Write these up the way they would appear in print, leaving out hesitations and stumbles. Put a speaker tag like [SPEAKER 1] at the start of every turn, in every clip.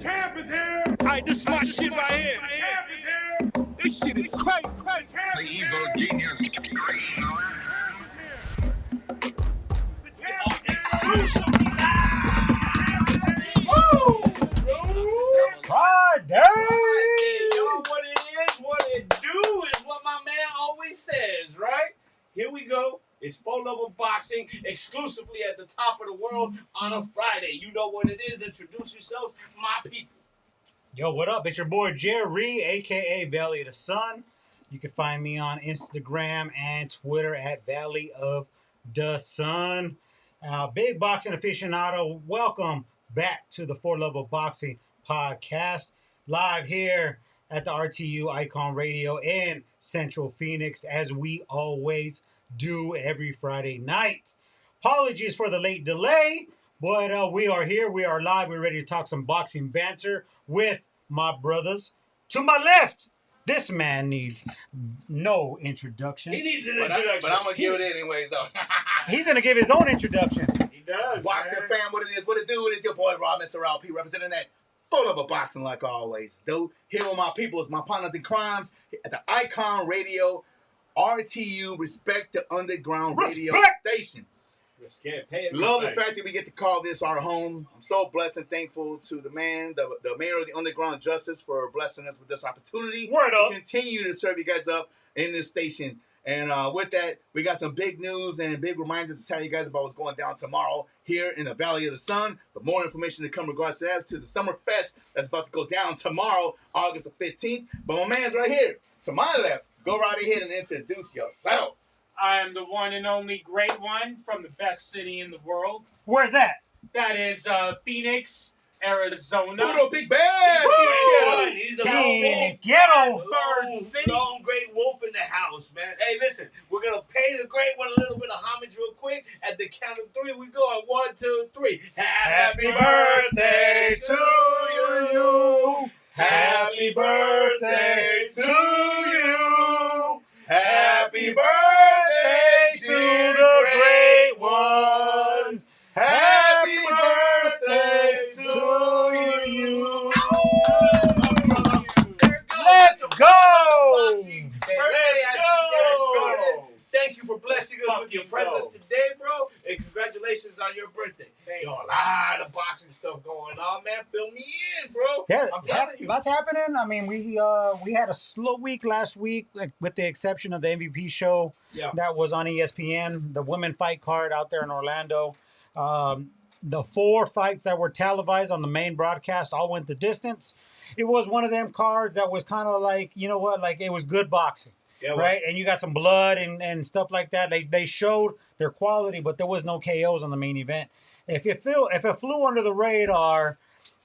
[SPEAKER 1] champ is here.
[SPEAKER 2] Alright, this is my shit right here.
[SPEAKER 1] The champ is here.
[SPEAKER 2] This shit is crazy.
[SPEAKER 3] The evil genius.
[SPEAKER 1] Exclusively
[SPEAKER 4] Friday!
[SPEAKER 5] Y'all, what it is, what it do is what my man always says, right? Here we go. It's 4luvofboxing exclusively at the top of the world on a Friday. You know what it is. Introduce yourselves, my people.
[SPEAKER 4] Yo, what up? It's your boy Jerry, aka Valley of the Sun. You can find me on Instagram and Twitter at Valley of the Sun. Big boxing aficionado, welcome back to the 4luvofboxing podcast. Live here at the RTU Ikon Radio in Central Phoenix, as we always do every Friday night. Apologies for the late delay, but we are here. We are live. We're ready to talk some boxing banter with my brothers. To my left, this man needs no introduction.
[SPEAKER 5] He needs an introduction.
[SPEAKER 3] But I'm going to give it anyways, though.
[SPEAKER 4] He's going to give his own introduction.
[SPEAKER 5] He does.
[SPEAKER 3] Boxing fan, what it is, what it do, it is your boy Rob, Mr. LP, representing that Boxing like always. Though, here with my people is my partners in crimes at the Ikon Radio, RTU, Respect the Underground Radio Station. Love the fact that we get to call this our home. I'm so blessed and thankful to the man, the mayor of the Underground Justice, for blessing us with this opportunity.
[SPEAKER 4] Word up.
[SPEAKER 3] To continue to serve you guys up in this station. And with that, we got some big news and big reminder to tell you guys about what's going down tomorrow here in the Valley of the Sun. But more information to come in regards to that, to the Summer Fest that's about to go down tomorrow, August the 15th. But my man's right here to my left. Go right ahead and introduce yourself.
[SPEAKER 6] I am the one and only great one from the best city in the world.
[SPEAKER 4] Where's that?
[SPEAKER 6] That is Phoenix, Arizona.
[SPEAKER 3] Puro Big Bad!
[SPEAKER 5] He's the lone
[SPEAKER 4] Ghetto.
[SPEAKER 5] Bird City. Lone great wolf in the house, man. Hey, listen, we're going to pay the great one a little bit of homage real quick. At the count of three, we go at 1, 2, 3.
[SPEAKER 4] Happy birthday to you.
[SPEAKER 3] Happy birthday to you. Happy birthday to the great one. Happy birthday to you.
[SPEAKER 4] Let's go.
[SPEAKER 5] Let's go. Thank you for blessing us with your presence today, bro. And congratulations on your birthday. Yo, a lot of boxing stuff going on, man. Fill me in, bro.
[SPEAKER 4] Yeah,
[SPEAKER 5] I'm telling you.
[SPEAKER 4] that's happening. I mean, we had a slow week last week, with the exception of the MVP show that was on ESPN, the women fight card out there in Orlando. The 4 fights that were televised on the main broadcast all went the distance. It was one of them cards that was kind of like, you know what, like it was good boxing. Yeah, right, and you got some blood and stuff like that. They showed their quality, but there was no KOs on the main event. If it flew under the radar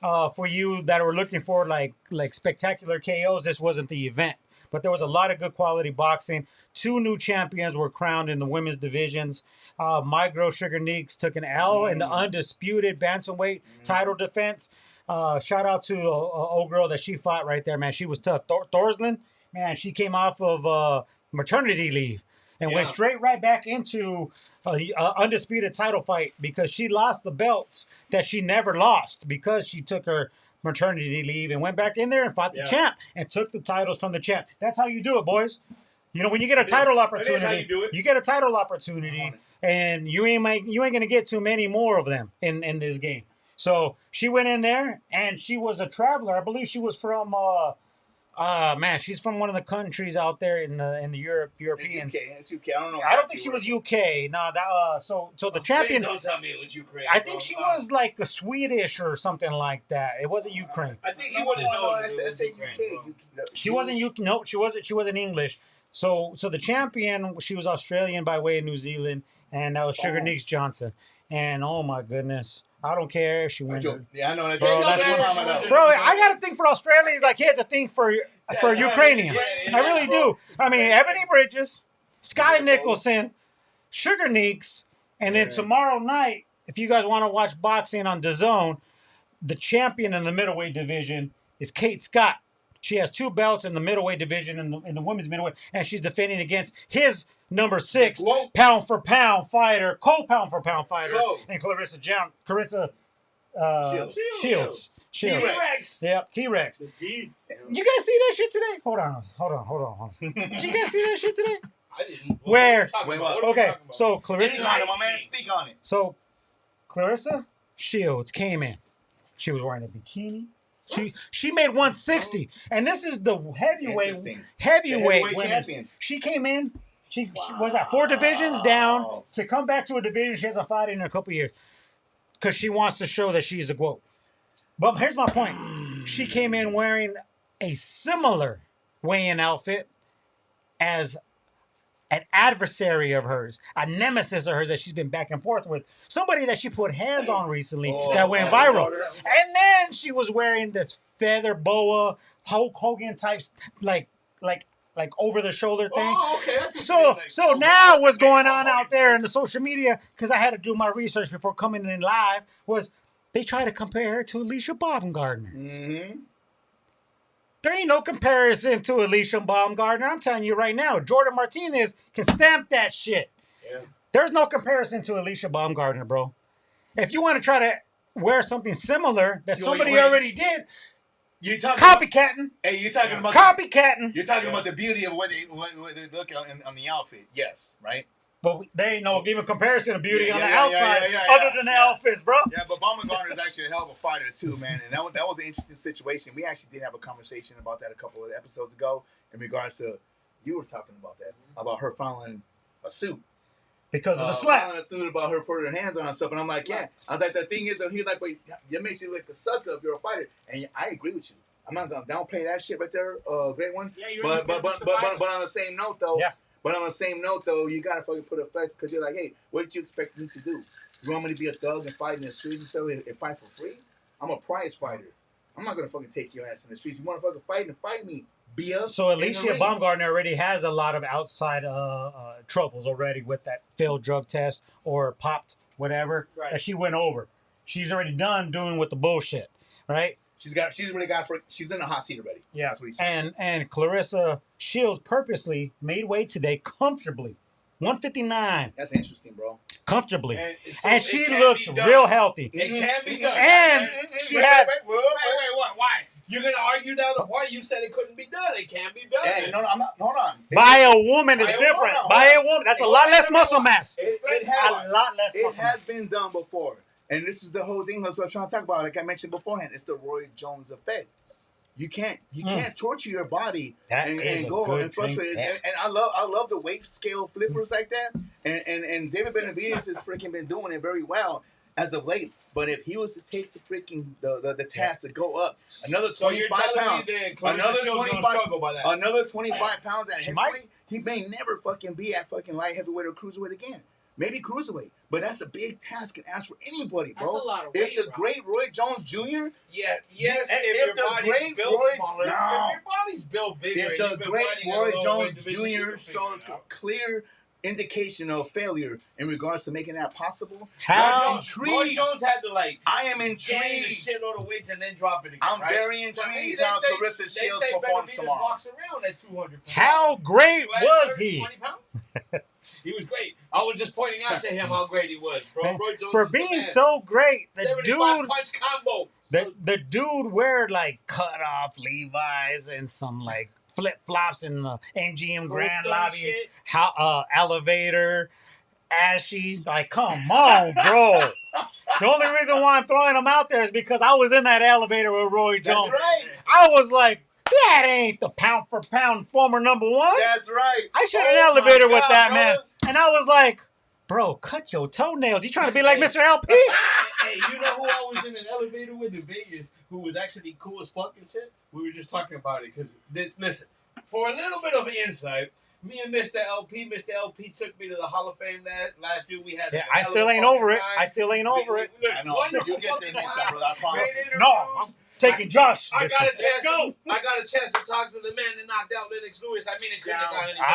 [SPEAKER 4] for you that were looking for like spectacular KOs, this wasn't the event. But there was a lot of good quality boxing. 2 new champions were crowned in the women's divisions. My girl Sugar Neeks took an L in the undisputed bantamweight title defense. Shout out to old girl that she fought right there, man. She was tough. Thorsland. Man, she came off of maternity leave and went straight right back into an undisputed title fight because she lost the belts that she never lost because she took her maternity leave and went back in there and fought the champ and took the titles from the champ. That's how you do it, boys. You know, when you get a title opportunity,
[SPEAKER 5] how you do it.
[SPEAKER 4] You get a title opportunity, and you ain't gonna get too many more of them in this game. So she went in there and she was a traveler. I believe she was from man, she's from one of the countries out there in the Europeans.
[SPEAKER 3] It's UK. I don't know.
[SPEAKER 4] I don't think she was UK. No, that so the champion.
[SPEAKER 5] Please don't tell me it was Ukraine.
[SPEAKER 4] I think she was like a Swedish or something like that. It wasn't Ukraine.
[SPEAKER 5] I think he would have known.
[SPEAKER 3] I said UK.
[SPEAKER 4] She wasn't UK. No, she wasn't. She wasn't English. So the champion, she was Australian by way of New Zealand, and that was Sugar Neeks Johnson. And oh my goodness, I don't care if she wins.
[SPEAKER 3] Yeah, I know that.
[SPEAKER 4] Bro, bro, I got a thing for Australians like he has a thing for Ukrainians. I really do. I mean, Ebony Bridges, Sky Nicholson, Sugar Neeks, and then tomorrow night, if you guys want to watch boxing on DAZN, the champion in the middleweight division is Kate Scott. She has 2 belts in the middleweight division in the women's middleweight, and she's defending against his number 6 pound for pound fighter, co-pound for pound fighter, and Clarissa Shields.
[SPEAKER 5] T-Rex.
[SPEAKER 4] Yep, T-Rex.
[SPEAKER 6] The D.
[SPEAKER 4] You guys see that shit today? Hold on. Did you guys see that shit today?
[SPEAKER 5] I didn't.
[SPEAKER 4] Where?
[SPEAKER 5] What are we talking about? What are we
[SPEAKER 4] Okay,
[SPEAKER 5] talking about?
[SPEAKER 4] so Clarissa.
[SPEAKER 3] Speak on it, my man. Speak on it.
[SPEAKER 4] So Clarissa Shields came in. She was wearing a bikini. She made 160, and this is the heavyweight
[SPEAKER 3] Heavyweight
[SPEAKER 4] women.
[SPEAKER 3] champion.
[SPEAKER 4] She came in. She was at 4 divisions down to come back to a division she hasn't fought in a couple years because she wants to show that she's a GOAT. But here's my point: she came in wearing a similar weigh-in outfit as an adversary of hers, a nemesis of hers that she's been back and forth with, somebody that she put hands on recently that went viral. And then she was wearing this feather boa, Hulk Hogan types, like over the shoulder thing.
[SPEAKER 5] Oh, okay. That's
[SPEAKER 4] So now what's going on out there in the social media, because I had to do my research before coming in live, was they try to compare her to Alicia Baumgardner.
[SPEAKER 3] Mm-hmm.
[SPEAKER 4] There ain't no comparison to Alicia Baumgardner. I'm telling you right now, Jordan Martinez can stamp that shit.
[SPEAKER 5] Yeah.
[SPEAKER 4] There's no comparison to Alicia Baumgardner, bro. If you want to try to wear something similar that somebody already did,
[SPEAKER 3] You talking
[SPEAKER 4] copycatting.
[SPEAKER 3] Hey, you're talking about
[SPEAKER 4] Copycatting.
[SPEAKER 3] You're talking about the beauty of what they look on the outfit. Yes, right.
[SPEAKER 4] But there ain't no even comparison of beauty on the
[SPEAKER 3] yeah,
[SPEAKER 4] outside
[SPEAKER 3] yeah,
[SPEAKER 4] other than the outfits, bro.
[SPEAKER 3] Yeah, but Baumgartner is actually a hell of a fighter too, man. And that was an interesting situation. We actually did have a conversation about that a couple of episodes ago in regards to you were talking about that, about her following a suit.
[SPEAKER 4] Because of the slap.
[SPEAKER 3] Following a suit about her putting her hands on and stuff. And I'm like, yeah. I was like, the thing is, he's like, wait, that makes you look a sucker if you're a fighter. And I agree with you. I'm not gonna downplay that shit right there, great one.
[SPEAKER 6] Yeah, you're
[SPEAKER 3] But on the same note though, you gotta fucking put a flex because you're like, hey, what did you expect me to do? You want me to be a thug and fight in the streets and stuff and fight for free? I'm a prize fighter. I'm not gonna fucking take your ass in the streets. You want to fucking fight and fight me, BS.
[SPEAKER 4] So Alicia Baumgardner already has a lot of outside troubles already with that failed drug test or popped whatever that she went over. She's already done doing with the bullshit, right? She's in the hot seat already. Yeah.
[SPEAKER 3] That's what he said.
[SPEAKER 4] And Clarissa Shields purposely made weight today comfortably. 159.
[SPEAKER 3] That's interesting, bro.
[SPEAKER 4] Comfortably.
[SPEAKER 5] So
[SPEAKER 4] and she
[SPEAKER 5] it can
[SPEAKER 4] looked
[SPEAKER 5] be done.
[SPEAKER 4] real healthy.
[SPEAKER 5] It can be done.
[SPEAKER 4] And she had...
[SPEAKER 5] Wait, what? Why? You're going to argue down the point? You said it couldn't be done. It can be done.
[SPEAKER 3] Hey, no, I'm not. Hold on.
[SPEAKER 4] By a woman is
[SPEAKER 5] By a
[SPEAKER 4] different.
[SPEAKER 5] woman.
[SPEAKER 4] By a woman. That's a lot less muscle mass.
[SPEAKER 3] It has
[SPEAKER 4] mass.
[SPEAKER 3] been done before. And this is the whole thing that I was trying to talk about. Like I mentioned beforehand, it's the Roy Jones effect. You can't torture your body and go and fluctuate. And I love the weight scale flippers like that. And David Benavidez has freaking been doing it very well as of late. But if he was to take the freaking the task to go up another 25 pounds, another 25 pounds at heavyweight, he may never fucking be at fucking light heavyweight or cruiserweight again. Maybe cruiserweight, but that's a big task and ask for anybody, bro.
[SPEAKER 6] That's a lot of weight,
[SPEAKER 3] if the great Roy Jones Jr.
[SPEAKER 5] If your body's built smaller, if your body's built bigger,
[SPEAKER 3] If the great Roy Jones Jr. showed a clear indication of failure in regards to making that possible,
[SPEAKER 4] How?
[SPEAKER 5] Roy Jones had to
[SPEAKER 3] I am
[SPEAKER 5] gain a
[SPEAKER 3] intrigued.
[SPEAKER 5] shitload of weights and then drop it again.
[SPEAKER 3] I'm very intrigued how Clarissa Shields performs tomorrow.
[SPEAKER 5] Walks around at 200 pounds.
[SPEAKER 4] How great was he?
[SPEAKER 5] 20 pounds? He was great. I was just pointing out to him how great he was, bro.
[SPEAKER 4] Man,
[SPEAKER 5] Roy Jones
[SPEAKER 4] for
[SPEAKER 5] was
[SPEAKER 4] being
[SPEAKER 5] the man.
[SPEAKER 4] so great, the
[SPEAKER 5] 75
[SPEAKER 4] dude,
[SPEAKER 5] punch combo.
[SPEAKER 4] the dude wear like cut off Levi's and some like flip flops in the MGM Grand Lobby,
[SPEAKER 6] shit.
[SPEAKER 4] elevator, ashy. Like, come on, bro. The only reason why I'm throwing him out there is because I was in that elevator with Roy Jones.
[SPEAKER 3] That's right.
[SPEAKER 4] I was like, that ain't the pound for pound former number one.
[SPEAKER 3] That's right.
[SPEAKER 4] I shared an elevator with that man. And I was like, bro, cut your toenails. You trying to be like Mr. LP?
[SPEAKER 5] Hey, you know who I was in an elevator with in Vegas who was actually cool as fuck and shit? We were just talking about it. Because, listen, for a little bit of insight, me and Mr. LP took me to the Hall of Fame last year. We had
[SPEAKER 4] I still ain't over it. I still ain't over it.
[SPEAKER 3] I know. You'll get there next time, brother. I promise.
[SPEAKER 4] No, I'm taking Josh.
[SPEAKER 5] I got a chance to talk to the man that knocked out Lennox Lewis. I mean, it couldn't have gone any better.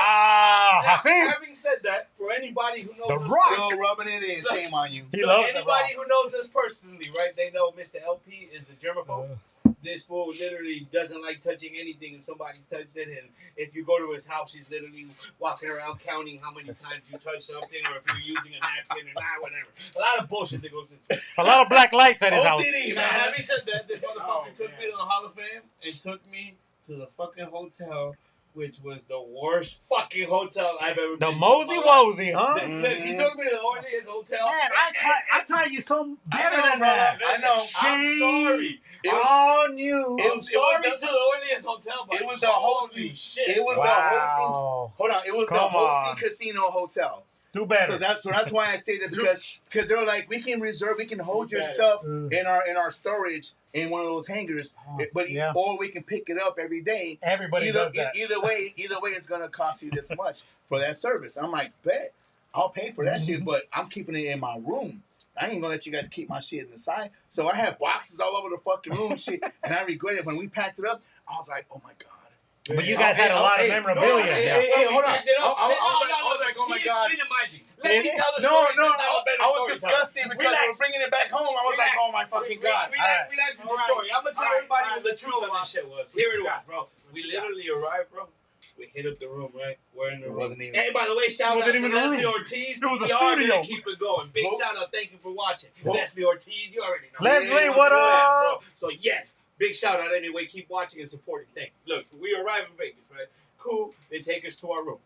[SPEAKER 4] Hasim.
[SPEAKER 5] Having said that, for anybody who knows
[SPEAKER 4] The
[SPEAKER 5] us,
[SPEAKER 4] Rock.
[SPEAKER 3] Still rubbing it in. Shame on you.
[SPEAKER 4] He loves The
[SPEAKER 5] anybody
[SPEAKER 4] Rock.
[SPEAKER 5] who knows us personally, right? They know Mr. LP is a germaphobe. this fool literally doesn't like touching anything if somebody's touched it. And if you go to his house, he's literally walking around counting how many times you touch something or if you're using a napkin or not, whatever. A lot of bullshit that goes into it.
[SPEAKER 4] A lot of black lights at his house.
[SPEAKER 3] OCD,
[SPEAKER 5] Man,
[SPEAKER 3] man.
[SPEAKER 5] having said that, this motherfucker took me to the Hall of Fame and took me to the fucking hotel, which was the worst fucking hotel I've ever
[SPEAKER 4] The
[SPEAKER 5] been to.
[SPEAKER 4] Mosey Wosey, huh?
[SPEAKER 5] Look, he took me to the Orleans Hotel.
[SPEAKER 4] Man, I taught you some better
[SPEAKER 3] know,
[SPEAKER 4] than
[SPEAKER 3] bro.
[SPEAKER 4] that.
[SPEAKER 3] I know.
[SPEAKER 5] I'm sorry.
[SPEAKER 3] It was-
[SPEAKER 4] On you.
[SPEAKER 3] It
[SPEAKER 5] I'm
[SPEAKER 3] was
[SPEAKER 5] sorry
[SPEAKER 3] the-
[SPEAKER 5] to the Orleans Hotel, but
[SPEAKER 3] it was the
[SPEAKER 5] holy
[SPEAKER 3] hosting.
[SPEAKER 5] shit.
[SPEAKER 3] It was the hosting.
[SPEAKER 4] Wow.
[SPEAKER 3] Hold on. It was the
[SPEAKER 4] Come
[SPEAKER 3] hosting
[SPEAKER 4] on.
[SPEAKER 3] casino hotel.
[SPEAKER 4] Do better.
[SPEAKER 3] So that's why I say that because they're like we can hold your
[SPEAKER 5] better.
[SPEAKER 3] stuff in our storage in one of those hangars, but
[SPEAKER 4] Yeah.
[SPEAKER 3] or we can pick it up every day.
[SPEAKER 4] Everybody does that.
[SPEAKER 3] Either way, it's gonna cost you this much for that service. I'm like, bet I'll pay for that shit, but I'm keeping it in my room. I ain't gonna let you guys keep my shit inside. So I have boxes all over the fucking room, and shit, and I regret it. When we packed it up, I was like, oh my god.
[SPEAKER 4] But you guys had a lot of memorabilia.
[SPEAKER 3] Hey, hold on.
[SPEAKER 5] Picked it up.
[SPEAKER 3] I was like, oh my
[SPEAKER 5] He is
[SPEAKER 3] god.
[SPEAKER 5] minimizing. Let me tell the
[SPEAKER 3] No,
[SPEAKER 5] story. since I'm a better
[SPEAKER 3] I was
[SPEAKER 5] storyteller.
[SPEAKER 3] disgusted because
[SPEAKER 5] Relax.
[SPEAKER 3] we were bringing it back home. I was like, oh my fucking god.
[SPEAKER 5] Relax with the story. I'm gonna tell everybody what the truth of
[SPEAKER 6] Alright.
[SPEAKER 5] this shit was. Here it was, bro. We literally arrived, bro. We hit up the room, right? We're in the
[SPEAKER 3] It
[SPEAKER 5] room.
[SPEAKER 3] wasn't even.
[SPEAKER 5] Hey, by the way, shout out
[SPEAKER 4] wasn't
[SPEAKER 5] to
[SPEAKER 4] even a
[SPEAKER 5] Leslie
[SPEAKER 4] room.
[SPEAKER 5] Ortiz.
[SPEAKER 4] It was a
[SPEAKER 5] We are
[SPEAKER 4] studio.
[SPEAKER 5] gonna keep it going. Big
[SPEAKER 3] Whoa.
[SPEAKER 5] shout out. Thank you for watching.
[SPEAKER 3] Whoa.
[SPEAKER 5] Leslie Ortiz, you already know.
[SPEAKER 4] Leslie,
[SPEAKER 5] Yeah,
[SPEAKER 4] what
[SPEAKER 5] look at that,
[SPEAKER 4] up?
[SPEAKER 5] bro. So yes, big shout out anyway. Keep watching and supporting. Thank you. Look, we arrive in Vegas, right? Cool. They take us to our room.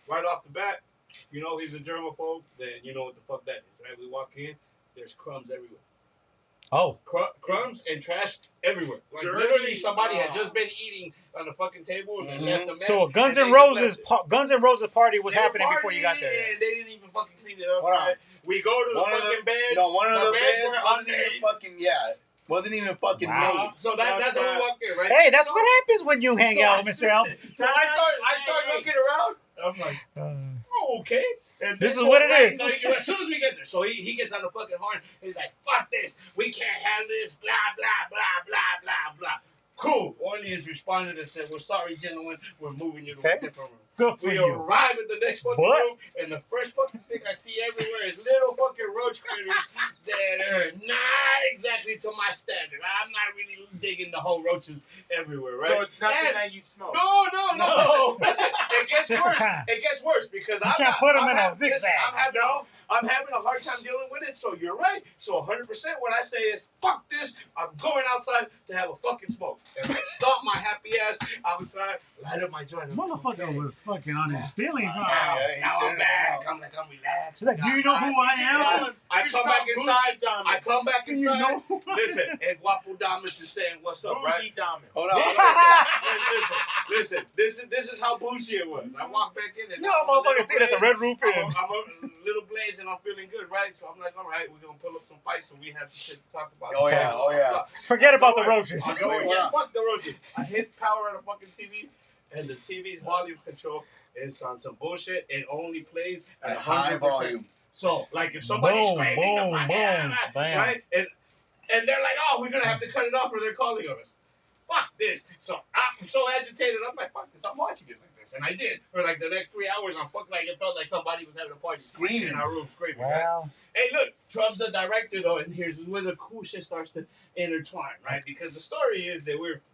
[SPEAKER 5] Right off the bat, if you know he's a germaphobe, then you know what the fuck that is, right? We walk in, there's crumbs everywhere.
[SPEAKER 4] Oh.
[SPEAKER 5] Crumbs and trash everywhere. Like
[SPEAKER 6] Dirty.
[SPEAKER 5] literally, somebody had just been eating on the fucking table and they left a mess.
[SPEAKER 4] So Guns
[SPEAKER 5] and
[SPEAKER 4] N'
[SPEAKER 5] they
[SPEAKER 4] Roses,
[SPEAKER 5] just left it.
[SPEAKER 4] Guns N' Roses party was
[SPEAKER 5] They were
[SPEAKER 4] happening before you got
[SPEAKER 5] partying,
[SPEAKER 4] there.
[SPEAKER 5] and they didn't even fucking clean it up.
[SPEAKER 3] Hold on.
[SPEAKER 5] Right? We go to the
[SPEAKER 3] One of
[SPEAKER 5] fucking beds.
[SPEAKER 3] No, one of the beds
[SPEAKER 5] were
[SPEAKER 3] wasn't even
[SPEAKER 5] unmade.
[SPEAKER 3] fucking wasn't even fucking
[SPEAKER 4] Wow.
[SPEAKER 3] made.
[SPEAKER 5] So that's how we walk in, right?
[SPEAKER 4] Hey, that's
[SPEAKER 5] So-
[SPEAKER 4] what happens when you hang out, Mr. Elm.
[SPEAKER 5] So I start looking around. I'm like, oh, okay. And
[SPEAKER 4] This
[SPEAKER 5] then
[SPEAKER 4] is what it
[SPEAKER 5] right,
[SPEAKER 4] is.
[SPEAKER 5] So as soon as we get there, so he gets on the fucking horn. He's like, fuck this. We can't have this. Blah, blah, blah, blah, blah, blah. Cool. Orleans responded and said, we're sorry, gentlemen. We're moving you to a
[SPEAKER 4] Okay.
[SPEAKER 5] different room.
[SPEAKER 4] Good for
[SPEAKER 5] We
[SPEAKER 4] you.
[SPEAKER 5] arrive at the next fucking
[SPEAKER 4] What?
[SPEAKER 5] room, and the first fucking thing I see everywhere is little fucking roach critters that are not exactly to my standard. I'm not really digging the whole roaches everywhere, right?
[SPEAKER 6] So it's nothing
[SPEAKER 5] And-
[SPEAKER 6] that you smoke.
[SPEAKER 5] No. Listen, it gets worse. It gets worse because
[SPEAKER 4] You can't put 'em in a zigzag.
[SPEAKER 5] I'm having a hard time dealing with it. So you're right. So 100% what I say is, fuck this. I'm going outside to have a fucking smoke. And I stomp my happy ass outside, light up my joint. I'm
[SPEAKER 4] Motherfucker
[SPEAKER 5] okay.
[SPEAKER 4] was fucking on his feelings.
[SPEAKER 5] Now,
[SPEAKER 3] Yeah,
[SPEAKER 5] now
[SPEAKER 3] he
[SPEAKER 5] I'm
[SPEAKER 3] said
[SPEAKER 5] back.
[SPEAKER 3] it.
[SPEAKER 5] I'm relaxed.
[SPEAKER 4] He's like, do you know who I am?
[SPEAKER 5] I come back inside. I come back inside. Listen, and Guapo Damas is saying, "What's up, right?"
[SPEAKER 6] Bougie dominance.
[SPEAKER 3] Hold on.
[SPEAKER 5] Listen. This is how bougie it was. I walk back in and
[SPEAKER 4] You know, motherfuckers stayed at the Red Roof Inn.
[SPEAKER 5] I'm a little blaze and I'm feeling good, right? So I'm like, all right, we're gonna pull up some fights and we have some shit to talk about.
[SPEAKER 3] Oh, yeah.
[SPEAKER 4] Forget about the roaches.
[SPEAKER 5] I go in,
[SPEAKER 3] Wait,
[SPEAKER 5] yeah, fuck the roaches. I hit power on the fucking TV, and the TV's volume control is on some bullshit. It only plays at
[SPEAKER 3] At high
[SPEAKER 5] 100%.
[SPEAKER 3] volume.
[SPEAKER 5] So, like, if somebody's
[SPEAKER 4] Boom,
[SPEAKER 5] screaming,
[SPEAKER 4] boom,
[SPEAKER 5] I'm like,
[SPEAKER 4] boom, bam.
[SPEAKER 5] right? And they're like, oh, we're gonna have to cut it off, or they're calling on us. Fuck this. So I'm so agitated. I'm like, fuck this. I'm watching it like this, and I did for like the next 3 hours. I'm fucked like it felt like somebody was having a party,
[SPEAKER 3] Screaming.
[SPEAKER 5] in our room, screaming. Right?
[SPEAKER 4] Well,
[SPEAKER 5] Hey, look, Trump's the director though, and here's where the cool shit starts to intertwine, right? Because the story is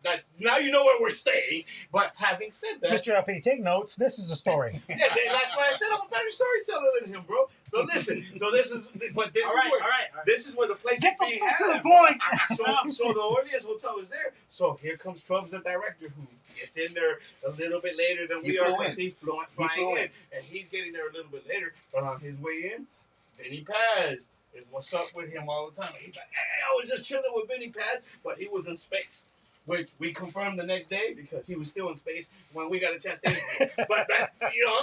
[SPEAKER 5] that now you know where we're staying. But having said that,
[SPEAKER 4] Mr. LP, take notes. This is the story.
[SPEAKER 5] yeah, that's why I said I'm a better storyteller than him, bro. So listen,
[SPEAKER 6] All right.
[SPEAKER 5] this is where the place
[SPEAKER 4] Get
[SPEAKER 5] is
[SPEAKER 4] the
[SPEAKER 5] being
[SPEAKER 4] fuck to
[SPEAKER 5] had.
[SPEAKER 4] the point.
[SPEAKER 5] So the Orleans Hotel is there. So here comes Trump's the director who gets in there a little bit later than
[SPEAKER 3] He
[SPEAKER 5] we are
[SPEAKER 3] flew
[SPEAKER 5] because
[SPEAKER 3] in.
[SPEAKER 5] he's flying
[SPEAKER 3] flew
[SPEAKER 5] in.
[SPEAKER 3] in.
[SPEAKER 5] And he's getting there a little bit later. But on his way in, Benny Paz is what's up with him all the time. And he's like, hey, I was just chilling with Benny Paz, but he was in space. Which we confirmed the next day because he was still in space when we got a chance to interview him. But that,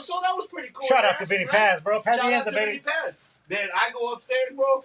[SPEAKER 5] so that was pretty cool.
[SPEAKER 4] Shout out to Benny
[SPEAKER 5] right?
[SPEAKER 4] Paz, bro. Paz
[SPEAKER 5] Shout
[SPEAKER 4] has
[SPEAKER 5] out
[SPEAKER 4] a
[SPEAKER 5] to
[SPEAKER 4] baby.
[SPEAKER 5] Benny Paz. Then I go upstairs, bro,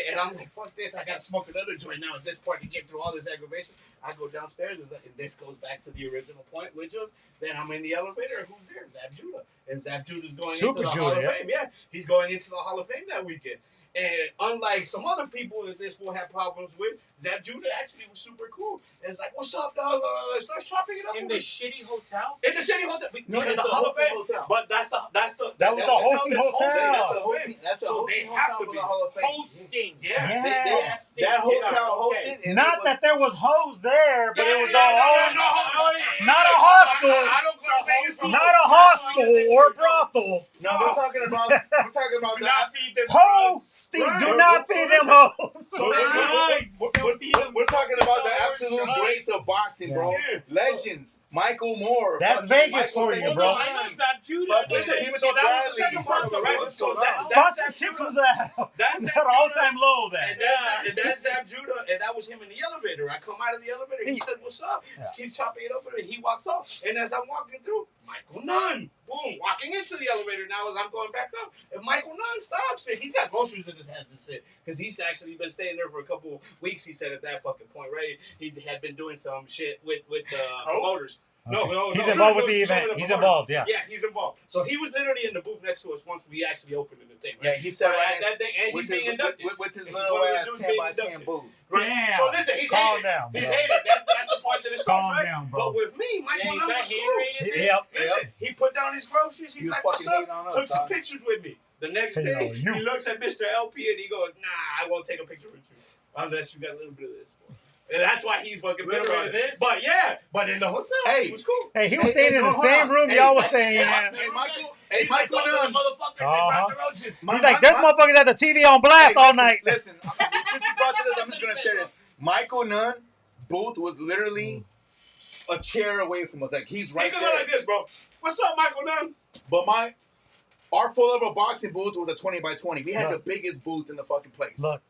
[SPEAKER 5] and I'm like, fuck this. I got to smoke another joint now at this point to get through all this aggravation. I go downstairs, and this goes back to the original point, which was, then I'm in the elevator. Who's there? Zap Judah. And Zap Judah's going
[SPEAKER 4] Super
[SPEAKER 5] into the
[SPEAKER 4] Judah,
[SPEAKER 5] Hall of
[SPEAKER 4] yeah.
[SPEAKER 5] Fame. Yeah, he's going into the Hall of Fame that weekend. And unlike some other people that this will have problems with, Zab Judah actually was super cool. And it's like, what's up, dog? Start chopping it up.
[SPEAKER 6] In the shitty hotel?
[SPEAKER 5] In the shitty hotel.
[SPEAKER 3] No,
[SPEAKER 5] It's
[SPEAKER 3] it's
[SPEAKER 5] the
[SPEAKER 3] the
[SPEAKER 5] Hall of Fame.
[SPEAKER 3] hotel.
[SPEAKER 5] But that's the
[SPEAKER 4] That was the hosting hotel.
[SPEAKER 3] That's
[SPEAKER 5] So they have to be
[SPEAKER 6] Hosting.
[SPEAKER 5] Yeah.
[SPEAKER 3] That
[SPEAKER 6] Yeah,
[SPEAKER 3] hotel
[SPEAKER 6] okay.
[SPEAKER 3] hosted. and
[SPEAKER 4] Not
[SPEAKER 3] it was-
[SPEAKER 4] that there was hoes there, but it was the
[SPEAKER 5] no,
[SPEAKER 4] hostel. Not a hostel.
[SPEAKER 5] I don't go to Vegas for
[SPEAKER 4] Not a hostel or brothel.
[SPEAKER 3] No, we're talking about the
[SPEAKER 6] Do not feed them
[SPEAKER 4] Hosting. Do not feed them hoes.
[SPEAKER 3] So we're talking about the absolute greats of boxing, bro.
[SPEAKER 5] Yeah.
[SPEAKER 3] Legends. Michael Moore.
[SPEAKER 4] That's
[SPEAKER 3] fucking
[SPEAKER 4] Vegas
[SPEAKER 3] Michael
[SPEAKER 4] for you,
[SPEAKER 3] St.
[SPEAKER 4] bro.
[SPEAKER 6] I know Zab Judah.
[SPEAKER 3] Fucking
[SPEAKER 5] Listen,
[SPEAKER 3] Timothy
[SPEAKER 5] so that was the
[SPEAKER 3] Bradley.
[SPEAKER 5] second part of it, right?
[SPEAKER 3] What's
[SPEAKER 5] So
[SPEAKER 3] going on?
[SPEAKER 5] that's
[SPEAKER 4] Sponsorship was
[SPEAKER 5] That's
[SPEAKER 4] at an all-time low
[SPEAKER 5] And
[SPEAKER 4] then.
[SPEAKER 5] that's Zab Judah, and that was him in the elevator. I come out of the elevator, he said, "What's up?"
[SPEAKER 4] Yeah.
[SPEAKER 5] Just keep chopping it up, and he walks off. And as I'm walking through, Michael Nunn, boom, walking into the elevator now as I'm going back up, and Michael Nunn stops, and he's got groceries in his hands and shit, because he's actually been staying there for a couple weeks. He said at that fucking point, right? He had been doing some shit with promoters. No,
[SPEAKER 4] He's
[SPEAKER 5] no,
[SPEAKER 4] involved
[SPEAKER 5] no,
[SPEAKER 4] with the
[SPEAKER 5] no,
[SPEAKER 4] event.
[SPEAKER 5] no,
[SPEAKER 4] He's
[SPEAKER 5] no,
[SPEAKER 4] involved, yeah.
[SPEAKER 5] Yeah, he's involved. So he was literally in the booth next to us once we actually opened the thing.
[SPEAKER 3] Yeah,
[SPEAKER 5] Right?
[SPEAKER 3] he said
[SPEAKER 5] But
[SPEAKER 3] right
[SPEAKER 5] at that thing, and he's
[SPEAKER 3] with
[SPEAKER 5] being
[SPEAKER 3] his,
[SPEAKER 5] inducted.
[SPEAKER 3] with his
[SPEAKER 5] He's
[SPEAKER 3] little
[SPEAKER 5] one of the
[SPEAKER 3] ass
[SPEAKER 5] dudes
[SPEAKER 3] 10
[SPEAKER 5] being
[SPEAKER 3] by 10
[SPEAKER 5] inducted.
[SPEAKER 3] booth.
[SPEAKER 5] Right?
[SPEAKER 4] Damn.
[SPEAKER 5] So listen, he's
[SPEAKER 4] Calm
[SPEAKER 5] hated.
[SPEAKER 4] down,
[SPEAKER 5] He's
[SPEAKER 4] bro.
[SPEAKER 5] hated. That's the part that it starts,
[SPEAKER 4] Calm
[SPEAKER 5] right?
[SPEAKER 4] down, bro.
[SPEAKER 5] But with me,
[SPEAKER 6] Yeah,
[SPEAKER 5] Michael
[SPEAKER 6] he's
[SPEAKER 5] Nunn
[SPEAKER 6] not
[SPEAKER 5] was cool.
[SPEAKER 6] hater-rated.
[SPEAKER 4] Yep.
[SPEAKER 5] Listen, he put down his groceries. He's
[SPEAKER 3] He was
[SPEAKER 5] like, "What's
[SPEAKER 3] fucking hating
[SPEAKER 5] up?"
[SPEAKER 3] on us,
[SPEAKER 5] Took some
[SPEAKER 3] dog.
[SPEAKER 5] pictures with me. The next
[SPEAKER 4] Hating
[SPEAKER 5] day,
[SPEAKER 4] on you.
[SPEAKER 5] he looks at Mr. LP and he goes, "Nah, I won't take a picture with you unless you got a little bit of this." And that's why he's fucking bitter
[SPEAKER 6] Little
[SPEAKER 5] about
[SPEAKER 6] bit
[SPEAKER 5] it.
[SPEAKER 6] of this?
[SPEAKER 5] But yeah, but in the hotel,
[SPEAKER 3] Hey.
[SPEAKER 5] it was cool.
[SPEAKER 4] Hey, he was
[SPEAKER 3] Hey,
[SPEAKER 4] staying in the
[SPEAKER 3] hold
[SPEAKER 4] same
[SPEAKER 3] on.
[SPEAKER 4] room
[SPEAKER 3] Hey,
[SPEAKER 4] y'all was
[SPEAKER 3] hey,
[SPEAKER 4] staying in.
[SPEAKER 3] Hey, Michael Nunn.
[SPEAKER 5] Motherfuckers, they
[SPEAKER 4] Uh-huh.
[SPEAKER 5] brought the roaches.
[SPEAKER 4] He's like, this motherfucker's at the TV on blast all night.
[SPEAKER 3] Listen, since you brought to this, I'm just going to share this. Michael Nunn booth was literally a chair away from us. Like, he's right
[SPEAKER 5] He could go like
[SPEAKER 3] there.
[SPEAKER 5] this, bro. What's up, Michael Nunn?
[SPEAKER 3] But our 4-level boxing booth was a 20 by 20. We had
[SPEAKER 4] Look.
[SPEAKER 3] the biggest booth in the fucking place.
[SPEAKER 4] Look,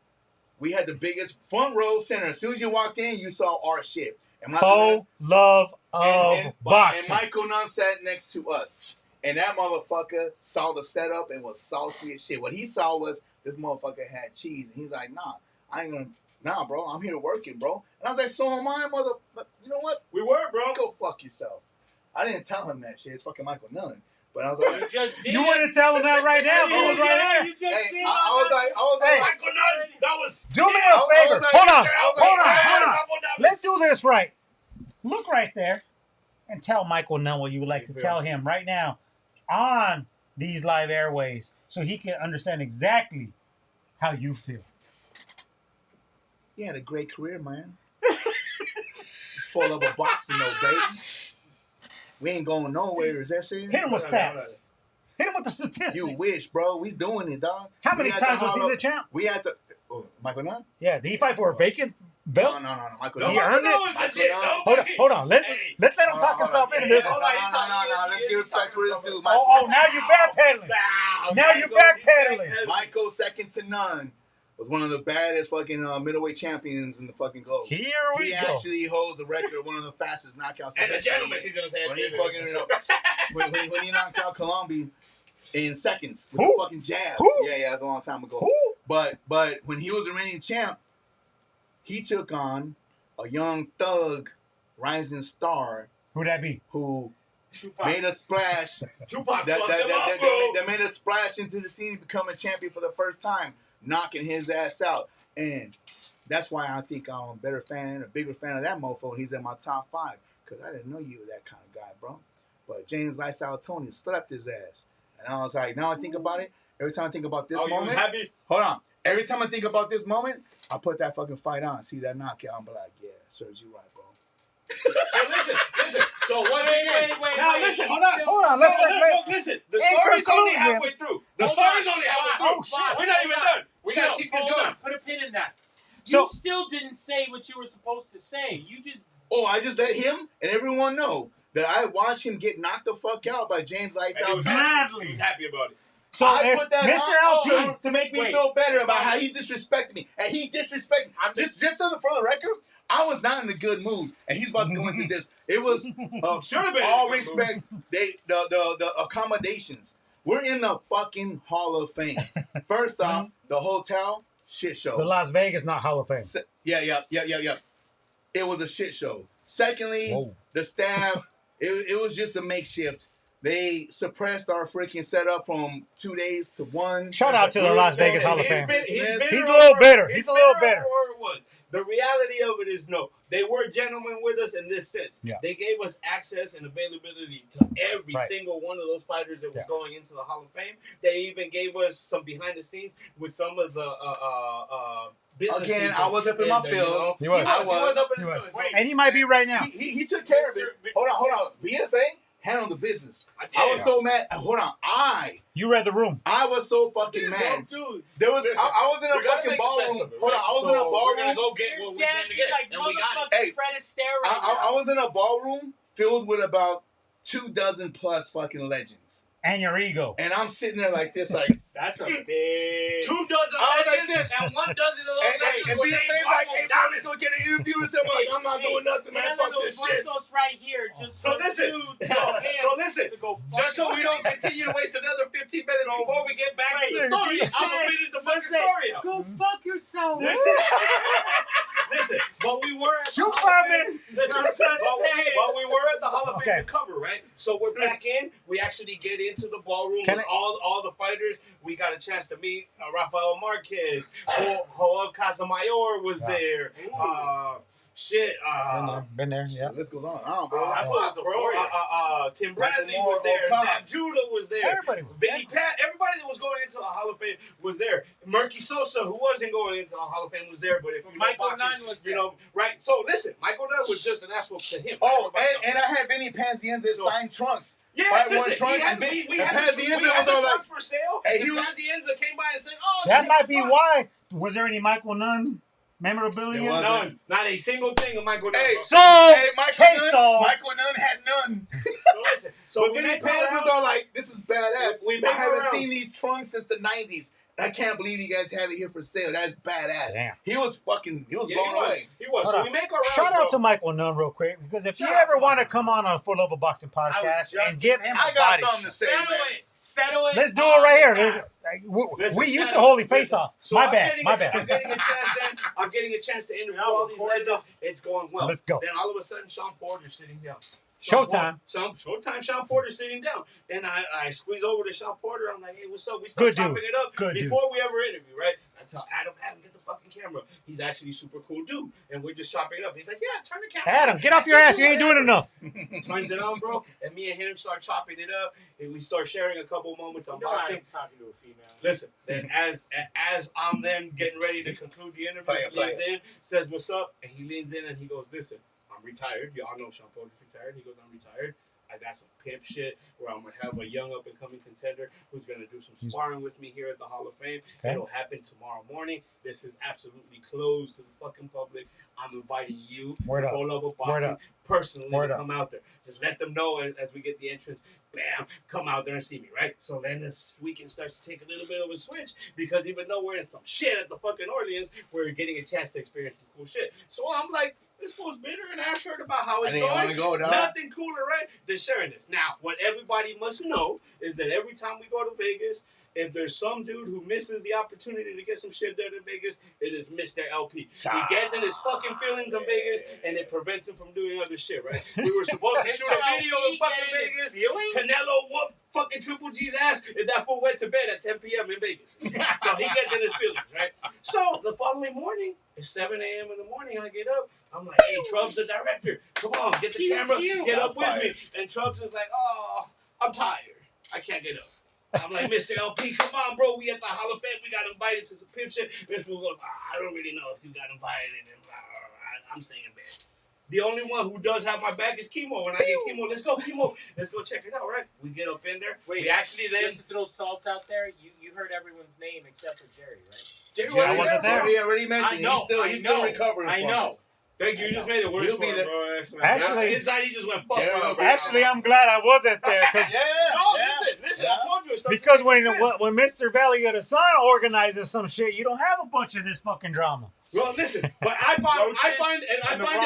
[SPEAKER 3] We had the biggest front row center. As soon as you walked in, you saw our shit. And Michael Nunn-
[SPEAKER 4] faux love of
[SPEAKER 3] and
[SPEAKER 4] boxing.
[SPEAKER 3] Michael Nunn sat next to us. And that motherfucker saw the setup and was salty as shit. What he saw was this motherfucker had cheese. And he's like, nah, bro, I'm here working, bro. And I was like, so am I, mother. You know what?
[SPEAKER 5] We were, bro.
[SPEAKER 3] Go fuck yourself. I didn't tell him that shit. It's fucking Michael Nunn. But I was like,
[SPEAKER 6] You just did.
[SPEAKER 4] You wouldn't tell him that right now, but it was right there.
[SPEAKER 6] You just
[SPEAKER 3] hey,
[SPEAKER 6] did.
[SPEAKER 3] I was like,
[SPEAKER 4] Hey.
[SPEAKER 5] Michael Nunn, that was.
[SPEAKER 4] Do me
[SPEAKER 3] I
[SPEAKER 4] a
[SPEAKER 3] was
[SPEAKER 4] favor.
[SPEAKER 3] like,
[SPEAKER 4] Hold on.
[SPEAKER 3] I was like,
[SPEAKER 4] Hold on.
[SPEAKER 3] hey,
[SPEAKER 4] Hold on.
[SPEAKER 5] Couple dollars.
[SPEAKER 4] Let's do this right. Look right there and tell Michael Nunn what you would like to tell him right now on these live airways so he can understand exactly how you feel.
[SPEAKER 3] you had a great career, man. It's full of a boxing, though, baby. We ain't going nowhere. Is that saying?
[SPEAKER 4] Hit him with
[SPEAKER 5] Hold on,
[SPEAKER 4] stats. Hit him with the statistics.
[SPEAKER 3] You wish, bro. We doing it, dog.
[SPEAKER 4] How many
[SPEAKER 3] We at the
[SPEAKER 4] times was he
[SPEAKER 3] Hall
[SPEAKER 4] the
[SPEAKER 3] of-
[SPEAKER 4] champ?
[SPEAKER 3] We had the Michael Nunn.
[SPEAKER 4] Yeah, did he fight for a vacant
[SPEAKER 3] No,
[SPEAKER 4] belt?
[SPEAKER 3] Michael
[SPEAKER 5] No,
[SPEAKER 3] Nunn.
[SPEAKER 4] He earned
[SPEAKER 5] Michael
[SPEAKER 4] it?
[SPEAKER 5] Nunn was legit.
[SPEAKER 4] Hold on. Let's
[SPEAKER 5] Hey.
[SPEAKER 4] let him
[SPEAKER 3] Hold
[SPEAKER 4] talk
[SPEAKER 3] on,
[SPEAKER 4] himself
[SPEAKER 3] hold on.
[SPEAKER 4] into this.
[SPEAKER 3] No. Let's give respect where it's due.
[SPEAKER 4] Oh, now you backpedaling. Now you backpedaling.
[SPEAKER 3] Michael, second to none, was one of the baddest fucking middleweight champions in the fucking globe.
[SPEAKER 4] Here we
[SPEAKER 3] He
[SPEAKER 4] go.
[SPEAKER 3] actually holds the record of one of the fastest knockouts. in
[SPEAKER 5] And the
[SPEAKER 3] history.
[SPEAKER 5] gentleman, he's gonna say
[SPEAKER 3] When he fucking when he knocked out Colombia in seconds with
[SPEAKER 4] Who?
[SPEAKER 3] a fucking jab.
[SPEAKER 4] Who?
[SPEAKER 3] Yeah, it was a long time ago.
[SPEAKER 4] Who?
[SPEAKER 3] But when he was the reigning champ, he took on a young thug, rising star
[SPEAKER 4] Who'd that be?
[SPEAKER 3] who
[SPEAKER 5] Tupac.
[SPEAKER 3] made a splash.
[SPEAKER 5] Tupac
[SPEAKER 3] that,
[SPEAKER 5] fucked
[SPEAKER 3] that,
[SPEAKER 5] him
[SPEAKER 3] that,
[SPEAKER 5] up,
[SPEAKER 3] that,
[SPEAKER 5] bro.
[SPEAKER 3] that made a splash into the scene, becoming champion for the first time, knocking his ass out. And that's why I think I'm a bigger fan of that mofo. He's in my top 5 because I didn't know you were that kind of guy, bro. But James Lights Out Tony slept his ass. And I was like, now I think about it, every time I think about this
[SPEAKER 5] Oh, you was
[SPEAKER 3] moment,
[SPEAKER 5] happy?
[SPEAKER 3] hold on. Every time I think about this moment, I put that fucking fight on, see that knockout, I'm like, yeah, Serge, you right, bro.
[SPEAKER 5] So listen. So once again,
[SPEAKER 6] wait,
[SPEAKER 5] now
[SPEAKER 6] wait,
[SPEAKER 5] listen,
[SPEAKER 6] he's
[SPEAKER 5] hold on.
[SPEAKER 6] still-
[SPEAKER 4] Hold on, let's
[SPEAKER 5] Look, listen. The
[SPEAKER 4] In
[SPEAKER 5] story's only
[SPEAKER 4] conclusion-
[SPEAKER 5] halfway through. The
[SPEAKER 6] Hold
[SPEAKER 5] story's
[SPEAKER 6] on.
[SPEAKER 5] only halfway through.
[SPEAKER 6] Oh, shit.
[SPEAKER 5] We're not even done. We gotta
[SPEAKER 6] Chill.
[SPEAKER 5] keep this
[SPEAKER 6] Hold
[SPEAKER 5] going.
[SPEAKER 6] on. Put a pin in that.
[SPEAKER 4] So-
[SPEAKER 6] You still didn't say what you were supposed to say. You just
[SPEAKER 3] Oh, I just let him and everyone know that I watched him get knocked the fuck out by James Lights
[SPEAKER 5] And he
[SPEAKER 3] Out.
[SPEAKER 5] was
[SPEAKER 3] Tony.
[SPEAKER 5] happy. He was happy about it.
[SPEAKER 4] So
[SPEAKER 3] I
[SPEAKER 4] if
[SPEAKER 3] put that
[SPEAKER 4] Mr.
[SPEAKER 3] on
[SPEAKER 4] LP,
[SPEAKER 3] to make me
[SPEAKER 6] Wait.
[SPEAKER 3] feel better about how he disrespected me. And he disrespected me.
[SPEAKER 6] I'm
[SPEAKER 3] Just for the record, I was not in a good mood. And he's about to go into this. It was
[SPEAKER 5] Should've been in
[SPEAKER 3] all
[SPEAKER 5] a good mood.
[SPEAKER 3] respect. The accommodations. We're in the fucking Hall of Fame. First off, the hotel, shit show.
[SPEAKER 4] the Las Vegas, not Hall of Fame.
[SPEAKER 3] Yeah. It was a shit show. Secondly,
[SPEAKER 4] Whoa.
[SPEAKER 3] the staff, it was just a makeshift. They suppressed our freaking setup from 2 days to one.
[SPEAKER 4] Shout out to the Las Vegas Hall of Fame.
[SPEAKER 5] He's
[SPEAKER 4] a little bitter. He's a little bitter.
[SPEAKER 5] It was. The reality of it is no. They were gentlemen with us in this sense.
[SPEAKER 4] Yeah.
[SPEAKER 5] They gave us access and availability to every
[SPEAKER 4] Right.
[SPEAKER 5] single one of those fighters that was
[SPEAKER 4] Yeah.
[SPEAKER 5] going into the Hall of Fame. They even gave us some behind the scenes with some of the business
[SPEAKER 3] Again,
[SPEAKER 5] people
[SPEAKER 3] I was up in
[SPEAKER 5] in
[SPEAKER 3] my
[SPEAKER 5] there,
[SPEAKER 3] feels.
[SPEAKER 4] He was.
[SPEAKER 5] He was up in
[SPEAKER 4] He
[SPEAKER 5] his
[SPEAKER 4] was.
[SPEAKER 5] feelings.
[SPEAKER 6] Wait.
[SPEAKER 4] And he might be right now.
[SPEAKER 3] He took care of it. Hold on. BFA handled the business. I was
[SPEAKER 5] did.
[SPEAKER 3] so mad. Hold on.
[SPEAKER 4] You read the room.
[SPEAKER 3] I was so fucking mad.
[SPEAKER 5] Dude.
[SPEAKER 3] There was
[SPEAKER 5] Listen,
[SPEAKER 3] I was in
[SPEAKER 5] we're
[SPEAKER 3] a
[SPEAKER 5] gonna
[SPEAKER 3] fucking
[SPEAKER 5] make the best
[SPEAKER 3] ballroom.
[SPEAKER 5] of it,
[SPEAKER 3] Hold on.
[SPEAKER 5] right?
[SPEAKER 3] I was in a
[SPEAKER 5] So we're gonna
[SPEAKER 3] ballroom.
[SPEAKER 5] go get what we came to get,
[SPEAKER 6] like
[SPEAKER 5] and we got it.
[SPEAKER 6] motherfucking
[SPEAKER 3] Hey,
[SPEAKER 6] Fred Astaire right
[SPEAKER 3] I
[SPEAKER 6] now.
[SPEAKER 3] was in a ballroom filled with about 24 plus fucking legends.
[SPEAKER 4] And your ego.
[SPEAKER 3] And I'm sitting there like this, like,
[SPEAKER 6] That's a big.
[SPEAKER 5] 2 dozen
[SPEAKER 3] I was like
[SPEAKER 5] legends
[SPEAKER 3] this.
[SPEAKER 5] and 1 dozen of those
[SPEAKER 3] and
[SPEAKER 5] legends were named
[SPEAKER 3] BFA's like,
[SPEAKER 5] Marco
[SPEAKER 3] hey, bro, let's
[SPEAKER 5] Donis.
[SPEAKER 3] go get an interview with someone. Like, I'm not doing nothing, man. Fuck this shit.
[SPEAKER 6] Those right here, just
[SPEAKER 5] So listen, so listen,
[SPEAKER 6] to go
[SPEAKER 5] just so we don't continue to waste another 15 minutes before we get back to the story,
[SPEAKER 4] Listen,
[SPEAKER 5] I'm gonna finish the fucking story out.
[SPEAKER 6] Go fuck yourself.
[SPEAKER 5] Listen, but we were at the
[SPEAKER 4] You
[SPEAKER 5] Hall of Fame.
[SPEAKER 4] coming?
[SPEAKER 5] Listen, but we were at the Hall of Fame
[SPEAKER 4] Okay.
[SPEAKER 5] to cover, right? So we're back in. We actually get into the ballroom
[SPEAKER 4] Can
[SPEAKER 5] with
[SPEAKER 4] I-
[SPEAKER 5] all the fighters. We got a chance to meet Rafael Marquez. Joel Casamayor was there.
[SPEAKER 4] Been there. Yeah.
[SPEAKER 3] What's going on, bro?
[SPEAKER 5] I
[SPEAKER 6] was a warrior.
[SPEAKER 5] Tim Bradley
[SPEAKER 3] Michael
[SPEAKER 5] was there.
[SPEAKER 3] Moore,
[SPEAKER 5] Zach Judah was there.
[SPEAKER 4] Everybody was
[SPEAKER 5] Benny Pat, everybody that was going into the Hall of Fame was there. Murky Sosa, who wasn't going into the Hall of Fame, was there. But if you know
[SPEAKER 6] Michael
[SPEAKER 5] boxing,
[SPEAKER 6] Nunn was
[SPEAKER 5] you
[SPEAKER 6] there.
[SPEAKER 5] know, right? So listen, Michael Nunn was just an asshole to him.
[SPEAKER 3] Oh,
[SPEAKER 5] Everybody
[SPEAKER 3] and
[SPEAKER 5] else.
[SPEAKER 3] I had Vinny Panzienza
[SPEAKER 5] So-
[SPEAKER 3] sign trunks.
[SPEAKER 5] Yeah,
[SPEAKER 3] Fight
[SPEAKER 5] listen,
[SPEAKER 3] one trunk
[SPEAKER 5] we had
[SPEAKER 3] and Vinny-
[SPEAKER 5] we
[SPEAKER 3] and
[SPEAKER 5] had the
[SPEAKER 3] Panzienza
[SPEAKER 5] we had
[SPEAKER 3] was
[SPEAKER 5] the
[SPEAKER 3] all
[SPEAKER 5] trunks for sale.
[SPEAKER 3] Hey,
[SPEAKER 5] and
[SPEAKER 3] he was-
[SPEAKER 5] Panzienza came by and said, "Oh,
[SPEAKER 4] That
[SPEAKER 5] it's
[SPEAKER 4] might be
[SPEAKER 5] fun."
[SPEAKER 4] why. Was there any Michael Nunn memorabilia?
[SPEAKER 3] There wasn't.
[SPEAKER 5] None, not a single thing of Michael Nunn.
[SPEAKER 3] Hey,
[SPEAKER 5] bro.
[SPEAKER 4] So,
[SPEAKER 3] Hey, Michael
[SPEAKER 4] case
[SPEAKER 3] Nunn,
[SPEAKER 4] solved.
[SPEAKER 3] Michael Nunn had none.
[SPEAKER 5] So listen, so
[SPEAKER 3] But
[SPEAKER 5] we
[SPEAKER 3] Vinny
[SPEAKER 5] make
[SPEAKER 3] Paz was
[SPEAKER 5] around.
[SPEAKER 3] all like, this is badass.
[SPEAKER 5] We
[SPEAKER 3] I
[SPEAKER 5] make
[SPEAKER 3] haven't
[SPEAKER 5] around.
[SPEAKER 3] seen these trunks since the 90s. I can't believe you guys have it here for sale. That's badass.
[SPEAKER 4] Damn.
[SPEAKER 3] He was
[SPEAKER 5] Yeah,
[SPEAKER 3] blown
[SPEAKER 5] he was.
[SPEAKER 3] away.
[SPEAKER 5] He was.
[SPEAKER 4] Hold
[SPEAKER 5] So
[SPEAKER 4] on.
[SPEAKER 5] we make our rounds,
[SPEAKER 4] Shout out to
[SPEAKER 5] bro.
[SPEAKER 4] Michael Nunn real quick, because if
[SPEAKER 5] Shout
[SPEAKER 4] you
[SPEAKER 5] out
[SPEAKER 4] ever
[SPEAKER 5] to
[SPEAKER 4] want to
[SPEAKER 5] Michael
[SPEAKER 4] come on a 4Level Boxing podcast
[SPEAKER 6] just-
[SPEAKER 4] and give him
[SPEAKER 3] I
[SPEAKER 4] a
[SPEAKER 3] got
[SPEAKER 4] body,
[SPEAKER 3] something to say.
[SPEAKER 6] Settle
[SPEAKER 3] man.
[SPEAKER 6] it. Settle it.
[SPEAKER 4] let's do it right here.
[SPEAKER 6] Fast.
[SPEAKER 5] Listen,
[SPEAKER 4] We used to
[SPEAKER 5] settle.
[SPEAKER 4] holy face
[SPEAKER 5] Listen.
[SPEAKER 4] off.
[SPEAKER 5] So
[SPEAKER 4] My
[SPEAKER 5] I'm
[SPEAKER 4] bad.
[SPEAKER 5] getting
[SPEAKER 4] My
[SPEAKER 5] I'm
[SPEAKER 4] bad.
[SPEAKER 5] getting a chance then. I'm getting a chance to interview
[SPEAKER 6] Now
[SPEAKER 5] all
[SPEAKER 6] we're
[SPEAKER 5] these
[SPEAKER 6] recording.
[SPEAKER 5] legends. It's going well.
[SPEAKER 4] Let's go.
[SPEAKER 5] Then all of a sudden, Sean Porter's sitting down.
[SPEAKER 4] Showtime.
[SPEAKER 5] Showtime. Sean Porter's sitting down. Then I squeeze over to Sean Porter. I'm like, hey, what's up? We
[SPEAKER 4] Good
[SPEAKER 5] start
[SPEAKER 4] dude.
[SPEAKER 5] chopping it up
[SPEAKER 4] Good dude.
[SPEAKER 5] before we ever interview, right? I tell Adam, get the fucking camera. He's actually a super cool dude, and we're just chopping it up. He's like, yeah, turn the camera.
[SPEAKER 4] Adam, get off your ass. You ain't doing enough.
[SPEAKER 5] Turns it on, bro, and me and him start chopping it up, and we start sharing a couple moments on
[SPEAKER 6] You know I
[SPEAKER 5] boxing.
[SPEAKER 6] was talking to a female.
[SPEAKER 5] Listen, then as I'm then getting ready to conclude the interview, he leans in, says, what's up? And he leans in and he goes, listen, I'm retired. Y'all know Sean Porter's retired. He goes, I'm retired. I got some pimp shit where I'm going to have a young up-and-coming contender who's going to do some sparring with me here at the Hall of Fame.
[SPEAKER 4] Okay.
[SPEAKER 5] It'll happen tomorrow morning. This is absolutely closed to the fucking public. I'm inviting you,
[SPEAKER 4] Word up.
[SPEAKER 5] 4luvofboxing,
[SPEAKER 4] Word up.
[SPEAKER 5] personally
[SPEAKER 4] Word
[SPEAKER 5] to
[SPEAKER 4] up.
[SPEAKER 5] come out there. Just let them know as we get the entrance. Bam, come out there and see me, right? So then this weekend starts to take a little bit of a switch because even though we're in some shit at the fucking Orleans, we're getting a chance to experience some cool shit. So I'm like, this fool's bitter and Ash heard about how
[SPEAKER 3] I
[SPEAKER 5] it's
[SPEAKER 3] didn't want to
[SPEAKER 5] going.
[SPEAKER 3] go, dog.
[SPEAKER 5] Nothing cooler, right, than sharing this. Now, what everybody must know is that every time we go to Vegas, if there's some dude who misses the opportunity to get some shit done in Vegas, it is Mr. LP. He gets in his fucking feelings in Vegas, and it prevents him from doing other shit, right? We were supposed to shoot a video in fucking Vegas. Canelo whooped fucking Triple G's ass, and that fool went to bed at 10 p.m. in Vegas. So he gets in his feelings, right? So the following morning, it's 7 a.m. in the morning, I get up. I'm like, hey, Trubb's the director. Come on, get the camera, get up with me. And Trubb's is like, oh, I'm tired. I can't get up. I'm like, Mr. LP, come on, bro. We at the Hall of Fame. We got invited to some pimp shit. This fool goes, I don't really know if you got invited. And I'm staying in bed. The only one who does have my back is Chemo. When I get Chemo, let's go, Chemo. Let's go check it out, right? We get up in there.
[SPEAKER 6] Wait,
[SPEAKER 5] we actually then...
[SPEAKER 6] Just to throw salt out there, you heard everyone's name except for Jerry, right?
[SPEAKER 5] Jerry
[SPEAKER 4] I wasn't there.
[SPEAKER 3] He already mentioned.
[SPEAKER 6] I know,
[SPEAKER 3] He's still recovering.
[SPEAKER 6] I
[SPEAKER 3] from
[SPEAKER 6] know.
[SPEAKER 3] it.
[SPEAKER 5] Thank you. You just made it worse
[SPEAKER 3] You'll
[SPEAKER 5] for
[SPEAKER 3] be
[SPEAKER 5] him,
[SPEAKER 3] there.
[SPEAKER 5] bro. Excellent.
[SPEAKER 4] Actually-
[SPEAKER 5] Inside, he just went, fuck,
[SPEAKER 3] Yeah,
[SPEAKER 5] bro.
[SPEAKER 4] Actually, I'm glad I wasn't there because
[SPEAKER 5] No, listen. I told you. It's
[SPEAKER 4] because when Mr. Valley of the Sun organizes some shit, you don't have a bunch of this fucking drama.
[SPEAKER 5] Well, listen, but I find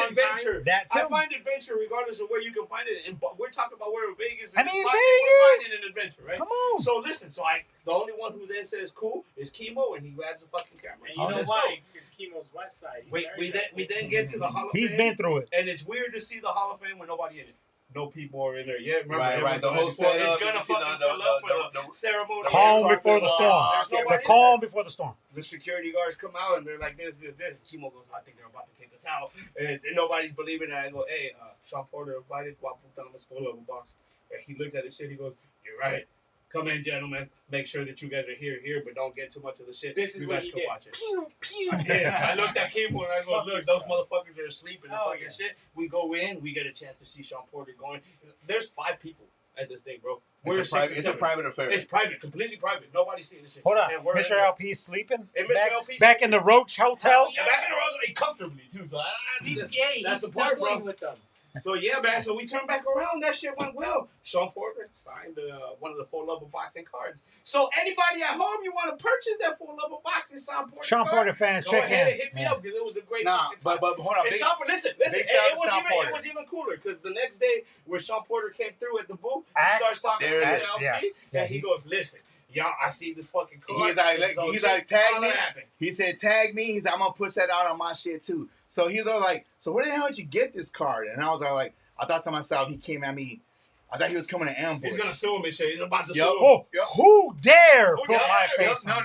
[SPEAKER 5] adventure.
[SPEAKER 4] That too.
[SPEAKER 5] I find adventure regardless of where you can find it. And we're talking about where in Vegas.
[SPEAKER 4] I
[SPEAKER 5] And
[SPEAKER 4] mean,
[SPEAKER 5] boxing,
[SPEAKER 4] Vegas.
[SPEAKER 5] we're finding an adventure, right?
[SPEAKER 4] Come on.
[SPEAKER 5] So listen, the only one who then says cool is Chemo, and he grabs the fucking camera.
[SPEAKER 6] And you know
[SPEAKER 5] Let's
[SPEAKER 6] why? Because Chemo's West Side.
[SPEAKER 5] go. We then get to the Hall of
[SPEAKER 4] He's
[SPEAKER 5] Fame.
[SPEAKER 4] been through it.
[SPEAKER 5] And it's weird to see the Hall of Fame with nobody in it. no people are in there yet. Remember,
[SPEAKER 3] Right. The whole
[SPEAKER 5] it's
[SPEAKER 3] setup.
[SPEAKER 5] gonna
[SPEAKER 3] You see
[SPEAKER 5] fucking pull up with a ceremony.
[SPEAKER 4] Calm before the storm.
[SPEAKER 5] There's
[SPEAKER 4] The
[SPEAKER 5] nobody
[SPEAKER 4] calm before the storm.
[SPEAKER 5] The security guards come out and they're like this. Chimo goes, I think they're about to kick us out, and nobody's believing it. I go, hey, Sean Porter invited Guapo Thomas 4-level box. And he looks at his shit. He goes, you're right. Come in, gentlemen. Make sure that you guys are here, but don't get too much of the shit.
[SPEAKER 6] This is what he did.
[SPEAKER 5] Watch it.
[SPEAKER 6] Pew, pew.
[SPEAKER 5] Yeah, I looked at Cable and I go, look, those motherfuckers are asleep in the
[SPEAKER 6] Oh,
[SPEAKER 5] fucking
[SPEAKER 6] yeah.
[SPEAKER 5] shit. We go in, we get a chance to see Sean Porter going. There's 5 people at this thing, bro.
[SPEAKER 3] It's a private affair.
[SPEAKER 5] It's private, completely private. Nobody's seeing this shit.
[SPEAKER 4] Hold on,
[SPEAKER 5] And we're
[SPEAKER 4] Mr.
[SPEAKER 5] in
[SPEAKER 4] LP's sleeping.
[SPEAKER 5] And Mr. LP's
[SPEAKER 4] Back in the Roach Hotel.
[SPEAKER 5] Yeah, back in the Rosary comfortably too. So
[SPEAKER 6] He's
[SPEAKER 5] that's
[SPEAKER 6] he's
[SPEAKER 5] the part,
[SPEAKER 6] snuggling
[SPEAKER 5] bro.
[SPEAKER 6] with them.
[SPEAKER 5] So yeah, man. So we turned back around. That shit went well. Sean Porter signed one of the 4-level boxing cards. So anybody at home, you want to purchase that 4-level boxing Sean Porter
[SPEAKER 4] Sean
[SPEAKER 5] card?
[SPEAKER 4] Porter fans,
[SPEAKER 5] Go
[SPEAKER 4] check
[SPEAKER 5] ahead
[SPEAKER 4] in.
[SPEAKER 5] and hit me up because it was a great.
[SPEAKER 3] Nah,
[SPEAKER 5] fucking
[SPEAKER 3] but
[SPEAKER 5] time.
[SPEAKER 3] hold on.
[SPEAKER 5] And
[SPEAKER 3] Big,
[SPEAKER 5] Sean, listen.
[SPEAKER 3] big shout out to Sean Porter.
[SPEAKER 5] It was even cooler because the next day when Sean Porter came through at the booth, he
[SPEAKER 4] At-
[SPEAKER 5] starts talking to
[SPEAKER 3] there it
[SPEAKER 5] LP,
[SPEAKER 3] is,
[SPEAKER 4] yeah.
[SPEAKER 5] and he goes, "Listen, y'all, I see this fucking card.
[SPEAKER 3] He's like, tag
[SPEAKER 5] All
[SPEAKER 3] me.
[SPEAKER 5] that happened.
[SPEAKER 3] He said, tag me. He's like, I'm gonna push that out on my shit too. So he's all like, so where the hell did you get this card? And I was all like, I thought to myself, he came at me. I thought he was coming to ambush.
[SPEAKER 5] He's gonna sue him and shit. He's about to
[SPEAKER 3] Yup.
[SPEAKER 5] sue him.
[SPEAKER 4] Oh,
[SPEAKER 3] Yep.
[SPEAKER 4] who dare
[SPEAKER 5] Who
[SPEAKER 4] put
[SPEAKER 5] dare?
[SPEAKER 4] my
[SPEAKER 3] Yep.
[SPEAKER 4] face on?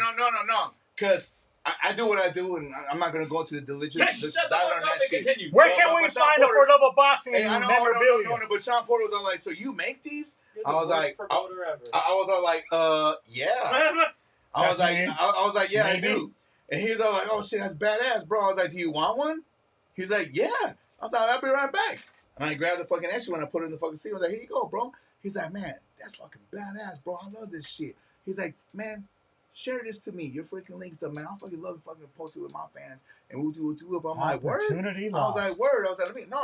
[SPEAKER 3] No. Because I do what I do, and I'm not gonna go to the diligence.
[SPEAKER 5] Let's shut the fuck
[SPEAKER 3] I learned
[SPEAKER 5] up
[SPEAKER 3] that
[SPEAKER 5] and
[SPEAKER 3] shit.
[SPEAKER 5] continue.
[SPEAKER 4] Where
[SPEAKER 3] Well,
[SPEAKER 4] can
[SPEAKER 3] but
[SPEAKER 4] we
[SPEAKER 3] Sean
[SPEAKER 4] find the
[SPEAKER 3] Porter-
[SPEAKER 4] 4-level boxing
[SPEAKER 3] Hey, I know,
[SPEAKER 4] memorabilia?
[SPEAKER 3] no, but Sean Porter was all like, so you make these?
[SPEAKER 6] You're
[SPEAKER 3] I was
[SPEAKER 6] worst
[SPEAKER 3] like,
[SPEAKER 6] promoter ever.
[SPEAKER 3] I was all like, yeah. I was
[SPEAKER 4] That's
[SPEAKER 3] like,
[SPEAKER 4] me.
[SPEAKER 3] I was like, yeah,
[SPEAKER 4] Maybe.
[SPEAKER 3] I do. And he was all like, oh shit, that's badass, bro. I was like, do you want one? He's like, yeah. I was like, I'll be right back. And I grabbed the fucking extra one, I put it in the fucking seat. I was like, here you go, bro. He's like, man, that's fucking badass, bro. I love this shit. He's like, man, share this to me. Your freaking links stuff, man. I fucking love to fucking post it with my fans, and we'll do it. I'm like, word.
[SPEAKER 4] Opportunity
[SPEAKER 3] I was
[SPEAKER 4] lost.
[SPEAKER 3] like, word. I was like, let me. No,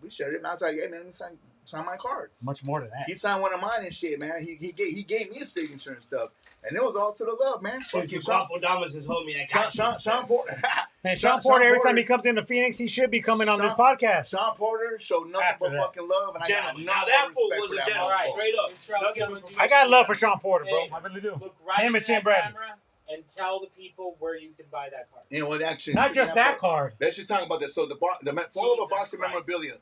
[SPEAKER 3] we shared it. And I was like, hey man, let me sign my card.
[SPEAKER 4] Much more than that.
[SPEAKER 3] He signed one of mine and shit, man. He gave me a signature and stuff, and it was all to the love, man.
[SPEAKER 5] Fuck you, Guapo Damas is homie. I got you.
[SPEAKER 3] Sean Porter.
[SPEAKER 4] Man, Sean Porter, every time he comes into Phoenix, he should be coming on this podcast.
[SPEAKER 3] Sean Porter showed nothing
[SPEAKER 4] After
[SPEAKER 3] but
[SPEAKER 4] that.
[SPEAKER 3] fucking love, and I got
[SPEAKER 5] Gentleman.
[SPEAKER 3] no
[SPEAKER 5] Now that fool
[SPEAKER 3] respect
[SPEAKER 5] was
[SPEAKER 3] for
[SPEAKER 5] a
[SPEAKER 3] that
[SPEAKER 5] gentleman,
[SPEAKER 3] motherfucker.
[SPEAKER 5] straight up.
[SPEAKER 6] Mr. Alpi, I'm gonna do
[SPEAKER 4] I got
[SPEAKER 6] something.
[SPEAKER 4] love for Sean Porter, bro.
[SPEAKER 6] Hey,
[SPEAKER 4] I really do.
[SPEAKER 6] Look right
[SPEAKER 4] Him
[SPEAKER 6] into
[SPEAKER 4] and Tim
[SPEAKER 6] that
[SPEAKER 4] Bradley.
[SPEAKER 6] camera and tell the people where you can buy that card.
[SPEAKER 3] You know what? Actually,
[SPEAKER 4] Not just that card.
[SPEAKER 3] Let's just talk about this. So the 4-level
[SPEAKER 6] Jesus
[SPEAKER 3] boxing
[SPEAKER 6] Christ.
[SPEAKER 3] memorabilia,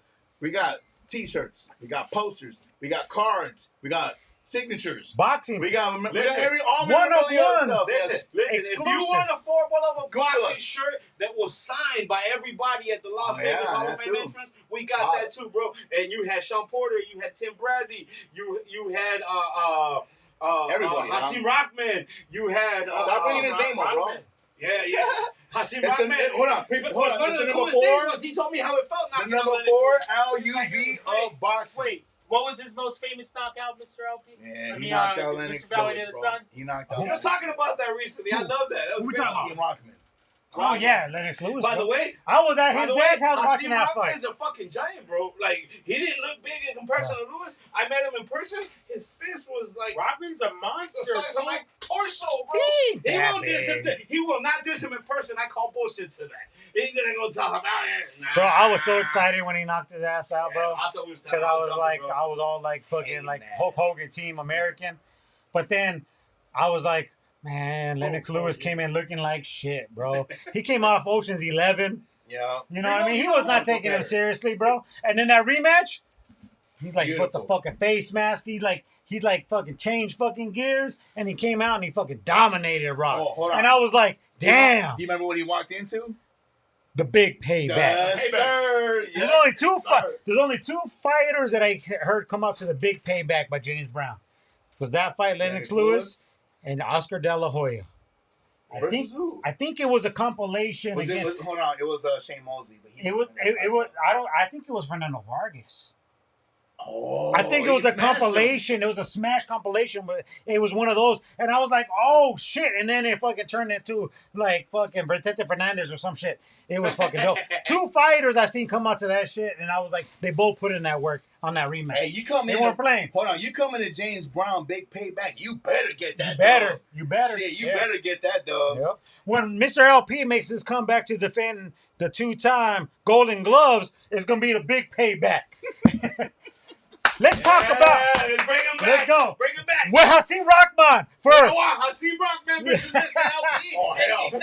[SPEAKER 3] we got T-shirts, we got posters, we got cards, we got signatures,
[SPEAKER 4] Boxing.
[SPEAKER 3] we got all
[SPEAKER 4] One-of-ones.
[SPEAKER 3] memorabilia stuff.
[SPEAKER 5] Listen, if
[SPEAKER 4] Exclusive.
[SPEAKER 5] you want a 4-level boxing
[SPEAKER 3] us.
[SPEAKER 5] shirt that was signed by everybody at the Las Vegas
[SPEAKER 3] yeah,
[SPEAKER 5] Hall
[SPEAKER 3] that
[SPEAKER 5] of Fame
[SPEAKER 3] too.
[SPEAKER 5] entrance, we got that too, bro. And you had Sean Porter, you had Tim Bradley, you had
[SPEAKER 3] Everybody,
[SPEAKER 5] Hasim Rockman, you had
[SPEAKER 3] Stop bringing his name up, bro.
[SPEAKER 5] Yeah. Hasim
[SPEAKER 3] It's the-
[SPEAKER 5] Rockman.
[SPEAKER 3] hold on, people, hold on.
[SPEAKER 5] One
[SPEAKER 3] It's
[SPEAKER 5] of
[SPEAKER 3] the
[SPEAKER 5] the
[SPEAKER 3] number
[SPEAKER 5] coolest things
[SPEAKER 3] 4.
[SPEAKER 5] was he told me how it felt
[SPEAKER 3] The
[SPEAKER 5] knocking out
[SPEAKER 3] number
[SPEAKER 5] Lennox
[SPEAKER 3] 4
[SPEAKER 5] Lewis.
[SPEAKER 3] LUV of boxing.
[SPEAKER 6] Wait, what was his most famous knockout, Mr. LP?
[SPEAKER 3] Yeah,
[SPEAKER 6] I
[SPEAKER 3] he
[SPEAKER 6] mean,
[SPEAKER 3] knocked out Lennox
[SPEAKER 6] Mr. Valley
[SPEAKER 3] Lewis,
[SPEAKER 6] to the
[SPEAKER 3] bro.
[SPEAKER 6] Sun?
[SPEAKER 3] He knocked
[SPEAKER 5] I
[SPEAKER 3] out.
[SPEAKER 5] was talking about that recently. I love that. That was
[SPEAKER 4] Who we
[SPEAKER 5] great.
[SPEAKER 4] talking
[SPEAKER 3] Hasim Rockman.
[SPEAKER 4] Oh, yeah, Lennox Lewis.
[SPEAKER 5] By
[SPEAKER 4] bro.
[SPEAKER 5] the way,
[SPEAKER 4] I was at his dad's house watching that
[SPEAKER 5] Hasim Rockman
[SPEAKER 4] fight.
[SPEAKER 5] is a fucking giant, bro. Like, he didn't look big in comparison to Lewis. I met him in person. His fist was like
[SPEAKER 6] Rodman's a
[SPEAKER 5] the
[SPEAKER 6] monster.
[SPEAKER 5] size of my torso, bro.
[SPEAKER 4] He ain't
[SPEAKER 5] He
[SPEAKER 4] that
[SPEAKER 5] won't diss him.
[SPEAKER 4] big.
[SPEAKER 5] He will not diss him in person. I call bullshit to that. He's gonna go talk about it. Nah.
[SPEAKER 4] Bro, I was so excited when he knocked his ass out, bro.
[SPEAKER 5] I thought we was
[SPEAKER 4] Because I was
[SPEAKER 5] jumping,
[SPEAKER 4] like,
[SPEAKER 5] bro.
[SPEAKER 4] I was all like fucking
[SPEAKER 3] Hey,
[SPEAKER 4] like
[SPEAKER 3] man.
[SPEAKER 4] Hulk Hogan Team American. But then I was like, man, Lennox
[SPEAKER 5] Hulk
[SPEAKER 4] Lewis
[SPEAKER 5] Hogan.
[SPEAKER 4] came in looking like shit, bro. He came off Ocean's 11.
[SPEAKER 3] Yeah.
[SPEAKER 4] You know what I mean? He was not taking him seriously, bro. And then that rematch, he's like, put the
[SPEAKER 3] Beautiful.
[SPEAKER 4] fucking face mask. He's like fucking changed fucking gears. And he came out and he fucking dominated Rock.
[SPEAKER 3] Oh, hold on.
[SPEAKER 4] And I was like, damn,
[SPEAKER 3] Do you remember what he walked into?
[SPEAKER 4] the big payback.
[SPEAKER 3] Yes, sir.
[SPEAKER 4] There's
[SPEAKER 3] Yes, sir.
[SPEAKER 4] There's only two fighters that I heard come out to the big payback by James Brown. Was that fight Lennox Lewis and Oscar De La Hoya?
[SPEAKER 3] Versus who?
[SPEAKER 4] I think it was a compilation
[SPEAKER 3] Was
[SPEAKER 4] against.
[SPEAKER 3] hold on, it was Shane Mosley, but he
[SPEAKER 4] It was. It was. I think it was Fernando Vargas.
[SPEAKER 3] Oh,
[SPEAKER 4] I think it was
[SPEAKER 3] he
[SPEAKER 4] a
[SPEAKER 3] smashed him.
[SPEAKER 4] compilation. It was a smash compilation, but it was one of those. And I was like, oh shit! And then it fucking turned into like fucking Vicente Fernandez or some shit. It was fucking dope. Two fighters I've seen come out to that shit, and I was like, they both put in that work on that rematch.
[SPEAKER 3] Hey, you come
[SPEAKER 4] They
[SPEAKER 3] in.
[SPEAKER 4] weren't playing.
[SPEAKER 3] Hold on, you come into James Brown big payback. You better get that.
[SPEAKER 4] You better.
[SPEAKER 3] dub.
[SPEAKER 4] You better.
[SPEAKER 3] Shit, you
[SPEAKER 4] Yeah.
[SPEAKER 3] better get that dub.
[SPEAKER 4] Yep. When Mr. LP makes his comeback to defend the 2-time Golden Gloves, it's gonna be the big payback. Let's talk about.
[SPEAKER 5] Let's bring him back.
[SPEAKER 4] Let's go.
[SPEAKER 5] Bring him back.
[SPEAKER 4] Well, Hasim Rockman for
[SPEAKER 5] Oh, wow. Hasim Rockman versus Mr. LP.
[SPEAKER 3] Oh, hell.
[SPEAKER 5] He said,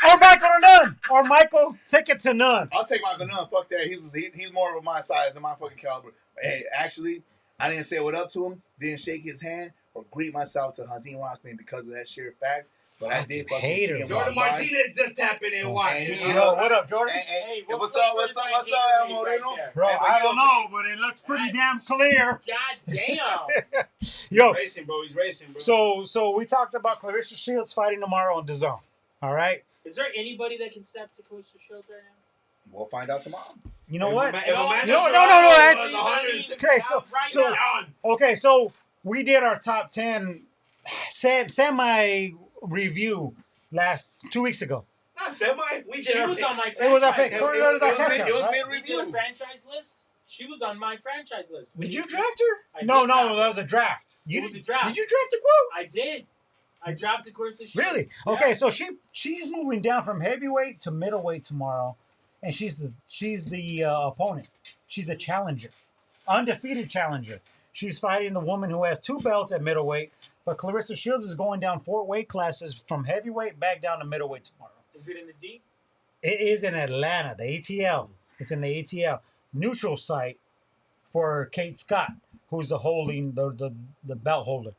[SPEAKER 4] or Michael Hernan. or Michael, take it to none.
[SPEAKER 3] I'll take Michael Nunn. Fuck that. He's more of my size and my fucking caliber. Hey, actually, I didn't say what up to him, didn't shake his hand, or greet myself to Hakeem Rockman because of that sheer fact. But I did fucking
[SPEAKER 4] hater.
[SPEAKER 3] see him.
[SPEAKER 5] Jordan Martinez just tapping in watching.
[SPEAKER 4] Yo, what up, Jordan?
[SPEAKER 3] Hey,
[SPEAKER 6] Hey,
[SPEAKER 3] what's
[SPEAKER 6] what
[SPEAKER 3] up, El
[SPEAKER 6] right
[SPEAKER 3] Moreno?
[SPEAKER 6] there?
[SPEAKER 4] Bro,
[SPEAKER 3] Hey, but
[SPEAKER 4] I
[SPEAKER 3] yo,
[SPEAKER 4] don't know, but it looks pretty damn clear.
[SPEAKER 6] God damn.
[SPEAKER 4] Yo,
[SPEAKER 5] Racing, bro. He's racing, bro.
[SPEAKER 4] so we talked about Clarissa Shields fighting tomorrow on DAZN. All right.
[SPEAKER 6] Is there anybody that can step to Coach Shields right now?
[SPEAKER 3] We'll find out tomorrow.
[SPEAKER 4] You know what?
[SPEAKER 5] If Amanda
[SPEAKER 4] No,
[SPEAKER 5] Serrano
[SPEAKER 4] that's-
[SPEAKER 5] was 160
[SPEAKER 4] Okay,
[SPEAKER 5] pounds,
[SPEAKER 4] so
[SPEAKER 5] on.
[SPEAKER 4] okay, so we did our top 10 semi review 2 weeks ago.
[SPEAKER 5] Not semi. We did
[SPEAKER 6] She
[SPEAKER 5] our
[SPEAKER 6] was on
[SPEAKER 5] picks.
[SPEAKER 6] my
[SPEAKER 4] It was our
[SPEAKER 6] franchise
[SPEAKER 4] pick.
[SPEAKER 6] list.
[SPEAKER 4] It was our catch-up,
[SPEAKER 3] It was
[SPEAKER 4] right?
[SPEAKER 3] mid
[SPEAKER 6] We did a
[SPEAKER 3] review.
[SPEAKER 6] franchise list. She was on my franchise list.
[SPEAKER 4] Did you draft her?
[SPEAKER 6] I
[SPEAKER 4] No,
[SPEAKER 6] did draft her.
[SPEAKER 4] that was a draft.
[SPEAKER 6] It was a draft.
[SPEAKER 4] Did you draft a quote?
[SPEAKER 6] I did. I dropped the course this year.
[SPEAKER 4] Really? Okay, so she's moving down from heavyweight to middleweight tomorrow, and she's the opponent. She's a challenger, undefeated challenger. She's fighting the woman who has 2 belts at middleweight, but Clarissa Shields is going down 4 weight classes from heavyweight back down to middleweight tomorrow.
[SPEAKER 6] Is it in the deep?
[SPEAKER 4] It is in Atlanta, the ATL. It's in the ATL neutral site for Kate Scott, who's the belt holder.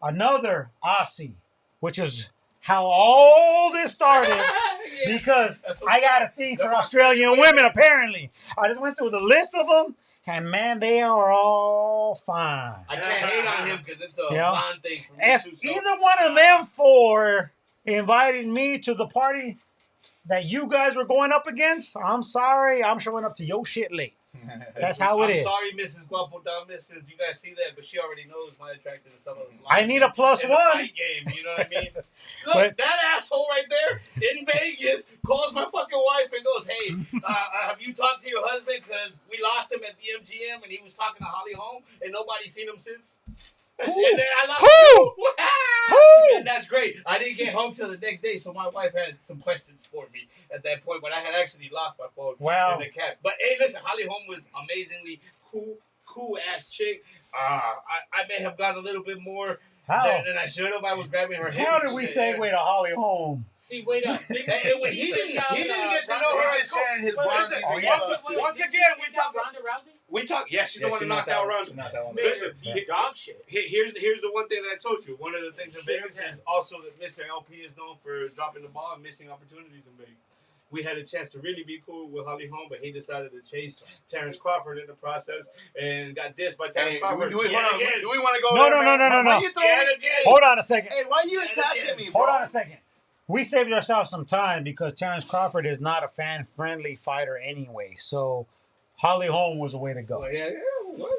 [SPEAKER 4] Another Aussie, which is how all this started. Because I got a thing for Australian women, apparently. I just went through the list of them, and man, they are all fine.
[SPEAKER 5] I can't hate on him because it's a
[SPEAKER 4] Yeah.
[SPEAKER 5] blonde thing for me
[SPEAKER 4] If
[SPEAKER 5] too. So.
[SPEAKER 4] either one of them 4 invited me to the party that you guys were going up against, I'm sorry, I'm showing up to your shit late. That's how it
[SPEAKER 5] I'm
[SPEAKER 4] is.
[SPEAKER 5] sorry, Mrs. Guapo Damas, since you guys see that, but she already knows my attraction to some of them.
[SPEAKER 4] I need a plus
[SPEAKER 5] in the
[SPEAKER 4] one.
[SPEAKER 5] fight game, you know what I mean? Look,
[SPEAKER 4] But-
[SPEAKER 5] that asshole right there in Vegas calls my fucking wife and goes, "Hey, have you talked to your husband? Because we lost him at the MGM and he was talking to Holly Holm and nobody's seen him since." And then I lost
[SPEAKER 4] Who?
[SPEAKER 5] And that's great. I didn't get home till the next day, so my wife had some questions for me at that point. But I had actually lost my phone
[SPEAKER 4] Wow.
[SPEAKER 5] in the cab. But hey, listen, Holly Holm was amazingly cool ass chick. I may have gone a little bit more
[SPEAKER 4] How?
[SPEAKER 5] than I should have. I was grabbing her hip.
[SPEAKER 4] How
[SPEAKER 5] and
[SPEAKER 4] did we
[SPEAKER 5] shit,
[SPEAKER 4] segue to Holly Holm?
[SPEAKER 6] See, wait up.
[SPEAKER 5] He didn't get to know her as cool.
[SPEAKER 3] sharing his
[SPEAKER 6] Wait,
[SPEAKER 3] blonde.
[SPEAKER 6] listen,
[SPEAKER 3] He's a
[SPEAKER 4] yes.
[SPEAKER 3] yellow
[SPEAKER 5] Once
[SPEAKER 3] fit.
[SPEAKER 5] again, we talk about.
[SPEAKER 6] Ronda Rousey?
[SPEAKER 5] We talk. Yeah, she's the one
[SPEAKER 3] she
[SPEAKER 5] that knocked out Ronda.
[SPEAKER 3] She knocked that one.
[SPEAKER 5] Listen,
[SPEAKER 6] You dog shit.
[SPEAKER 5] Here's the one thing that I told you. One of the things in
[SPEAKER 6] Share
[SPEAKER 5] Vegas is
[SPEAKER 6] hands.
[SPEAKER 5] also that Mr. LP is known for dropping the ball and missing opportunities in Vegas. We had a chance to really be cool with Holly Holm, but he decided to chase Terrence Crawford in the process and got dissed by Terrence
[SPEAKER 3] Hey,
[SPEAKER 5] Crawford.
[SPEAKER 3] do we
[SPEAKER 5] yet
[SPEAKER 3] want
[SPEAKER 5] again.
[SPEAKER 3] to go
[SPEAKER 4] No,
[SPEAKER 3] there,
[SPEAKER 4] no,
[SPEAKER 3] man?
[SPEAKER 4] no, no,
[SPEAKER 3] Why
[SPEAKER 4] no.
[SPEAKER 3] you throwing
[SPEAKER 5] Yet
[SPEAKER 3] it?
[SPEAKER 5] again.
[SPEAKER 4] Hold on a second.
[SPEAKER 3] Hey, why you
[SPEAKER 5] Yet
[SPEAKER 3] attacking
[SPEAKER 5] again.
[SPEAKER 3] me, bro?
[SPEAKER 4] Hold on a second. We saved ourselves some time because Terrence Crawford is not a fan-friendly fighter anyway. So Holly Holm was the way to go.
[SPEAKER 5] Oh, yeah.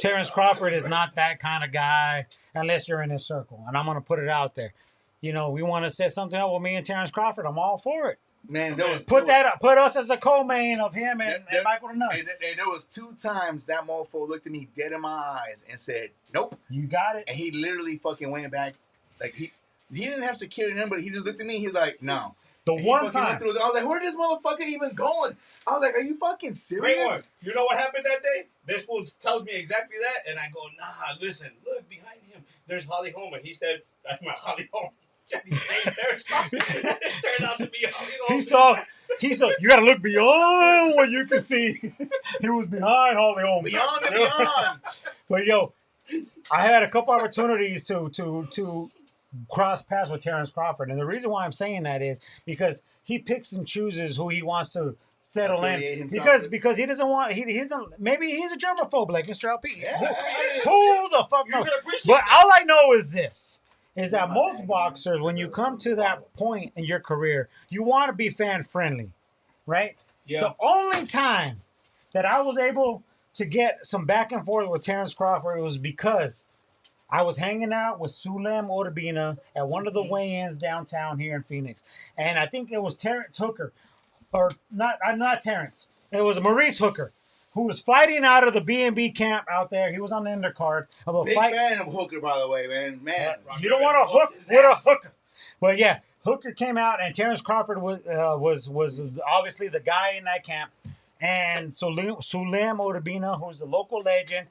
[SPEAKER 4] Terrence Crawford is not that kind of guy unless you're in his circle. And I'm going to put it out there. You know, we want to set something up with me and Terrence Crawford. I'm all for it.
[SPEAKER 3] Man, there was
[SPEAKER 4] Put that up. Put us as a co-main of him and
[SPEAKER 3] There-
[SPEAKER 4] Michael the Nut.
[SPEAKER 3] And there was 2 times that mofo looked at me dead in my eyes and said, "Nope."
[SPEAKER 4] You got it.
[SPEAKER 3] And he literally fucking went back. Like he didn't have security in him, but he just looked at me. He was like, "No."
[SPEAKER 4] The
[SPEAKER 3] And he
[SPEAKER 4] one
[SPEAKER 3] fucking went
[SPEAKER 4] time.
[SPEAKER 3] through it. I was like, "Where this motherfucker even going?" I was like, "Are you fucking
[SPEAKER 5] Great
[SPEAKER 3] serious?"
[SPEAKER 5] one. You know what happened that day? This fool tells me exactly that, and I go, "Nah, listen, look behind him. There's Holly Holm." And he said, "That's not Holly Holm." He said, "There's Crawford." It turned out to be Holly Holm.
[SPEAKER 4] He saw, you got to look beyond what you can see. He was behind Holly Holm.
[SPEAKER 3] Beyond and beyond.
[SPEAKER 4] But yo, I had a couple opportunities to cross paths with Terrence Crawford, and the reason why I'm saying that is because he picks and chooses who he wants to settle
[SPEAKER 3] Affiliate
[SPEAKER 4] in
[SPEAKER 3] himself
[SPEAKER 4] because he doesn't want he doesn't maybe he's a germaphobe like Mr. LP.
[SPEAKER 3] Yeah.
[SPEAKER 4] Who the fuck
[SPEAKER 5] You're
[SPEAKER 4] knows?
[SPEAKER 5] gonna appreciate
[SPEAKER 4] But
[SPEAKER 5] that.
[SPEAKER 4] all I know is this. Is that most boxers, when you come to that point in your career, you want to be fan friendly, right?
[SPEAKER 5] Yeah.
[SPEAKER 4] The only time that I was able to get some back and forth with Terrence Crawford was because I was hanging out with Sulem Orbina at one of the weigh-ins downtown here in Phoenix. And I think it was Terrence Hooker, or not Terrence. It was Maurice Hooker, who was fighting out of the B&B camp out there. He was on the undercard of a
[SPEAKER 3] Big
[SPEAKER 4] fight.
[SPEAKER 3] fan of Hooker, by the way, man. Man,
[SPEAKER 4] You don't want to hook with a hooker. But yeah, Hooker came out, and Terrence Crawford was obviously the guy in that camp. And Sulem Orbina, who's the local legend,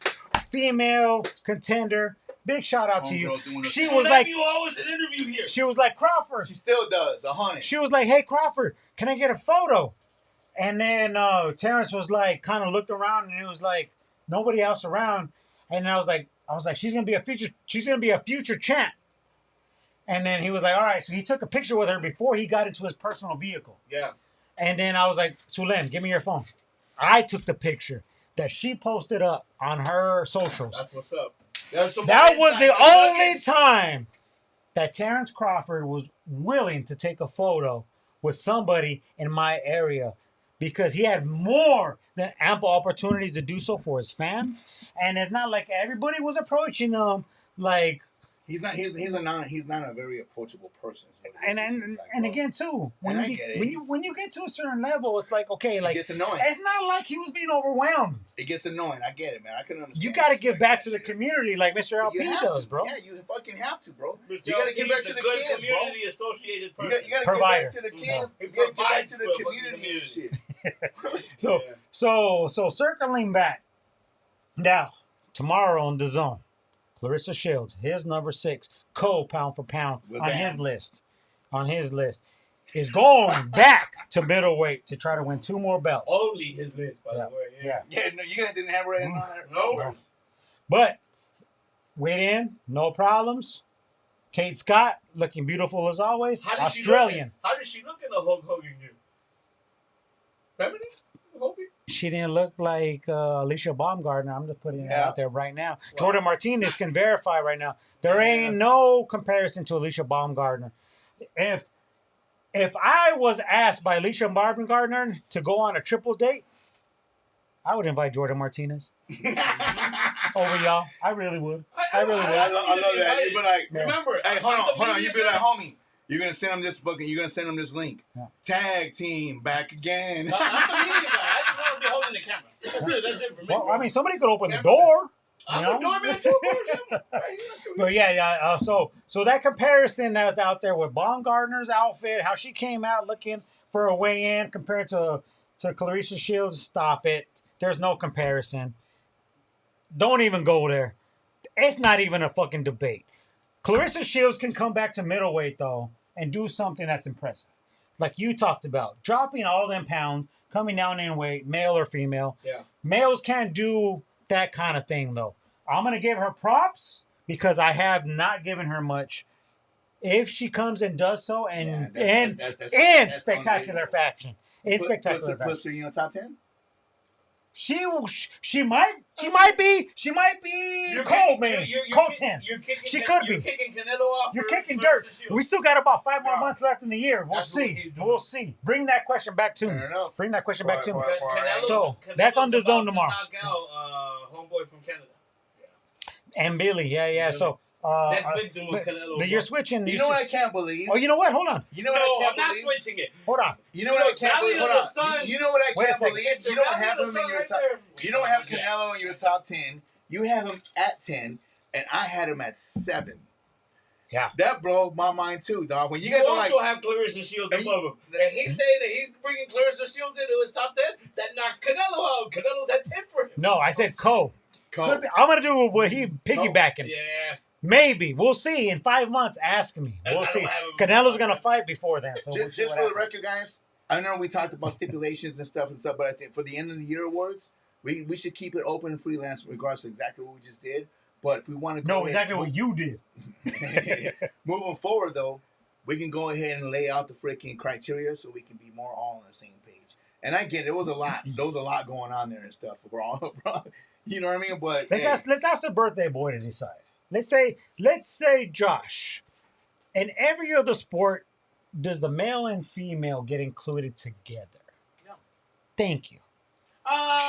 [SPEAKER 4] female contender. Big shout out to you.
[SPEAKER 3] Homegirl doing her
[SPEAKER 4] She
[SPEAKER 3] thing.
[SPEAKER 4] was like,
[SPEAKER 5] you always an interview here.
[SPEAKER 4] Crawford.
[SPEAKER 3] She still does 100.
[SPEAKER 4] She was like, hey Crawford, can I get a photo? And then Terrence was like, kind of looked around, and it was like nobody else around. And I was like, she's gonna be a future champ. And then he was like, all right. So he took a picture with her before he got into his personal vehicle.
[SPEAKER 5] Yeah.
[SPEAKER 4] And then I was like, Sulen, give me your phone. I took the picture that she posted up on her socials.
[SPEAKER 5] That's what's up.
[SPEAKER 4] That was the only time that Terrence Crawford was willing to take a photo with somebody in my area, because he had more than ample opportunities to do so for his fans. And it's not like everybody was approaching him like.
[SPEAKER 3] He's not a very approachable person.
[SPEAKER 4] And again too, when you get to a certain level, it's like, okay, like,
[SPEAKER 3] it gets annoying.
[SPEAKER 4] It's not like he was being overwhelmed.
[SPEAKER 3] It gets annoying. I get it, man. I can understand.
[SPEAKER 4] You got to give back to the community like Mr. LP does, bro.
[SPEAKER 3] Yeah, you fucking have to, bro. You
[SPEAKER 5] You
[SPEAKER 3] got to give back to the kids, bro.
[SPEAKER 5] community associated person.
[SPEAKER 3] You got to give
[SPEAKER 4] Provider.
[SPEAKER 3] back to the kids.
[SPEAKER 5] He
[SPEAKER 3] You got to give back
[SPEAKER 5] provides
[SPEAKER 3] to
[SPEAKER 5] for
[SPEAKER 3] the
[SPEAKER 5] a
[SPEAKER 3] community and
[SPEAKER 5] community.
[SPEAKER 3] shit.
[SPEAKER 4] So circling back now, tomorrow on the Zone, Clarissa Shields, his number 6, pound for pound on his list, is going back to middleweight to try to win 2 more belts.
[SPEAKER 5] Only his list, by the way.
[SPEAKER 4] Yeah.
[SPEAKER 3] Yeah, no, you guys didn't have her in on there.
[SPEAKER 5] No.
[SPEAKER 4] But weighed in, no problems. Kate Scott looking beautiful as always. Australian.
[SPEAKER 5] How did she look in the Hulk Hogan gym? Feminine? Hogan?
[SPEAKER 4] She didn't look like Alicia Baumgartner. I'm just putting it
[SPEAKER 3] Yeah.
[SPEAKER 4] out there right now. Jordan Martinez can verify right now. There ain't no comparison to Alicia Baumgartner. If I was asked by Alicia Baumgartner to go on a triple date, I would invite Jordan Martinez over y'all. I really would. I really would.
[SPEAKER 3] I love that. You'd be like,
[SPEAKER 5] Remember,
[SPEAKER 3] hey, hold on. You'd be like, homie, you're gonna send him this link.
[SPEAKER 4] Yeah.
[SPEAKER 3] Tag team back again.
[SPEAKER 5] I'm the media guy. I just want to be holding the camera. That's it for me.
[SPEAKER 4] Well, I mean, somebody could open the door.
[SPEAKER 5] I'm
[SPEAKER 4] you know?
[SPEAKER 5] the doorman too.
[SPEAKER 4] But yeah. So that comparison that was out there with Baumgartner's outfit, how she came out looking for a weigh-in compared to Clarissa Shields, stop it. There's no comparison. Don't even go there. It's not even a fucking debate. Clarissa Shields can come back to middleweight, though, and do something that's impressive. Like you talked about, dropping all them pounds, coming down in weight, male or female.
[SPEAKER 5] Yeah.
[SPEAKER 4] Males can't do that kind of thing, though. I'm going to give her props because I have not given her much. If she comes and does so in spectacular fashion. In spectacular fashion.
[SPEAKER 3] Puts her in top 10?
[SPEAKER 4] She might be cold, man. Cold 10. She could be.
[SPEAKER 5] You're kicking Canelo off.
[SPEAKER 4] You're kicking
[SPEAKER 5] Clarissa
[SPEAKER 4] dirt.
[SPEAKER 5] Shields.
[SPEAKER 4] We still got about 5 more months left in the year. We'll
[SPEAKER 5] That's what
[SPEAKER 4] see.
[SPEAKER 5] he's doing.
[SPEAKER 4] We'll see. Bring that question back to me.
[SPEAKER 3] Fair enough.
[SPEAKER 4] Bring that question back to me.
[SPEAKER 5] Canelo's-
[SPEAKER 4] So,
[SPEAKER 5] Canelo's
[SPEAKER 4] that's on the
[SPEAKER 5] about
[SPEAKER 4] Zone
[SPEAKER 5] to
[SPEAKER 4] tomorrow.
[SPEAKER 5] Knock out homeboy from Canada.
[SPEAKER 4] And Billy, yeah. So,
[SPEAKER 5] Next victim of Canelo.
[SPEAKER 4] but you're switching.
[SPEAKER 3] You know what I can't believe?
[SPEAKER 4] Oh, you know what? Hold on.
[SPEAKER 3] You know what
[SPEAKER 5] No,
[SPEAKER 3] I
[SPEAKER 5] I'm
[SPEAKER 3] can't
[SPEAKER 5] not
[SPEAKER 3] believe?
[SPEAKER 5] switching it.
[SPEAKER 4] Hold on.
[SPEAKER 3] You know what I can't
[SPEAKER 5] Valley
[SPEAKER 3] believe?
[SPEAKER 5] of
[SPEAKER 3] Hold
[SPEAKER 5] the
[SPEAKER 3] on.
[SPEAKER 5] Sun.
[SPEAKER 3] You know what I
[SPEAKER 4] Wait a
[SPEAKER 3] can't
[SPEAKER 4] second.
[SPEAKER 3] believe? You don't
[SPEAKER 5] Valley
[SPEAKER 3] have
[SPEAKER 5] of
[SPEAKER 3] him
[SPEAKER 5] the
[SPEAKER 3] in
[SPEAKER 5] Sun
[SPEAKER 3] your
[SPEAKER 5] right
[SPEAKER 3] top.
[SPEAKER 5] there.
[SPEAKER 3] You don't have Canelo in your top 10. You have him at 10, and I had him at 7.
[SPEAKER 4] Yeah.
[SPEAKER 3] That blew my mind too, dog. When you
[SPEAKER 5] You
[SPEAKER 3] guys are
[SPEAKER 5] also
[SPEAKER 3] like,
[SPEAKER 5] have Clarissa Shields
[SPEAKER 3] Hey,
[SPEAKER 5] above him. And he's saying that he's bringing Clarissa Shields into his top 10. That knocks Canelo out. Canelo's at 10 for him.
[SPEAKER 4] No, I said Cole.
[SPEAKER 3] Cole.
[SPEAKER 4] I'm going to do what he piggybacking.
[SPEAKER 5] Yeah.
[SPEAKER 4] Maybe. We'll see. In 5 months, ask me.
[SPEAKER 5] That's
[SPEAKER 4] We'll
[SPEAKER 5] how
[SPEAKER 4] see.
[SPEAKER 5] I have him.
[SPEAKER 4] Canelo's going to fight before then. So we'll see
[SPEAKER 3] just
[SPEAKER 4] what
[SPEAKER 3] for the
[SPEAKER 4] happens.
[SPEAKER 3] record, guys, I know we talked about stipulations and stuff, but I think for the end of the year awards, we should keep it open and freelance in regards to exactly what we just did. But if we want to go
[SPEAKER 4] No,
[SPEAKER 3] ahead-
[SPEAKER 4] exactly what you did.
[SPEAKER 3] Moving forward, though, we can go ahead and lay out the freaking criteria so we can be more all on the same page. And I get it. There was a lot going on there and stuff. We're all, you know what I mean? But
[SPEAKER 4] Let's ask the birthday boy to decide. Let's say Josh. In every other sport, does the male and female get included together?
[SPEAKER 6] No.
[SPEAKER 4] Thank you.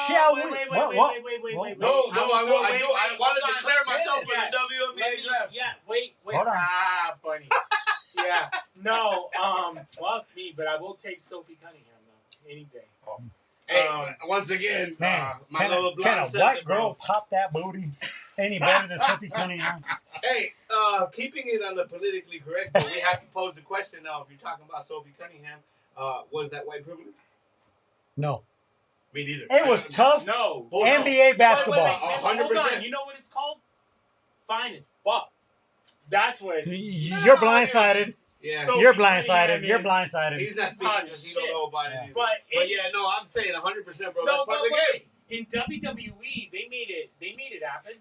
[SPEAKER 6] Shall
[SPEAKER 4] we-
[SPEAKER 6] Wait,
[SPEAKER 4] what?
[SPEAKER 5] No, I want to
[SPEAKER 6] hold on.
[SPEAKER 5] declare myself for
[SPEAKER 6] Yes.
[SPEAKER 5] the WNBA draft.
[SPEAKER 6] Yeah, wait.
[SPEAKER 4] Hold on.
[SPEAKER 6] Bunny. Yeah, no, fuck me, but I will take Sophie Cunningham though, any day.
[SPEAKER 5] Hey, once again,
[SPEAKER 4] Man,
[SPEAKER 5] my little
[SPEAKER 4] can
[SPEAKER 5] blonde
[SPEAKER 4] a
[SPEAKER 5] says
[SPEAKER 4] white
[SPEAKER 5] it, bro.
[SPEAKER 4] girl pop that booty any better than Sophie Cunningham?
[SPEAKER 5] Hey, keeping it on the politically correct, but we have to pose the question now. If you're talking about Sophie Cunningham, was that white privilege?
[SPEAKER 4] No.
[SPEAKER 5] Me neither.
[SPEAKER 4] It was tough
[SPEAKER 6] No.
[SPEAKER 4] NBA basketball.
[SPEAKER 6] Wait,
[SPEAKER 5] 100%.
[SPEAKER 6] You know what it's called? Fine as fuck. That's what.
[SPEAKER 4] You're blindsided.
[SPEAKER 5] Yeah.
[SPEAKER 6] So
[SPEAKER 4] You're
[SPEAKER 6] Cunningham
[SPEAKER 4] blindsided. You're
[SPEAKER 6] is-
[SPEAKER 4] blindsided.
[SPEAKER 5] He's not speaking because he don't know about
[SPEAKER 4] Yeah.
[SPEAKER 5] it.
[SPEAKER 6] But,
[SPEAKER 5] But yeah, no, I'm saying 100%, bro. That's
[SPEAKER 6] no,
[SPEAKER 5] part
[SPEAKER 6] but
[SPEAKER 5] of the game.
[SPEAKER 6] wait. In WWE, they made it happen.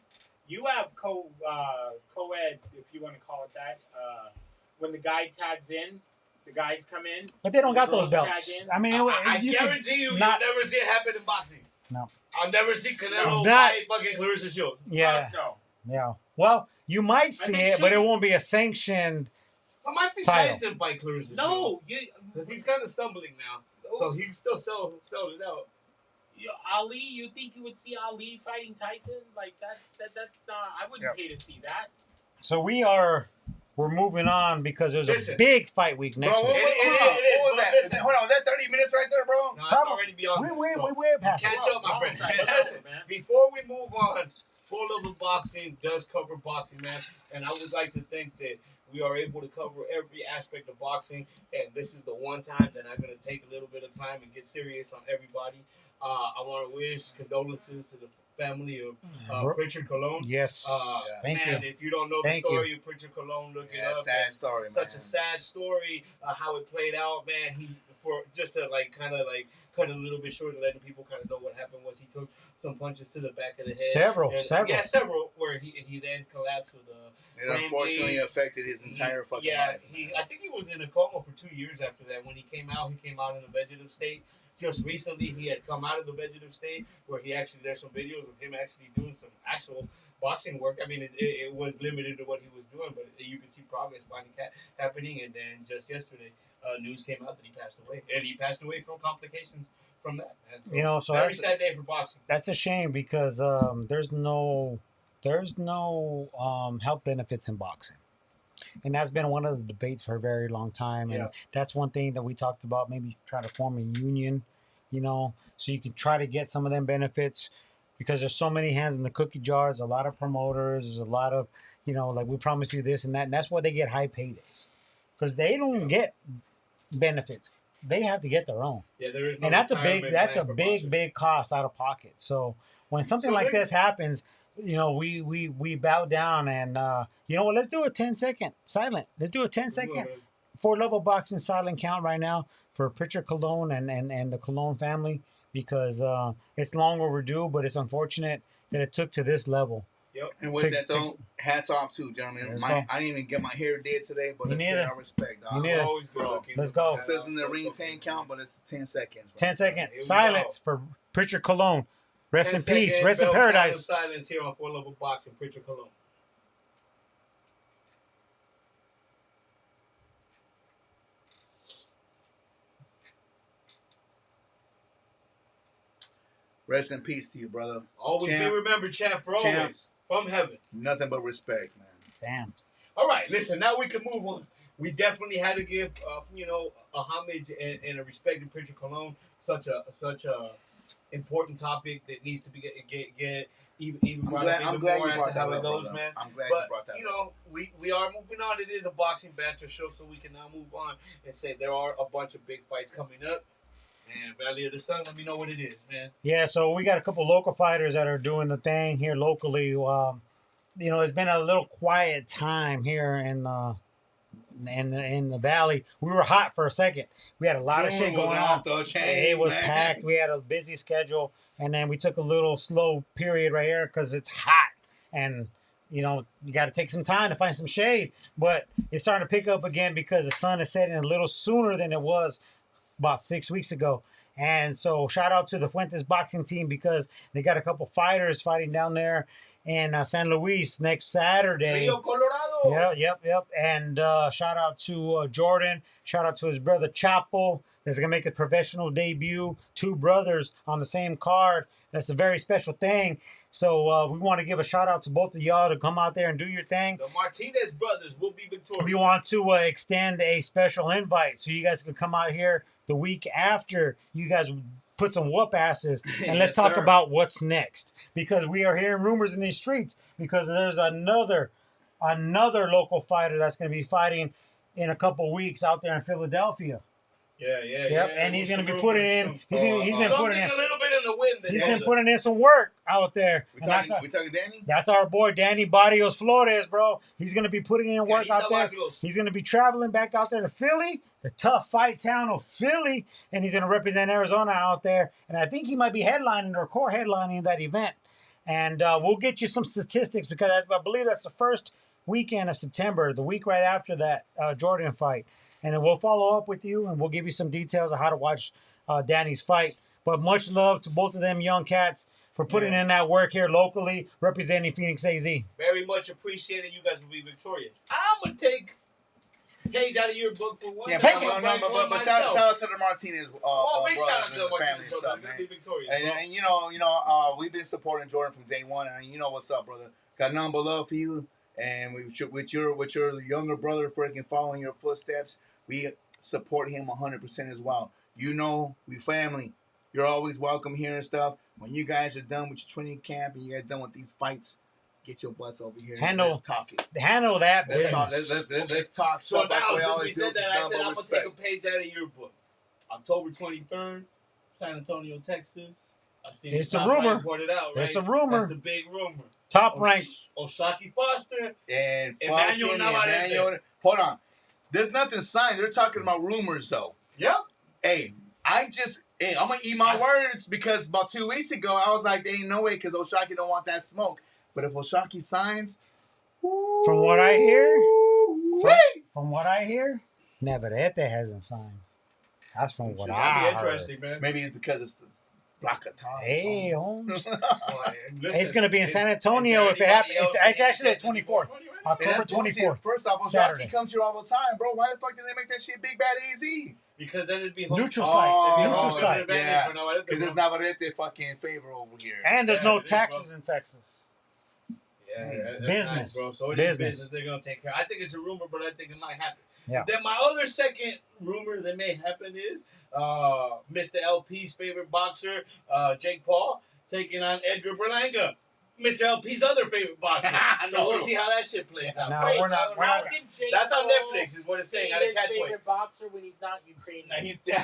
[SPEAKER 6] You have co-ed, if you want to call it that. When the guy tags in, the guys come in.
[SPEAKER 4] But they don't
[SPEAKER 6] the
[SPEAKER 4] got those
[SPEAKER 6] girls
[SPEAKER 4] belts.
[SPEAKER 6] tag in.
[SPEAKER 4] I mean,
[SPEAKER 5] I
[SPEAKER 4] you could
[SPEAKER 5] guarantee you'll
[SPEAKER 4] not-
[SPEAKER 5] never see it happen in boxing.
[SPEAKER 4] No.
[SPEAKER 5] I'll never see Canelo
[SPEAKER 4] Not-
[SPEAKER 5] fight fucking Clarissa Shields.
[SPEAKER 4] Yeah,
[SPEAKER 6] No.
[SPEAKER 4] yeah. Well, you might see
[SPEAKER 6] they
[SPEAKER 4] it, but it
[SPEAKER 6] should.
[SPEAKER 4] won't be a sanctioned.
[SPEAKER 5] I might see
[SPEAKER 4] Title.
[SPEAKER 5] Tyson fight Clarissa Shields.
[SPEAKER 6] No.
[SPEAKER 5] Because he's kind of stumbling now. So he can still sell it out.
[SPEAKER 6] Ali, you think you would see Ali fighting Tyson? Like that's not. I wouldn't pay to see that.
[SPEAKER 4] So we're moving on because there's
[SPEAKER 5] Listen.
[SPEAKER 4] a big fight week next
[SPEAKER 3] Bro,
[SPEAKER 4] week.
[SPEAKER 3] what was that?
[SPEAKER 5] Listen.
[SPEAKER 3] Hold on, was that 30 minutes right there, bro?
[SPEAKER 5] No, it's already beyond that.
[SPEAKER 4] We
[SPEAKER 5] So,
[SPEAKER 4] way past it.
[SPEAKER 5] catch up, my friend. Listen,
[SPEAKER 6] man.
[SPEAKER 5] before we move on, 4luvofboxing does cover boxing, man. And I would like to think that we are able to cover every aspect of boxing. And this is the one time that I'm going to take a little bit of time and get serious on everybody. I want to wish condolences to the family of Richard Colon.
[SPEAKER 4] Yes. Thank
[SPEAKER 5] Man,
[SPEAKER 4] you.
[SPEAKER 5] if you don't know
[SPEAKER 4] Thank
[SPEAKER 5] the story of Richard Colon, look it up.
[SPEAKER 3] Sad story, man.
[SPEAKER 5] Such a sad story, how it played out, man. He, for just to kind of cut it a little bit short and letting people kind of know what happened was he took some punches to the back of the head.
[SPEAKER 4] Several.
[SPEAKER 5] Yeah, several, where he then collapsed with a
[SPEAKER 3] It unfortunately affected his entire fucking life.
[SPEAKER 5] I think he was in a coma for 2 years after that. When he came out in a vegetative state. Just recently, he had come out of the vegetative state where there's some videos of him actually doing some actual boxing work. I mean, it was limited to what he was doing, but you could see progress finally happening. And then just yesterday, news came out that he passed away. And he passed away from complications from that. And so very sad day for boxing.
[SPEAKER 4] That's a shame because there's no health benefits in boxing. And that's been one of the debates for a very long time. And that's one thing that we talked about, maybe try to form a union, so you can try to get some of them benefits because there's so many hands in the cookie jars, a lot of promoters, there's a lot of, like we promise you this and that. And that's why they get high paydays because they don't get benefits. They have to get their own.
[SPEAKER 5] Yeah, there is no
[SPEAKER 4] and that's a
[SPEAKER 5] big
[SPEAKER 4] big cost out of pocket. So when something like this happens, we bow down and you know what? Let's do a 10-second silent. Let's do a 10-second 4luvofboxing silent count right now for Richard Colon and the Colon family because it's long overdue, but it's unfortunate that it took to this level.
[SPEAKER 5] Yep.
[SPEAKER 3] And with that, though, hats off too, gentlemen. I didn't even get my hair did today, but it's pay our respect, dog.
[SPEAKER 5] Always good.
[SPEAKER 4] Let's go.
[SPEAKER 3] It says in the ring 10 count, but it's 10 seconds.
[SPEAKER 4] 10-second silence for Richard Colon. Rest in peace. Rest in paradise.
[SPEAKER 5] Silence here on 4luvofboxing. Richard Colon.
[SPEAKER 3] Rest in peace to you, brother.
[SPEAKER 5] Always be remembered, champ, for always. From heaven.
[SPEAKER 3] Nothing but respect, man.
[SPEAKER 4] Damn.
[SPEAKER 5] All right, listen, now we can move on. We definitely had to give, a homage and a respect to Richard Colon. Such a important topic that needs to be get even brought up even more as to how it goes, man.
[SPEAKER 3] I'm glad
[SPEAKER 5] But,
[SPEAKER 3] you brought that up.
[SPEAKER 5] we are moving on. It is a boxing banter show, so we can now move on and say there are a bunch of big fights coming up. And Valley of the Sun, let me know what it is, man.
[SPEAKER 4] Yeah, so we got a couple local fighters that are doing the thing here locally. It's been a little quiet time here in the valley. We were hot for a second. We had a lot of shit going on. It was packed. We had a busy schedule, and then we took a little slow period right here because it's hot, and you got to take some time to find some shade. But it's starting to pick up again because the sun is setting a little sooner than it was about 6 weeks ago. And so shout out to the Fuentes boxing team because they got a couple fighters fighting down there in San Luis next Saturday.
[SPEAKER 5] Rio Colorado.
[SPEAKER 4] Yep. And shout out to Jordan. Shout out to his brother Chapo. That's going to make a professional debut. 2 brothers on the same card. That's a very special thing. So we want to give a shout out to both of y'all to come out there and do your thing.
[SPEAKER 5] The Martinez brothers will be victorious.
[SPEAKER 4] We want to extend a special invite so you guys can come out here the week after you guys put some whoop asses and let's talk about what's next because we are hearing rumors in these streets because there's another local fighter that's going to be fighting in a couple weeks out there in Philadelphia.
[SPEAKER 5] Yeah.
[SPEAKER 4] And he's gonna be putting in. He's been
[SPEAKER 5] something
[SPEAKER 4] putting in.
[SPEAKER 5] a little bit in the wind.
[SPEAKER 4] He's been putting in some work out there.
[SPEAKER 3] We
[SPEAKER 4] And that's
[SPEAKER 3] talking Danny?
[SPEAKER 4] That's our boy Danny Barrios Flores, bro. He's gonna be putting in work out there.
[SPEAKER 5] Barrios.
[SPEAKER 4] He's gonna be traveling back out there to Philly, the tough fight town of Philly, and he's gonna represent Arizona out there. And I think he might be headlining or core headlining that event. And we'll get you some statistics because I believe that's the first weekend of September, the week right after that Jordan fight. And then we'll follow up with you and we'll give you some details of how to watch Danny's fight. But much love to both of them young cats for putting in that work here locally, representing Phoenix AZ.
[SPEAKER 5] Very much appreciated. You guys will be victorious. I'm going to take a page out of your book for one.
[SPEAKER 3] Yeah,
[SPEAKER 4] Take
[SPEAKER 3] but shout out to the Martinez
[SPEAKER 5] big
[SPEAKER 3] brothers
[SPEAKER 5] shout out to the
[SPEAKER 3] and family
[SPEAKER 5] Martinez
[SPEAKER 3] and stuff,
[SPEAKER 5] brothers.
[SPEAKER 3] man.
[SPEAKER 5] Be victorious.
[SPEAKER 3] And we've been supporting Jordan from day one, and you know what's up, brother. Got nothing but love for you, and with your younger brother freaking following your footsteps, we support him 100% as well. You know, we family. You're always welcome here and stuff. When you guys are done with your training camp and you guys done with these fights, get your butts over here and let's talk it.
[SPEAKER 4] Handle that
[SPEAKER 3] Let's
[SPEAKER 4] business.
[SPEAKER 3] talk. Let's talk.
[SPEAKER 5] So
[SPEAKER 3] like
[SPEAKER 5] now,
[SPEAKER 3] we
[SPEAKER 5] since we
[SPEAKER 3] always
[SPEAKER 5] said
[SPEAKER 3] do,
[SPEAKER 5] that, I
[SPEAKER 3] nothing
[SPEAKER 5] said
[SPEAKER 3] but
[SPEAKER 5] I'm going to take a
[SPEAKER 3] respect.
[SPEAKER 5] page out of your book. October 23rd, San Antonio, Texas. I've seen
[SPEAKER 4] It's
[SPEAKER 5] the
[SPEAKER 4] the
[SPEAKER 5] top
[SPEAKER 4] rumor.
[SPEAKER 5] rank reported out, right?
[SPEAKER 4] It's a rumor.
[SPEAKER 5] That's the big rumor.
[SPEAKER 4] Top rank.
[SPEAKER 5] Oshaki Foster.
[SPEAKER 3] And
[SPEAKER 5] Emmanuel
[SPEAKER 3] fucking
[SPEAKER 5] Navarrete.
[SPEAKER 3] Emmanuel. Hold on. There's nothing signed. They're talking about rumors, though.
[SPEAKER 5] Yep.
[SPEAKER 3] Hey, I'm going to eat my words because about 2 weeks ago, I was like, there ain't no way because Oshaki don't want that smoke. But if Oshaki signs,
[SPEAKER 4] From what I hear,
[SPEAKER 3] wait.
[SPEAKER 4] from what I hear, Navarrete hasn't signed. That's from what
[SPEAKER 5] Should
[SPEAKER 4] I
[SPEAKER 5] be
[SPEAKER 4] heard.
[SPEAKER 5] interesting, man.
[SPEAKER 3] Maybe it's because it's the block of time.
[SPEAKER 4] Hey, Holmes.
[SPEAKER 5] Listen,
[SPEAKER 4] It's going to be in San Antonio if it happens. It's actually the 24th. October 24th.
[SPEAKER 3] First off,
[SPEAKER 4] Saturday.
[SPEAKER 3] Oshaki comes here all the time, bro. Why the fuck did they make that shit Big Bad AZ?
[SPEAKER 5] Because then it'd be
[SPEAKER 4] Neutral
[SPEAKER 3] Oh,
[SPEAKER 4] site.
[SPEAKER 3] yeah.
[SPEAKER 4] Neutral
[SPEAKER 5] It's an
[SPEAKER 4] site.
[SPEAKER 5] advantage
[SPEAKER 3] Yeah.
[SPEAKER 5] for Navarrete,
[SPEAKER 3] Because
[SPEAKER 5] bro.
[SPEAKER 3] there's Navarrete fucking favor over here.
[SPEAKER 4] And there's
[SPEAKER 5] Yeah,
[SPEAKER 4] no
[SPEAKER 5] it is,
[SPEAKER 4] taxes in Texas.
[SPEAKER 5] Yeah, that's
[SPEAKER 4] Business.
[SPEAKER 5] nice, bro. So it is
[SPEAKER 4] Business.
[SPEAKER 5] business. They're gonna take care. I think it's a rumor, but I think it might happen.
[SPEAKER 4] Yeah.
[SPEAKER 5] Then my other second rumor that may happen is Mr. LP's favorite boxer, Jake Paul, taking on Edgar Berlanga, Mr. LP's other favorite boxer. So we'll see how that shit plays out.
[SPEAKER 4] No,
[SPEAKER 5] Wait,
[SPEAKER 4] we're not.
[SPEAKER 6] How can Jake
[SPEAKER 5] That's on
[SPEAKER 6] Paul
[SPEAKER 5] Netflix, is what it's saying.
[SPEAKER 6] be
[SPEAKER 5] Out of
[SPEAKER 6] his
[SPEAKER 5] catch weight.
[SPEAKER 6] favorite boxer when he's not Ukrainian?
[SPEAKER 3] Nah, he's
[SPEAKER 5] Yeah.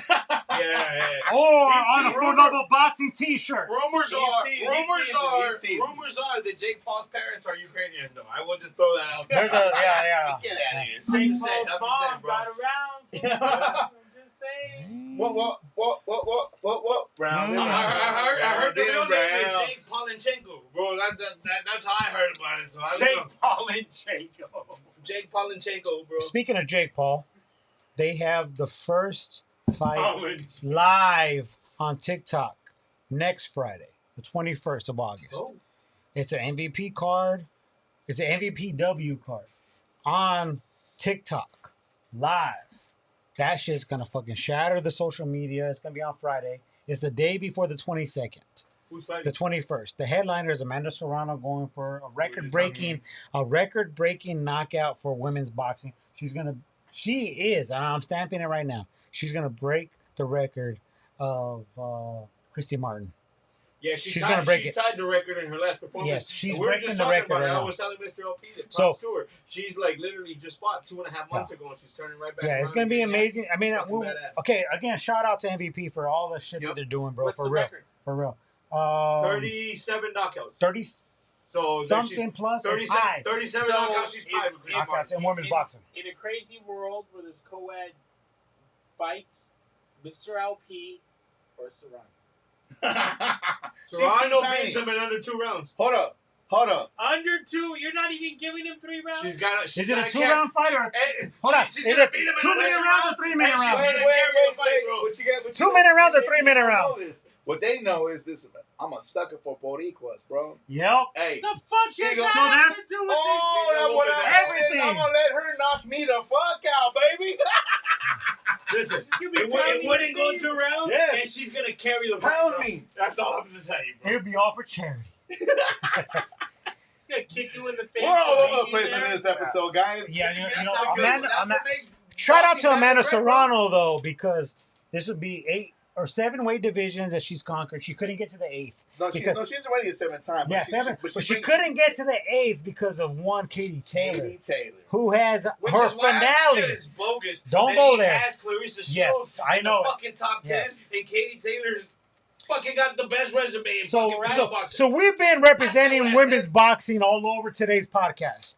[SPEAKER 4] Or on a
[SPEAKER 5] Rumor-
[SPEAKER 4] Full Level Boxing t-shirt.
[SPEAKER 5] Rumors
[SPEAKER 3] He's teasing.
[SPEAKER 5] are that Jake Paul's parents are Ukrainian, though. I will just throw that out there.
[SPEAKER 4] There's a, yeah.
[SPEAKER 3] Get out of here.
[SPEAKER 6] Jake
[SPEAKER 5] I'm just saying,
[SPEAKER 6] Paul's
[SPEAKER 5] I'm just saying,
[SPEAKER 6] mom
[SPEAKER 5] bro.
[SPEAKER 6] got around. I'm just saying.
[SPEAKER 3] What? Brown.
[SPEAKER 5] I heard the real name
[SPEAKER 3] Brown.
[SPEAKER 5] is Jake Paulinchenko, bro. That's how I heard about it. So I don't
[SPEAKER 6] Jake
[SPEAKER 5] know.
[SPEAKER 6] Paul and Jacob.
[SPEAKER 5] Jake Paulinchenko, bro.
[SPEAKER 4] Speaking of Jake Paul, they have the first fight
[SPEAKER 6] Paulinchenko.
[SPEAKER 4] live on TikTok next Friday, the 21st of August.
[SPEAKER 5] Oh.
[SPEAKER 4] It's an MVP card. It's an MVPW card on TikTok live. That shit's gonna fucking shatter the social media. It's gonna be on Friday. It's the day before the 22nd,
[SPEAKER 5] Who's fighting?
[SPEAKER 4] the 21st. The headliner is Amanda Serrano going for a record-breaking knockout for women's boxing. She is, and I'm stamping it right now. She's gonna break the record of Christy Martin.
[SPEAKER 5] Yeah,
[SPEAKER 4] she's gonna break it.
[SPEAKER 5] tied the record in her last performance.
[SPEAKER 4] Yes, she's
[SPEAKER 5] And we were
[SPEAKER 4] breaking
[SPEAKER 5] just
[SPEAKER 4] the
[SPEAKER 5] talking
[SPEAKER 4] record
[SPEAKER 5] about it.
[SPEAKER 4] right
[SPEAKER 5] I
[SPEAKER 4] now.
[SPEAKER 5] was telling Mr. LP that
[SPEAKER 4] So-
[SPEAKER 5] props to her. She's like literally just fought 2.5 months ago, and she's turning right back.
[SPEAKER 4] Yeah, it's
[SPEAKER 5] around
[SPEAKER 4] gonna be
[SPEAKER 5] and
[SPEAKER 4] amazing. I mean,
[SPEAKER 5] fucking badass.
[SPEAKER 4] okay, again, shout out to MVP for all the shit that they're doing, bro.
[SPEAKER 5] What's
[SPEAKER 4] For
[SPEAKER 5] the
[SPEAKER 4] real,
[SPEAKER 5] record?
[SPEAKER 4] for real.
[SPEAKER 5] 37 knockouts.
[SPEAKER 4] 30
[SPEAKER 5] So
[SPEAKER 4] something plus. It's high.
[SPEAKER 5] 37
[SPEAKER 6] So
[SPEAKER 5] knockouts. She's tied with Chris
[SPEAKER 6] if-
[SPEAKER 4] Knockouts in women's boxing.
[SPEAKER 6] In a crazy world where there's co-ed fights, Mr. LP or Serrano.
[SPEAKER 5] Serrano
[SPEAKER 3] She's
[SPEAKER 5] beats him in under 2 rounds.
[SPEAKER 3] Hold up.
[SPEAKER 6] Under 2, you're not even giving him 3 rounds?
[SPEAKER 5] She's got.
[SPEAKER 4] Is it a 2-round fight or?
[SPEAKER 5] Hey,
[SPEAKER 4] Hold on.
[SPEAKER 5] She's
[SPEAKER 4] Is
[SPEAKER 5] gonna
[SPEAKER 4] it
[SPEAKER 5] beat him in
[SPEAKER 4] 2
[SPEAKER 5] under
[SPEAKER 4] minute
[SPEAKER 5] 2
[SPEAKER 4] rounds or 3 minute
[SPEAKER 5] And she's
[SPEAKER 4] rounds?
[SPEAKER 5] gonna carry the fight, bro.
[SPEAKER 3] What you got?
[SPEAKER 4] 2 minute rounds or
[SPEAKER 3] they
[SPEAKER 4] 3 minute
[SPEAKER 3] know
[SPEAKER 4] rounds?
[SPEAKER 3] this. What they know is this. I'm a sucker for Boricuas, bro.
[SPEAKER 4] Yep.
[SPEAKER 3] Hey.
[SPEAKER 6] The fuck
[SPEAKER 3] She
[SPEAKER 6] is
[SPEAKER 3] go-
[SPEAKER 6] that?
[SPEAKER 4] So that's-
[SPEAKER 6] to do with
[SPEAKER 3] Oh, that's what
[SPEAKER 4] Everything.
[SPEAKER 3] I'm gonna let her knock me the fuck out, baby.
[SPEAKER 5] Listen,
[SPEAKER 6] This is gonna be
[SPEAKER 5] it
[SPEAKER 6] pounding
[SPEAKER 5] wouldn't go
[SPEAKER 6] me.
[SPEAKER 5] 2 rounds,
[SPEAKER 3] Yes.
[SPEAKER 5] and she's gonna carry the fight.
[SPEAKER 3] Pound
[SPEAKER 5] bro.
[SPEAKER 3] me.
[SPEAKER 5] That's all I'm just saying, bro.
[SPEAKER 4] It'll be all for charity.
[SPEAKER 6] She's gonna kick you in the face.
[SPEAKER 3] We're all
[SPEAKER 6] for
[SPEAKER 3] over the
[SPEAKER 6] being
[SPEAKER 3] place
[SPEAKER 6] there.
[SPEAKER 3] in this episode, guys.
[SPEAKER 4] Yeah, you
[SPEAKER 5] That's
[SPEAKER 4] know,
[SPEAKER 5] not good.
[SPEAKER 4] Amanda.
[SPEAKER 5] That's what makes
[SPEAKER 4] Shout out
[SPEAKER 5] boxing
[SPEAKER 4] to
[SPEAKER 5] matter,
[SPEAKER 4] Amanda
[SPEAKER 5] right, bro?
[SPEAKER 4] Serrano though, because this would be or 7 weight divisions that she's conquered. She couldn't get to the 8th.
[SPEAKER 3] She's already at 7 times.
[SPEAKER 4] Yeah, 7. But she couldn't get to the 8th because of one Katie Taylor. Who has
[SPEAKER 5] Which
[SPEAKER 4] her
[SPEAKER 5] is why
[SPEAKER 4] finale.
[SPEAKER 5] it's bogus.
[SPEAKER 4] Don't go there.
[SPEAKER 5] Has Clarissa Shields
[SPEAKER 4] Yes, I know
[SPEAKER 5] in the
[SPEAKER 4] it.
[SPEAKER 5] fucking top 10,
[SPEAKER 4] Yes.
[SPEAKER 5] and Katie Taylor's fucking got the best resume in fucking boxing.
[SPEAKER 4] So we've been representing women's boxing all over today's podcast.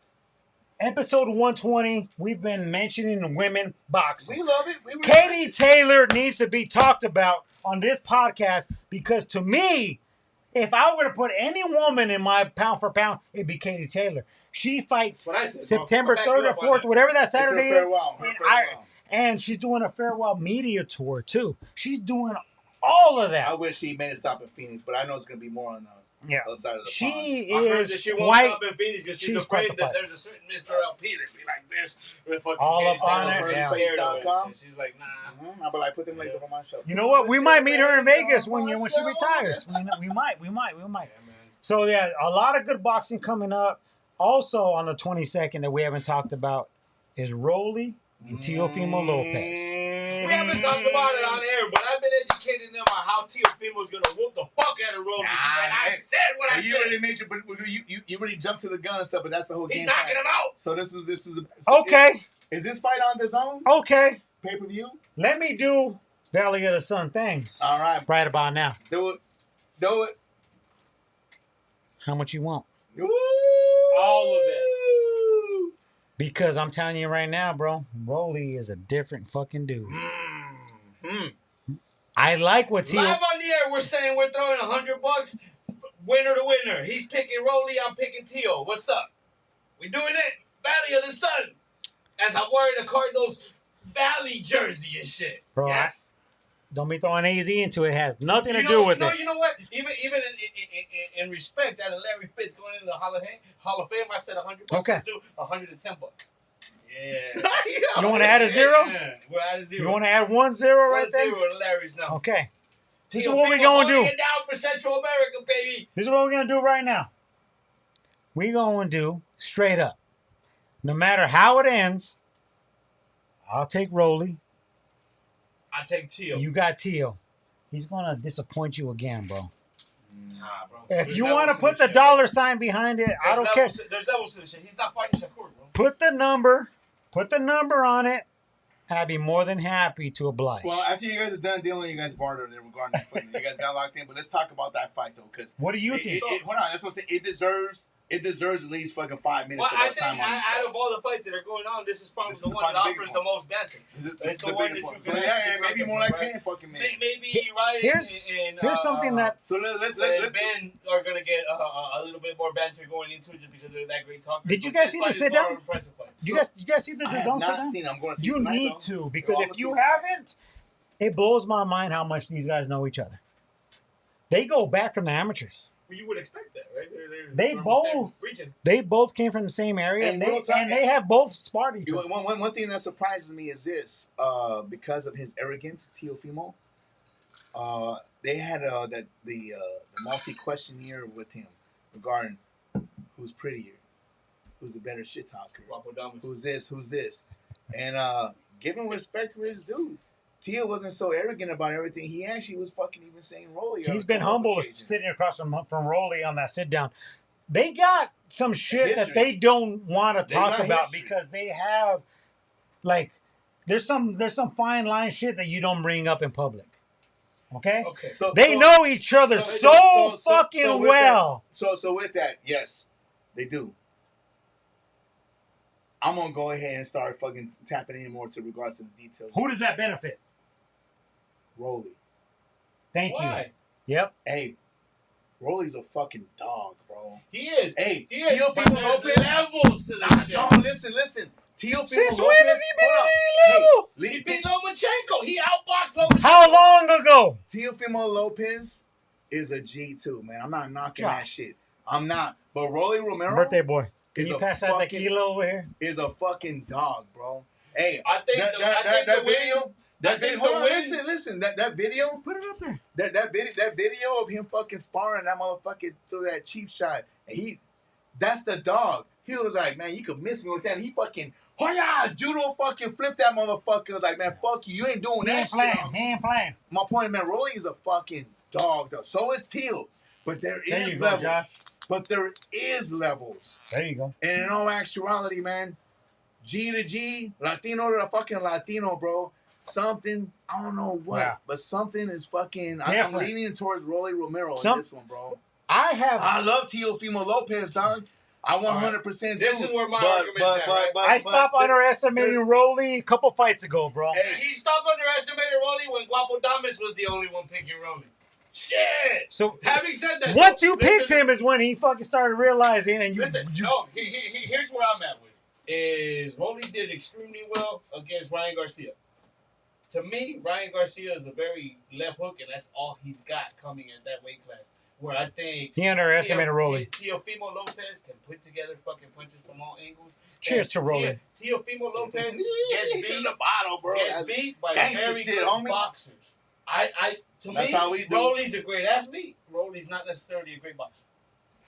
[SPEAKER 4] Episode 120, we've been mentioning women boxing.
[SPEAKER 3] We love it.
[SPEAKER 4] Katie Taylor needs to be talked about on this podcast because to me, if I were to put any woman in my pound for pound, it'd be Katie Taylor. She fights September 3rd or 4th, whatever that Saturday is. And she's doing a farewell media tour too. She's doing all of that.
[SPEAKER 3] I wish she made it stop in Phoenix, but I know it's going to be more on the other side of the pond.
[SPEAKER 5] I heard that she won't stop in Phoenix because she's afraid that there's a certain Mr. LP that'd be like this.
[SPEAKER 4] All up on it.
[SPEAKER 5] She's like, nah.
[SPEAKER 3] I'll be like, put them legs over myself.
[SPEAKER 4] You know what? We might meet her in Vegas when she retires. We might. So yeah, a lot of good boxing coming up. Also on the 22nd that we haven't talked about is Rolly and Teofimo Lopez.
[SPEAKER 5] We haven't talked about it on air, but I've been educating them on how Teofimo's gonna whoop the fuck out of Rolly. And I said what I said.
[SPEAKER 3] You already made you really jumped to the gun and stuff, but that's the whole game.
[SPEAKER 5] He's knocking him out.
[SPEAKER 3] So this is
[SPEAKER 4] okay.
[SPEAKER 3] Is this fight on the zone?
[SPEAKER 4] Okay.
[SPEAKER 3] Pay-per-view?
[SPEAKER 4] Let me do Valley of the Sun things.
[SPEAKER 3] All right.
[SPEAKER 4] Right about now.
[SPEAKER 3] Do it.
[SPEAKER 4] How much you want?
[SPEAKER 3] Ooh.
[SPEAKER 6] All of it.
[SPEAKER 4] Because I'm telling you right now, bro, Rolly is a different fucking dude. I like what Teo.
[SPEAKER 5] Live on the air, we're saying we're throwing $100. Winner to winner. He's picking Rolly. I'm picking Teo. What's up? We doing it? Valley of the Sun. As I'm wearing a Cardinals Valley jersey and shit.
[SPEAKER 4] Bro,
[SPEAKER 5] yes.
[SPEAKER 4] Don't be throwing AZ into it. It has nothing to do with it.
[SPEAKER 5] You know what? Even in respect that Larry Fitz going into the Hall of Fame, I said $100.
[SPEAKER 4] Okay.
[SPEAKER 5] Let's do $110. Yeah.
[SPEAKER 4] You want to add a 0?
[SPEAKER 5] Yeah. We'll add a 0.
[SPEAKER 4] You want to add 1 0 right there?
[SPEAKER 5] 1 0 to Larry's now.
[SPEAKER 4] Okay. This is what we're going to do.
[SPEAKER 5] It down for Central America, baby.
[SPEAKER 4] This is what we're going to do right now. We're going to do straight up. No matter how it ends, I'll take Rolly.
[SPEAKER 5] I take Teo.
[SPEAKER 4] You got Teo. He's going to disappoint you again, bro.
[SPEAKER 5] Nah, bro.
[SPEAKER 4] If you want to put the dollar sign behind it, I don't care.
[SPEAKER 5] There's levels to this shit. He's not fighting Shakur, bro.
[SPEAKER 4] Put the number on it, and I'd be more than happy to oblige.
[SPEAKER 3] Well, after you guys are done dealing, you guys bartered there regarding that fight. You guys got locked in, but let's talk about that fight though, because
[SPEAKER 4] what do you think?
[SPEAKER 3] Hold on, that's what I'm saying. It deserves at least fucking 5 minutes of our time on this
[SPEAKER 5] out of all the fights that are going on, this is probably the one that offers the most banter.
[SPEAKER 3] It's
[SPEAKER 5] the one that you can
[SPEAKER 3] maybe more like 10 fucking minutes.
[SPEAKER 5] Maybe Ryan
[SPEAKER 4] here's something that
[SPEAKER 3] so let's
[SPEAKER 5] Ben are gonna get a little bit more banter going into it just because they're that great talkers.
[SPEAKER 4] Did you guys see the sit down? You guys see the DAZN sit down?
[SPEAKER 3] Seen it. I'm going to see
[SPEAKER 4] you
[SPEAKER 3] tonight,
[SPEAKER 4] need
[SPEAKER 3] though.
[SPEAKER 4] to because if you haven't, it blows my mind how much these guys know each other. They go back from the amateurs.
[SPEAKER 5] Well, you would expect that, right?
[SPEAKER 4] They both came from the same area, and they have both sparred each other.
[SPEAKER 3] One thing that surprises me is this: because of his arrogance, Teofimo, they had the multi-questionnaire with him regarding who's prettier, who's the better shit talker, who's this, and giving respect to his dude. Teo wasn't so arrogant about everything. He actually was fucking even saying Rolly.
[SPEAKER 4] He's been humble sitting across from Rolly on that sit down. They got some shit that they don't want to talk about because they have, like, there's some fine line shit that you don't bring up in public. Okay? They know each other so fucking well.
[SPEAKER 3] So with that, yes, they do. I'm gonna go ahead and start fucking tapping in more to regards to the details.
[SPEAKER 4] Who does that benefit?
[SPEAKER 3] Rolly.
[SPEAKER 4] Thank you. Yep.
[SPEAKER 3] Hey, Rolly's a fucking dog, bro.
[SPEAKER 5] He is.
[SPEAKER 3] Hey,
[SPEAKER 5] Teofimo Lopez. Levels to this shit.
[SPEAKER 3] No, listen. Teofimo
[SPEAKER 4] Since
[SPEAKER 3] Lopez,
[SPEAKER 4] when has he been at any level?
[SPEAKER 5] He beat Lomachenko. He outboxed Lomachenko.
[SPEAKER 4] How long ago?
[SPEAKER 3] Teofimo Lopez is a G2, man. I'm not knocking that shit. I'm not. But Rolly Romero,
[SPEAKER 4] birthday boy, can you pass that tequila over here?
[SPEAKER 3] Is a fucking dog, bro. Hey,
[SPEAKER 5] I think
[SPEAKER 3] that video. Listen. That video.
[SPEAKER 4] Put it up there.
[SPEAKER 3] That video of him fucking sparring that motherfucker through that cheap shot. And that's the dog. He was like, man, you could miss me with that. And he fucking Oh yeah, judo fucking flip that motherfucker. Like, man, fuck you. You ain't doing
[SPEAKER 4] He
[SPEAKER 3] that
[SPEAKER 4] ain't
[SPEAKER 3] shit.
[SPEAKER 4] playing. He ain't playing.
[SPEAKER 3] My point, man, Rolly is a fucking dog, though. So is Teal. But there
[SPEAKER 4] There
[SPEAKER 3] is
[SPEAKER 4] you go,
[SPEAKER 3] levels.
[SPEAKER 4] Josh.
[SPEAKER 3] But there is levels.
[SPEAKER 4] There you go.
[SPEAKER 3] And in all actuality, man, G to G, Latino to fucking Latino, bro. Something, I don't know what,
[SPEAKER 4] Yeah.
[SPEAKER 3] but something is fucking, I'm
[SPEAKER 4] Different.
[SPEAKER 3] leaning towards Rolly Romero
[SPEAKER 4] Some-
[SPEAKER 3] in this one, bro.
[SPEAKER 4] I
[SPEAKER 3] love Teofimo Lopez, dog. I 100%
[SPEAKER 5] This
[SPEAKER 3] do.
[SPEAKER 5] is where my argument's at, right?
[SPEAKER 4] I stopped underestimating Rolly a couple fights ago, bro.
[SPEAKER 3] Hey,
[SPEAKER 5] He stopped underestimating Rolly when Guapo Damas was the only one picking Rolly. Shit!
[SPEAKER 4] So
[SPEAKER 5] Having said that,
[SPEAKER 4] once you
[SPEAKER 5] listen,
[SPEAKER 4] picked him is when he fucking started realizing, and you.
[SPEAKER 5] Listen, no, here's where I'm at with it. Is Rolly did extremely well against Ryan Garcia. To me, Ryan Garcia is a very left hook, and that's all he's got coming in that weight class. Where I think
[SPEAKER 4] He underestimated Rolly.
[SPEAKER 5] Teofimo Lopez can put together fucking punches from all angles.
[SPEAKER 4] Cheers to Rolly.
[SPEAKER 5] Teofimo Lopez gets
[SPEAKER 3] in
[SPEAKER 5] beat,
[SPEAKER 3] the bottle, bro.
[SPEAKER 5] gets beat by
[SPEAKER 3] gangsta
[SPEAKER 5] very
[SPEAKER 3] shit,
[SPEAKER 5] good
[SPEAKER 3] homie.
[SPEAKER 5] boxers. To
[SPEAKER 3] That's
[SPEAKER 5] me,
[SPEAKER 3] how we do.
[SPEAKER 5] Rolly's a great athlete. Rolly's not necessarily a great boxer.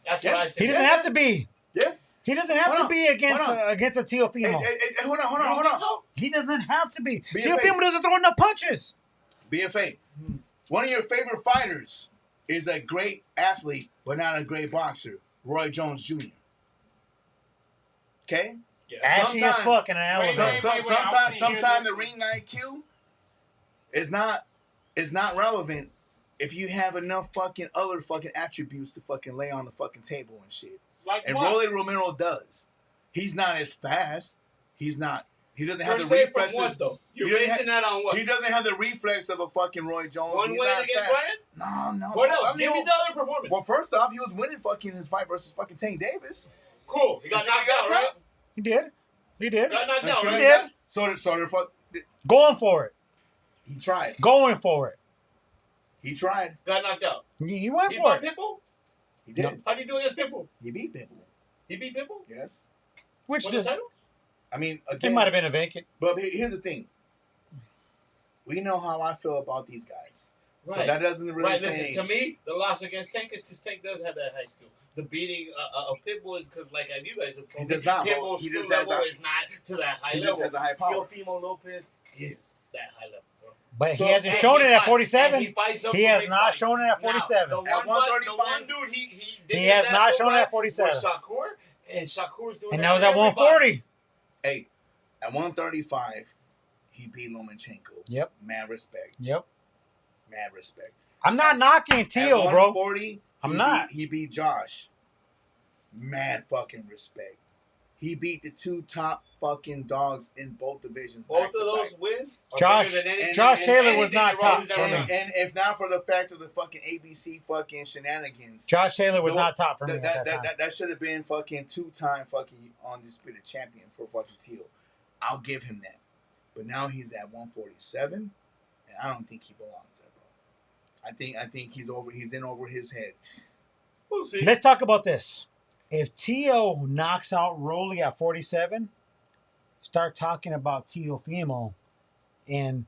[SPEAKER 5] That's what I say.
[SPEAKER 4] He doesn't have to be.
[SPEAKER 3] Yeah.
[SPEAKER 4] He doesn't have
[SPEAKER 3] Hold
[SPEAKER 4] to
[SPEAKER 3] on.
[SPEAKER 4] be against
[SPEAKER 3] Hold on.
[SPEAKER 4] against a Teofimo.
[SPEAKER 3] Hey, hold on.
[SPEAKER 5] You don't think so?
[SPEAKER 4] He doesn't have to be.
[SPEAKER 3] BFA.
[SPEAKER 4] Teofimo doesn't throw enough punches.
[SPEAKER 3] BFA, one of your favorite fighters is a great athlete, but not a great boxer. Roy Jones Jr. Okay?
[SPEAKER 5] Yeah.
[SPEAKER 4] Ashy as fuck in an
[SPEAKER 6] Wait,
[SPEAKER 4] elevator.
[SPEAKER 6] wait, wait.
[SPEAKER 3] Sometimes the ring IQ is not relevant if you have enough fucking other fucking attributes to fucking lay on the fucking table and shit.
[SPEAKER 6] Like
[SPEAKER 3] And
[SPEAKER 6] what?
[SPEAKER 3] Rolly Romero does. He's not as fast. He's not. He doesn't have
[SPEAKER 5] Per
[SPEAKER 3] the
[SPEAKER 5] se from
[SPEAKER 3] reflexes.
[SPEAKER 5] what, though? You're
[SPEAKER 3] He doesn't
[SPEAKER 5] basing that on what?
[SPEAKER 3] He doesn't have the reflex of a fucking Roy Jones.
[SPEAKER 5] One
[SPEAKER 3] He's
[SPEAKER 5] win
[SPEAKER 3] not
[SPEAKER 5] against
[SPEAKER 3] fast.
[SPEAKER 5] Ryan?
[SPEAKER 3] No.
[SPEAKER 5] What else?
[SPEAKER 3] I mean,
[SPEAKER 5] Give me the other performance.
[SPEAKER 3] Well, first off, he was winning fucking his fight versus fucking Tank Davis.
[SPEAKER 5] Cool. He got
[SPEAKER 3] Until he
[SPEAKER 5] knocked
[SPEAKER 3] got
[SPEAKER 5] out, right?
[SPEAKER 4] He did. He did.
[SPEAKER 5] Got knocked out,
[SPEAKER 3] Until
[SPEAKER 5] right?
[SPEAKER 3] he got- So the fuck.
[SPEAKER 4] Going for it.
[SPEAKER 3] He tried.
[SPEAKER 4] Going for it.
[SPEAKER 3] He tried.
[SPEAKER 5] Got knocked out.
[SPEAKER 4] He went
[SPEAKER 5] He
[SPEAKER 4] for
[SPEAKER 5] beat
[SPEAKER 4] it.
[SPEAKER 5] Pitbull?
[SPEAKER 3] He did.
[SPEAKER 4] No.
[SPEAKER 5] How do you do against Pitbull?
[SPEAKER 3] He beat Pitbull.
[SPEAKER 5] He beat Pitbull?
[SPEAKER 3] Yes.
[SPEAKER 4] Which
[SPEAKER 5] Won the
[SPEAKER 4] just
[SPEAKER 5] title?
[SPEAKER 3] I mean,
[SPEAKER 4] it
[SPEAKER 3] again.
[SPEAKER 4] might have been a vacant.
[SPEAKER 3] But here's the thing. We know how I feel about these guys.
[SPEAKER 5] Right.
[SPEAKER 3] So that doesn't really
[SPEAKER 5] Right,
[SPEAKER 3] say
[SPEAKER 5] listen,
[SPEAKER 3] anything.
[SPEAKER 5] to me, the loss against Tank is because Tank does have that high skill. The beating of Pitbull is because, like you guys have told
[SPEAKER 3] He
[SPEAKER 5] me,
[SPEAKER 3] does not, bro.
[SPEAKER 5] Pitbull's
[SPEAKER 3] He
[SPEAKER 5] skill
[SPEAKER 3] just has
[SPEAKER 5] level
[SPEAKER 3] that-
[SPEAKER 5] is not to that high
[SPEAKER 3] He
[SPEAKER 5] level.
[SPEAKER 3] just has a high power.
[SPEAKER 5] Teofimo Lopez is that high level, bro.
[SPEAKER 4] But
[SPEAKER 3] So-
[SPEAKER 4] he hasn't
[SPEAKER 5] And
[SPEAKER 4] shown
[SPEAKER 5] he
[SPEAKER 4] it at
[SPEAKER 5] fight-
[SPEAKER 4] 47.
[SPEAKER 5] and He, fights up
[SPEAKER 4] He
[SPEAKER 5] for
[SPEAKER 4] has
[SPEAKER 5] big
[SPEAKER 4] not
[SPEAKER 5] fights.
[SPEAKER 4] shown it at
[SPEAKER 5] Now,
[SPEAKER 4] 47.
[SPEAKER 5] the
[SPEAKER 3] At
[SPEAKER 5] one
[SPEAKER 3] 135,
[SPEAKER 5] dude he did
[SPEAKER 4] He has
[SPEAKER 5] that
[SPEAKER 4] not
[SPEAKER 5] for
[SPEAKER 4] shown it at
[SPEAKER 5] fight
[SPEAKER 4] 47.
[SPEAKER 5] was Shakur, and Shakur's doing
[SPEAKER 4] And
[SPEAKER 5] that
[SPEAKER 4] that was
[SPEAKER 5] to
[SPEAKER 4] at
[SPEAKER 5] everybody.
[SPEAKER 4] 140.
[SPEAKER 3] Hey, at 135, he beat Lomachenko.
[SPEAKER 4] Yep.
[SPEAKER 3] Mad respect.
[SPEAKER 4] Yep.
[SPEAKER 3] Mad respect.
[SPEAKER 4] I'm not knocking
[SPEAKER 3] At
[SPEAKER 4] Teal, bro.
[SPEAKER 3] 140,
[SPEAKER 4] I'm not.
[SPEAKER 3] He beat Josh. Mad fucking respect. He beat the two top fucking dogs in both divisions.
[SPEAKER 5] Both
[SPEAKER 3] back
[SPEAKER 5] of
[SPEAKER 3] to
[SPEAKER 5] those
[SPEAKER 3] back.
[SPEAKER 5] wins are
[SPEAKER 4] Josh-
[SPEAKER 5] better than anything-
[SPEAKER 4] Josh Taylor was
[SPEAKER 5] anything
[SPEAKER 4] not
[SPEAKER 5] that
[SPEAKER 4] top
[SPEAKER 5] Rollins ever
[SPEAKER 4] for me.
[SPEAKER 5] done.
[SPEAKER 3] And if not for the fact of the fucking ABC fucking shenanigans,
[SPEAKER 4] Josh Taylor was
[SPEAKER 3] No,
[SPEAKER 4] not top for me at that time.
[SPEAKER 3] that should have been fucking two-time fucking undisputed champion for fucking Teal. I'll give him that. But now he's at 147, and I don't think he belongs there, bro. I think he's in over his head.
[SPEAKER 5] We'll see.
[SPEAKER 4] Let's talk about this. If Tio knocks out Rolly at 47, start talking about Teofimo in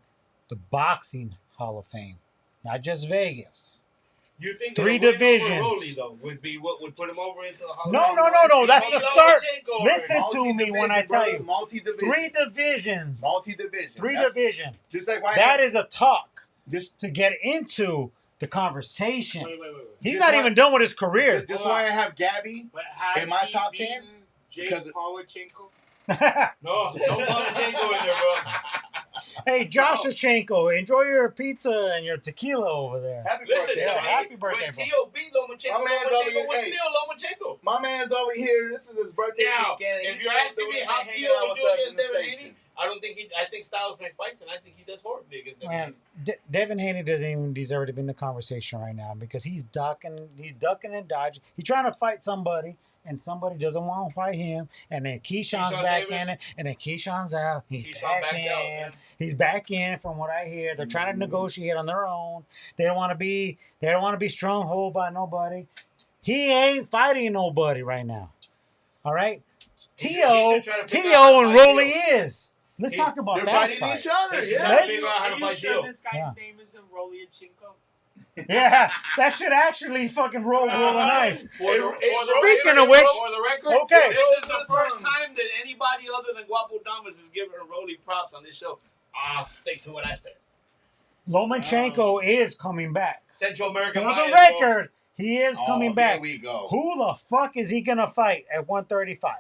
[SPEAKER 4] the Boxing Hall of Fame, not just Vegas.
[SPEAKER 5] You think
[SPEAKER 4] Three
[SPEAKER 5] that a win over
[SPEAKER 4] divisions.
[SPEAKER 5] Rolly, though, would be what would put him over into the Hall of
[SPEAKER 4] No,
[SPEAKER 5] Fame?
[SPEAKER 4] no, no, no. That's
[SPEAKER 5] He
[SPEAKER 4] the
[SPEAKER 5] beat
[SPEAKER 4] start.
[SPEAKER 5] Lomachenko
[SPEAKER 4] Listen
[SPEAKER 5] already.
[SPEAKER 4] to me when I tell you.
[SPEAKER 3] Multi-division.
[SPEAKER 4] Three divisions.
[SPEAKER 3] Multi-division.
[SPEAKER 4] Three
[SPEAKER 3] That's-
[SPEAKER 4] division.
[SPEAKER 3] Just like why
[SPEAKER 4] That is a talk
[SPEAKER 3] just
[SPEAKER 4] to get into the conversation.
[SPEAKER 6] Wait.
[SPEAKER 4] He's
[SPEAKER 3] Just
[SPEAKER 4] not
[SPEAKER 3] why-
[SPEAKER 4] even done with his career.
[SPEAKER 3] just why I have Gabby.
[SPEAKER 6] But has
[SPEAKER 3] In my
[SPEAKER 6] he
[SPEAKER 3] top
[SPEAKER 6] beaten
[SPEAKER 3] 10?
[SPEAKER 6] Jake
[SPEAKER 3] Because-
[SPEAKER 6] Polachenko?
[SPEAKER 5] No, don't Lomachenko in there, bro.
[SPEAKER 4] Hey, Joshachenko, enjoy your pizza and your tequila over there.
[SPEAKER 3] Happy
[SPEAKER 5] Listen
[SPEAKER 3] birthday.
[SPEAKER 5] to me.
[SPEAKER 4] happy birthday,
[SPEAKER 5] When
[SPEAKER 4] bro.
[SPEAKER 5] Tio beat Lomachenko,
[SPEAKER 3] My man's over
[SPEAKER 5] Lomachenko
[SPEAKER 3] here,
[SPEAKER 5] was
[SPEAKER 3] hey.
[SPEAKER 5] still Lomachenko.
[SPEAKER 3] My man's over here. This is his birthday
[SPEAKER 5] Now,
[SPEAKER 3] weekend. and
[SPEAKER 5] if
[SPEAKER 3] he's
[SPEAKER 5] you're
[SPEAKER 3] still
[SPEAKER 5] asking
[SPEAKER 3] doing
[SPEAKER 5] me
[SPEAKER 3] it,
[SPEAKER 5] how
[SPEAKER 3] hanging
[SPEAKER 5] Tio
[SPEAKER 3] out
[SPEAKER 5] would do
[SPEAKER 3] with us
[SPEAKER 5] against
[SPEAKER 3] in the
[SPEAKER 5] Devin
[SPEAKER 3] station.
[SPEAKER 5] Haney, I think Styles make fights, and I think he does horribly against Devin
[SPEAKER 4] Man,
[SPEAKER 5] Haney.
[SPEAKER 4] Devin Haney doesn't even deserve to be in the conversation right now because he's ducking and dodging. He's trying to fight somebody, and somebody doesn't want to fight him. And then Keyshawn's
[SPEAKER 5] Keyshawn
[SPEAKER 4] back
[SPEAKER 5] Davis?
[SPEAKER 4] in it, and then Keyshawn's out. He's
[SPEAKER 5] Keyshawn
[SPEAKER 4] back
[SPEAKER 5] backed
[SPEAKER 4] in.
[SPEAKER 5] out, man.
[SPEAKER 4] He's back in, from what I hear. They're trying to negotiate on their own. They don't want to be stronghold by nobody. He ain't fighting nobody right now. All right,
[SPEAKER 5] He
[SPEAKER 4] Tio
[SPEAKER 5] should try to figure
[SPEAKER 4] Tio
[SPEAKER 5] out how to
[SPEAKER 4] and
[SPEAKER 5] fight
[SPEAKER 4] Rolly
[SPEAKER 5] Tio.
[SPEAKER 4] is. Let's talk about
[SPEAKER 3] They're
[SPEAKER 4] that
[SPEAKER 3] fighting
[SPEAKER 4] fight.
[SPEAKER 3] each other.
[SPEAKER 5] They should
[SPEAKER 3] Yeah.
[SPEAKER 5] try to
[SPEAKER 4] Let's-
[SPEAKER 5] figure out how
[SPEAKER 6] Are
[SPEAKER 5] to
[SPEAKER 6] you
[SPEAKER 5] fight
[SPEAKER 6] sure
[SPEAKER 5] Tio.
[SPEAKER 6] this guy's
[SPEAKER 4] Yeah.
[SPEAKER 6] name isn't Rolyachenko?
[SPEAKER 4] Yeah, that should actually fucking roll nice.
[SPEAKER 3] Speaking of
[SPEAKER 4] which,
[SPEAKER 5] for the record,
[SPEAKER 4] okay.
[SPEAKER 5] this is the first time that anybody other than Guapo Damas is giving Rolly props on this show. I'll stick to what I said.
[SPEAKER 4] Lomachenko is coming back.
[SPEAKER 5] Central American
[SPEAKER 4] For the
[SPEAKER 5] bias, bro.
[SPEAKER 4] record, he is coming back.
[SPEAKER 3] Here we go.
[SPEAKER 4] Who the fuck is he gonna fight at 135?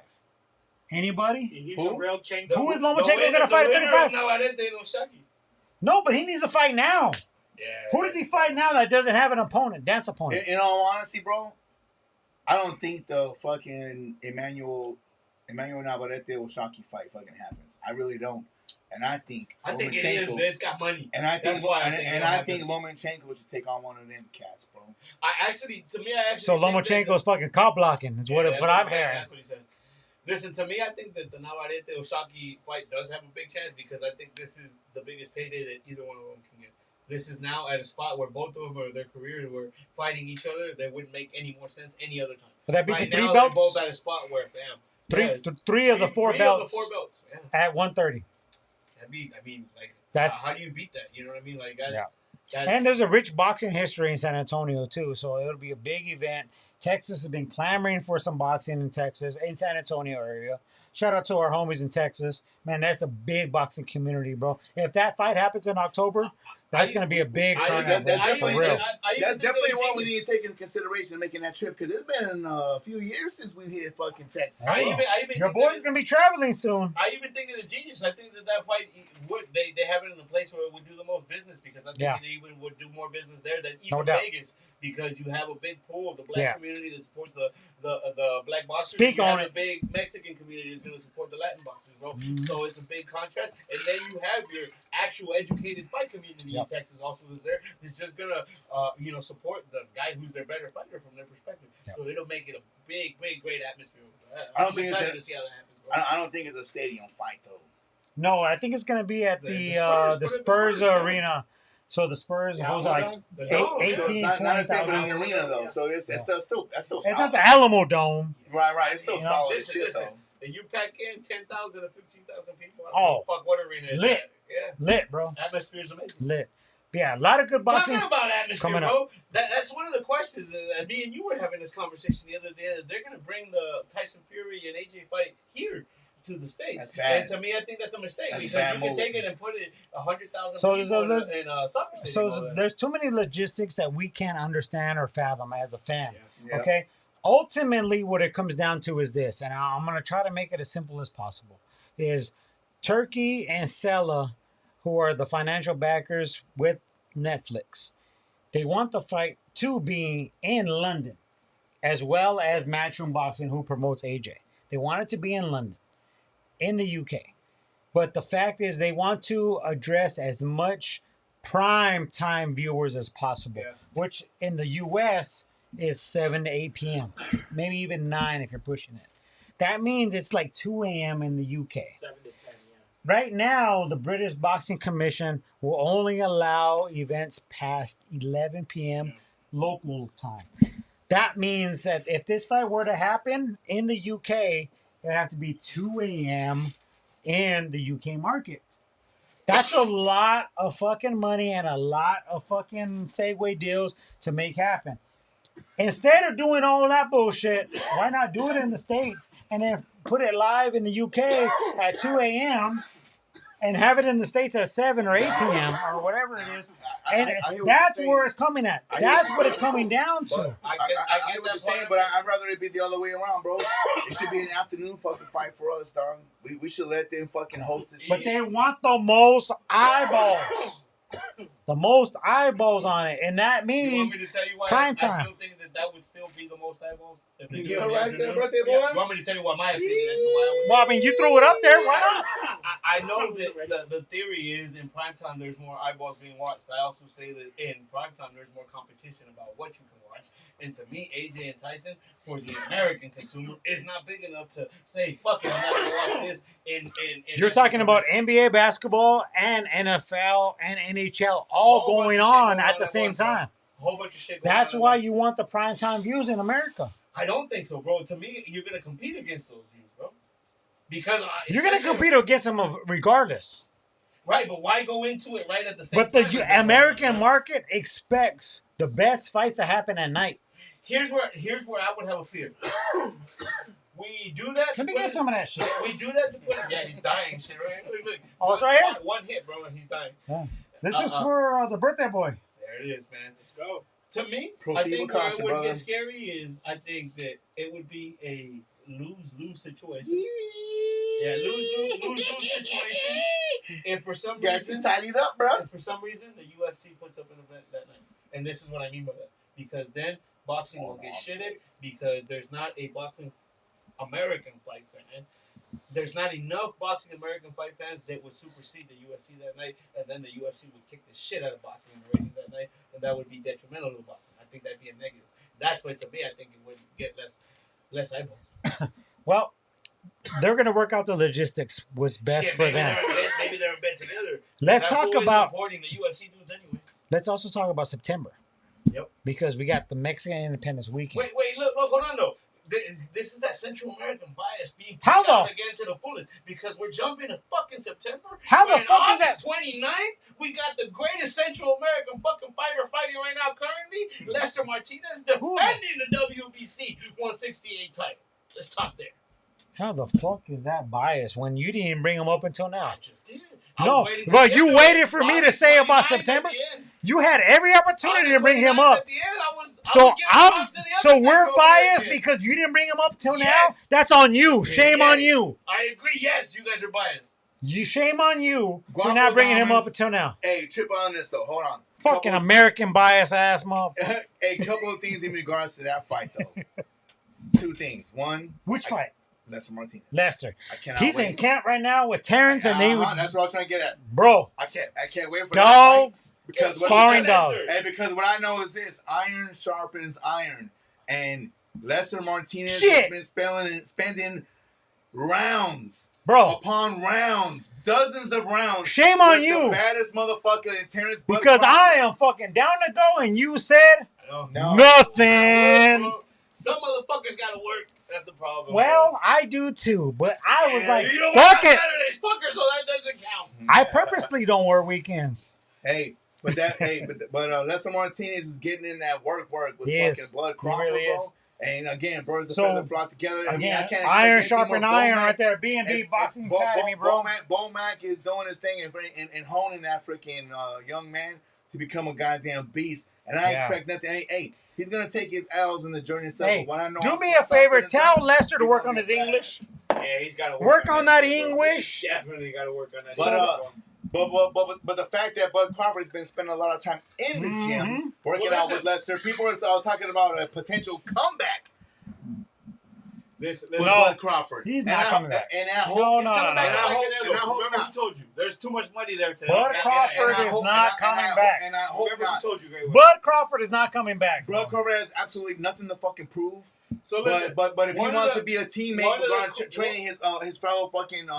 [SPEAKER 4] Anybody?
[SPEAKER 6] He's
[SPEAKER 3] Who?
[SPEAKER 6] a real Chenko.
[SPEAKER 4] Who is
[SPEAKER 5] The
[SPEAKER 4] Lomachenko
[SPEAKER 5] winner-
[SPEAKER 4] gonna fight
[SPEAKER 5] the
[SPEAKER 4] at
[SPEAKER 5] winner
[SPEAKER 4] 35?
[SPEAKER 5] of Navarrete no Shaki.
[SPEAKER 4] No, but he needs to fight now.
[SPEAKER 5] Yeah.
[SPEAKER 4] Who does he fight now that doesn't have an opponent, dance opponent?
[SPEAKER 3] In all honesty, bro, I don't think the fucking Emmanuel Navarrete Oshaki fight fucking happens. I really don't. And I think
[SPEAKER 5] I think it is.
[SPEAKER 3] Lomachenko-
[SPEAKER 5] It's got money.
[SPEAKER 3] And I think
[SPEAKER 5] That's why I
[SPEAKER 3] and,
[SPEAKER 5] think
[SPEAKER 3] and
[SPEAKER 5] it'll
[SPEAKER 3] I
[SPEAKER 5] happen.
[SPEAKER 3] think Lomachenko should take on one of them cats, bro.
[SPEAKER 5] I actually
[SPEAKER 4] So
[SPEAKER 5] think that-
[SPEAKER 4] Lomachenko's fucking cop blocking. Is
[SPEAKER 5] Yeah,
[SPEAKER 4] what
[SPEAKER 5] that's
[SPEAKER 4] I'm
[SPEAKER 5] he said.
[SPEAKER 4] hearing.
[SPEAKER 5] That's what he said. Listen, to me, I think that the Navarrete Oshaki fight does have a big chance because I think this is the biggest payday that either one of them can get. This is now at a spot where both of them or their careers were fighting each other. That wouldn't make any more sense any other time.
[SPEAKER 4] Would that be
[SPEAKER 5] Right
[SPEAKER 4] for 3
[SPEAKER 5] now, they're
[SPEAKER 4] belts?
[SPEAKER 5] both at a spot where, bam,
[SPEAKER 4] Three of the four belts
[SPEAKER 5] Three of the 4 belts. Yeah.
[SPEAKER 4] at 130.
[SPEAKER 5] That'd be, I mean, like,
[SPEAKER 4] That's
[SPEAKER 5] how do you beat that? You know what I mean? Like, that,
[SPEAKER 4] Yeah.
[SPEAKER 5] that's,
[SPEAKER 4] And there's a rich boxing history in San Antonio too, so it'll be a big event. Texas has been clamoring for some boxing in Texas, in San Antonio area. Shout out to our homies in Texas. Man, that's a big boxing community, bro. If that fight happens in October, that's going to be a big
[SPEAKER 3] I-
[SPEAKER 4] turnout,
[SPEAKER 3] that's
[SPEAKER 4] bro, for real.
[SPEAKER 3] That's definitely what we need to take into consideration making that trip because it's been a few years since we hit fucking Texas.
[SPEAKER 5] I
[SPEAKER 4] Bro.
[SPEAKER 5] even
[SPEAKER 4] Your
[SPEAKER 5] think
[SPEAKER 4] boy's
[SPEAKER 5] that-
[SPEAKER 4] going to be traveling soon.
[SPEAKER 5] I even think it is genius. I think that fight would they have it in the place where it would do the most business because I think
[SPEAKER 4] Yeah.
[SPEAKER 5] it even would do more business there than
[SPEAKER 4] No
[SPEAKER 5] even
[SPEAKER 4] doubt.
[SPEAKER 5] Vegas because you have a big pool of the black
[SPEAKER 4] Yeah.
[SPEAKER 5] community that supports the black boxers.
[SPEAKER 4] Speak
[SPEAKER 5] you
[SPEAKER 4] on
[SPEAKER 5] have
[SPEAKER 4] it.
[SPEAKER 5] the big Mexican community that's going to support the Latin boxers, bro.
[SPEAKER 4] Mhm.
[SPEAKER 5] So it's a big contrast, and then you have your actual educated fight community
[SPEAKER 4] Yep.
[SPEAKER 5] in Texas also is there. It's just gonna support the guy who's their better fighter from their perspective.
[SPEAKER 4] Yep.
[SPEAKER 5] So it'll make it a big, great atmosphere.
[SPEAKER 3] I don't
[SPEAKER 5] I'm
[SPEAKER 3] think it's
[SPEAKER 5] excited
[SPEAKER 3] a-
[SPEAKER 5] to see how that happens, bro.
[SPEAKER 3] I don't think it's a stadium fight though.
[SPEAKER 4] No, I think it's going to be at
[SPEAKER 5] The
[SPEAKER 4] the
[SPEAKER 5] Spurs,
[SPEAKER 4] the
[SPEAKER 5] put it at the
[SPEAKER 4] Spurs
[SPEAKER 5] Spurs, yeah.
[SPEAKER 4] arena. So the Spurs
[SPEAKER 6] Yeah,
[SPEAKER 4] holds
[SPEAKER 6] hold
[SPEAKER 4] like
[SPEAKER 6] on.
[SPEAKER 5] The
[SPEAKER 3] So,
[SPEAKER 5] dome,
[SPEAKER 4] 18,
[SPEAKER 3] not a
[SPEAKER 4] 20,000.
[SPEAKER 3] stadium arena though. So it's still that's still
[SPEAKER 4] It's
[SPEAKER 3] solid.
[SPEAKER 4] not the Alamo Dome.
[SPEAKER 3] Right. It's still
[SPEAKER 4] You know,
[SPEAKER 3] solid
[SPEAKER 5] listen,
[SPEAKER 3] shit
[SPEAKER 5] listen. And you pack in 10,000 or 15,000 people. I don't
[SPEAKER 4] Oh.
[SPEAKER 5] know fuck what arena is
[SPEAKER 4] Lit.
[SPEAKER 5] that. Yeah,
[SPEAKER 4] Lit, bro.
[SPEAKER 5] atmosphere is amazing.
[SPEAKER 4] Lit. But yeah, a lot of good boxing.
[SPEAKER 5] Talking about atmosphere,
[SPEAKER 4] coming up.
[SPEAKER 5] bro. That's one of the questions that me and you were having this conversation the other day. That they're gonna bring the Tyson Fury and AJ fight here to the States.
[SPEAKER 3] That's bad.
[SPEAKER 5] And to me, I think that's a mistake
[SPEAKER 3] That's a
[SPEAKER 5] because
[SPEAKER 3] bad
[SPEAKER 5] you can
[SPEAKER 3] move.
[SPEAKER 5] take it and put it 100,000
[SPEAKER 4] So
[SPEAKER 5] people
[SPEAKER 4] there's-
[SPEAKER 5] in a soccer stadium.
[SPEAKER 4] So
[SPEAKER 5] over there.
[SPEAKER 4] there's too many logistics that we can't understand or fathom as a fan.
[SPEAKER 5] Yeah.
[SPEAKER 3] Yeah.
[SPEAKER 4] Okay. Ultimately, what it comes down to is this, and I'm going to try to make it as simple as possible: is Turkey and Sella, who are the financial backers with Netflix, they want the fight to be in London, as well as Matchroom Boxing, who promotes AJ. They want it to be in London, in the UK. But the fact is, they want to address as much prime time viewers as possible,
[SPEAKER 5] Yeah.
[SPEAKER 4] which in the US is 7 to 8 p.m., maybe even 9 if you're pushing it. That means it's like 2 a.m. in the UK.
[SPEAKER 6] 7 to 10, yeah.
[SPEAKER 4] Right now, the British Boxing Commission will only allow events past 11 p.m. local time. That means that if this fight were to happen in the UK, it would have to be 2 a.m. in the UK market. That's a lot of fucking money and a lot of fucking segue deals to make happen. Instead of doing all that bullshit, why not do it in the States and then put it live in the UK at 2 a.m. and have it in the States at 7 or 8 p.m. or whatever it is. And
[SPEAKER 3] I hear what
[SPEAKER 4] that's
[SPEAKER 3] you're saying.
[SPEAKER 4] where it's coming at.
[SPEAKER 3] I hear
[SPEAKER 4] That's
[SPEAKER 3] what
[SPEAKER 4] what
[SPEAKER 3] you're
[SPEAKER 4] it's coming down to.
[SPEAKER 5] I
[SPEAKER 3] I
[SPEAKER 5] get
[SPEAKER 3] get what
[SPEAKER 5] that
[SPEAKER 3] you're saying,
[SPEAKER 5] part
[SPEAKER 3] but
[SPEAKER 5] of it.
[SPEAKER 3] I'd rather it be the other way around, bro. It should be an afternoon fucking fight for us, dog. We should let them fucking host this
[SPEAKER 4] But
[SPEAKER 3] shit.
[SPEAKER 4] they want the most eyeballs. The most eyeballs on it. And that
[SPEAKER 5] You want
[SPEAKER 4] means
[SPEAKER 5] me to tell you why
[SPEAKER 4] prime
[SPEAKER 5] I
[SPEAKER 4] time.
[SPEAKER 5] still think that would still be the most eyeballs? If they do
[SPEAKER 3] You
[SPEAKER 5] it in the
[SPEAKER 3] right there,
[SPEAKER 5] afternoon?
[SPEAKER 3] birthday boy?
[SPEAKER 5] Yeah. You want me to tell you what my opinion is? Why I would
[SPEAKER 4] well, I mean, you threw it up there. Why not?
[SPEAKER 5] I know that the theory is in primetime there's more eyeballs being watched. I also say that in primetime there's more competition about what you can watch. And to me, AJ and Tyson, for the American consumer, is not big enough to say, fuck it, I'm not going to watch this. In
[SPEAKER 4] You're talking about NBA basketball and NFL and NHL all
[SPEAKER 5] Whole bunch
[SPEAKER 4] going
[SPEAKER 5] of shit
[SPEAKER 4] on
[SPEAKER 5] going
[SPEAKER 4] at
[SPEAKER 5] on
[SPEAKER 4] the
[SPEAKER 5] at
[SPEAKER 4] same
[SPEAKER 5] once, bro.
[SPEAKER 4] time.
[SPEAKER 5] a whole bunch of shit going
[SPEAKER 4] That's
[SPEAKER 5] on.
[SPEAKER 4] why you want the primetime views in America.
[SPEAKER 5] I don't think so, bro. To me, you're going to compete against those views, bro. Because
[SPEAKER 4] You're going to compete against them regardless.
[SPEAKER 5] Right, but why go into it right at the same
[SPEAKER 4] But the
[SPEAKER 5] time?
[SPEAKER 4] American market expects the best fights that happen at night.
[SPEAKER 5] Here's where I would have a fear. We do that.
[SPEAKER 4] Let me get some of that shit.
[SPEAKER 5] We do that to put. Yeah, he's dying. Shit, right? Look.
[SPEAKER 4] Oh, it's right here.
[SPEAKER 5] One hit, bro, and he's dying.
[SPEAKER 4] Yeah. This is for the birthday boy.
[SPEAKER 5] There it is, man.
[SPEAKER 6] Let's go.
[SPEAKER 5] To me,
[SPEAKER 3] Proceed
[SPEAKER 5] I think
[SPEAKER 3] with
[SPEAKER 5] where
[SPEAKER 3] caution,
[SPEAKER 5] it would
[SPEAKER 3] brother.
[SPEAKER 5] get scary is I think that it would be a lose-lose situation. Yeah, lose-lose situation. If for some
[SPEAKER 3] Got
[SPEAKER 5] reason,
[SPEAKER 3] you tidied up, bro.
[SPEAKER 5] if for some reason the UFC puts up an event that night, and this is what I mean by that, because then boxing will get shitted because there's not a boxing American fight fan. There's not enough boxing American fight fans that would supersede the UFC that night, and then the UFC would kick the shit out of boxing in the ratings that night, and that would be detrimental to boxing. I think that'd be a negative. That's why, to me, I think it would get less eyeballs.
[SPEAKER 4] Well, they're gonna work out the logistics. What's best
[SPEAKER 5] Shit,
[SPEAKER 4] for
[SPEAKER 5] maybe
[SPEAKER 4] them.
[SPEAKER 5] Maybe they're in bed together.
[SPEAKER 4] Let's
[SPEAKER 5] That
[SPEAKER 4] talk
[SPEAKER 5] fool is
[SPEAKER 4] about.
[SPEAKER 5] supporting the UFC dudes anyway.
[SPEAKER 4] Let's also talk about September.
[SPEAKER 5] Yep.
[SPEAKER 4] Because we got the Mexican Independence Weekend.
[SPEAKER 5] Wait, look, hold on, though. This is that Central American bias being
[SPEAKER 4] How
[SPEAKER 5] pushed out
[SPEAKER 4] the
[SPEAKER 5] again to the fullest because we're jumping to fucking September.
[SPEAKER 4] How the
[SPEAKER 5] when
[SPEAKER 4] fuck is that?
[SPEAKER 5] August 29th, we got the greatest Central American fucking fighter fighting right now currently, Lester Martinez, defending the WBC 168 title. Let's talk there.
[SPEAKER 4] How the fuck is that biased when you didn't bring him up until now?
[SPEAKER 5] I just did. I
[SPEAKER 4] No,
[SPEAKER 5] was waiting to
[SPEAKER 4] but
[SPEAKER 5] get
[SPEAKER 4] you
[SPEAKER 5] to
[SPEAKER 4] waited
[SPEAKER 5] it.
[SPEAKER 4] for me to
[SPEAKER 5] August
[SPEAKER 4] say about
[SPEAKER 5] 29th at
[SPEAKER 4] September.
[SPEAKER 5] the end.
[SPEAKER 4] You had every opportunity to bring him
[SPEAKER 5] August 29th
[SPEAKER 4] up.
[SPEAKER 5] at the end, I was
[SPEAKER 4] So
[SPEAKER 5] giving
[SPEAKER 4] I'm
[SPEAKER 5] props to the
[SPEAKER 4] so
[SPEAKER 5] other
[SPEAKER 4] we're
[SPEAKER 5] Central
[SPEAKER 4] biased
[SPEAKER 5] Americans.
[SPEAKER 4] because you didn't bring him up till now.
[SPEAKER 5] Yes.
[SPEAKER 4] That's on you. Shame on you.
[SPEAKER 5] I agree. Yes, you guys are biased.
[SPEAKER 4] You shame on you for
[SPEAKER 3] Guapo
[SPEAKER 4] not bringing him up
[SPEAKER 3] Damas.
[SPEAKER 4] until now.
[SPEAKER 3] Hey, trip on this though. Hold on.
[SPEAKER 4] Fucking
[SPEAKER 3] Couple-
[SPEAKER 4] American bias ass motherfucker.
[SPEAKER 3] A couple of things in regards to that fight though. Two things. One,
[SPEAKER 4] Which fight?
[SPEAKER 3] Lester Martinez.
[SPEAKER 4] Lester.
[SPEAKER 3] I cannot
[SPEAKER 4] He's
[SPEAKER 3] wait.
[SPEAKER 4] in camp right now with Terrence, and they would,
[SPEAKER 3] That's what I was trying to get at.
[SPEAKER 4] bro,
[SPEAKER 3] I can't wait for that
[SPEAKER 4] dogs,
[SPEAKER 3] fight because what
[SPEAKER 4] sparring
[SPEAKER 5] Lester.
[SPEAKER 4] dogs.
[SPEAKER 3] Hey, because what I know is this: iron sharpens iron, and Lester Martinez
[SPEAKER 4] Shit.
[SPEAKER 3] has been spending rounds
[SPEAKER 4] Bro,
[SPEAKER 3] upon rounds, dozens of rounds.
[SPEAKER 4] shame on
[SPEAKER 3] with
[SPEAKER 4] you.
[SPEAKER 3] the baddest motherfucker in Terrence. Bud
[SPEAKER 4] Because
[SPEAKER 3] Crawford.
[SPEAKER 4] I am fucking down to go, and you said
[SPEAKER 5] I know.
[SPEAKER 3] No.
[SPEAKER 4] nothing.
[SPEAKER 5] Some motherfuckers gotta work. That's the problem.
[SPEAKER 4] Well, I do too, but I was like,
[SPEAKER 5] you don't
[SPEAKER 4] fuck
[SPEAKER 5] work on
[SPEAKER 4] it.
[SPEAKER 5] Saturdays, fucker, so that doesn't count.
[SPEAKER 4] I purposely don't work weekends.
[SPEAKER 3] Hey, but that Lester Martinez is getting in that work with
[SPEAKER 4] He is.
[SPEAKER 3] fucking Bud
[SPEAKER 4] He
[SPEAKER 3] Crawford,
[SPEAKER 4] really
[SPEAKER 3] bro.
[SPEAKER 4] is.
[SPEAKER 3] And again, birds of
[SPEAKER 4] So,
[SPEAKER 3] feather flock together. I mean, I
[SPEAKER 4] Again,
[SPEAKER 3] can't
[SPEAKER 4] iron
[SPEAKER 3] expect anything
[SPEAKER 4] sharpen
[SPEAKER 3] more.
[SPEAKER 4] iron
[SPEAKER 3] Bomac-
[SPEAKER 4] right there. B&B Boxing Academy, bro.
[SPEAKER 3] Bomac is doing his thing and honing that freaking young man to become a goddamn beast. And I
[SPEAKER 4] Yeah.
[SPEAKER 3] expect nothing. Hey, he's gonna take his L's in the journey and stuff.
[SPEAKER 4] Hey,
[SPEAKER 3] but when I know
[SPEAKER 4] do
[SPEAKER 3] I'm
[SPEAKER 4] me a favor.
[SPEAKER 3] confident
[SPEAKER 4] Tell
[SPEAKER 3] that
[SPEAKER 4] Lester to
[SPEAKER 3] he's
[SPEAKER 4] work
[SPEAKER 3] gonna
[SPEAKER 4] on
[SPEAKER 3] be
[SPEAKER 4] his
[SPEAKER 3] bad.
[SPEAKER 4] English.
[SPEAKER 6] Yeah, he's got to
[SPEAKER 4] Work on that
[SPEAKER 6] bro.
[SPEAKER 4] English.
[SPEAKER 6] He's definitely got to work on that.
[SPEAKER 3] But the fact that Bud Crawford has been spending a lot of time in the gym working
[SPEAKER 5] Well,
[SPEAKER 3] out with Lester, people are all talking about a potential comeback.
[SPEAKER 6] This
[SPEAKER 3] With
[SPEAKER 4] No,
[SPEAKER 3] Bud Crawford.
[SPEAKER 4] he's
[SPEAKER 3] And
[SPEAKER 4] not
[SPEAKER 3] I-
[SPEAKER 4] coming back.
[SPEAKER 3] And I hope
[SPEAKER 4] No,
[SPEAKER 3] he's
[SPEAKER 4] no,
[SPEAKER 3] coming
[SPEAKER 4] no,
[SPEAKER 3] back.
[SPEAKER 4] no.
[SPEAKER 3] And I hope,
[SPEAKER 5] Canelo,
[SPEAKER 3] and I hope
[SPEAKER 5] remember
[SPEAKER 3] not.
[SPEAKER 5] who told you? There's too much money there today.
[SPEAKER 4] Bud Crawford
[SPEAKER 3] I
[SPEAKER 4] is
[SPEAKER 3] hope-
[SPEAKER 4] not
[SPEAKER 3] and I
[SPEAKER 4] coming
[SPEAKER 3] hope-
[SPEAKER 4] back.
[SPEAKER 3] And I hope
[SPEAKER 5] Remember
[SPEAKER 3] not.
[SPEAKER 5] who told you? Great
[SPEAKER 4] Bud Crawford is not coming back.
[SPEAKER 3] Bud Crawford has absolutely nothing to fucking prove.
[SPEAKER 5] So listen,
[SPEAKER 3] But if he
[SPEAKER 5] one of
[SPEAKER 3] wants
[SPEAKER 5] the-
[SPEAKER 3] to be a teammate
[SPEAKER 5] one of the
[SPEAKER 3] regarding
[SPEAKER 5] cool-
[SPEAKER 3] training his fellow fucking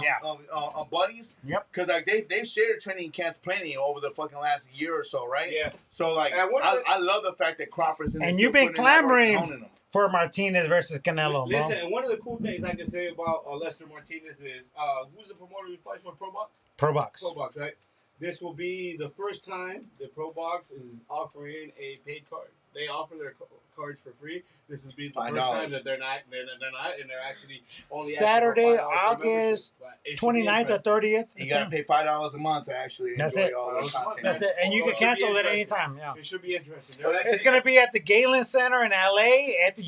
[SPEAKER 3] buddies,
[SPEAKER 4] Yep.
[SPEAKER 3] because like they've shared training camps plenty over the fucking last year or so, right?
[SPEAKER 5] Yeah.
[SPEAKER 3] So like
[SPEAKER 5] And one of the-
[SPEAKER 3] I love the fact that Crawford's in there
[SPEAKER 4] And
[SPEAKER 3] still
[SPEAKER 4] you've been
[SPEAKER 3] putting in that work and
[SPEAKER 4] clamoring
[SPEAKER 3] honing them.
[SPEAKER 4] For Martinez versus Canelo, bro.
[SPEAKER 5] Listen, and one of the cool things I can say about Lester Martinez is who's the promoter who fights for Pro Box?
[SPEAKER 4] Pro Box.
[SPEAKER 5] Pro Box, right? This will be the first time the Pro Box is offering a paid card. They offer their cards for free. This will be the first time that they're not, and they're actually only
[SPEAKER 4] Saturday,
[SPEAKER 5] asking for $5 for membership.
[SPEAKER 4] August
[SPEAKER 5] But it should be
[SPEAKER 4] 29th or
[SPEAKER 5] interesting.
[SPEAKER 4] 30th.
[SPEAKER 3] You gotta pay $5 a month to actually
[SPEAKER 4] That's
[SPEAKER 3] enjoy
[SPEAKER 4] it.
[SPEAKER 3] all the content.
[SPEAKER 4] That's it. And you can
[SPEAKER 5] It should be
[SPEAKER 4] cancel it
[SPEAKER 5] interesting.
[SPEAKER 4] anytime. Yeah.
[SPEAKER 5] It should be interesting.
[SPEAKER 4] It's going to be at the Galen Center in LA at the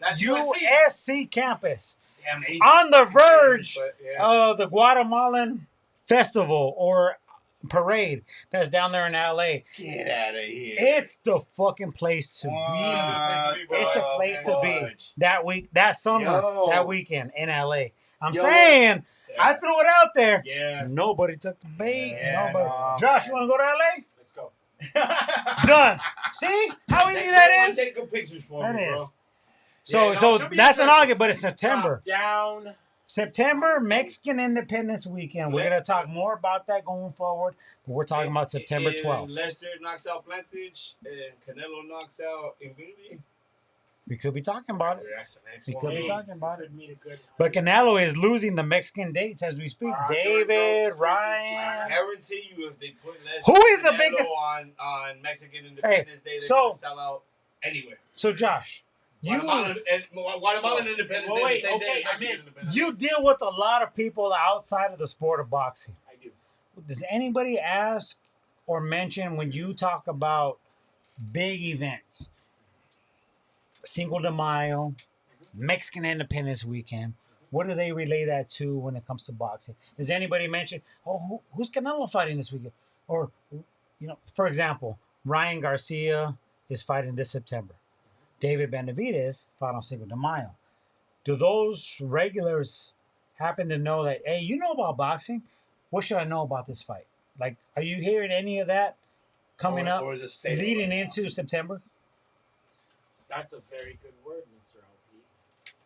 [SPEAKER 5] That's
[SPEAKER 4] USC campus.
[SPEAKER 5] Damn,
[SPEAKER 4] On the verge
[SPEAKER 5] but, yeah.
[SPEAKER 4] of the Guatemalan festival or parade that's down there in LA.
[SPEAKER 3] Get out of here.
[SPEAKER 4] It's the fucking place to be. It's the place to be that week, that summer,
[SPEAKER 3] Yo.
[SPEAKER 4] that weekend in LA. I'm
[SPEAKER 3] Yo.
[SPEAKER 4] saying,
[SPEAKER 5] Yeah.
[SPEAKER 4] I threw it out there.
[SPEAKER 5] Yeah.
[SPEAKER 4] Nobody took the bait.
[SPEAKER 3] Yeah,
[SPEAKER 4] Nobody.
[SPEAKER 3] no.
[SPEAKER 4] Josh, you want to go to LA?
[SPEAKER 6] Let's go.
[SPEAKER 4] Done. See how easy that is?
[SPEAKER 5] Take good pictures for
[SPEAKER 4] That
[SPEAKER 5] me,
[SPEAKER 4] is.
[SPEAKER 5] bro.
[SPEAKER 4] So,
[SPEAKER 5] Yeah, no,
[SPEAKER 4] so
[SPEAKER 5] it should be
[SPEAKER 4] that's in
[SPEAKER 5] interesting.
[SPEAKER 4] August, but it's September.
[SPEAKER 6] Top down.
[SPEAKER 4] September, Mexican Independence Weekend. We're
[SPEAKER 5] Yeah.
[SPEAKER 4] going to talk more about that going forward. But we're talking about September 12th.
[SPEAKER 5] Lester knocks out Plantage, and Canelo knocks out Infinity.
[SPEAKER 4] We could be talking about it.
[SPEAKER 5] That's the next
[SPEAKER 4] We
[SPEAKER 5] one.
[SPEAKER 4] could be
[SPEAKER 6] Hey,
[SPEAKER 4] talking about it.
[SPEAKER 6] could meet a good.
[SPEAKER 4] But Canelo is losing the Mexican dates as we speak. David,
[SPEAKER 5] I
[SPEAKER 4] Ryan.
[SPEAKER 5] guarantee you, if they put less
[SPEAKER 4] Who is the
[SPEAKER 5] Canelo
[SPEAKER 4] biggest-
[SPEAKER 5] on Mexican Independence Day, they're
[SPEAKER 4] so-
[SPEAKER 5] gonna sell out anywhere.
[SPEAKER 4] So Josh,
[SPEAKER 5] Guatemalan Independence
[SPEAKER 6] Well,
[SPEAKER 5] Day,
[SPEAKER 6] wait,
[SPEAKER 5] the same
[SPEAKER 6] okay,
[SPEAKER 5] day as
[SPEAKER 6] I'm
[SPEAKER 5] Mexican
[SPEAKER 6] in.
[SPEAKER 5] Independence
[SPEAKER 4] you
[SPEAKER 5] Day.
[SPEAKER 4] deal with a lot of people outside of the sport of boxing.
[SPEAKER 6] I do.
[SPEAKER 4] Does anybody ask or mention when you talk about big events, Cinco de Mayo, Mexican Independence Weekend? What do they relay that to when it comes to boxing? Does anybody mention, oh, who's Canelo fighting this weekend? Or, for example, Ryan Garcia is fighting this September. David Benavidez fought on Cinco de Mayo. Do those regulars happen to know that, hey, you know about boxing? What should I know about this fight? Like, are you hearing any of that coming up,
[SPEAKER 3] or is it stale
[SPEAKER 4] leading
[SPEAKER 3] right now?
[SPEAKER 4] into September?
[SPEAKER 6] That's a very good word, Mr. LP.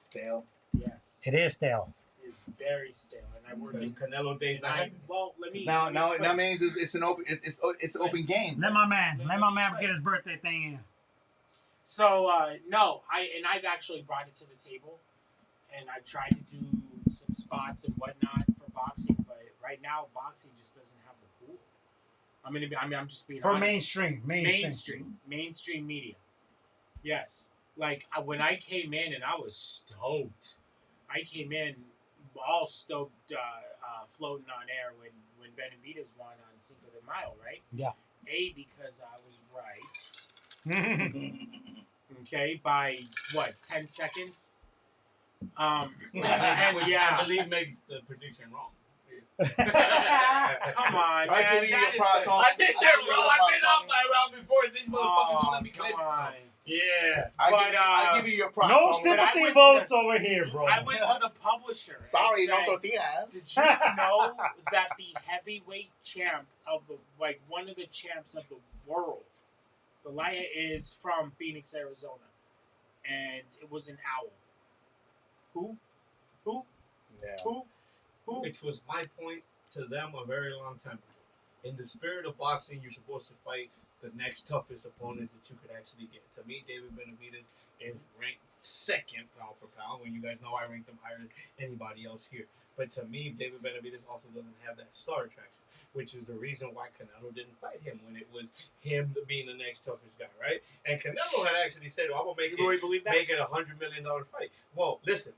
[SPEAKER 3] Stale.
[SPEAKER 6] Yes.
[SPEAKER 4] It is stale.
[SPEAKER 6] It is very stale, and I work
[SPEAKER 5] Because
[SPEAKER 6] in.
[SPEAKER 5] Canelo Day's not happening.
[SPEAKER 6] Well, let me.
[SPEAKER 3] Now,
[SPEAKER 6] let me
[SPEAKER 3] now
[SPEAKER 6] explain.
[SPEAKER 3] that means it's an open. It's an open game.
[SPEAKER 4] Let my man get his birthday thing in.
[SPEAKER 6] So no, I've actually brought it to the table, and I've tried to do some spots and whatnot for boxing, but right now boxing just doesn't have the pool. I'm just being
[SPEAKER 4] For
[SPEAKER 6] honest.
[SPEAKER 4] mainstream
[SPEAKER 6] media. Yes, like when I came in and I was stoked. I came in all stoked, floating on air when Benavidez won on Cinco de Mayo, right?
[SPEAKER 4] Yeah.
[SPEAKER 6] Because I was right. Okay, by what, 10 seconds? And
[SPEAKER 5] Which
[SPEAKER 6] yeah,
[SPEAKER 5] I believe makes the prediction wrong.
[SPEAKER 6] come on,
[SPEAKER 3] I
[SPEAKER 6] man.
[SPEAKER 3] give you
[SPEAKER 6] that
[SPEAKER 3] your
[SPEAKER 6] is
[SPEAKER 3] props
[SPEAKER 6] the-
[SPEAKER 3] on.
[SPEAKER 5] I think they're
[SPEAKER 3] I give you
[SPEAKER 5] wrong.
[SPEAKER 3] your
[SPEAKER 5] I've been
[SPEAKER 3] props
[SPEAKER 5] off my round before. These motherfuckers
[SPEAKER 6] Oh,
[SPEAKER 5] don't let me claim
[SPEAKER 6] come
[SPEAKER 5] it. So.
[SPEAKER 6] on.
[SPEAKER 5] Yeah.
[SPEAKER 3] I give you your props.
[SPEAKER 4] No
[SPEAKER 3] on
[SPEAKER 6] But I
[SPEAKER 4] sympathy
[SPEAKER 6] went to
[SPEAKER 4] votes
[SPEAKER 6] the-
[SPEAKER 4] over here, bro.
[SPEAKER 6] I went to the publisher. and
[SPEAKER 3] Sorry, no
[SPEAKER 6] said,
[SPEAKER 3] tortillas.
[SPEAKER 6] Did you know that the heavyweight champ of one of the champs of the world, the Laya, is from Phoenix, Arizona, and it was an owl. Who?
[SPEAKER 3] Yeah.
[SPEAKER 6] Who?
[SPEAKER 5] Which was my point to them a very long time ago. In the spirit of boxing, you're supposed to fight the next toughest opponent that you could actually get. To me, David Benavidez is ranked second pound for pound. When you guys know I ranked him higher than anybody else here. But to me, David Benavidez also doesn't have that star attraction, which is the reason why Canelo didn't fight him when it was him being the next toughest guy, right? And Canelo had actually said, "I'm gonna
[SPEAKER 6] You really believe that?
[SPEAKER 5] make it $100 million fight." Well, listen,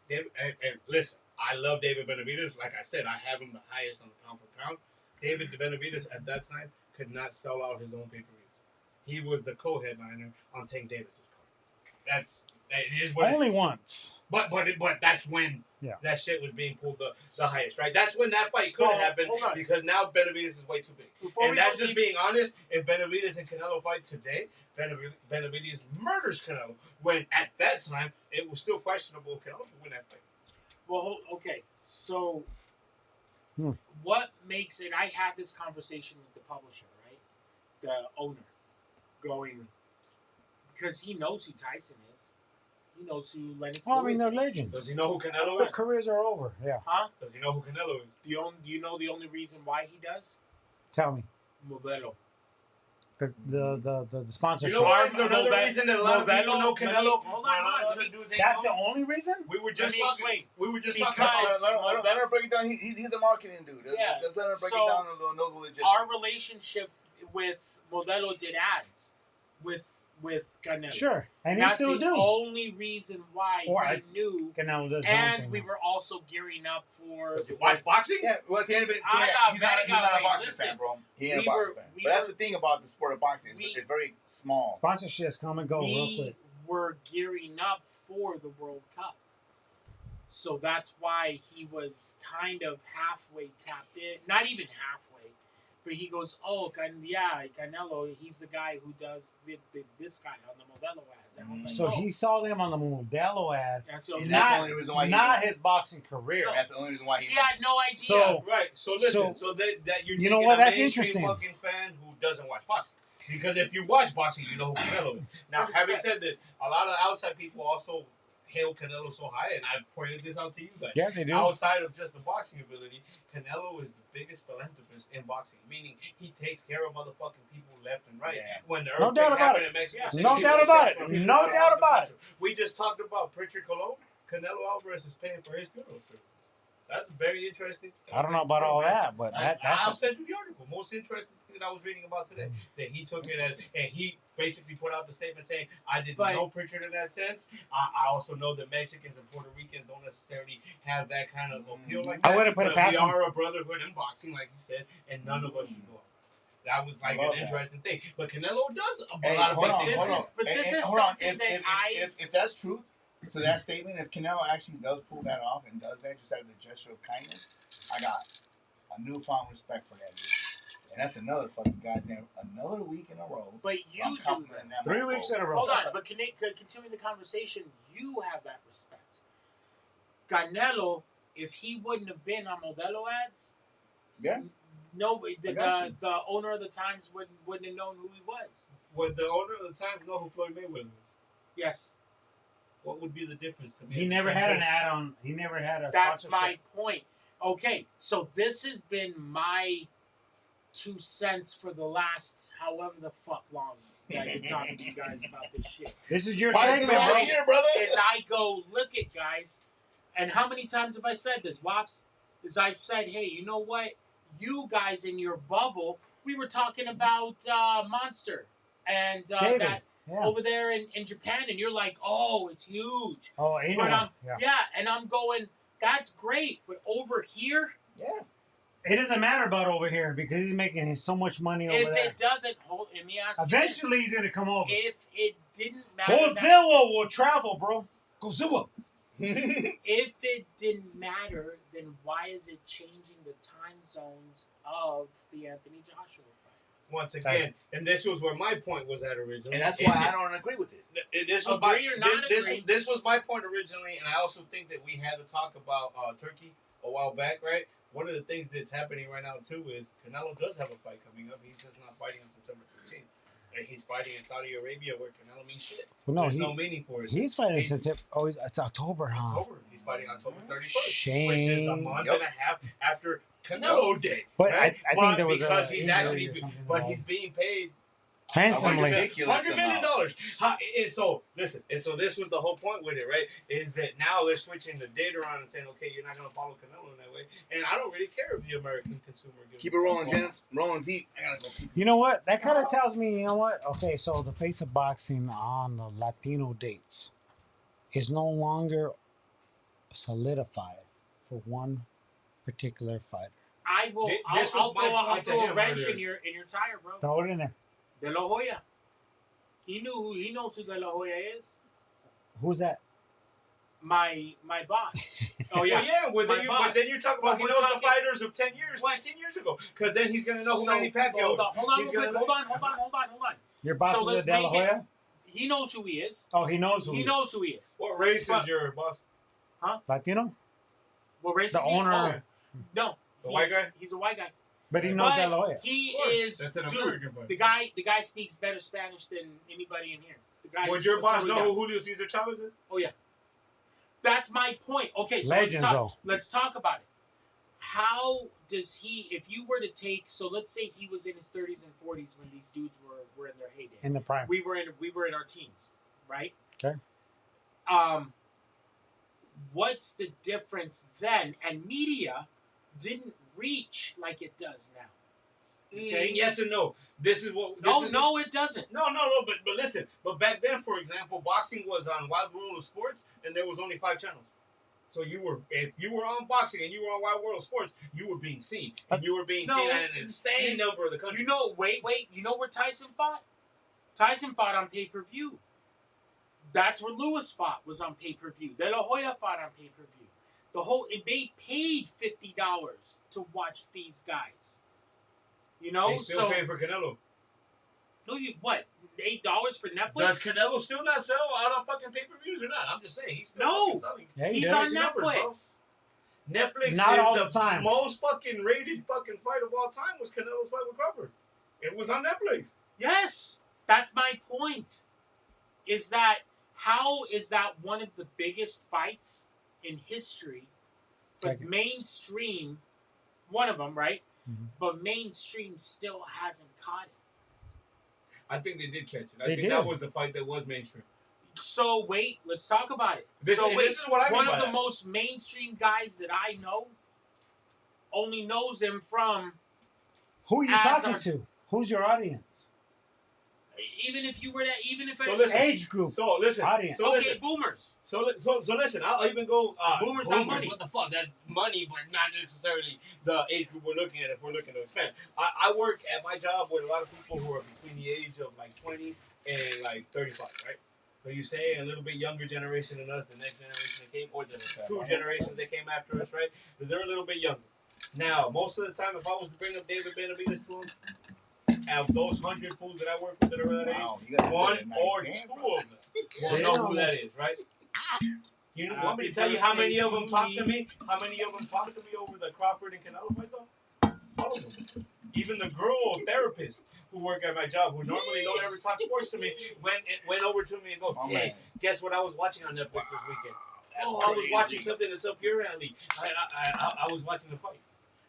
[SPEAKER 5] David, and listen. I love David Benavidez. Like I said, I have him the highest on the pound for pound. David Benavidez at that time could not sell out his own pay-per-views. He was the co-headliner on Tank Davis's card. It is what
[SPEAKER 4] Only
[SPEAKER 5] it is.
[SPEAKER 4] once.
[SPEAKER 5] But that's when that shit was being pulled the highest, right? That's when that fight could have happened
[SPEAKER 6] hold on.
[SPEAKER 5] because now Benavidez is way too big.
[SPEAKER 6] Before
[SPEAKER 5] And
[SPEAKER 6] we
[SPEAKER 5] that's
[SPEAKER 6] go
[SPEAKER 5] just
[SPEAKER 6] deep-
[SPEAKER 5] being honest. If Benavidez and Canelo fight today, Benavidez murders Canelo. When at that time it was still questionable if Canelo could win that fight.
[SPEAKER 6] Well, okay. So,
[SPEAKER 4] Hmm.
[SPEAKER 6] what makes it? I had this conversation with the publisher, right? The owner, going because he knows who Tyson is. He knows who Lennox
[SPEAKER 4] Oh, I mean,
[SPEAKER 6] Lewis
[SPEAKER 4] they're
[SPEAKER 6] is.
[SPEAKER 4] legends.
[SPEAKER 5] Does he know who Canelo
[SPEAKER 4] Their
[SPEAKER 5] is?
[SPEAKER 4] careers are over. Yeah.
[SPEAKER 6] Huh?
[SPEAKER 5] Does he know who Canelo is?
[SPEAKER 6] You know the only reason why he does?
[SPEAKER 4] Tell me.
[SPEAKER 6] Modelo.
[SPEAKER 4] The sponsorship.
[SPEAKER 5] You know what? It's
[SPEAKER 6] Modelo-
[SPEAKER 5] another reason that a lot of people know
[SPEAKER 6] Modelo-
[SPEAKER 5] Canelo.
[SPEAKER 6] hold on,
[SPEAKER 5] while
[SPEAKER 6] hold on,
[SPEAKER 5] other
[SPEAKER 6] let me-
[SPEAKER 5] dudes ain't
[SPEAKER 4] That's
[SPEAKER 5] know
[SPEAKER 4] the
[SPEAKER 5] him.
[SPEAKER 4] only reason?
[SPEAKER 5] We were
[SPEAKER 6] Let
[SPEAKER 5] just
[SPEAKER 6] me
[SPEAKER 5] talking.
[SPEAKER 6] explain.
[SPEAKER 5] We were just
[SPEAKER 6] Because-
[SPEAKER 5] talking about.
[SPEAKER 3] Let her break it down. He's a marketing dude.
[SPEAKER 6] Yeah.
[SPEAKER 3] Let's let her break
[SPEAKER 6] So,
[SPEAKER 3] it down and knows what logistics.
[SPEAKER 6] Our relationship with Modelo did ads with Canelo.
[SPEAKER 4] Sure. And they
[SPEAKER 6] That's
[SPEAKER 4] still
[SPEAKER 6] the
[SPEAKER 4] do.
[SPEAKER 6] only reason why
[SPEAKER 4] Or
[SPEAKER 6] he
[SPEAKER 4] I-
[SPEAKER 6] knew.
[SPEAKER 4] Canelo does
[SPEAKER 6] And
[SPEAKER 4] something.
[SPEAKER 6] we were also gearing up for.
[SPEAKER 5] Does he watch boxing?
[SPEAKER 3] Yeah, well, at the end of it, so
[SPEAKER 6] I
[SPEAKER 3] yeah,
[SPEAKER 6] got
[SPEAKER 3] he's not
[SPEAKER 6] mad,
[SPEAKER 3] a
[SPEAKER 6] wait,
[SPEAKER 3] boxing
[SPEAKER 6] listen.
[SPEAKER 3] fan, bro. He ain't
[SPEAKER 6] We
[SPEAKER 3] a boxing
[SPEAKER 6] were-
[SPEAKER 3] fan.
[SPEAKER 6] we
[SPEAKER 3] But that's
[SPEAKER 6] were-
[SPEAKER 3] the thing about the sport of boxing. It's
[SPEAKER 6] we-
[SPEAKER 3] very small.
[SPEAKER 4] Sponsorships come and go real
[SPEAKER 6] We
[SPEAKER 4] quick.
[SPEAKER 6] were gearing up for the World Cup. So that's why he was kind of halfway tapped in. Not even halfway. But he goes, Canelo, he's the guy who does this guy on the Modelo ads. And I was like,
[SPEAKER 4] So
[SPEAKER 6] oh.
[SPEAKER 4] he saw them on the Modelo ad.
[SPEAKER 6] And so
[SPEAKER 3] And
[SPEAKER 6] not,
[SPEAKER 3] that's the only reason why he
[SPEAKER 4] Not his boxing career.
[SPEAKER 3] That's the only reason why he.
[SPEAKER 6] he had no idea.
[SPEAKER 4] So-
[SPEAKER 5] Right. So listen. So that you're
[SPEAKER 4] You know
[SPEAKER 5] taking
[SPEAKER 4] what?
[SPEAKER 5] a
[SPEAKER 4] That's
[SPEAKER 5] mainstream
[SPEAKER 4] interesting.
[SPEAKER 5] fucking fan who doesn't watch boxing. Because if you watch boxing, you know who Canelo is. Now,
[SPEAKER 6] 100%.
[SPEAKER 5] having said this, a lot of outside people also hail Canelo so high, and I've pointed this out to you guys.
[SPEAKER 4] Yeah, they do.
[SPEAKER 5] Outside of just the boxing ability, Canelo is the biggest philanthropist in boxing, meaning he takes care of motherfucking people left and right.
[SPEAKER 3] Yeah.
[SPEAKER 5] When the
[SPEAKER 4] No
[SPEAKER 5] earthquake
[SPEAKER 4] doubt about
[SPEAKER 5] happened
[SPEAKER 4] it.
[SPEAKER 5] in Mexico
[SPEAKER 6] Yeah.
[SPEAKER 5] City,
[SPEAKER 4] No
[SPEAKER 5] he
[SPEAKER 4] doubt
[SPEAKER 5] was
[SPEAKER 4] about
[SPEAKER 5] sent
[SPEAKER 4] it.
[SPEAKER 5] from his
[SPEAKER 4] No
[SPEAKER 5] house
[SPEAKER 4] doubt
[SPEAKER 5] to
[SPEAKER 4] about it.
[SPEAKER 5] Metro. we just talked about Pritchard Colon. Canelo Alvarez is paying for his funeral services. That's very interesting.
[SPEAKER 4] I don't know about all that, but
[SPEAKER 5] I'll
[SPEAKER 4] that's
[SPEAKER 5] send you the article. Most interesting thing that I was reading about today. That he took it as, and he basically put out the statement saying, I didn't know Pritchard in that sense. I also know that Mexicans and Puerto Ricans don't necessarily have that kind of appeal like that.
[SPEAKER 4] I wouldn't put it
[SPEAKER 5] But
[SPEAKER 4] past
[SPEAKER 5] we
[SPEAKER 4] him.
[SPEAKER 5] are a brotherhood in boxing, like he said, and none of us should go. That was like an interesting thing. But Canelo does a lot of big things.
[SPEAKER 3] This is something if that's truth to that statement, if Canelo actually does pull that off and does that just out of the gesture of kindness, I got a newfound respect for that dude. And that's another fucking another week in a row.
[SPEAKER 6] But you do that.
[SPEAKER 4] 3 weeks in a row.
[SPEAKER 6] Hold on, but continuing the conversation, you have that respect. Canelo, if he wouldn't have been on Modelo ads,
[SPEAKER 3] yeah.
[SPEAKER 6] Nobody, the owner of the Times wouldn't have known who he was.
[SPEAKER 5] Would the owner of the Times know who Floyd Mayweather was?
[SPEAKER 6] Yes.
[SPEAKER 5] What would be the difference to me?
[SPEAKER 4] He never had an ad on. He never had a.
[SPEAKER 6] That's
[SPEAKER 4] sponsorship.
[SPEAKER 6] my point. Okay, so this has been my 2 cents for the last however the fuck long that I've been talking to you guys about this shit.
[SPEAKER 4] This is your
[SPEAKER 3] Why
[SPEAKER 4] segment, bro.
[SPEAKER 3] here, brother?
[SPEAKER 6] Is I go look at guys, and how many times have I said this, Wops? Is I've said, hey, you know what? You guys in your bubble, we were talking about Monster and that over there in Japan, and you're like, oh, it's huge.
[SPEAKER 4] Oh,
[SPEAKER 6] but and I'm going, that's great, but over here,
[SPEAKER 4] it doesn't matter about over here because he's making so much money over there.
[SPEAKER 6] If it doesn't hold, let me ask
[SPEAKER 4] eventually
[SPEAKER 6] you this.
[SPEAKER 4] he's gonna come over.
[SPEAKER 6] If it didn't matter,
[SPEAKER 4] Godzilla will travel, bro. Godzilla.
[SPEAKER 6] If it didn't matter, then why is it changing the time zones of the Anthony Joshua fight?
[SPEAKER 5] Once again, and this was where my point was at originally.
[SPEAKER 3] And that's why I don't agree with it.
[SPEAKER 5] This was this was my point originally, and I also think that we had to talk about Turkey a while back, right? One of the things that's happening right now, too, is Canelo does have a fight coming up. He's just not fighting on September 13th. And he's fighting in Saudi Arabia where Canelo means shit.
[SPEAKER 4] Well, no,
[SPEAKER 5] There's no meaning for it.
[SPEAKER 4] He's fighting September. Oh, it's October, huh?
[SPEAKER 5] October. He's fighting October 31st.
[SPEAKER 4] Shame.
[SPEAKER 5] Which is a month and a half after Canelo Day.
[SPEAKER 4] But
[SPEAKER 5] right?
[SPEAKER 4] I think there was
[SPEAKER 5] because
[SPEAKER 4] a
[SPEAKER 5] he's actually, but he's being paid
[SPEAKER 4] handsomely.
[SPEAKER 5] $100 million. And so listen, and so this was the whole point with it, right? Is that now they're switching the date around and saying, okay, you're not going to follow Canelo in that way, and I don't really care if the American consumer gives.
[SPEAKER 3] Keep it rolling, gents. Rolling deep. I gotta go.
[SPEAKER 4] You know what? That kind of tells me, you know what? Okay, so the face of boxing on the Latino dates is no longer solidified for one particular fighter.
[SPEAKER 6] I will. I'll throw a wrench in your tire, bro.
[SPEAKER 4] Throw it in there.
[SPEAKER 6] De La Hoya. He knows who De La Hoya is.
[SPEAKER 4] Who's that?
[SPEAKER 6] My boss. Oh yeah.
[SPEAKER 5] Well, yeah. But then you're talking about the fighters of 10 years, 15 years ago, because then he's gonna know who Manny Pacquiao is.
[SPEAKER 6] Hold on.
[SPEAKER 4] Your boss is De La Hoya?
[SPEAKER 6] He knows who he is.
[SPEAKER 4] Oh, he knows who.
[SPEAKER 6] He knows who he is.
[SPEAKER 5] What race is your boss?
[SPEAKER 6] Huh?
[SPEAKER 4] Latino?
[SPEAKER 6] What race
[SPEAKER 4] the
[SPEAKER 6] is he?
[SPEAKER 4] owner.
[SPEAKER 6] Oh, no.
[SPEAKER 5] The white guy?
[SPEAKER 6] He's a white guy.
[SPEAKER 4] But he knows De La Hoya.
[SPEAKER 6] He is, dude, the guy speaks better Spanish than anybody in here. The guy.
[SPEAKER 5] Would your boss know who Julio Cesar Chavez is?
[SPEAKER 6] Oh yeah. That's my point. Okay, so let's talk about it. How does he, if you were to take, so let's say he was in his 30s and 40s when these dudes were in their heyday.
[SPEAKER 4] In the prime.
[SPEAKER 6] We were in our teens, right?
[SPEAKER 4] Okay.
[SPEAKER 6] What's the difference then? And media didn't reach like it does now. Okay.
[SPEAKER 5] Yes and no. This is what.
[SPEAKER 6] No, it doesn't.
[SPEAKER 5] No. But listen. But back then, for example, boxing was on Wild World of Sports, and there was only 5 channels. So if you were on boxing and you were on Wild World of Sports, you were being seen, and you were being seen at an insane number of the country.
[SPEAKER 6] Wait. You know where Tyson fought? Tyson fought on pay-per-view. That's where Lewis fought, was on pay-per-view. De La Hoya fought on pay-per-view. They paid $50 to watch these guys. You know,
[SPEAKER 5] they still pay for Canelo.
[SPEAKER 6] No, $8 for Netflix?
[SPEAKER 5] Does Canelo still not sell out on fucking pay-per-views or not? I'm just saying he's still selling.
[SPEAKER 4] Yeah,
[SPEAKER 6] he's on Netflix.
[SPEAKER 5] Netflix
[SPEAKER 4] not
[SPEAKER 5] is
[SPEAKER 4] all the time.
[SPEAKER 5] Most fucking rated fucking fight of all time was Canelo's fight with Crawford. It was on Netflix.
[SPEAKER 6] Yes, that's my point. Is that how is that one of the biggest fights in history? But mainstream, one of them, right? Mm-hmm. But mainstream still hasn't caught it.
[SPEAKER 5] I think they did catch it. I think that was the fight that was mainstream.
[SPEAKER 6] So wait, let's talk about it.
[SPEAKER 5] This is what I mean
[SPEAKER 6] one
[SPEAKER 5] by
[SPEAKER 6] of the
[SPEAKER 5] that.
[SPEAKER 6] most mainstream guys that I know only knows him from.
[SPEAKER 4] Who are you
[SPEAKER 6] Ads
[SPEAKER 4] talking
[SPEAKER 6] on-
[SPEAKER 4] to? Who's your audience?
[SPEAKER 6] Even if you were to, even if
[SPEAKER 5] So
[SPEAKER 6] I,
[SPEAKER 5] listen.
[SPEAKER 4] Age group.
[SPEAKER 5] So listen.
[SPEAKER 4] Audience.
[SPEAKER 5] So
[SPEAKER 6] okay,
[SPEAKER 5] listen.
[SPEAKER 6] boomers.
[SPEAKER 5] So listen. I'll even go.
[SPEAKER 6] Boomers have money.
[SPEAKER 5] What the fuck? That's money, but not necessarily the age group we're looking at. If we're looking to expand, I work at my job with a lot of people who are between the age of like 20 and like 35, right? So you say a little bit younger generation than us, the next generation that came, or the two generations that came after us, right? They're a little bit younger. Now, most of the time, if I was to bring up David Benavides to them, out of those 100 fools that I work with that are that age, one or two of them will know who that is, right? You want me to tell you how many of them talk to me? How many of them talk to me over the Crawford and Canelo fight, though? All of them. Even the girl therapists who work at my job, who normally don't ever talk sports to me, went over to me and goes, "Hey, guess what I was watching on Netflix this weekend? I was watching something that's up your alley. I was watching the fight."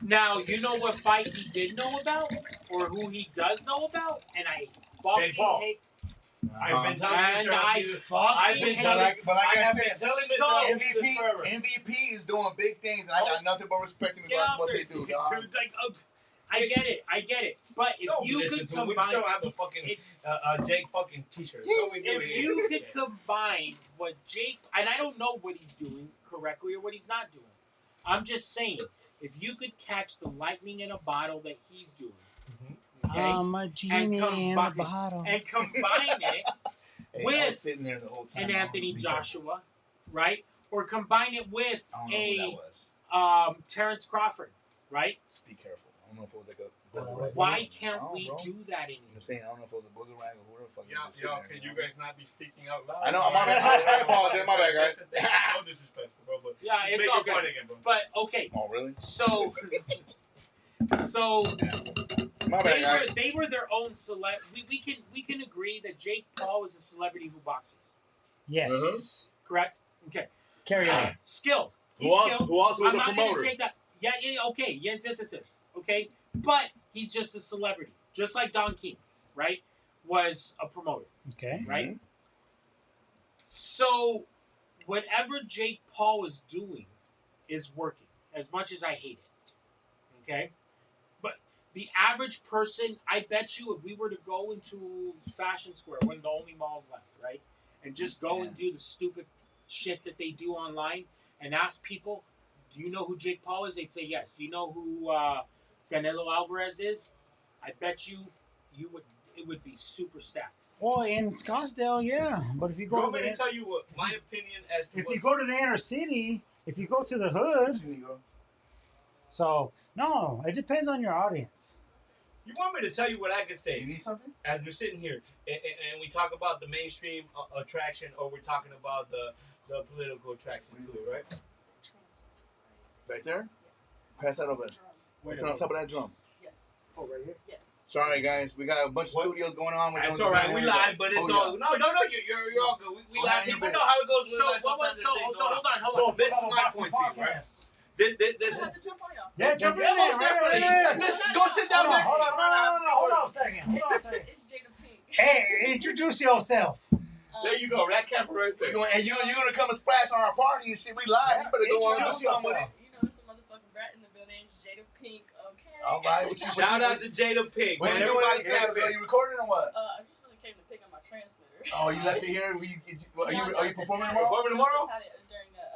[SPEAKER 6] Now you know what fight he did know about, or who he does know about, and I fucking
[SPEAKER 5] Paul.
[SPEAKER 6] hate.
[SPEAKER 5] I've been telling
[SPEAKER 6] And
[SPEAKER 5] Mr.
[SPEAKER 6] I
[SPEAKER 5] Abdul-
[SPEAKER 6] fucking
[SPEAKER 5] I've been
[SPEAKER 6] hate.
[SPEAKER 5] telling,
[SPEAKER 3] But like
[SPEAKER 5] I
[SPEAKER 3] I
[SPEAKER 5] have been
[SPEAKER 3] said,
[SPEAKER 5] telling
[SPEAKER 6] so
[SPEAKER 5] Mr.
[SPEAKER 3] MVP,
[SPEAKER 5] forever.
[SPEAKER 3] MVP is doing big things, and I got nothing but respect in
[SPEAKER 6] Get
[SPEAKER 3] regards to
[SPEAKER 6] off
[SPEAKER 3] what
[SPEAKER 6] there,
[SPEAKER 3] they do,
[SPEAKER 6] dude.
[SPEAKER 3] dog.
[SPEAKER 6] Like, I get it. But if
[SPEAKER 5] Don't
[SPEAKER 6] you
[SPEAKER 5] listen
[SPEAKER 6] could
[SPEAKER 5] to him. We
[SPEAKER 6] combine,
[SPEAKER 5] still have a fucking Jake fucking t-shirt. So we do
[SPEAKER 6] if you could combine what Jake, and I don't know what he's doing correctly or what he's not doing. I'm just saying, if you could catch the lightning in a bottle that he's doing, okay,
[SPEAKER 4] I'm a genie in a bottle.
[SPEAKER 6] and combine it
[SPEAKER 3] Hey, I
[SPEAKER 6] with
[SPEAKER 3] was sitting there the whole time.
[SPEAKER 6] an
[SPEAKER 3] I
[SPEAKER 6] Anthony
[SPEAKER 3] don't know.
[SPEAKER 6] Joshua, right? Or combine it with
[SPEAKER 3] I don't know who that was.
[SPEAKER 6] Terrence Crawford, right?
[SPEAKER 3] Just be careful. I don't know if it was like a
[SPEAKER 4] Well,
[SPEAKER 3] booger rag.
[SPEAKER 6] Why
[SPEAKER 3] I
[SPEAKER 6] can't
[SPEAKER 3] don't
[SPEAKER 6] we
[SPEAKER 3] know, bro.
[SPEAKER 6] do that
[SPEAKER 3] I'm
[SPEAKER 6] anymore?
[SPEAKER 3] just saying, I don't know if it was a booger rag or who the fuck was just
[SPEAKER 5] Yo,
[SPEAKER 3] sitting
[SPEAKER 5] can
[SPEAKER 3] there.
[SPEAKER 5] you guys not be speaking out loud?
[SPEAKER 3] I know, my bad. I apologize. My bad, guys.
[SPEAKER 5] That's so disrespectful, bro. But
[SPEAKER 6] Yeah, it's
[SPEAKER 5] make
[SPEAKER 6] all
[SPEAKER 5] your
[SPEAKER 6] good.
[SPEAKER 5] point again, bro.
[SPEAKER 6] But okay,
[SPEAKER 3] Oh, really?
[SPEAKER 6] so
[SPEAKER 3] My bad, guys.
[SPEAKER 6] they were their own celeb. We can agree that Jake Paul is a celebrity who boxes.
[SPEAKER 4] Yes.
[SPEAKER 6] Correct? Okay.
[SPEAKER 4] Carry on.
[SPEAKER 6] Skilled.
[SPEAKER 3] Who
[SPEAKER 6] He's
[SPEAKER 3] else?
[SPEAKER 6] skilled.
[SPEAKER 3] Who else was
[SPEAKER 6] I'm
[SPEAKER 3] the
[SPEAKER 6] not going
[SPEAKER 3] promoter?
[SPEAKER 6] to take that. Yeah, okay. Yes. Okay? But he's just a celebrity. Just like Don King, right? Was a promoter,
[SPEAKER 4] Okay.
[SPEAKER 6] right? So, whatever Jake Paul is doing is working, as much as I hate it. Okay? But the average person, I bet you if we were to go into Fashion Square, one of the only malls left, right? And just go and do the stupid shit that they do online and ask people, do you know who Jake Paul is? They'd say yes. Do you know who Canelo Alvarez is? I bet you it would be super stacked.
[SPEAKER 4] Well, in Scottsdale, yeah. But if you
[SPEAKER 5] You
[SPEAKER 4] go
[SPEAKER 5] want
[SPEAKER 4] to
[SPEAKER 5] me to
[SPEAKER 4] the,
[SPEAKER 5] tell you what my opinion as to
[SPEAKER 4] if
[SPEAKER 5] what
[SPEAKER 4] you go to the inner city, if you go to the hood, so no, it depends on your audience.
[SPEAKER 5] you want me to tell you what I could
[SPEAKER 3] You
[SPEAKER 5] say
[SPEAKER 3] need something?
[SPEAKER 5] as we're sitting here and we talk about the mainstream attraction, or we're talking about the political attraction to it, right?
[SPEAKER 3] Right there? Pass that over there. Right on top of that drum.
[SPEAKER 7] Yes.
[SPEAKER 6] Oh, right here?
[SPEAKER 7] Yes.
[SPEAKER 3] Sorry, guys. We got a bunch of
[SPEAKER 5] What?
[SPEAKER 3] studios going on. We're
[SPEAKER 5] That's
[SPEAKER 3] doing
[SPEAKER 5] all right.
[SPEAKER 3] the
[SPEAKER 5] We
[SPEAKER 3] banner.
[SPEAKER 5] live, but it's
[SPEAKER 3] Oh,
[SPEAKER 5] all no. You're all good. We
[SPEAKER 3] Go
[SPEAKER 5] live.
[SPEAKER 3] ahead,
[SPEAKER 5] We
[SPEAKER 3] you bet.
[SPEAKER 5] know how it goes. With
[SPEAKER 6] So,
[SPEAKER 5] live. Sometimes
[SPEAKER 6] so
[SPEAKER 5] things
[SPEAKER 6] hold
[SPEAKER 5] go
[SPEAKER 6] on.
[SPEAKER 5] So this is my point to you, right? This
[SPEAKER 7] I have to jump on y'all.
[SPEAKER 4] Yeah, jump in
[SPEAKER 5] Yeah,
[SPEAKER 4] there.
[SPEAKER 5] most
[SPEAKER 4] Right,
[SPEAKER 5] definitely.
[SPEAKER 4] right, right.
[SPEAKER 5] Let's go sit down next to
[SPEAKER 4] Hold
[SPEAKER 5] you.
[SPEAKER 4] on, hold on a second. Hold on a second.
[SPEAKER 7] It's Jada Pink.
[SPEAKER 4] Hey, introduce yourself.
[SPEAKER 5] There you go. That camera right there.
[SPEAKER 3] And you're gonna come and splash on our party and shit. We live. You better go on and do
[SPEAKER 4] Introduce
[SPEAKER 3] something with it.
[SPEAKER 4] yourself.
[SPEAKER 7] You know, it's a motherfucking brat in the building. It's Jada Pink. Okay.
[SPEAKER 3] All right. What you
[SPEAKER 5] Shout out to Jada Pink.
[SPEAKER 3] What
[SPEAKER 5] Man,
[SPEAKER 3] you doing?
[SPEAKER 5] everybody
[SPEAKER 3] This
[SPEAKER 5] tap
[SPEAKER 3] Are
[SPEAKER 5] in.
[SPEAKER 3] you recording or what?
[SPEAKER 7] I just really came to pick up my transmitter.
[SPEAKER 3] Oh, you left it here. Are you performing tomorrow?
[SPEAKER 5] Performing tomorrow?
[SPEAKER 7] Just had it during the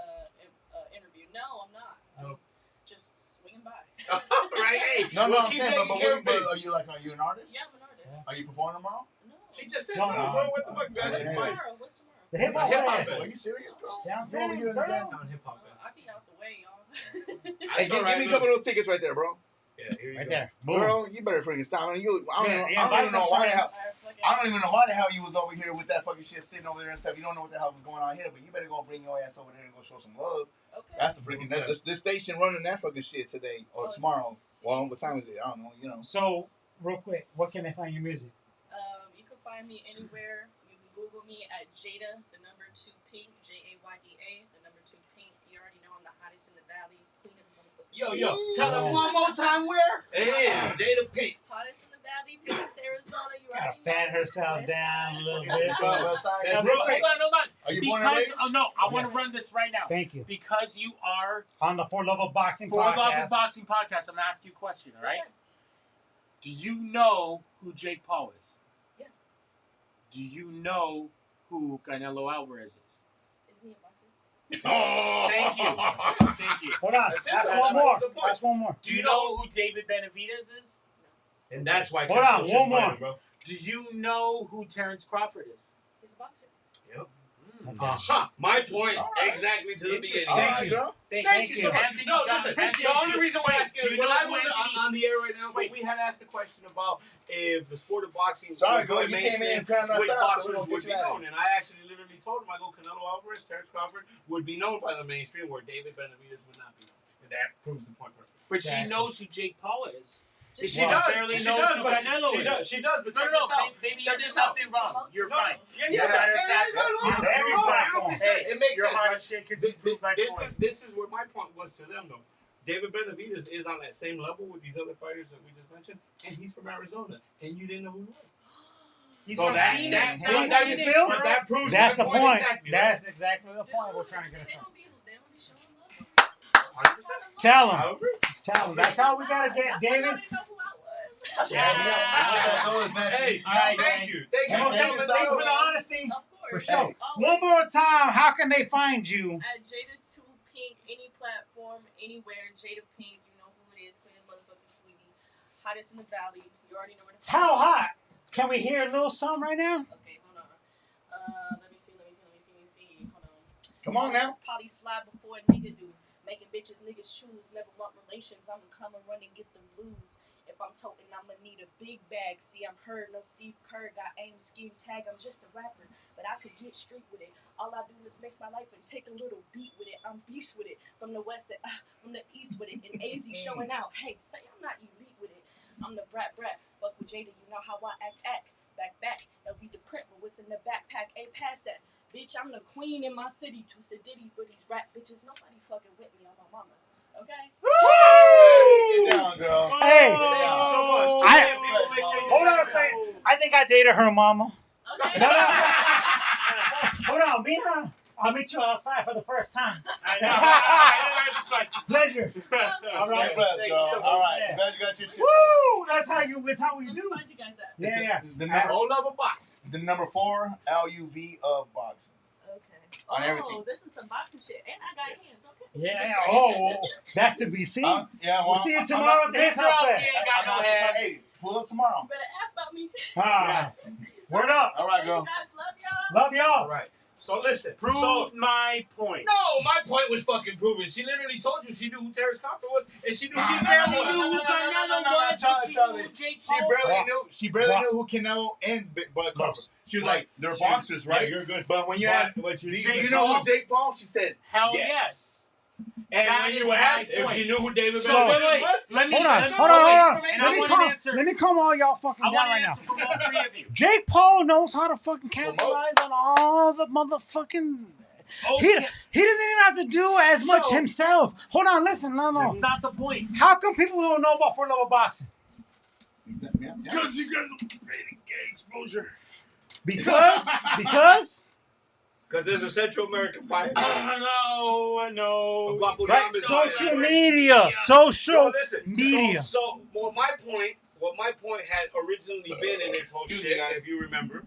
[SPEAKER 7] interview. No, I'm not.
[SPEAKER 5] No.
[SPEAKER 7] Just swinging by.
[SPEAKER 5] Right? Hey,
[SPEAKER 3] No,
[SPEAKER 5] we'll
[SPEAKER 3] I'm
[SPEAKER 5] keep
[SPEAKER 3] saying,
[SPEAKER 5] taking
[SPEAKER 3] but
[SPEAKER 5] care of it.
[SPEAKER 3] are you an artist?
[SPEAKER 7] Yeah, I'm an artist.
[SPEAKER 3] Are you performing tomorrow?
[SPEAKER 7] No.
[SPEAKER 5] She just said,
[SPEAKER 4] No,
[SPEAKER 5] bro,
[SPEAKER 4] no.
[SPEAKER 5] what the fuck, guys?
[SPEAKER 3] Yeah.
[SPEAKER 5] It's
[SPEAKER 7] What's
[SPEAKER 5] fine.
[SPEAKER 7] tomorrow? What's tomorrow?
[SPEAKER 4] The hip hop
[SPEAKER 5] Hip-hop
[SPEAKER 4] fest.
[SPEAKER 5] fest.
[SPEAKER 3] Are you serious, girl?
[SPEAKER 4] Downtown,
[SPEAKER 3] Over here in the
[SPEAKER 4] girl.
[SPEAKER 3] downtown.
[SPEAKER 5] Hip hop.
[SPEAKER 7] I'll be out the way, y'all.
[SPEAKER 3] Hey, give me a couple of those tickets right there, bro.
[SPEAKER 5] Yeah, here you
[SPEAKER 4] Right
[SPEAKER 5] go.
[SPEAKER 4] there. Boom.
[SPEAKER 3] Girl, you better freaking stop. I don't
[SPEAKER 4] invite
[SPEAKER 3] even know
[SPEAKER 4] some
[SPEAKER 3] why the hell.
[SPEAKER 4] friends.
[SPEAKER 3] I don't even know why the hell you was over here with that fucking shit sitting over there and stuff. You don't know what the hell was going on here, but you better go bring your ass over there and go show some love.
[SPEAKER 7] Okay.
[SPEAKER 3] That's the freaking this station running that fucking shit today or tomorrow. Well, what time is it? I don't know. You know.
[SPEAKER 4] So, real quick, what can I find your music?
[SPEAKER 7] You can find me anywhere. You can Google me at Jada, the number 2 Pink, Jayda, the number 2 Pink. You already know I'm the hottest in the valley, queen of the motherfucking
[SPEAKER 5] Yo,
[SPEAKER 7] city.
[SPEAKER 5] tell them one more time where? It is Jada Pink.
[SPEAKER 7] Hottest in the valley, Phoenix, Arizona. You
[SPEAKER 4] Gotta
[SPEAKER 7] already know.
[SPEAKER 4] fan herself
[SPEAKER 7] West
[SPEAKER 4] down a
[SPEAKER 7] side.
[SPEAKER 4] little bit.
[SPEAKER 3] West side.
[SPEAKER 5] That's
[SPEAKER 6] Hold on.
[SPEAKER 3] Are you born and
[SPEAKER 6] Because
[SPEAKER 3] raised?
[SPEAKER 6] I want
[SPEAKER 4] Yes.
[SPEAKER 6] to run this right now.
[SPEAKER 4] Thank you.
[SPEAKER 6] Because you are
[SPEAKER 4] On the For Love of Boxing
[SPEAKER 6] For Love
[SPEAKER 4] podcast.
[SPEAKER 6] of Boxing podcast, I'm gonna ask you a question. All right?
[SPEAKER 7] Yeah.
[SPEAKER 6] Do you know who Jake Paul is?
[SPEAKER 7] Yeah.
[SPEAKER 6] Do you know who Canelo Alvarez is?
[SPEAKER 7] Isn't he a boxer?
[SPEAKER 3] Oh.
[SPEAKER 6] Thank you. Thank you.
[SPEAKER 4] Hold on.
[SPEAKER 5] That's it.
[SPEAKER 4] That's
[SPEAKER 5] That's
[SPEAKER 4] one
[SPEAKER 5] right.
[SPEAKER 4] more.
[SPEAKER 5] Good point.
[SPEAKER 4] That's one more.
[SPEAKER 6] Do you know who David Benavidez is?
[SPEAKER 5] And that's why.
[SPEAKER 4] Hold on,
[SPEAKER 5] Canelo shouldn't
[SPEAKER 4] one more.
[SPEAKER 5] fight him, bro.
[SPEAKER 6] Do you know who Terrence Crawford is?
[SPEAKER 7] He's a boxer.
[SPEAKER 5] Huh. My point
[SPEAKER 3] All right.
[SPEAKER 5] exactly to the beginning.
[SPEAKER 3] All right,
[SPEAKER 4] Thank you.
[SPEAKER 3] girl.
[SPEAKER 5] Thank you so much.
[SPEAKER 6] Anthony
[SPEAKER 5] No,
[SPEAKER 6] John.
[SPEAKER 5] listen.
[SPEAKER 6] Anthony,
[SPEAKER 5] The only reason why I asked
[SPEAKER 6] do
[SPEAKER 5] you
[SPEAKER 6] you
[SPEAKER 5] well,
[SPEAKER 6] know
[SPEAKER 5] I
[SPEAKER 6] who
[SPEAKER 5] wasn't
[SPEAKER 6] Anthony-
[SPEAKER 5] on the air right now, but
[SPEAKER 6] Wait.
[SPEAKER 5] we had asked the question about if the sport of boxing
[SPEAKER 3] Sorry,
[SPEAKER 5] was
[SPEAKER 3] girl,
[SPEAKER 5] going
[SPEAKER 3] you came in
[SPEAKER 5] mainstream,
[SPEAKER 3] and crowned our
[SPEAKER 5] which
[SPEAKER 3] style, so
[SPEAKER 5] boxers
[SPEAKER 3] we're gonna
[SPEAKER 5] would
[SPEAKER 3] get
[SPEAKER 5] be
[SPEAKER 3] you out of
[SPEAKER 5] known. And I actually literally told him, I go, Canelo Alvarez, Terrence Crawford would be known by the mainstream, where David Benavidez would not be known. And that proves the point perfect.
[SPEAKER 6] But she
[SPEAKER 4] Exactly.
[SPEAKER 6] knows who Jake Paul is.
[SPEAKER 7] Just
[SPEAKER 5] She
[SPEAKER 6] Well,
[SPEAKER 5] does.
[SPEAKER 6] barely
[SPEAKER 5] She
[SPEAKER 6] knows
[SPEAKER 5] does,
[SPEAKER 6] who
[SPEAKER 5] but
[SPEAKER 6] Canelo
[SPEAKER 5] she
[SPEAKER 6] is.
[SPEAKER 5] does. She does. But
[SPEAKER 6] No,
[SPEAKER 5] check
[SPEAKER 6] no,
[SPEAKER 5] this
[SPEAKER 6] no.
[SPEAKER 5] out.
[SPEAKER 6] Maybe you
[SPEAKER 5] Check
[SPEAKER 6] did
[SPEAKER 5] this out.
[SPEAKER 6] something wrong. You're fine.
[SPEAKER 5] Yeah,
[SPEAKER 3] Yeah.
[SPEAKER 6] Matter of fact,
[SPEAKER 5] no,
[SPEAKER 6] you're
[SPEAKER 4] very
[SPEAKER 5] no,
[SPEAKER 4] black.
[SPEAKER 5] beautifully
[SPEAKER 6] Hey,
[SPEAKER 5] said. It makes
[SPEAKER 6] you're
[SPEAKER 5] sense.
[SPEAKER 6] hot
[SPEAKER 5] right?
[SPEAKER 6] as shit because you proved my point.
[SPEAKER 5] This is where my point was to them, though. David Benavidez is on that same level with these other fighters that we just mentioned, and he's from Arizona, and you didn't know who he was.
[SPEAKER 6] He's
[SPEAKER 5] So
[SPEAKER 6] from
[SPEAKER 5] that-
[SPEAKER 6] Phoenix.
[SPEAKER 5] that-
[SPEAKER 6] South
[SPEAKER 4] that-
[SPEAKER 6] Phoenix,
[SPEAKER 4] feel?
[SPEAKER 6] bro.
[SPEAKER 5] That proves
[SPEAKER 4] That's the
[SPEAKER 5] my
[SPEAKER 4] point.
[SPEAKER 5] exactly.
[SPEAKER 4] That's exactly the point we're trying to
[SPEAKER 7] Dude,
[SPEAKER 4] get
[SPEAKER 7] they
[SPEAKER 4] across.
[SPEAKER 7] don't be showing love.
[SPEAKER 4] Tell him.
[SPEAKER 5] However,
[SPEAKER 4] Tell him. That's how we gotta get
[SPEAKER 7] That's why y'all
[SPEAKER 4] David.
[SPEAKER 7] didn't know who I was.
[SPEAKER 5] hey,
[SPEAKER 6] All right,
[SPEAKER 5] thank you. Thank you.
[SPEAKER 4] Hey,
[SPEAKER 5] for
[SPEAKER 4] thank
[SPEAKER 5] coming
[SPEAKER 4] you for the
[SPEAKER 5] down.
[SPEAKER 4] honesty.
[SPEAKER 7] Of course.
[SPEAKER 4] For sure.
[SPEAKER 3] Hey.
[SPEAKER 4] One more time, how can they find you?
[SPEAKER 7] At Jada2 Pink, any platform, anywhere, Jada Pink, you know who it is, Queen of motherfucking Sweetie. Hottest in the valley. You already know where to
[SPEAKER 4] How hot? Can we hear a little something right now?
[SPEAKER 7] Okay, hold on. Let me see. Hold on.
[SPEAKER 3] Come on now.
[SPEAKER 7] Probably slide before a nigga do. Making bitches niggas choose. Never want relations. I'ma come and run and get them blues. If I'm toting, I'ma need a big bag. See, I'm heard, no Steve Kerr. Got aim, scheme, tag. I'm just a rapper, but I could get street with it. All I do is make my life and take a little beat with it. I'm beast with it. From the west, from the east with it. And AZ showing out. Hey, say I'm not elite with it. I'm the brat. Fuck with Jada, you know how I act. Back. It'll be the print, but what's in the backpack? Hey, pass that. Bitch, I'm the queen in my city. Too sedity for these rap bitches. Nobody fucking with me. I'm my mama. Okay?
[SPEAKER 3] Get down, girl.
[SPEAKER 4] Hey,
[SPEAKER 5] Thank you so much.
[SPEAKER 4] hold on a second. I think I dated her mama.
[SPEAKER 7] Okay?
[SPEAKER 4] No. Hold on, Mija. I'll meet you outside for the first time.
[SPEAKER 6] I know.
[SPEAKER 4] Pleasure.
[SPEAKER 3] All right, bless,
[SPEAKER 5] Thank you
[SPEAKER 3] girl.
[SPEAKER 5] so much.
[SPEAKER 3] All right.
[SPEAKER 4] Yeah.
[SPEAKER 3] Glad you got your shit.
[SPEAKER 4] Woo! That's how we
[SPEAKER 7] Where
[SPEAKER 4] do.
[SPEAKER 7] you find you guys at?
[SPEAKER 4] Yeah.
[SPEAKER 3] The number,
[SPEAKER 5] Whole level box.
[SPEAKER 3] the number 4 LUV of boxing.
[SPEAKER 7] Okay.
[SPEAKER 3] On everything.
[SPEAKER 7] This is some boxing shit. And I got hands, okay?
[SPEAKER 4] Yeah. Oh, that's to be seen.
[SPEAKER 3] Yeah, well,
[SPEAKER 4] We'll see you tomorrow at the
[SPEAKER 6] This
[SPEAKER 4] Hip
[SPEAKER 6] girl,
[SPEAKER 4] Hop
[SPEAKER 6] he
[SPEAKER 4] Fest.
[SPEAKER 6] ain't got no hands.
[SPEAKER 3] Hey, pull up tomorrow.
[SPEAKER 7] You better ask about me.
[SPEAKER 4] Ah, word up.
[SPEAKER 3] All right,
[SPEAKER 7] Hey,
[SPEAKER 3] girl.
[SPEAKER 7] you guys love y'all.
[SPEAKER 4] Love y'all.
[SPEAKER 5] All right. So listen.
[SPEAKER 6] Prove
[SPEAKER 5] So
[SPEAKER 6] my point.
[SPEAKER 5] no, my point was fucking proven. She literally told you she knew who Terrence Crawford was, and she knew
[SPEAKER 3] She
[SPEAKER 6] She
[SPEAKER 5] she
[SPEAKER 6] barely
[SPEAKER 3] no,
[SPEAKER 6] knew
[SPEAKER 3] no,
[SPEAKER 6] who
[SPEAKER 3] no, no,
[SPEAKER 6] Canelo
[SPEAKER 3] no, no,
[SPEAKER 6] was.
[SPEAKER 3] Charlie,
[SPEAKER 6] She
[SPEAKER 3] Charlie.
[SPEAKER 6] knew Jake
[SPEAKER 3] She
[SPEAKER 6] Paul.
[SPEAKER 3] barely
[SPEAKER 4] Box.
[SPEAKER 3] knew who Canelo and Big Bud Crawford.
[SPEAKER 4] Box.
[SPEAKER 3] She was
[SPEAKER 5] Right.
[SPEAKER 3] like, they're
[SPEAKER 5] She-
[SPEAKER 3] boxers, right?
[SPEAKER 5] Yeah, you're good.
[SPEAKER 3] But when you
[SPEAKER 5] But-
[SPEAKER 3] asked,
[SPEAKER 5] but
[SPEAKER 3] do
[SPEAKER 5] you-
[SPEAKER 3] you
[SPEAKER 6] Jake
[SPEAKER 3] know
[SPEAKER 6] Paul?
[SPEAKER 3] who Jake Paul? She said,
[SPEAKER 6] Hell
[SPEAKER 3] yes.
[SPEAKER 6] yes.
[SPEAKER 5] And
[SPEAKER 6] That
[SPEAKER 5] when
[SPEAKER 6] is
[SPEAKER 5] you
[SPEAKER 6] my
[SPEAKER 5] asked if
[SPEAKER 6] point.
[SPEAKER 5] she knew who David
[SPEAKER 4] So-
[SPEAKER 5] Benavidez was,
[SPEAKER 6] Let me
[SPEAKER 4] Hold on.
[SPEAKER 6] let
[SPEAKER 4] And
[SPEAKER 6] I
[SPEAKER 4] let me
[SPEAKER 6] want an answer.
[SPEAKER 4] Let me calm all y'all fucking
[SPEAKER 6] I
[SPEAKER 4] down
[SPEAKER 6] want an
[SPEAKER 4] right now.
[SPEAKER 6] answer from all three of you.
[SPEAKER 4] Jake Paul knows how to fucking capitalize on all the motherfucking. He
[SPEAKER 6] Okay.
[SPEAKER 4] doesn't even have to do as much
[SPEAKER 6] So-
[SPEAKER 4] himself. Hold on, listen, no.
[SPEAKER 6] That's not the point.
[SPEAKER 4] How come people don't know about 4 boxing?
[SPEAKER 3] Exactly. Yeah.
[SPEAKER 2] Because you guys are creating gay exposure.
[SPEAKER 4] Because
[SPEAKER 5] because there's a Central American fight.
[SPEAKER 6] I know.
[SPEAKER 5] Guapo
[SPEAKER 4] right,
[SPEAKER 5] Dom is
[SPEAKER 4] social
[SPEAKER 5] on it.
[SPEAKER 4] media,
[SPEAKER 5] So
[SPEAKER 4] social
[SPEAKER 5] listen,
[SPEAKER 4] media.
[SPEAKER 5] So what my point had originally been in this whole
[SPEAKER 3] Excuse me,
[SPEAKER 5] shit,
[SPEAKER 3] guys.
[SPEAKER 5] if you remember,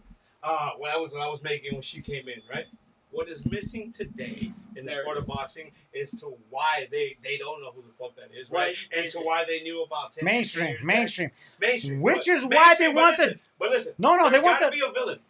[SPEAKER 5] when I was making when she came in, right? What is missing today in the
[SPEAKER 6] There
[SPEAKER 5] sport
[SPEAKER 6] it
[SPEAKER 5] of
[SPEAKER 6] is.
[SPEAKER 5] boxing is to why they don't know who the fuck that is, right?
[SPEAKER 6] Right.
[SPEAKER 5] And to why they knew about 10
[SPEAKER 4] mainstream,
[SPEAKER 5] years back.
[SPEAKER 4] mainstream.
[SPEAKER 5] mainstream,
[SPEAKER 4] Which
[SPEAKER 5] but-
[SPEAKER 4] is why they
[SPEAKER 5] mainstream,
[SPEAKER 4] want
[SPEAKER 5] But listen,
[SPEAKER 4] No, they
[SPEAKER 5] there's
[SPEAKER 4] want
[SPEAKER 5] gotta
[SPEAKER 4] the.
[SPEAKER 5] be a villain,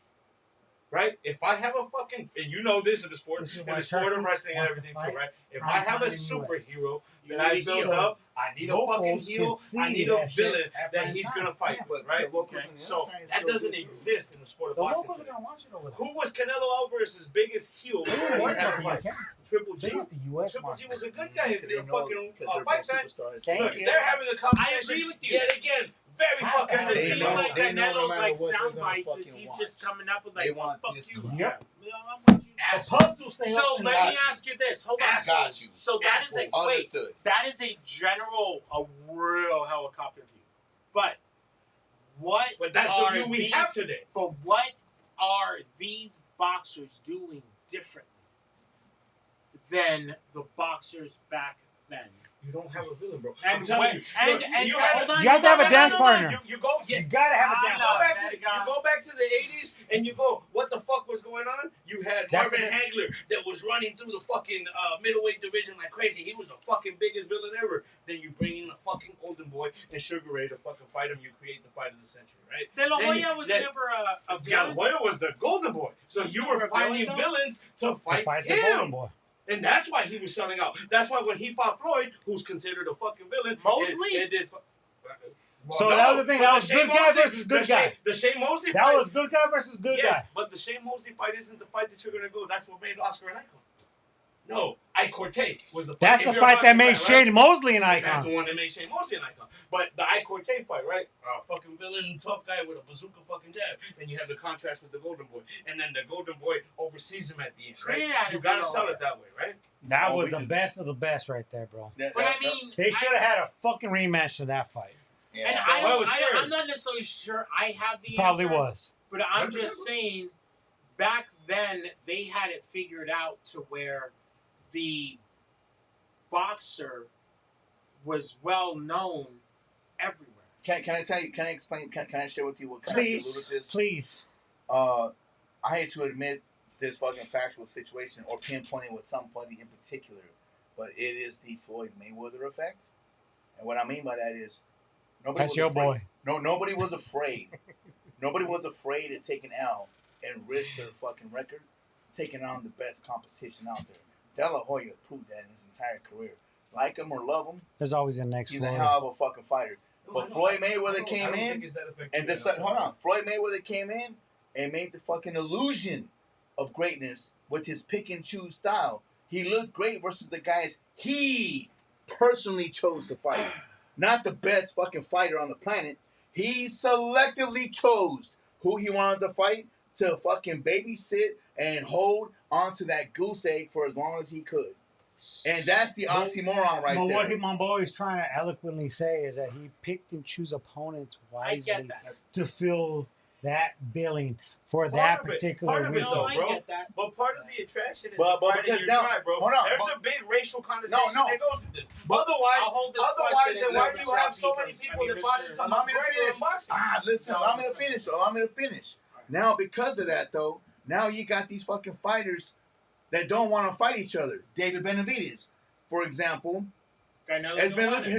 [SPEAKER 5] right? If I have a fucking, and you know this in the sport,
[SPEAKER 4] This is
[SPEAKER 5] in
[SPEAKER 4] why
[SPEAKER 5] the sport of
[SPEAKER 4] Turkey
[SPEAKER 5] wrestling and
[SPEAKER 4] wants to
[SPEAKER 5] everything
[SPEAKER 4] fight
[SPEAKER 5] too, right? If
[SPEAKER 4] prime
[SPEAKER 5] I have a
[SPEAKER 4] time in the US.
[SPEAKER 5] superhero
[SPEAKER 6] You
[SPEAKER 5] that I
[SPEAKER 6] need a
[SPEAKER 5] built
[SPEAKER 6] hero.
[SPEAKER 5] up, I need a fucking
[SPEAKER 4] Locals
[SPEAKER 5] hero.
[SPEAKER 4] can see
[SPEAKER 5] I need a
[SPEAKER 4] that shit
[SPEAKER 5] villain
[SPEAKER 4] at
[SPEAKER 5] that
[SPEAKER 4] prime
[SPEAKER 5] he's
[SPEAKER 4] time.
[SPEAKER 5] gonna fight,
[SPEAKER 3] Yeah, but
[SPEAKER 5] right?
[SPEAKER 3] the locals
[SPEAKER 6] Okay.
[SPEAKER 3] on the
[SPEAKER 5] So
[SPEAKER 3] other side
[SPEAKER 5] that
[SPEAKER 3] still
[SPEAKER 5] doesn't
[SPEAKER 3] good, too.
[SPEAKER 5] exist in the sport of
[SPEAKER 4] The
[SPEAKER 5] boxing
[SPEAKER 4] locals are
[SPEAKER 5] today.
[SPEAKER 4] gonna watch it over there.
[SPEAKER 5] Who was Canelo Alvarez's biggest heel?
[SPEAKER 4] They
[SPEAKER 5] before
[SPEAKER 4] don't
[SPEAKER 5] he
[SPEAKER 4] work
[SPEAKER 5] had
[SPEAKER 4] out
[SPEAKER 5] a
[SPEAKER 4] the
[SPEAKER 5] fight?
[SPEAKER 4] UK.
[SPEAKER 5] Triple
[SPEAKER 4] They
[SPEAKER 5] G.
[SPEAKER 4] want the US
[SPEAKER 5] Triple G
[SPEAKER 4] market.
[SPEAKER 5] was a good guy in
[SPEAKER 3] Because
[SPEAKER 5] the
[SPEAKER 3] they know,
[SPEAKER 5] fucking
[SPEAKER 3] because they're
[SPEAKER 5] fight
[SPEAKER 3] both
[SPEAKER 5] time.
[SPEAKER 3] superstars.
[SPEAKER 4] Thank
[SPEAKER 5] Look,
[SPEAKER 4] you.
[SPEAKER 5] they're having a conversation.
[SPEAKER 6] I agree with you.
[SPEAKER 5] Yet again, very
[SPEAKER 4] Has to
[SPEAKER 5] fucking
[SPEAKER 4] have
[SPEAKER 6] Because it
[SPEAKER 3] They
[SPEAKER 6] seems
[SPEAKER 3] know-
[SPEAKER 6] like
[SPEAKER 3] they know no
[SPEAKER 6] Canelo's
[SPEAKER 3] matter
[SPEAKER 6] like
[SPEAKER 3] what, they're
[SPEAKER 6] sound
[SPEAKER 3] gonna
[SPEAKER 6] bites is
[SPEAKER 3] fucking
[SPEAKER 6] he's
[SPEAKER 3] watch.
[SPEAKER 6] just coming up with
[SPEAKER 3] They
[SPEAKER 6] like,
[SPEAKER 3] want
[SPEAKER 6] fuck
[SPEAKER 3] this
[SPEAKER 6] you.
[SPEAKER 3] crap.
[SPEAKER 4] Yep.
[SPEAKER 6] Yeah, I want you.
[SPEAKER 5] ass.
[SPEAKER 4] The pubs will stay
[SPEAKER 6] So
[SPEAKER 4] up.
[SPEAKER 6] let
[SPEAKER 3] got
[SPEAKER 6] me
[SPEAKER 3] you.
[SPEAKER 6] ask you this. Hold on.
[SPEAKER 3] Got you.
[SPEAKER 6] So that is a wait.
[SPEAKER 3] Understood.
[SPEAKER 6] That is a real helicopter view. But what?
[SPEAKER 5] But that's
[SPEAKER 6] are
[SPEAKER 5] the view we
[SPEAKER 6] these-
[SPEAKER 5] have today.
[SPEAKER 6] But what are these boxers doing differently than the boxers back then.
[SPEAKER 5] You don't have a villain, bro.
[SPEAKER 6] And
[SPEAKER 5] I'm telling
[SPEAKER 6] when-
[SPEAKER 5] you.
[SPEAKER 6] and-
[SPEAKER 5] Look,
[SPEAKER 6] and-
[SPEAKER 5] you
[SPEAKER 6] hold on,
[SPEAKER 4] You have to have a
[SPEAKER 6] no,
[SPEAKER 4] dance
[SPEAKER 6] no, no,
[SPEAKER 4] partner.
[SPEAKER 5] You go.
[SPEAKER 4] You gotta have a dance
[SPEAKER 6] no,
[SPEAKER 5] Go
[SPEAKER 4] partner.
[SPEAKER 5] back to,
[SPEAKER 6] that
[SPEAKER 5] you go back to the 80s and you go, what the fuck was going on? You had
[SPEAKER 4] That's
[SPEAKER 5] Marvin
[SPEAKER 4] it.
[SPEAKER 5] Hagler that was running through the fucking middleweight division like crazy. He was the fucking biggest villain ever. Then you bring in a fucking Golden Boy and Sugar Ray to fucking fight him. You create the fight of the century, right?
[SPEAKER 6] De La
[SPEAKER 5] Then
[SPEAKER 6] Hoya
[SPEAKER 5] you-
[SPEAKER 6] was
[SPEAKER 5] then-
[SPEAKER 6] never a
[SPEAKER 5] Yeah,
[SPEAKER 6] villain.
[SPEAKER 5] Hoya was the Golden Boy. So you were
[SPEAKER 6] Never a
[SPEAKER 5] finding
[SPEAKER 6] villain, though?
[SPEAKER 5] villains to fight,
[SPEAKER 4] To fight the
[SPEAKER 5] him.
[SPEAKER 4] Golden Boy.
[SPEAKER 5] And that's why he was selling out. That's why when he fought Floyd, who's considered a fucking villain,
[SPEAKER 6] Mosley?
[SPEAKER 5] it did.
[SPEAKER 4] So that was the thing,
[SPEAKER 5] but
[SPEAKER 4] that was
[SPEAKER 5] Shane
[SPEAKER 4] good guy
[SPEAKER 5] Mosley-
[SPEAKER 4] versus good
[SPEAKER 5] the
[SPEAKER 4] guy.
[SPEAKER 5] Shane, the Shane Mosley
[SPEAKER 4] That
[SPEAKER 5] fight.
[SPEAKER 4] was good guy versus good
[SPEAKER 5] Yes,
[SPEAKER 4] guy.
[SPEAKER 5] but the Shane Mosley fight isn't the fight that you're gonna go. That's what made Oscar an icon. No, Ike Corte was the fight.
[SPEAKER 4] That's
[SPEAKER 5] If
[SPEAKER 4] the
[SPEAKER 5] you're a
[SPEAKER 4] fight that
[SPEAKER 5] boxing
[SPEAKER 4] made
[SPEAKER 5] fan, right?
[SPEAKER 4] Shane Mosley an
[SPEAKER 5] That's the
[SPEAKER 4] icon.
[SPEAKER 5] one that made Shane Mosley an icon. But the Ike Corte fight, right? Fucking villain, tough guy with a bazooka fucking jab. Then you have the contrast with the Golden Boy. And then the Golden Boy oversees him at the end, right?
[SPEAKER 6] Yeah,
[SPEAKER 5] You gotta
[SPEAKER 6] no.
[SPEAKER 5] sell it that way, right?
[SPEAKER 4] That
[SPEAKER 3] Oh,
[SPEAKER 4] was
[SPEAKER 3] we
[SPEAKER 4] the
[SPEAKER 3] just-
[SPEAKER 4] best of the best right there, bro.
[SPEAKER 6] But I mean,
[SPEAKER 4] They should have had a fucking rematch to that fight.
[SPEAKER 3] Yeah.
[SPEAKER 6] And
[SPEAKER 5] I was scared.
[SPEAKER 6] I'm not necessarily sure I have the
[SPEAKER 4] Probably
[SPEAKER 6] answer,
[SPEAKER 4] was.
[SPEAKER 6] but I'm
[SPEAKER 5] 100%.
[SPEAKER 6] just saying, back then they had it figured out to where the boxer was well known everywhere.
[SPEAKER 3] Can I tell you? Can I explain? Can I share with you what kind of
[SPEAKER 4] Please,
[SPEAKER 3] with this?
[SPEAKER 4] please.
[SPEAKER 3] I hate to admit this fucking factual situation or pinpointing with somebody in particular, but it is the Floyd Mayweather effect. And what I mean by that is nobody
[SPEAKER 4] That's
[SPEAKER 3] was
[SPEAKER 4] your
[SPEAKER 3] afraid.
[SPEAKER 4] boy.
[SPEAKER 3] No, nobody was afraid. Nobody was afraid to take an L and risk their fucking record, taking on the best competition out there. De La Hoya proved that in his entire career. Like him or love him,
[SPEAKER 4] There's always a next
[SPEAKER 3] he's a
[SPEAKER 4] Floyd.
[SPEAKER 3] hell of a fucking fighter.
[SPEAKER 5] No,
[SPEAKER 3] But
[SPEAKER 5] I know.
[SPEAKER 3] Floyd Mayweather
[SPEAKER 5] I don't
[SPEAKER 3] came
[SPEAKER 5] think
[SPEAKER 3] in,
[SPEAKER 5] it's that effective
[SPEAKER 3] and this,
[SPEAKER 5] enough.
[SPEAKER 3] hold on, Floyd Mayweather came in and made the fucking illusion of greatness with his pick and choose style. He looked great versus the guys he personally chose to fight. Not the best fucking fighter on the planet. He selectively chose who he wanted to fight to fucking babysit and hold onto that goose egg for as long as he could. And that's the oxymoron right
[SPEAKER 4] But
[SPEAKER 3] there.
[SPEAKER 4] what my boy is trying to eloquently say is that he picked and choose opponents
[SPEAKER 6] I
[SPEAKER 4] wisely
[SPEAKER 6] get that.
[SPEAKER 4] to fill that billing for
[SPEAKER 5] Part
[SPEAKER 4] that
[SPEAKER 5] of it-
[SPEAKER 4] particular
[SPEAKER 5] part of it,
[SPEAKER 4] week.
[SPEAKER 6] No,
[SPEAKER 5] though,
[SPEAKER 6] I
[SPEAKER 5] bro.
[SPEAKER 6] get that.
[SPEAKER 5] But part of the attraction is
[SPEAKER 3] But
[SPEAKER 5] the pride
[SPEAKER 3] because
[SPEAKER 5] in your
[SPEAKER 3] now-
[SPEAKER 5] tribe, bro.
[SPEAKER 3] hold on,
[SPEAKER 5] There's
[SPEAKER 3] but-
[SPEAKER 5] a big racial connotation
[SPEAKER 3] No.
[SPEAKER 5] that goes with this.
[SPEAKER 3] But-
[SPEAKER 5] Otherwise,
[SPEAKER 6] I'll hold this
[SPEAKER 5] otherwise,
[SPEAKER 6] question
[SPEAKER 5] then
[SPEAKER 6] until
[SPEAKER 5] why do you
[SPEAKER 6] Mr.
[SPEAKER 5] have so many
[SPEAKER 6] Ikon-
[SPEAKER 5] people
[SPEAKER 6] I mean,
[SPEAKER 5] that bought
[SPEAKER 6] Mr.
[SPEAKER 5] into
[SPEAKER 3] Allow me to
[SPEAKER 5] McGregor
[SPEAKER 3] finish.
[SPEAKER 5] and boxing?
[SPEAKER 3] Listen,
[SPEAKER 6] No,
[SPEAKER 3] allow me to
[SPEAKER 6] listen.
[SPEAKER 3] finish. Allow me to finish. Now, because of that, though, now you got these fucking fighters that don't want to fight each other. David Benavidez, for example,
[SPEAKER 6] Canelo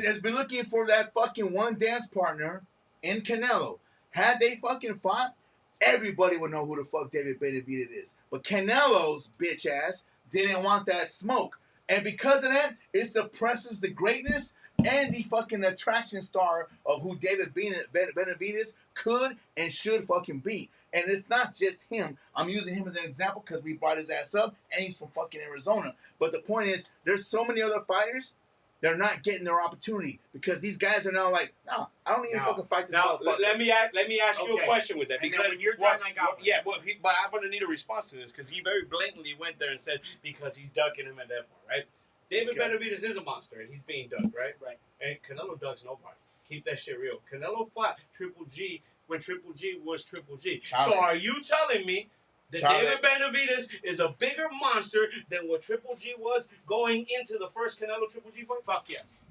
[SPEAKER 3] has been looking for that fucking one dance partner in Canelo. Had they fucking fought, everybody would know who the fuck David Benavidez is. But Canelo's bitch ass didn't want that smoke. And because of that, it suppresses the greatness and the fucking attraction star of who David Benavidez could and should fucking be. And it's not just him. I'm using him as an example because we brought his ass up and he's from fucking Arizona. But the point is, there's so many other fighters that are not getting their opportunity because these guys are now like, no, I don't even
[SPEAKER 5] Now-
[SPEAKER 3] fucking fight this
[SPEAKER 5] Now,
[SPEAKER 3] motherfucker.
[SPEAKER 5] let me ask you
[SPEAKER 6] Okay.
[SPEAKER 5] a question with that.
[SPEAKER 6] And then
[SPEAKER 5] Because
[SPEAKER 6] when you're done, I got one.
[SPEAKER 5] Yeah, but I'm going to need a response to this because he very blatantly went there and said because he's ducking him at that point, right? David
[SPEAKER 6] Okay.
[SPEAKER 5] Benavidez is a monster and he's being ducked, right?
[SPEAKER 6] Right.
[SPEAKER 5] And Canelo ducks nobody. Keep that shit real. Canelo fought Triple G when Triple G was Triple G.
[SPEAKER 3] Charlie.
[SPEAKER 5] So are you telling me that
[SPEAKER 3] Charlie.
[SPEAKER 5] David Benavidez is a bigger monster than what Triple G was going into the first Canelo Triple G fight?
[SPEAKER 6] Fuck yes.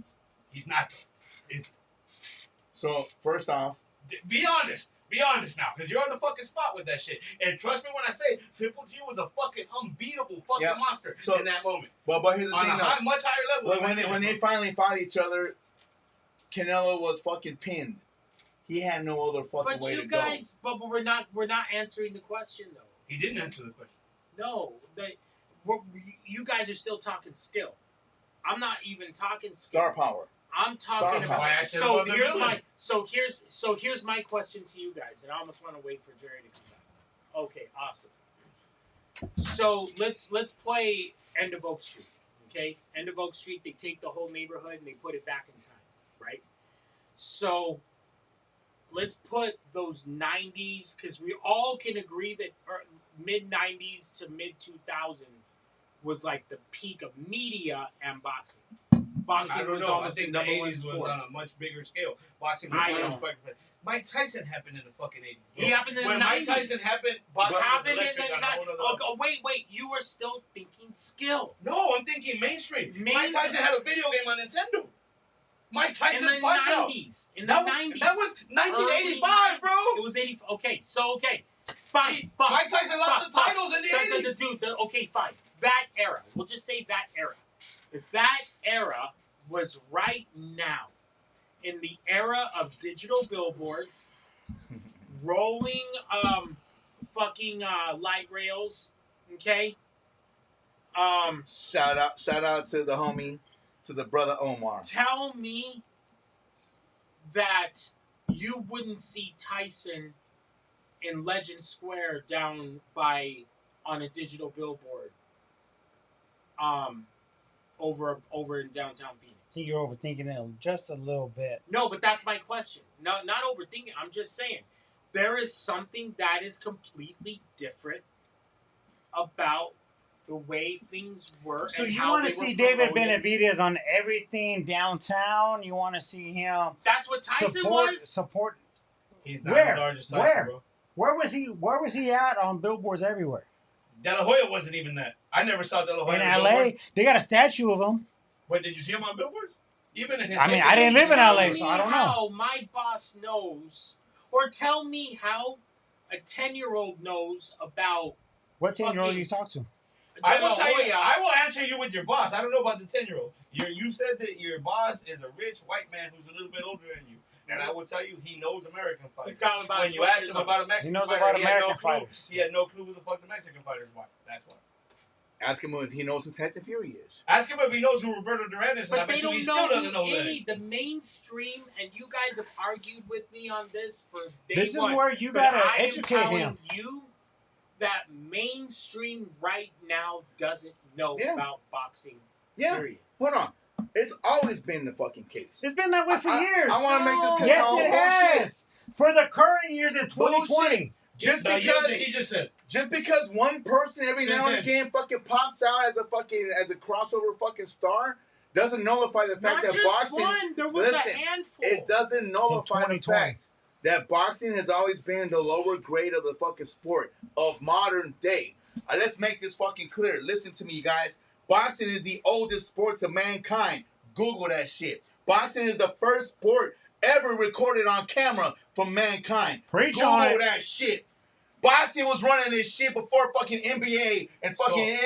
[SPEAKER 5] He's not. Is
[SPEAKER 3] So, first off,
[SPEAKER 5] Be honest. Be honest now, because you're on the fucking spot with that shit. And trust me when I say Triple G was a fucking unbeatable fucking
[SPEAKER 3] Yeah.
[SPEAKER 5] monster
[SPEAKER 3] So-
[SPEAKER 5] in that moment.
[SPEAKER 3] but here's the
[SPEAKER 5] On
[SPEAKER 3] thing
[SPEAKER 5] a
[SPEAKER 3] though.
[SPEAKER 5] much higher level.
[SPEAKER 3] When they finally fought each other, Canelo was fucking pinned. He had no other fucking
[SPEAKER 6] But
[SPEAKER 3] way
[SPEAKER 6] you
[SPEAKER 3] to
[SPEAKER 6] guys, but we're not answering the question though.
[SPEAKER 5] He didn't answer the question.
[SPEAKER 6] No, you guys are still talking skill. I'm not even talking
[SPEAKER 3] go.
[SPEAKER 6] skill.
[SPEAKER 3] Star power.
[SPEAKER 6] I'm talking
[SPEAKER 3] Star power.
[SPEAKER 6] about.
[SPEAKER 5] I said
[SPEAKER 6] So
[SPEAKER 5] about the
[SPEAKER 6] here's
[SPEAKER 5] villain.
[SPEAKER 6] here's my question to you guys, and I almost want to wait for Jerry to come back. Okay, awesome. So let's play End of Oak Street. Okay, End of Oak Street. They take the whole neighborhood and they put it back in time, right? So let's put those 90s, because we all can agree that mid 90s to mid 2000s was like the peak of media and boxing. boxing
[SPEAKER 5] I don't
[SPEAKER 6] was
[SPEAKER 5] know. I
[SPEAKER 6] almost
[SPEAKER 5] think
[SPEAKER 6] the
[SPEAKER 5] the
[SPEAKER 6] number one
[SPEAKER 5] 80s was
[SPEAKER 6] sport.
[SPEAKER 5] on a much bigger scale. Boxing was
[SPEAKER 6] I
[SPEAKER 5] much
[SPEAKER 6] know.
[SPEAKER 5] respected. Mike Tyson happened in the fucking 80s.
[SPEAKER 6] He happened in the
[SPEAKER 5] when
[SPEAKER 6] 90s.
[SPEAKER 5] Mike Tyson happened, boxing was
[SPEAKER 6] Happened in
[SPEAKER 5] electric
[SPEAKER 6] the
[SPEAKER 5] on a whole nother level.
[SPEAKER 6] wait. You were still thinking skill.
[SPEAKER 5] No, I'm thinking mainstream. Mike
[SPEAKER 6] Mainstream.
[SPEAKER 5] Tyson had a video game on Nintendo. Mike
[SPEAKER 6] In
[SPEAKER 5] Tyson's
[SPEAKER 6] the
[SPEAKER 5] Punch Out.
[SPEAKER 6] 90s. In the
[SPEAKER 5] That,
[SPEAKER 6] 90s.
[SPEAKER 5] that was 1985, bro.
[SPEAKER 6] It was 80. Okay, so okay. Fine.
[SPEAKER 5] Mike Tyson lost the titles in the 80s.
[SPEAKER 6] Okay, fine. That era. We'll just say that era. If that era was right now, in the era of digital billboards, rolling fucking light rails, okay?
[SPEAKER 3] Shout out to the homie, to the brother Omar.
[SPEAKER 6] Tell me that you wouldn't see Tyson in Legend Square down on a digital billboard over in downtown Phoenix.
[SPEAKER 4] I think you're overthinking it just a little bit.
[SPEAKER 6] No, but that's my question. Not overthinking. I'm just saying there is something that is completely different about the way things work.
[SPEAKER 4] So
[SPEAKER 6] and
[SPEAKER 4] you
[SPEAKER 6] how
[SPEAKER 4] want
[SPEAKER 6] they
[SPEAKER 4] to see
[SPEAKER 6] were
[SPEAKER 4] David
[SPEAKER 6] promoted.
[SPEAKER 4] Benavidez on everything downtown? You want to see him
[SPEAKER 6] That's what Tyson was.
[SPEAKER 4] support?
[SPEAKER 5] He's not
[SPEAKER 4] Where?
[SPEAKER 5] the largest Tyson,
[SPEAKER 4] Where?
[SPEAKER 5] bro.
[SPEAKER 4] Where was he at on billboards everywhere?
[SPEAKER 5] De La Hoya wasn't even that. I never saw De La Hoya
[SPEAKER 4] In
[SPEAKER 5] on a
[SPEAKER 4] LA,
[SPEAKER 5] billboard.
[SPEAKER 4] they got a statue of him.
[SPEAKER 5] But did you see him on billboards? Even in his
[SPEAKER 4] I mean, I didn't live in
[SPEAKER 6] Tell
[SPEAKER 4] LA,
[SPEAKER 6] me
[SPEAKER 4] so I don't know.
[SPEAKER 6] how my boss knows, or tell me how a 10-year-old knows about
[SPEAKER 4] What 10-year-old
[SPEAKER 6] fucking-
[SPEAKER 4] do you talk to?
[SPEAKER 5] I
[SPEAKER 6] De
[SPEAKER 5] will
[SPEAKER 6] La
[SPEAKER 5] tell you.
[SPEAKER 6] Hoya.
[SPEAKER 5] I will answer you with your boss. I don't know about the 10-year-old. You said that your boss is a rich white man who's a little bit older than you, and I will tell you he knows American fighters.
[SPEAKER 6] He's got about
[SPEAKER 5] When you
[SPEAKER 6] 20
[SPEAKER 5] asked
[SPEAKER 6] years
[SPEAKER 5] him
[SPEAKER 6] old.
[SPEAKER 5] about a Mexican
[SPEAKER 4] He knows
[SPEAKER 5] fighter,
[SPEAKER 4] about
[SPEAKER 5] he had no
[SPEAKER 4] American
[SPEAKER 5] clue.
[SPEAKER 4] fighters.
[SPEAKER 5] He had no clue who the fuck the Mexican fighters were. That's why.
[SPEAKER 3] Ask him if he knows who Tyson Fury is.
[SPEAKER 5] Ask him if he knows who Roberto Duran is, and I
[SPEAKER 6] But they
[SPEAKER 5] bet you
[SPEAKER 6] don't
[SPEAKER 5] he
[SPEAKER 6] know
[SPEAKER 5] still doesn't
[SPEAKER 6] who
[SPEAKER 5] know
[SPEAKER 6] any
[SPEAKER 5] that.
[SPEAKER 6] the mainstream, and you guys have argued with me on this for day
[SPEAKER 4] This is
[SPEAKER 6] one,
[SPEAKER 4] where you
[SPEAKER 6] but
[SPEAKER 4] gotta
[SPEAKER 6] I am
[SPEAKER 4] educate
[SPEAKER 6] telling
[SPEAKER 4] him.
[SPEAKER 6] you that mainstream right now doesn't know
[SPEAKER 3] Yeah.
[SPEAKER 6] about boxing.
[SPEAKER 3] Yeah.
[SPEAKER 6] Period.
[SPEAKER 3] Hold on. It's always been the fucking case.
[SPEAKER 4] It's been that way for years.
[SPEAKER 3] I want to make this
[SPEAKER 4] Yes,
[SPEAKER 3] all
[SPEAKER 4] it
[SPEAKER 3] bullshit.
[SPEAKER 4] has. For the current years in 2020.
[SPEAKER 3] Just
[SPEAKER 5] No, you know what
[SPEAKER 3] because
[SPEAKER 5] he just said.
[SPEAKER 3] Just because one person every now and
[SPEAKER 5] Listen.
[SPEAKER 3] again fucking pops out as a crossover fucking star doesn't nullify the fact
[SPEAKER 6] Not
[SPEAKER 3] that
[SPEAKER 6] just
[SPEAKER 3] boxing.
[SPEAKER 6] one. There was
[SPEAKER 3] listen,
[SPEAKER 6] a handful.
[SPEAKER 3] It doesn't nullify the
[SPEAKER 4] 2020.
[SPEAKER 3] fact that boxing has always been the lower grade of the fucking sport of modern day. Let's make this fucking clear. Listen to me, guys. Boxing is the oldest sport of mankind. Google that shit. Boxing is the first sport ever recorded on camera from mankind.
[SPEAKER 4] Preach
[SPEAKER 3] Google
[SPEAKER 4] on it.
[SPEAKER 3] that shit. Boxing was running this shit before fucking NBA and fucking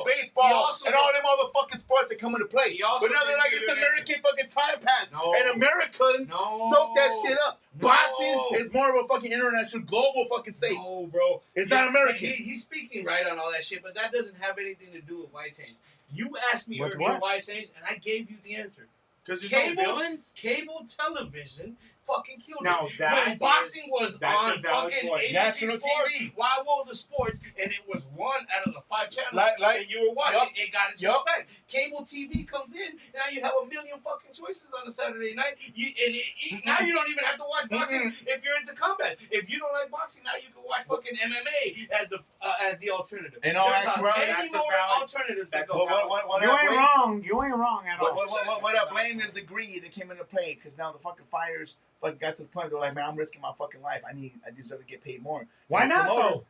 [SPEAKER 3] baseball and all them motherfucking sports that come into play.
[SPEAKER 5] He also
[SPEAKER 3] But now they're like, it's the
[SPEAKER 5] didn't
[SPEAKER 3] American fucking time pass.
[SPEAKER 5] No.
[SPEAKER 3] And Americans
[SPEAKER 5] No.
[SPEAKER 3] soak that shit up.
[SPEAKER 5] No.
[SPEAKER 3] Boxing is more of a fucking international, global fucking state.
[SPEAKER 5] No, bro.
[SPEAKER 3] It's not American.
[SPEAKER 5] He's speaking right on all that shit, but that doesn't have anything to do with why it changed. You asked me
[SPEAKER 4] With
[SPEAKER 5] earlier
[SPEAKER 4] what?
[SPEAKER 5] why it changed, and I gave you the answer.
[SPEAKER 6] Because there's
[SPEAKER 5] Cable-
[SPEAKER 6] no villains.
[SPEAKER 5] Cable television fucking killed
[SPEAKER 6] Now
[SPEAKER 5] it.
[SPEAKER 6] that
[SPEAKER 5] When boxing was
[SPEAKER 6] that's a
[SPEAKER 5] on
[SPEAKER 6] valid
[SPEAKER 5] fucking
[SPEAKER 6] point.
[SPEAKER 5] ABC
[SPEAKER 3] National
[SPEAKER 5] Sports,
[SPEAKER 3] TV.
[SPEAKER 5] Wild World of Sports, and it was one out of the 5 channels
[SPEAKER 3] Like-
[SPEAKER 5] and you were watching,
[SPEAKER 3] yup,
[SPEAKER 5] it got its
[SPEAKER 3] yup.
[SPEAKER 5] respect. Cable TV comes in, now you have a million fucking choices on a Saturday night. Now you don't even have to watch boxing if you're into combat. If you don't like boxing, now you can watch fucking MMA as the alternative.
[SPEAKER 3] In all
[SPEAKER 5] There's
[SPEAKER 3] actuality,
[SPEAKER 5] many
[SPEAKER 6] that's a
[SPEAKER 5] more
[SPEAKER 6] valid-
[SPEAKER 5] alternatives.
[SPEAKER 6] that's
[SPEAKER 5] that
[SPEAKER 6] a
[SPEAKER 5] go
[SPEAKER 6] valid-
[SPEAKER 3] What
[SPEAKER 4] You
[SPEAKER 3] I
[SPEAKER 4] ain't
[SPEAKER 3] blame-
[SPEAKER 4] wrong. You ain't wrong at all.
[SPEAKER 3] What I blame is the greed that came into play because now the fucking fighters fucking got to the point where they're like, man, I'm risking my fucking life. I deserve to get paid more.
[SPEAKER 4] Why
[SPEAKER 3] And the
[SPEAKER 4] not,
[SPEAKER 3] promoters-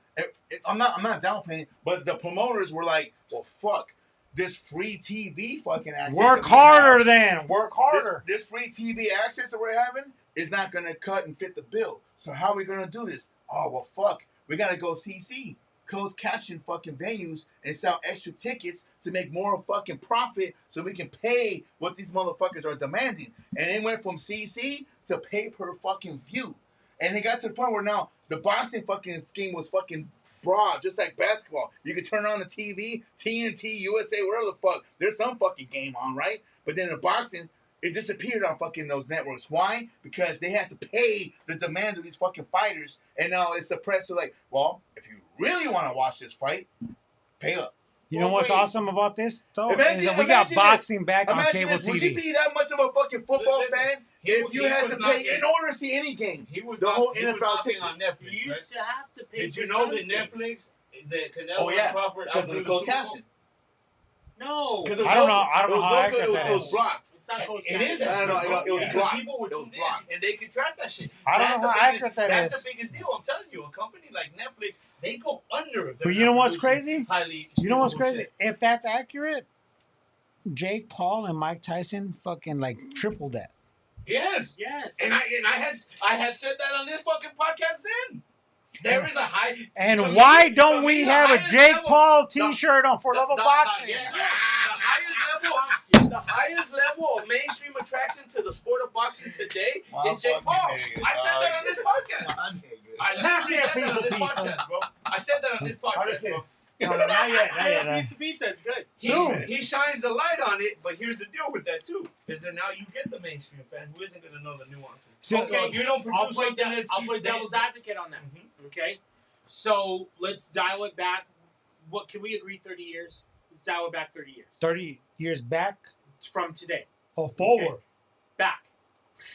[SPEAKER 3] I'm not downplaying it, but the promoters were like, well, fuck this free TV fucking access.
[SPEAKER 4] Work
[SPEAKER 3] that we have.
[SPEAKER 4] harder then. Work harder.
[SPEAKER 3] This free TV access that we're having is not gonna cut and fit the bill. So how are we gonna do this? Oh well, fuck. We gotta go CC, closed caption fucking venues, and sell extra tickets to make more fucking profit, so we can pay what these motherfuckers are demanding. And it went from CC to pay per fucking view, and it got to the point where now the boxing fucking scheme was fucking broad, just like basketball. You could turn on the TV, TNT, USA, whatever the fuck. There's some fucking game on, right? But then the boxing, it disappeared on fucking those networks. Why? Because they had to pay the demand of these fucking fighters, and now it's suppressed to like, well, if you really want to watch this fight, pay up.
[SPEAKER 4] You know
[SPEAKER 5] Well,
[SPEAKER 4] what's
[SPEAKER 5] wait.
[SPEAKER 4] awesome about this, though?
[SPEAKER 3] Imagine-
[SPEAKER 4] Is that we got
[SPEAKER 3] imagine
[SPEAKER 4] boxing back on
[SPEAKER 3] Imagine
[SPEAKER 4] cable
[SPEAKER 3] this, would you
[SPEAKER 4] TV.
[SPEAKER 3] be that much of a fucking football
[SPEAKER 5] Listen,
[SPEAKER 3] fan
[SPEAKER 5] he
[SPEAKER 3] if you had
[SPEAKER 5] was
[SPEAKER 3] to
[SPEAKER 5] not
[SPEAKER 3] pay
[SPEAKER 5] getting-
[SPEAKER 3] in order to see any game?
[SPEAKER 5] He was
[SPEAKER 3] The
[SPEAKER 5] not,
[SPEAKER 3] whole
[SPEAKER 5] he was
[SPEAKER 3] NFL
[SPEAKER 5] knocking
[SPEAKER 3] ticket.
[SPEAKER 5] on
[SPEAKER 6] You
[SPEAKER 5] Netflix, right?
[SPEAKER 6] used to have to pay.
[SPEAKER 5] Did you
[SPEAKER 6] for
[SPEAKER 5] know that
[SPEAKER 6] Suns games.
[SPEAKER 5] Netflix, that Canelo
[SPEAKER 3] Oh, yeah,
[SPEAKER 5] and Crawford
[SPEAKER 3] because of
[SPEAKER 5] outdrew
[SPEAKER 3] the
[SPEAKER 5] the
[SPEAKER 3] closed
[SPEAKER 5] Super Bowl?
[SPEAKER 3] caption.
[SPEAKER 6] No,
[SPEAKER 3] Because
[SPEAKER 4] I don't know. I don't
[SPEAKER 3] it
[SPEAKER 4] know
[SPEAKER 3] was
[SPEAKER 4] how
[SPEAKER 3] local,
[SPEAKER 4] accurate
[SPEAKER 3] it
[SPEAKER 4] that
[SPEAKER 3] was
[SPEAKER 4] is.
[SPEAKER 3] blocked.
[SPEAKER 6] it's not close.
[SPEAKER 5] It is.
[SPEAKER 3] I don't know, it was
[SPEAKER 5] Because
[SPEAKER 3] blocked.
[SPEAKER 5] people were
[SPEAKER 3] It was
[SPEAKER 5] tuned in
[SPEAKER 3] blocked.
[SPEAKER 5] and they could track that shit.
[SPEAKER 4] I don't know
[SPEAKER 5] That's
[SPEAKER 4] how
[SPEAKER 5] the
[SPEAKER 4] accurate that
[SPEAKER 5] That's
[SPEAKER 4] is.
[SPEAKER 5] the biggest deal. I'm telling you, a company like Netflix, they go under. If they're
[SPEAKER 4] But you
[SPEAKER 5] not
[SPEAKER 4] know what's
[SPEAKER 5] producing
[SPEAKER 4] crazy?
[SPEAKER 5] highly
[SPEAKER 4] You know what's
[SPEAKER 5] streamable
[SPEAKER 4] crazy?
[SPEAKER 5] shit.
[SPEAKER 4] If that's accurate, Jake Paul and Mike Tyson fucking like tripled that.
[SPEAKER 5] Yes.
[SPEAKER 6] Yes.
[SPEAKER 5] And I had said that on this fucking podcast then. There is a high.
[SPEAKER 4] And
[SPEAKER 5] to me-
[SPEAKER 4] why
[SPEAKER 5] to
[SPEAKER 4] don't
[SPEAKER 5] me,
[SPEAKER 4] we
[SPEAKER 5] the
[SPEAKER 4] have a
[SPEAKER 5] highest
[SPEAKER 4] Jake
[SPEAKER 5] level-
[SPEAKER 4] Paul T-shirt on For Love of Boxing?
[SPEAKER 5] Yeah, the highest level of mainstream attraction to the sport of boxing today is Jake Paul. I said that on this podcast. I literally
[SPEAKER 4] Pass
[SPEAKER 5] said
[SPEAKER 4] me a
[SPEAKER 5] that on this
[SPEAKER 4] piece of pizza.
[SPEAKER 5] podcast, bro. I said that on this podcast, bro.
[SPEAKER 4] No, not yet. Not yet.
[SPEAKER 6] Piece of pizza, it's good.
[SPEAKER 4] Soon.
[SPEAKER 5] He shines the light on it, but here's the deal with that too: is that now you get the mainstream fan who isn't going to know the nuances.
[SPEAKER 4] So-
[SPEAKER 5] So if you don't produce something that's,
[SPEAKER 6] I'll play devil's advocate on that. Okay, so let's dial it back. What can we agree? 30 years. Let's dial it back 30 years
[SPEAKER 4] 30 years back
[SPEAKER 6] from today.
[SPEAKER 4] or forward?
[SPEAKER 6] Back,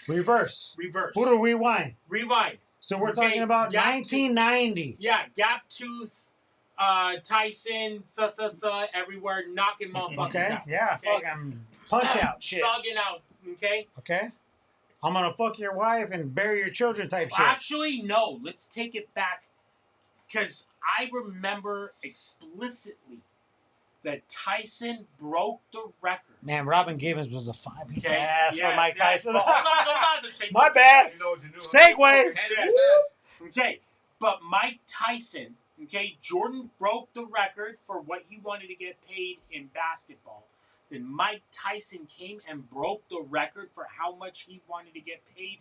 [SPEAKER 4] Reverse.
[SPEAKER 6] reverse,
[SPEAKER 4] Who to rewind?
[SPEAKER 6] rewind.
[SPEAKER 4] So we're
[SPEAKER 6] Okay,
[SPEAKER 4] talking about
[SPEAKER 6] gap
[SPEAKER 4] 1990.
[SPEAKER 6] Yeah, gap tooth, Tyson, everywhere, knocking motherfuckers
[SPEAKER 4] Okay.
[SPEAKER 6] out.
[SPEAKER 4] Yeah.
[SPEAKER 6] Okay.
[SPEAKER 4] Fucking punch out shit.
[SPEAKER 6] Thugging out. Okay.
[SPEAKER 4] Okay. I'm gonna fuck your wife and bury your children type shit.
[SPEAKER 6] Actually, no. Let's take it back, because I remember explicitly that Tyson broke the record.
[SPEAKER 4] Man, Robin Givens was a fine piece
[SPEAKER 6] Okay?
[SPEAKER 4] of ass for Mike Tyson.
[SPEAKER 6] But hold on. This ain't
[SPEAKER 4] My bad.
[SPEAKER 5] You know what to do.
[SPEAKER 4] Segue.
[SPEAKER 6] Okay, but Mike Tyson, okay, Jordan broke the record for what he wanted to get paid in basketball. Then Mike Tyson came and broke the record for how much he wanted to get paid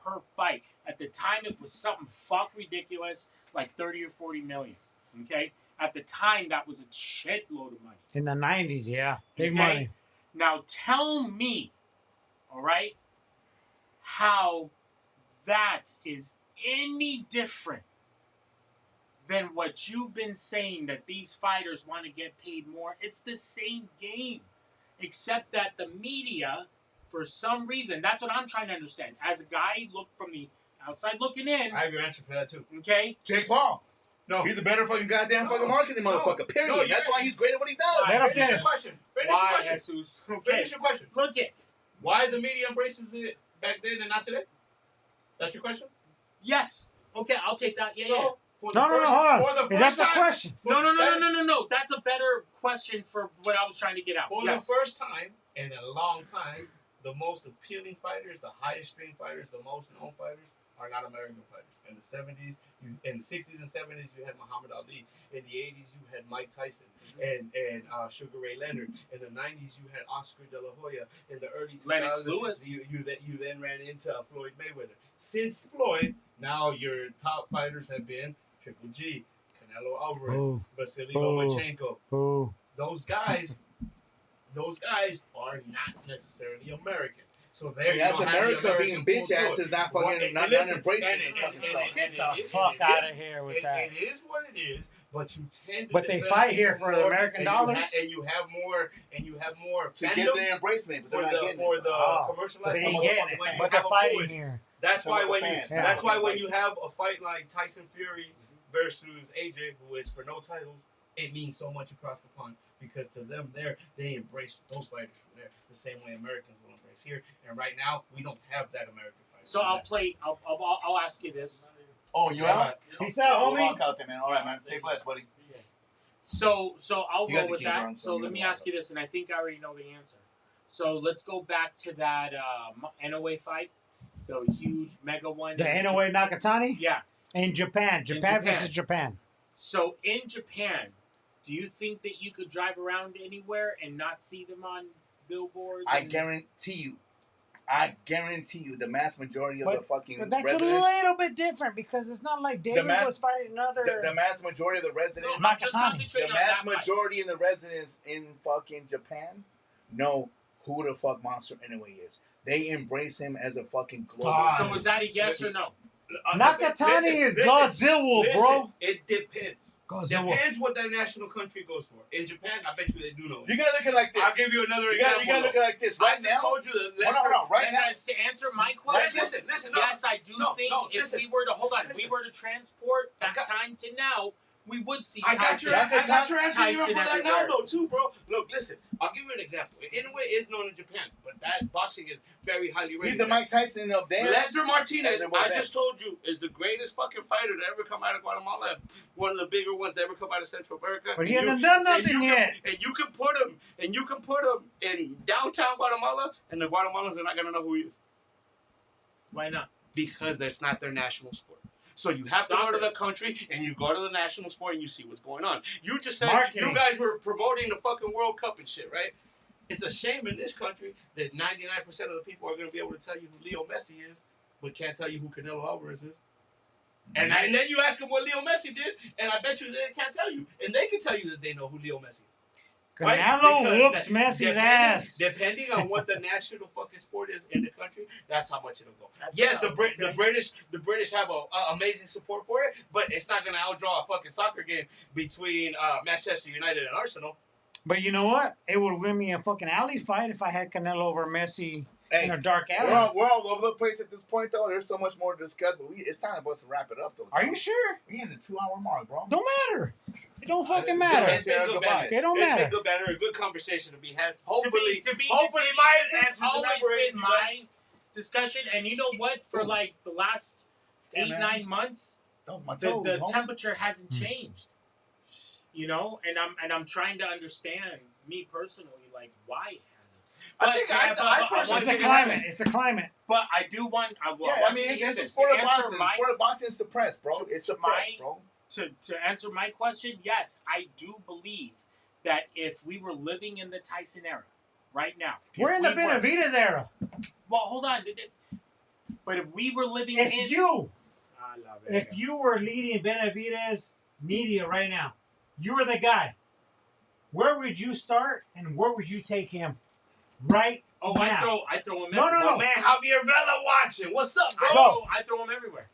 [SPEAKER 6] per fight. At the time, it was something fuck ridiculous, like 30 or 40 million. Okay, at the time, that was a shitload of money.
[SPEAKER 4] In the 90s, yeah. Big
[SPEAKER 6] Okay?
[SPEAKER 4] money.
[SPEAKER 6] Now tell me, all right, how that is any different than what you've been saying, that these fighters want to get paid more. It's the same game, except that the media, for some reason, that's what I'm trying to understand. As a guy, look from the outside looking in,
[SPEAKER 5] I have your answer for that too.
[SPEAKER 6] okay?
[SPEAKER 3] Jake Paul.
[SPEAKER 5] No.
[SPEAKER 3] He's a better fucking goddamn fucking marketing motherfucker. Period.
[SPEAKER 5] No,
[SPEAKER 3] That's why he's great at what he does.
[SPEAKER 4] Let him
[SPEAKER 5] Finish your
[SPEAKER 4] finish.
[SPEAKER 5] question. Finish
[SPEAKER 6] Why,
[SPEAKER 5] your question.
[SPEAKER 6] Jesus? Okay,
[SPEAKER 5] Finish your question.
[SPEAKER 6] look it.
[SPEAKER 5] Why the media embraces it back then and not today? That's your question?
[SPEAKER 6] Yes. Okay, I'll take that. Yeah,
[SPEAKER 5] So,
[SPEAKER 6] yeah.
[SPEAKER 5] for the
[SPEAKER 4] No,
[SPEAKER 5] first,
[SPEAKER 4] hold
[SPEAKER 5] for
[SPEAKER 4] on.
[SPEAKER 5] the
[SPEAKER 4] Is that
[SPEAKER 5] first
[SPEAKER 4] the
[SPEAKER 5] time,
[SPEAKER 4] question?
[SPEAKER 6] No. That's a better question for what I was trying to get out.
[SPEAKER 5] For
[SPEAKER 6] Yes.
[SPEAKER 5] the first time in a long time, the most appealing fighters, the highest stream fighters, the most known fighters are not American fighters. In the 70s, in the 60s and 70s, you had Muhammad Ali. In the 80s, you had Mike Tyson and Sugar Ray Leonard. In the 90s, you had Oscar De La Hoya. In the early 2000s,
[SPEAKER 6] Lennox Lewis.
[SPEAKER 5] you then ran into Floyd Mayweather. Since Floyd, now your top fighters have been Triple G, Canelo Alvarez,
[SPEAKER 4] Boo.
[SPEAKER 5] Vasily
[SPEAKER 4] Boo.
[SPEAKER 5] Lomachenko.
[SPEAKER 4] Boo.
[SPEAKER 5] Those guys are not necessarily American. So there you
[SPEAKER 3] That's
[SPEAKER 5] don't have the
[SPEAKER 3] America
[SPEAKER 5] American
[SPEAKER 3] being bitch
[SPEAKER 5] pull to
[SPEAKER 3] asses,
[SPEAKER 5] it.
[SPEAKER 3] not fucking,
[SPEAKER 5] Well,
[SPEAKER 3] not
[SPEAKER 5] listen,
[SPEAKER 3] embracing
[SPEAKER 5] and
[SPEAKER 3] this
[SPEAKER 5] it-
[SPEAKER 3] fucking
[SPEAKER 5] and
[SPEAKER 3] stuff.
[SPEAKER 5] it-
[SPEAKER 4] Get
[SPEAKER 5] and
[SPEAKER 4] the
[SPEAKER 5] it-
[SPEAKER 4] fuck
[SPEAKER 5] and it
[SPEAKER 4] out
[SPEAKER 5] is-
[SPEAKER 4] of here with that.
[SPEAKER 5] It is what it is, but you tend to.
[SPEAKER 4] But they
[SPEAKER 5] defend
[SPEAKER 4] fight here
[SPEAKER 5] people
[SPEAKER 4] for the
[SPEAKER 5] more,
[SPEAKER 4] American
[SPEAKER 5] and
[SPEAKER 4] dollars?
[SPEAKER 5] you have more
[SPEAKER 3] To get
[SPEAKER 5] fandom
[SPEAKER 3] their embracement, but
[SPEAKER 5] for
[SPEAKER 3] they're not getting it.
[SPEAKER 5] the
[SPEAKER 4] Oh,
[SPEAKER 5] commercialized.
[SPEAKER 4] But they ain't
[SPEAKER 3] motherfucker
[SPEAKER 4] getting it.
[SPEAKER 3] when you
[SPEAKER 4] But they're
[SPEAKER 5] have a
[SPEAKER 4] fighting
[SPEAKER 5] point.
[SPEAKER 4] here.
[SPEAKER 5] That's
[SPEAKER 3] Some
[SPEAKER 5] why
[SPEAKER 3] of the
[SPEAKER 5] when
[SPEAKER 3] fans,
[SPEAKER 5] you
[SPEAKER 4] yeah.
[SPEAKER 5] that's why when you
[SPEAKER 3] embrace it.
[SPEAKER 5] have a fight like Tyson Fury versus AJ, who is for no titles, it means so much across the pond because to them they embrace those fighters from there the same way Americans will embrace here. And right now we don't have that American fighter.
[SPEAKER 6] So I'll ask you this.
[SPEAKER 3] Oh, you out?
[SPEAKER 4] Peace out,
[SPEAKER 3] We'll
[SPEAKER 4] homie.
[SPEAKER 3] walk out there, man. All right, man. Stay blessed, buddy.
[SPEAKER 6] So I'll
[SPEAKER 3] You got
[SPEAKER 6] go
[SPEAKER 3] the
[SPEAKER 6] with
[SPEAKER 3] keys,
[SPEAKER 6] that.
[SPEAKER 3] Ron, so
[SPEAKER 6] So
[SPEAKER 3] you
[SPEAKER 6] let
[SPEAKER 3] got
[SPEAKER 6] me
[SPEAKER 3] the
[SPEAKER 6] ask you this, and I think I already know the answer. So let's go back to that NOA fight, the huge mega one.
[SPEAKER 4] The NOA Nakatani?
[SPEAKER 6] Yeah.
[SPEAKER 4] In Japan. Japan versus Japan.
[SPEAKER 6] So in Japan, do you think that you could drive around anywhere and not see them on billboards?
[SPEAKER 3] I
[SPEAKER 6] and-
[SPEAKER 3] guarantee you, the mass majority of
[SPEAKER 4] But-
[SPEAKER 3] the fucking
[SPEAKER 4] But that's
[SPEAKER 3] residents,
[SPEAKER 4] a little bit different because it's not like David
[SPEAKER 3] ma-
[SPEAKER 4] was fighting another.
[SPEAKER 3] the mass majority of the residents,
[SPEAKER 6] No, just
[SPEAKER 4] Nakatani.
[SPEAKER 6] concentrate
[SPEAKER 3] the
[SPEAKER 6] on
[SPEAKER 3] mass
[SPEAKER 6] that fight.
[SPEAKER 3] majority of the residents in fucking Japan know who the fuck Monster anyway is. They embrace him as a fucking global.
[SPEAKER 4] God.
[SPEAKER 6] So is that a yes or no?
[SPEAKER 4] Nakatani is Godzilla, bro.
[SPEAKER 5] It depends.
[SPEAKER 4] Godzilla.
[SPEAKER 5] Depends what that national country goes for. In Japan, I bet you they do know.
[SPEAKER 3] You gotta look at it like this.
[SPEAKER 5] I'll give you another
[SPEAKER 3] You gotta
[SPEAKER 5] example.
[SPEAKER 3] look at it like this.
[SPEAKER 5] I
[SPEAKER 3] Right
[SPEAKER 5] just
[SPEAKER 3] now,
[SPEAKER 5] told you that.
[SPEAKER 3] hold on, right
[SPEAKER 6] And
[SPEAKER 3] now.
[SPEAKER 6] guys, to answer my question,
[SPEAKER 5] Listen. No,
[SPEAKER 6] yes, I do
[SPEAKER 5] no,
[SPEAKER 6] think
[SPEAKER 5] no,
[SPEAKER 6] if
[SPEAKER 5] listen.
[SPEAKER 6] we were to hold on, if we
[SPEAKER 5] Listen.
[SPEAKER 6] were to transport that
[SPEAKER 5] Okay.
[SPEAKER 6] time to now, we would see
[SPEAKER 5] I got your answer even
[SPEAKER 6] Tyson
[SPEAKER 5] for that
[SPEAKER 6] everywhere.
[SPEAKER 5] now, though, too, bro. Look, listen. I'll give you an example. Inoue is known in Japan, but that boxing is very highly rated.
[SPEAKER 3] He's the Mike Tyson of there.
[SPEAKER 5] Lester Martinez,
[SPEAKER 3] And then
[SPEAKER 5] I just told you, is the greatest fucking fighter to ever come out of Guatemala. One of the bigger ones to ever come out of Central America.
[SPEAKER 4] But he hasn't done nothing yet.
[SPEAKER 5] And you can put him in downtown Guatemala, and the Guatemalans are not gonna know who he is.
[SPEAKER 6] Why not?
[SPEAKER 5] Because that's not their national sport. So you have to go to the country and you go to the national sport and you see what's going on. You just said you guys were promoting the fucking World Cup and shit, right? It's a shame in this country that 99% of the people are going to be able to tell you who Leo Messi is, but can't tell you who Canelo Alvarez is. And then you ask them what Leo Messi did, and I bet you they can't tell you. And they can tell you that they know who Leo Messi is.
[SPEAKER 4] Canelo whoops Messi's ass.
[SPEAKER 5] Depending on what the national fucking sport is in the country, that's how much it'll go. Yes, the British have a amazing support for it, but it's not gonna outdraw a fucking soccer game between Manchester United and Arsenal.
[SPEAKER 4] But you know what? It would win me a fucking alley fight if I had Canelo over Messi in a dark alley.
[SPEAKER 3] We're all over the place at this point, though. There's so much more to discuss, but it's time for us to wrap it up, though.
[SPEAKER 4] Are you sure?
[SPEAKER 3] We hit the 2-hour mark, bro.
[SPEAKER 4] Don't matter. It don't fucking matter.
[SPEAKER 5] It's been good banter.
[SPEAKER 4] It don't
[SPEAKER 5] It's
[SPEAKER 4] matter.
[SPEAKER 5] been good banter, a good conversation to be had. Hopefully,
[SPEAKER 6] to be
[SPEAKER 5] my
[SPEAKER 6] this has
[SPEAKER 5] answer
[SPEAKER 6] always been
[SPEAKER 5] you
[SPEAKER 6] my discussion. And you know what? For like the last 8-9 months,
[SPEAKER 3] That was my toes,
[SPEAKER 6] the
[SPEAKER 3] homie.
[SPEAKER 6] temperature hasn't changed. You know, and I'm trying to understand, me personally, like why it hasn't.
[SPEAKER 5] I think I personally
[SPEAKER 4] It's a climate. It's a climate.
[SPEAKER 6] But I do want. I
[SPEAKER 3] Yeah, I
[SPEAKER 6] want
[SPEAKER 3] mean,
[SPEAKER 6] you to hear
[SPEAKER 3] it's a
[SPEAKER 6] this.
[SPEAKER 3] sport
[SPEAKER 6] To
[SPEAKER 3] of
[SPEAKER 6] answer
[SPEAKER 3] boxing.
[SPEAKER 6] my-
[SPEAKER 3] Sport of boxing is suppressed, bro. It's suppressed, bro.
[SPEAKER 6] To answer my question, yes, I do believe that if we were living in the Tyson era right now,
[SPEAKER 4] We're in the Benavides era.
[SPEAKER 6] Well, hold on. But if we were living
[SPEAKER 4] If
[SPEAKER 6] in
[SPEAKER 4] you were leading Benavides media right now, you were the guy. Where would you start and where would you take him right now?
[SPEAKER 6] I throw him
[SPEAKER 4] No,
[SPEAKER 6] everywhere.
[SPEAKER 4] no.
[SPEAKER 5] My man Javier Vela watching. What's up, bro?
[SPEAKER 6] I throw him everywhere.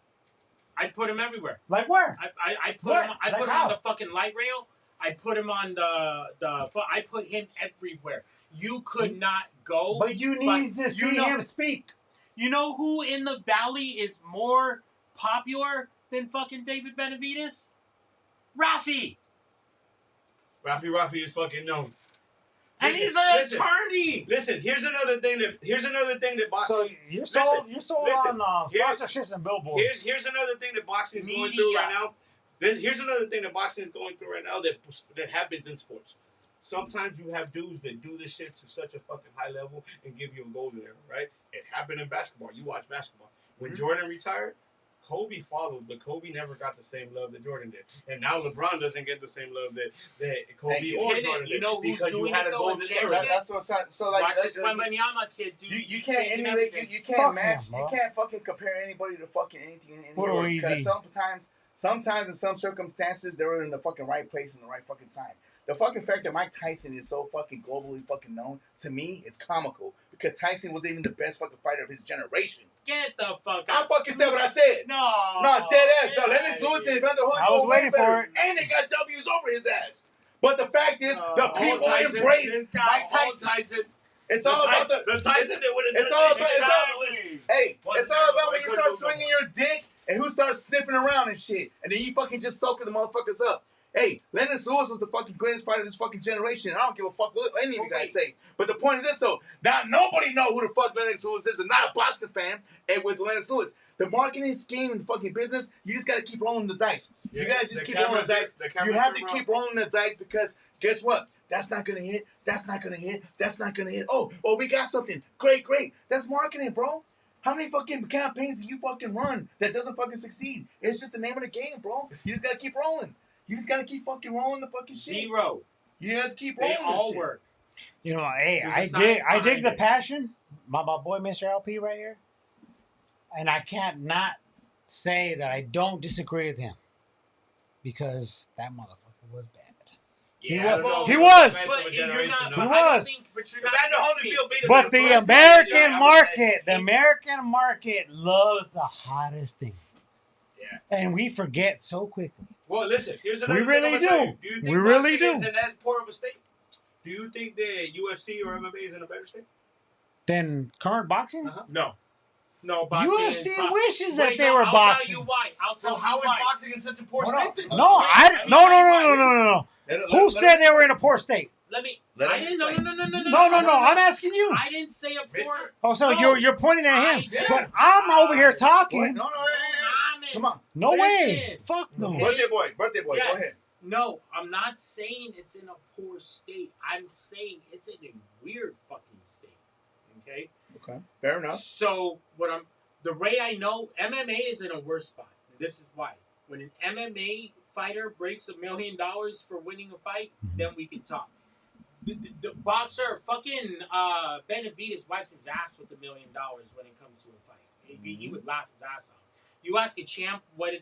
[SPEAKER 6] I put him everywhere.
[SPEAKER 4] Like where?
[SPEAKER 6] I put
[SPEAKER 4] What?
[SPEAKER 6] him.
[SPEAKER 4] Like
[SPEAKER 6] put him
[SPEAKER 4] how?
[SPEAKER 6] on the fucking light rail. I put him on I put him everywhere. You could not go.
[SPEAKER 4] But you need to see him speak.
[SPEAKER 6] You know who in the valley is more popular than fucking David Benavides? Rafi.
[SPEAKER 5] Rafi is fucking known.
[SPEAKER 6] And he's an attorney.
[SPEAKER 5] Listen, here's another thing that boxing.
[SPEAKER 4] So you're sold on sponsorships and billboards.
[SPEAKER 5] Here's another thing that boxing is going through right now. Here's another thing that boxing is going through right now that happens in sports. Sometimes you have dudes that do this shit to such a fucking high level and give you a golden era, right? It happened in basketball. You watch basketball. When Jordan retired, Kobe followed, but Kobe never got the same love that Jordan did. And now LeBron doesn't get the same love that Kobe or Jordan did.
[SPEAKER 6] You know who's
[SPEAKER 5] because
[SPEAKER 6] doing
[SPEAKER 5] you had
[SPEAKER 6] it
[SPEAKER 5] a
[SPEAKER 6] though?
[SPEAKER 5] golden era.
[SPEAKER 3] That's what. So like,
[SPEAKER 6] Watch this Wembanyama kid do.
[SPEAKER 3] you can't emulate. You can't
[SPEAKER 4] Fuck
[SPEAKER 3] match.
[SPEAKER 4] him,
[SPEAKER 3] You
[SPEAKER 4] bro.
[SPEAKER 3] can't fucking compare anybody to fucking anything in
[SPEAKER 4] Put
[SPEAKER 3] the
[SPEAKER 4] it
[SPEAKER 3] because
[SPEAKER 4] easy.
[SPEAKER 3] sometimes in some circumstances they were in the fucking right place in the right fucking time. The fucking fact that Mike Tyson is so fucking globally fucking known, to me, it's comical because Tyson was even the best fucking fighter of his generation.
[SPEAKER 6] Get the fuck
[SPEAKER 3] I
[SPEAKER 6] out.
[SPEAKER 3] fucking said what I said.
[SPEAKER 6] No,
[SPEAKER 3] Dead ass. No,
[SPEAKER 6] get
[SPEAKER 3] Lennox
[SPEAKER 6] outta
[SPEAKER 3] Lewis
[SPEAKER 6] here.
[SPEAKER 3] and Evander Holyfield
[SPEAKER 4] I was
[SPEAKER 3] were way
[SPEAKER 4] waiting for
[SPEAKER 3] better,
[SPEAKER 4] it.
[SPEAKER 3] and they got W's over his ass. But the fact is, the people
[SPEAKER 5] Tyson,
[SPEAKER 3] embrace
[SPEAKER 6] this guy,
[SPEAKER 3] Mike Tyson. It's all about the
[SPEAKER 5] Tyson that would have
[SPEAKER 3] It's
[SPEAKER 5] done
[SPEAKER 3] all
[SPEAKER 5] this
[SPEAKER 3] about.
[SPEAKER 5] shit.
[SPEAKER 6] Exactly.
[SPEAKER 3] Hey,
[SPEAKER 5] What's
[SPEAKER 3] it's all
[SPEAKER 5] that?
[SPEAKER 3] about when
[SPEAKER 5] I
[SPEAKER 3] you
[SPEAKER 5] couldn't
[SPEAKER 3] start
[SPEAKER 5] move
[SPEAKER 3] swinging your dick and who starts sniffing around and shit, and then you fucking just soaking the motherfuckers up. Hey, Lennox Lewis was the fucking greatest fighter of this fucking generation. I don't give a fuck what any of you guys say. But the point is this, though. Now, nobody know who the fuck Lennox Lewis is and not a boxing fan and with Lennox Lewis. The marketing scheme and the fucking business, you just got to keep rolling the dice.
[SPEAKER 5] Yeah,
[SPEAKER 3] you got to just
[SPEAKER 5] the
[SPEAKER 3] keep rolling the
[SPEAKER 5] cameras-
[SPEAKER 3] dice.
[SPEAKER 5] the cameras
[SPEAKER 3] You have to
[SPEAKER 5] are
[SPEAKER 3] keep rolling the dice because guess what? That's not going to hit. That's not going to hit. That's not going to hit. Oh, we got something. Great. That's marketing, bro. How many fucking campaigns do you fucking run that doesn't fucking succeed? It's just the name of the game, bro. You just got to keep rolling. You just gotta keep fucking rolling the fucking shit.
[SPEAKER 6] Zero.
[SPEAKER 3] You have to keep rolling.
[SPEAKER 6] They all
[SPEAKER 3] shit.
[SPEAKER 6] work.
[SPEAKER 4] You know, hey,
[SPEAKER 6] There's a
[SPEAKER 4] I dig
[SPEAKER 6] science behind
[SPEAKER 4] the
[SPEAKER 6] it.
[SPEAKER 4] passion. My boy, Mr. LP, right here, and I can't not say that I don't disagree with him because that motherfucker was bad.
[SPEAKER 5] Yeah,
[SPEAKER 4] He was.
[SPEAKER 6] But you're not.
[SPEAKER 4] He
[SPEAKER 6] But I don't
[SPEAKER 4] was.
[SPEAKER 6] think. But you're not.
[SPEAKER 5] Evander Holyfield beat him
[SPEAKER 4] But
[SPEAKER 5] in
[SPEAKER 4] the
[SPEAKER 5] first
[SPEAKER 4] American
[SPEAKER 5] round.
[SPEAKER 4] market loves the hottest thing.
[SPEAKER 5] Yeah.
[SPEAKER 4] And we forget so quickly.
[SPEAKER 5] Well, listen. Here's another
[SPEAKER 4] We
[SPEAKER 5] thing
[SPEAKER 4] really
[SPEAKER 5] I'm gonna tell
[SPEAKER 4] do.
[SPEAKER 5] you. Do you think
[SPEAKER 4] We really
[SPEAKER 5] boxing
[SPEAKER 4] do.
[SPEAKER 5] is in that poor of a state? Do you think that UFC or MMA is in a better state?
[SPEAKER 4] Then current boxing?
[SPEAKER 5] Uh-huh.
[SPEAKER 6] No. No, boxing
[SPEAKER 4] UFC
[SPEAKER 6] is
[SPEAKER 4] wishes
[SPEAKER 6] Wait,
[SPEAKER 4] that they
[SPEAKER 6] no,
[SPEAKER 4] were
[SPEAKER 6] I'll
[SPEAKER 4] boxing.
[SPEAKER 6] tell you why. I'll tell
[SPEAKER 2] So
[SPEAKER 6] you
[SPEAKER 2] how is
[SPEAKER 6] why.
[SPEAKER 2] boxing in such a poor
[SPEAKER 4] Hold on.
[SPEAKER 2] state?
[SPEAKER 4] No,
[SPEAKER 2] Then?
[SPEAKER 6] Let me
[SPEAKER 4] no,
[SPEAKER 6] tell
[SPEAKER 4] no,
[SPEAKER 6] you
[SPEAKER 4] no,
[SPEAKER 6] why.
[SPEAKER 4] no, no, no. Who said they were in a poor state?
[SPEAKER 6] Let me.
[SPEAKER 3] Let
[SPEAKER 6] I
[SPEAKER 3] him
[SPEAKER 6] didn't. No.
[SPEAKER 4] No. I'm asking you.
[SPEAKER 6] I didn't say a poor.
[SPEAKER 2] Mister?
[SPEAKER 4] Oh, so
[SPEAKER 6] No,
[SPEAKER 4] you're pointing at him,
[SPEAKER 6] I did.
[SPEAKER 4] but I'm over here
[SPEAKER 3] What?
[SPEAKER 4] talking.
[SPEAKER 3] No,
[SPEAKER 6] Mames.
[SPEAKER 3] come on.
[SPEAKER 4] No way.
[SPEAKER 6] Listen.
[SPEAKER 4] Fuck no.
[SPEAKER 6] Okay.
[SPEAKER 3] Birthday boy,
[SPEAKER 6] Yes.
[SPEAKER 3] go ahead.
[SPEAKER 6] No, I'm not saying it's in a poor state. I'm saying it's in a weird fucking state. Okay.
[SPEAKER 3] Okay, fair enough.
[SPEAKER 6] So the way I know MMA is in a worse spot. And this is why. When an MMA fighter breaks $1 million for winning a fight, then we can talk. The boxer, fucking Benavidez wipes his ass with $1 million when it comes to a fight. He would laugh his ass off. You ask a champ what if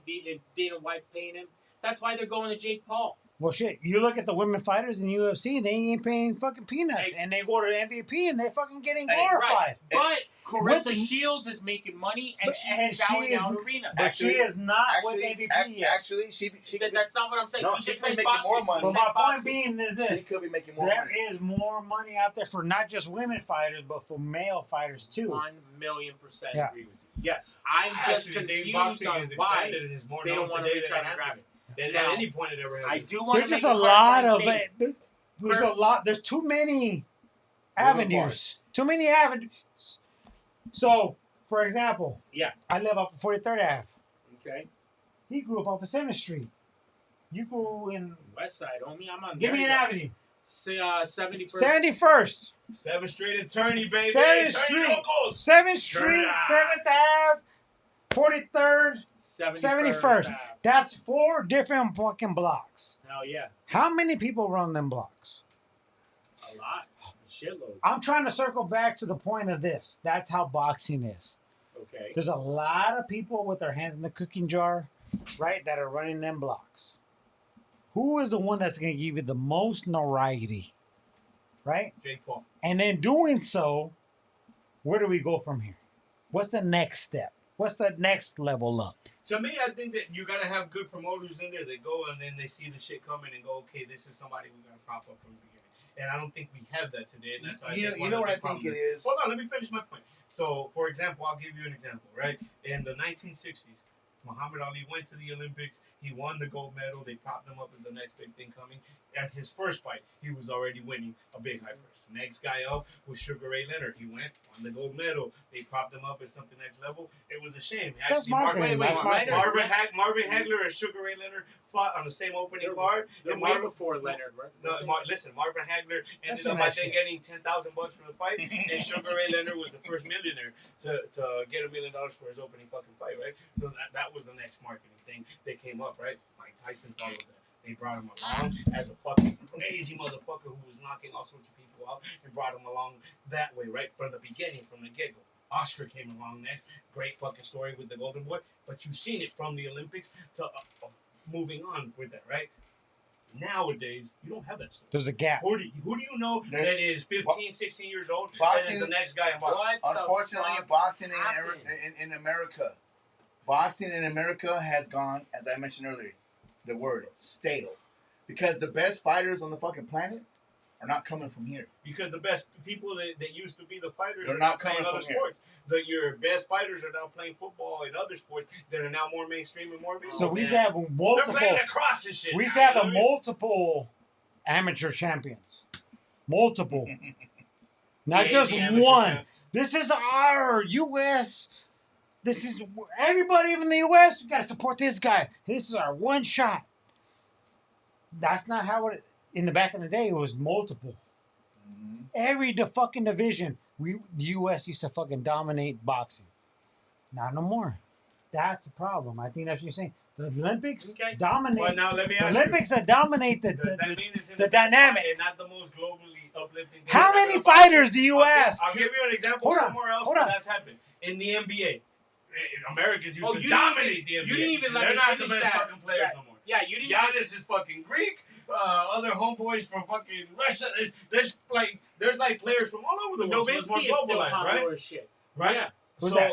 [SPEAKER 6] Dana White's paying him. That's why they're going to Jake Paul.
[SPEAKER 4] Well, shit. You look at the women fighters in UFC; they ain't paying fucking peanuts,
[SPEAKER 6] Hey.
[SPEAKER 4] and they go to MVP and they're fucking getting
[SPEAKER 3] Hey,
[SPEAKER 4] glorified.
[SPEAKER 6] But Carissa
[SPEAKER 4] With-
[SPEAKER 6] Shields is making money and
[SPEAKER 4] But-
[SPEAKER 6] she's
[SPEAKER 4] and she
[SPEAKER 6] selling
[SPEAKER 4] is-
[SPEAKER 6] out arenas.
[SPEAKER 4] But she is not with
[SPEAKER 3] Actually,
[SPEAKER 4] MVP yet.
[SPEAKER 3] actually, she
[SPEAKER 6] That's not what I'm saying.
[SPEAKER 3] No,
[SPEAKER 6] You
[SPEAKER 3] she
[SPEAKER 6] just
[SPEAKER 3] could
[SPEAKER 6] said
[SPEAKER 3] be making
[SPEAKER 6] boxing.
[SPEAKER 3] more money.
[SPEAKER 6] You
[SPEAKER 4] But
[SPEAKER 6] said
[SPEAKER 4] my point
[SPEAKER 6] boxing.
[SPEAKER 4] being is
[SPEAKER 3] she
[SPEAKER 4] this:
[SPEAKER 3] could be making more
[SPEAKER 4] there
[SPEAKER 3] money.
[SPEAKER 4] is more money out there for not just women fighters, but for male fighters too.
[SPEAKER 6] 1,000,000%
[SPEAKER 4] Yeah.
[SPEAKER 6] agree with you. Yes, I'm just
[SPEAKER 2] Actually,
[SPEAKER 6] confused
[SPEAKER 2] boxing
[SPEAKER 6] on
[SPEAKER 2] is
[SPEAKER 6] why
[SPEAKER 2] expanded and is more
[SPEAKER 6] they
[SPEAKER 2] known
[SPEAKER 6] don't want to
[SPEAKER 2] today
[SPEAKER 6] reach
[SPEAKER 2] than
[SPEAKER 6] out
[SPEAKER 2] it
[SPEAKER 6] and
[SPEAKER 2] has
[SPEAKER 6] grab it.
[SPEAKER 2] been.
[SPEAKER 6] Now,
[SPEAKER 2] At any point it ever has
[SPEAKER 6] I
[SPEAKER 2] been.
[SPEAKER 6] do want
[SPEAKER 4] There's
[SPEAKER 6] to make
[SPEAKER 4] just
[SPEAKER 6] a
[SPEAKER 4] a lot of
[SPEAKER 6] statement.
[SPEAKER 4] it. There's a lot. There's too many
[SPEAKER 3] Moving
[SPEAKER 4] avenues.
[SPEAKER 3] parts.
[SPEAKER 4] Too many avenues. So, for example,
[SPEAKER 6] Yeah.
[SPEAKER 4] I live off of 43rd Ave.
[SPEAKER 6] Okay,
[SPEAKER 4] He grew up off of 7th Street. You grew in.
[SPEAKER 6] West Side, homie. I'm on.
[SPEAKER 4] Give
[SPEAKER 6] there
[SPEAKER 4] me
[SPEAKER 6] you
[SPEAKER 4] an
[SPEAKER 6] go.
[SPEAKER 4] avenue.
[SPEAKER 6] 71st.
[SPEAKER 4] 71st.
[SPEAKER 2] 7th Street attorney, baby.
[SPEAKER 4] 7th
[SPEAKER 2] Attorney
[SPEAKER 4] Street.
[SPEAKER 2] locals.
[SPEAKER 4] 7th Street,
[SPEAKER 2] Ah.
[SPEAKER 4] 7th Ave, 43rd,
[SPEAKER 6] 71st.
[SPEAKER 4] 71st.
[SPEAKER 6] Ave.
[SPEAKER 4] That's 4 different fucking blocks.
[SPEAKER 6] Hell yeah,
[SPEAKER 4] How many people run them blocks?
[SPEAKER 6] a lot, a shitload.
[SPEAKER 4] I'm trying to circle back to the point of this. That's how boxing is.
[SPEAKER 6] Okay,
[SPEAKER 4] There's a lot of people with their hands in the cooking jar, right, that are running them blocks. Who is the one that's going to give you the most notoriety, right?
[SPEAKER 2] Jake Paul.
[SPEAKER 4] And then doing so, where do we go from here? What's the next step? What's the next level up?
[SPEAKER 2] To me, I think that you gotta have good promoters in there. They go and then they see the shit coming and go, okay, this is somebody we gotta prop up from the beginning. And I don't think we have that today. And that's why
[SPEAKER 3] You know what I think it is?
[SPEAKER 2] Hold on, let me finish my point. So, for example, I'll give you an example, right? In the 1960s, Muhammad Ali went to the Olympics. He won the gold medal. They propped him up as the next big thing coming. At his first fight, he was already winning a big high purse. Next guy up was Sugar Ray Leonard. He won the gold medal. They propped him up as something next level. It was a shame.
[SPEAKER 4] That's marketing. That's marketing.
[SPEAKER 2] Marvin Hagler and Sugar Ray Leonard fought on the same opening card.
[SPEAKER 6] they're
[SPEAKER 2] And
[SPEAKER 6] way
[SPEAKER 2] Marvin,
[SPEAKER 6] before Leonard, right?
[SPEAKER 2] no, listen, Marvin Hagler ended
[SPEAKER 4] That's
[SPEAKER 2] up,
[SPEAKER 4] not
[SPEAKER 2] I think,
[SPEAKER 4] shit.
[SPEAKER 2] getting $10,000 for the fight, and Sugar Ray Leonard was the first millionaire to get $1 million for his opening fucking fight, right? So that was the next marketing thing they came up, right? Mike Tyson followed that. They brought him along as a fucking crazy motherfucker who was knocking all sorts of people out and brought him along that way, right? From the beginning, from the get-go. Oscar came along next. Great fucking story with the Golden Boy. But you've seen it from the Olympics to moving on with that, right? Nowadays, you don't have that story.
[SPEAKER 4] There's a gap.
[SPEAKER 2] Who do you know that is 15, 16 years old
[SPEAKER 3] Boxing-
[SPEAKER 2] and is the next guy in boxing?
[SPEAKER 6] What the
[SPEAKER 3] Unfortunately,
[SPEAKER 6] fuck
[SPEAKER 3] boxing
[SPEAKER 6] happened?
[SPEAKER 3] in America, boxing in America has gone, as I mentioned earlier, the word stale, because the best fighters on the fucking planet are not coming from here.
[SPEAKER 2] Because the best people that used to be the fighters
[SPEAKER 3] They're
[SPEAKER 2] are
[SPEAKER 3] not
[SPEAKER 2] now playing
[SPEAKER 3] coming
[SPEAKER 2] other
[SPEAKER 3] from here.
[SPEAKER 2] sports. Your best fighters are now playing football and other sports that are now more mainstream and more visible.
[SPEAKER 4] So we
[SPEAKER 2] Man.
[SPEAKER 4] have
[SPEAKER 2] They're
[SPEAKER 4] multiple.
[SPEAKER 2] playing across and shit.
[SPEAKER 4] We
[SPEAKER 2] now,
[SPEAKER 4] have
[SPEAKER 2] you
[SPEAKER 4] the
[SPEAKER 2] know what I mean?
[SPEAKER 4] multiple amateur champions. Multiple. Not
[SPEAKER 2] Yeah,
[SPEAKER 4] just
[SPEAKER 2] the amateur
[SPEAKER 4] one.
[SPEAKER 2] champ.
[SPEAKER 4] This is our U.S. This is everybody in the U.S. We got to support this guy. This is our one shot. That's not how it. In the back in the day, it was multiple. Every fucking division, the U.S. used to fucking dominate boxing. Not no more. That's the problem. I think that's what you're saying. The Olympics dominate.
[SPEAKER 2] But now let me
[SPEAKER 4] The
[SPEAKER 2] ask
[SPEAKER 4] Olympics that dominate
[SPEAKER 2] you. Does that mean it's in
[SPEAKER 4] the
[SPEAKER 2] best
[SPEAKER 4] dynamic.
[SPEAKER 2] spot and not the most globally uplifting?
[SPEAKER 4] How
[SPEAKER 2] thing
[SPEAKER 4] many
[SPEAKER 2] about boxing?
[SPEAKER 4] fighters do you ask?
[SPEAKER 2] I'll give you an example
[SPEAKER 4] Hold on,
[SPEAKER 2] somewhere else
[SPEAKER 4] hold
[SPEAKER 2] where
[SPEAKER 4] on.
[SPEAKER 2] that's happened. In the NBA. Americans used
[SPEAKER 6] Oh,
[SPEAKER 2] to
[SPEAKER 6] you
[SPEAKER 2] dominate the NBA.
[SPEAKER 6] you didn't even let
[SPEAKER 2] They're
[SPEAKER 6] me
[SPEAKER 2] not the
[SPEAKER 6] finish
[SPEAKER 2] best
[SPEAKER 6] that.
[SPEAKER 2] fucking players
[SPEAKER 6] Yeah.
[SPEAKER 2] no more.
[SPEAKER 6] Yeah, you didn't.
[SPEAKER 2] Giannis is fucking Greek. Other homeboys from fucking Russia. There's like players from all over the world. So it's more
[SPEAKER 6] Nowitzki is still
[SPEAKER 2] globalized,
[SPEAKER 6] popular
[SPEAKER 2] right?
[SPEAKER 6] as shit.
[SPEAKER 2] Right.
[SPEAKER 6] Yeah.
[SPEAKER 4] Who's
[SPEAKER 2] so
[SPEAKER 4] that?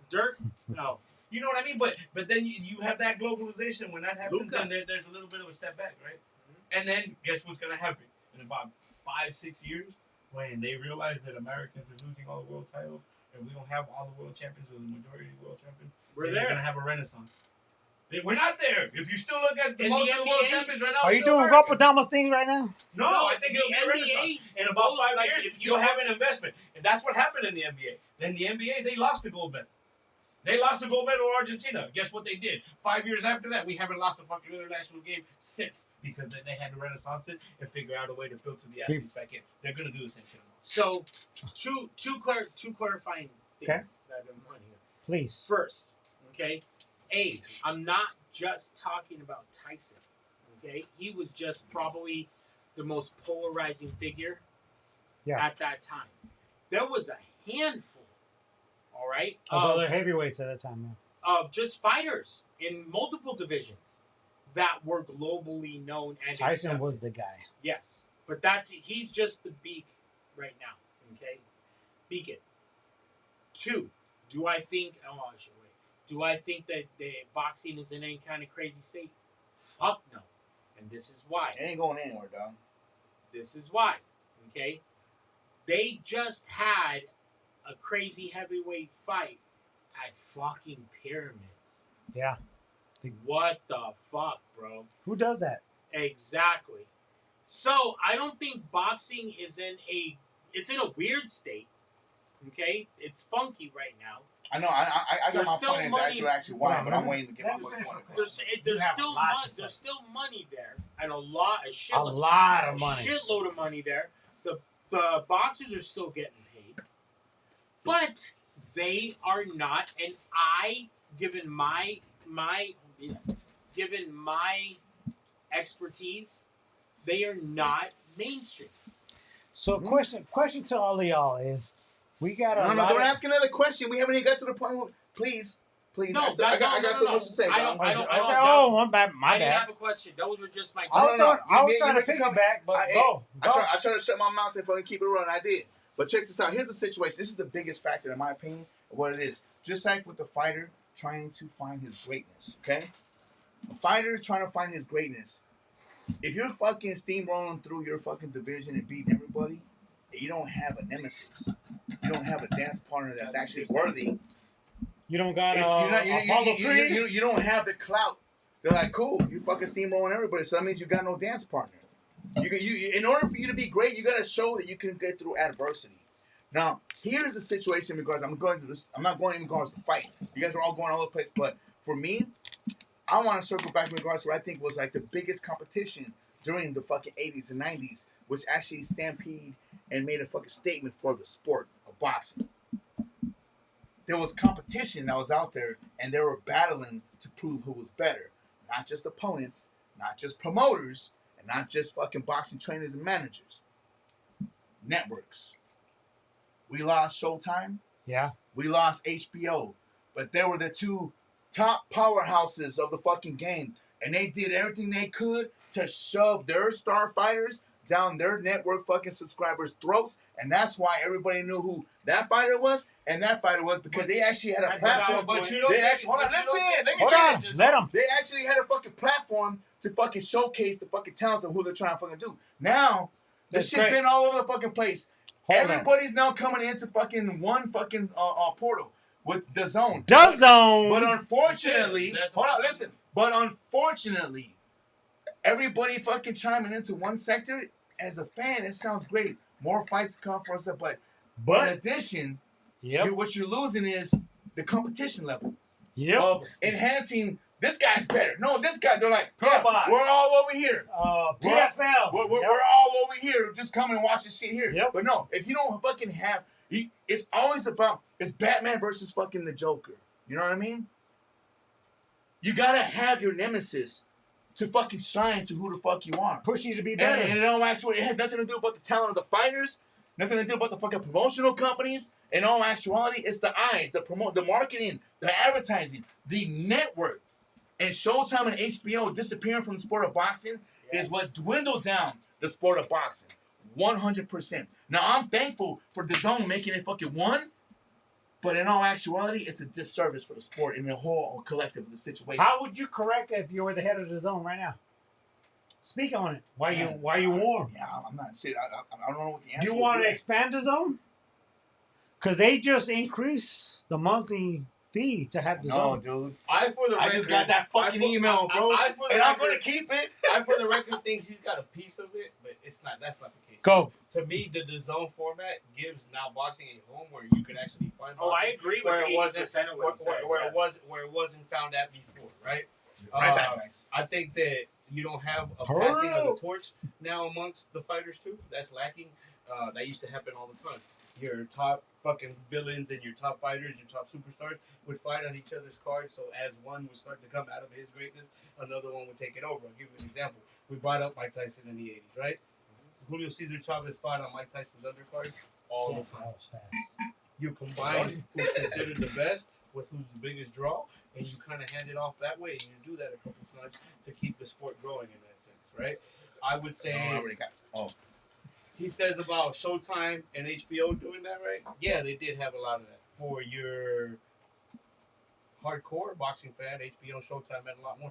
[SPEAKER 6] Dirk? No.
[SPEAKER 2] you know what I mean? But then you have that globalization. When that happens,
[SPEAKER 6] Luka.
[SPEAKER 2] then there's a little bit of a step back, right? And then guess what's gonna happen in about 5-6 years when they realize that Americans are losing all the world titles, and we don't have all the world champions or the majority of the world champions,
[SPEAKER 6] We're
[SPEAKER 2] then
[SPEAKER 6] there.
[SPEAKER 2] We're gonna have a renaissance. We're not there. If you still look at
[SPEAKER 6] In
[SPEAKER 2] most
[SPEAKER 6] the
[SPEAKER 2] of the world
[SPEAKER 6] NBA?
[SPEAKER 2] champions right now,
[SPEAKER 4] Are you
[SPEAKER 2] still
[SPEAKER 4] doing
[SPEAKER 2] American.
[SPEAKER 4] Guapadamas things right now?
[SPEAKER 2] No, I think it'll be a
[SPEAKER 6] the
[SPEAKER 2] renaissance.
[SPEAKER 6] NBA,
[SPEAKER 2] In about 5
[SPEAKER 6] like,
[SPEAKER 2] years,
[SPEAKER 6] if you
[SPEAKER 2] you'll
[SPEAKER 6] have-
[SPEAKER 2] have an investment. And that's what happened in the NBA. Then the NBA, they lost the gold medal. They lost the gold medal to Argentina. Guess what they did? 5 years after that, we haven't lost a fucking international game since, because they had to renaissance it and figure out a way to filter the athletes back in. They're gonna do the same shit.
[SPEAKER 6] So, two clarifying things that I've been wanting.
[SPEAKER 4] Please.
[SPEAKER 6] First, okay, I'm not just talking about Tyson. Okay, he was just probably the most polarizing figure at that time. There was a handful, all right,
[SPEAKER 4] Of other heavyweights at that time.
[SPEAKER 6] of just fighters in multiple divisions that were globally known and
[SPEAKER 4] Tyson
[SPEAKER 6] accepted.
[SPEAKER 4] was the guy.
[SPEAKER 6] Yes, but he's just the beak right now. Okay, beacon. 2, do I think? Oh, I should wait. Do I think that the boxing is in any kind of crazy state? Fuck no, and this is why.
[SPEAKER 3] It ain't going anywhere, dog.
[SPEAKER 6] This is why. Okay, they just had a crazy heavyweight fight at fucking Pyramids.
[SPEAKER 4] Yeah.
[SPEAKER 6] What the fuck, bro?
[SPEAKER 4] Who does that?
[SPEAKER 6] Exactly. So I don't think boxing is it's in a weird state. Okay, it's funky right now.
[SPEAKER 3] I know. I got
[SPEAKER 6] There's
[SPEAKER 3] my
[SPEAKER 6] still
[SPEAKER 3] point.
[SPEAKER 6] money-
[SPEAKER 3] Is actually why, but I'm waiting to get my
[SPEAKER 4] Let me
[SPEAKER 3] point.
[SPEAKER 4] finish,
[SPEAKER 6] There's
[SPEAKER 4] have
[SPEAKER 6] still
[SPEAKER 4] a lot
[SPEAKER 6] money.
[SPEAKER 4] to say.
[SPEAKER 6] There's still money there, and a lot of shitload of money there. The boxers are still getting paid, but they are not. And given my expertise, they are not mainstream.
[SPEAKER 4] So question to all of y'all is, we got a
[SPEAKER 3] No,
[SPEAKER 4] lot
[SPEAKER 3] don't
[SPEAKER 4] of,
[SPEAKER 3] ask another question. We haven't even got to the point. Please.
[SPEAKER 6] No,
[SPEAKER 3] I got so much to say.
[SPEAKER 6] I
[SPEAKER 3] dog.
[SPEAKER 6] don't.
[SPEAKER 4] Oh, my bad.
[SPEAKER 6] I didn't have a question. Those were just my.
[SPEAKER 4] I was
[SPEAKER 3] No,
[SPEAKER 4] trying
[SPEAKER 3] you
[SPEAKER 4] to
[SPEAKER 3] make a
[SPEAKER 4] piggyback, but
[SPEAKER 3] I
[SPEAKER 4] go.
[SPEAKER 3] I try to shut my mouth and fucking keep it running. I did. But check this out. Here's the situation. This is the biggest factor, in my opinion, of what it is. Just like with the fighter trying to find his greatness, okay? A fighter trying to find his greatness. If you're fucking steamrolling through your fucking division and beating everybody, and you don't have a nemesis, you don't have a dance partner that's actually worthy.
[SPEAKER 4] You don't got
[SPEAKER 3] Apollo
[SPEAKER 4] Creed?
[SPEAKER 3] you don't have the clout. They're like, cool, you fucking steamrolling everybody, so that means you got no dance partner. In order for you to be great, you gotta show that you can get through adversity. Now, here's the situation because I'm not going in regards to fights. You guys are all going all over the place, but for me, I want to circle back in regards to what I think was like the biggest competition during the fucking 80s and 90s, which actually stampede and made a fucking statement for the sport of boxing. There was competition that was out there, and they were battling to prove who was better. Not just opponents, not just promoters, and not just fucking boxing trainers and managers. Networks. We lost Showtime.
[SPEAKER 4] Yeah.
[SPEAKER 3] We lost HBO. But they were the two top powerhouses of the fucking game. And they did everything they could to shove their star fighters down their network fucking subscribers' throats. And that's why everybody knew who that fighter was and that fighter was, because they actually had a platform. They actually,
[SPEAKER 4] Let them.
[SPEAKER 3] They actually had a fucking platform to fucking showcase the fucking talents of who they're trying to fucking do. Now, this shit's been all over the fucking place. Everybody's now coming into fucking one fucking portal with DAZN. But unfortunately, But unfortunately, everybody fucking chiming into one sector. As a fan, it sounds great. More fights to come for us, but in addition, what you're losing is the competition level of enhancing. This guy's better. No, this guy. They're like, yeah, we're all over here.
[SPEAKER 4] PFL.
[SPEAKER 3] We're all over here. Just come and watch this shit here.
[SPEAKER 4] Yep.
[SPEAKER 3] But no, if you don't fucking have, it's always about, it's Batman versus fucking the Joker. You know what I mean? You gotta have your nemesis to fucking shine to who the fuck you are.
[SPEAKER 4] Push you to be better.
[SPEAKER 3] And it has nothing to do about the talent of the fighters. Nothing to do about the fucking promotional companies. In all actuality, it's the eyes, the marketing, the advertising, the network. And Showtime and HBO disappearing from the sport of boxing is what dwindled down the sport of boxing. 100%. Now, I'm thankful for DAZN making it fucking one, but in all actuality, it's a disservice for the sport in the whole collective of the situation.
[SPEAKER 4] How would you correct it if you were the head of DAZN right now? Speak on it. Why you warm?
[SPEAKER 3] Yeah, I'm not saying. I don't know what the answer
[SPEAKER 4] Do
[SPEAKER 3] is.
[SPEAKER 4] you want to expand DAZN? Because they just increased the monthly fee to have the
[SPEAKER 3] No,
[SPEAKER 4] zone.
[SPEAKER 3] dude.
[SPEAKER 2] I
[SPEAKER 3] just got that fucking email, bro. And I'm gonna keep it.
[SPEAKER 2] I for the record think he's got a piece of it, but it's not. That's not the case.
[SPEAKER 4] Go.
[SPEAKER 2] To me, the zone format gives now boxing a home where you could actually find.
[SPEAKER 6] Oh, I
[SPEAKER 2] boxing
[SPEAKER 6] agree
[SPEAKER 2] where
[SPEAKER 6] with
[SPEAKER 2] it wasn't
[SPEAKER 6] 80% of what he said,
[SPEAKER 2] where
[SPEAKER 6] yeah.
[SPEAKER 2] it was where it wasn't found at before, right?
[SPEAKER 3] Right back, guys.
[SPEAKER 2] I think that you don't have a passing of the torch now amongst the fighters too. That's lacking. That used to happen all the time. Your top fucking villains and your top fighters, your top superstars would fight on each other's cards. So as one would start to come out of his greatness, another one would take it over. I'll give you an example. We brought up Mike Tyson in the 80s, right? Julio Cesar Chavez fought on Mike Tyson's undercards all the time. You combine who's considered the best with who's the biggest draw, and you kind of hand it off that way. And you do that a couple times to keep the sport growing in that sense, right? I would say.
[SPEAKER 3] I already got. Oh.
[SPEAKER 2] He says about Showtime and HBO doing that, right? Yeah, they did have a lot of that. For your hardcore boxing fan, HBO and Showtime had a lot more.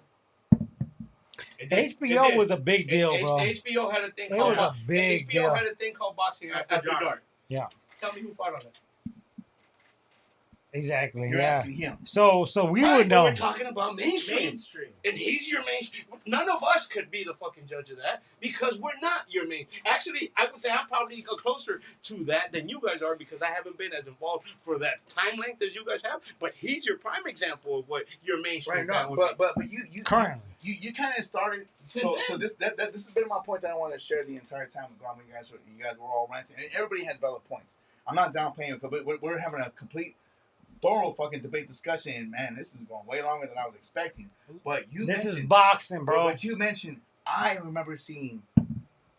[SPEAKER 4] HBO was a big deal, bro.
[SPEAKER 2] HBO had a thing
[SPEAKER 4] It
[SPEAKER 2] called
[SPEAKER 4] was a big
[SPEAKER 2] HBO
[SPEAKER 4] deal.
[SPEAKER 2] had a thing called Boxing After Dark.
[SPEAKER 4] Yeah.
[SPEAKER 2] Tell me who fought on it.
[SPEAKER 4] Exactly.
[SPEAKER 3] You're
[SPEAKER 4] yeah.
[SPEAKER 3] asking him.
[SPEAKER 4] So we
[SPEAKER 2] Right,
[SPEAKER 4] would
[SPEAKER 2] but
[SPEAKER 4] know.
[SPEAKER 2] we're talking about mainstream.
[SPEAKER 6] Mainstream.
[SPEAKER 2] And he's your main. None of us could be the fucking judge of that because we're not your main. Actually, I would say I'm probably closer to that than you guys are because I haven't been as involved for that time length as you guys have. But he's your prime example of what your mainstream.
[SPEAKER 3] Right, no, but you
[SPEAKER 4] Currently.
[SPEAKER 3] you kind of started. So this has been my point that I want to share the entire time when you guys were all ranting. And everybody has valid points. I'm not downplaying it, but we're having a complete. Thorough fucking debate discussion, and man, this is going way longer than I was expecting. But
[SPEAKER 4] This is boxing, bro.
[SPEAKER 3] But you mentioned, I remember seeing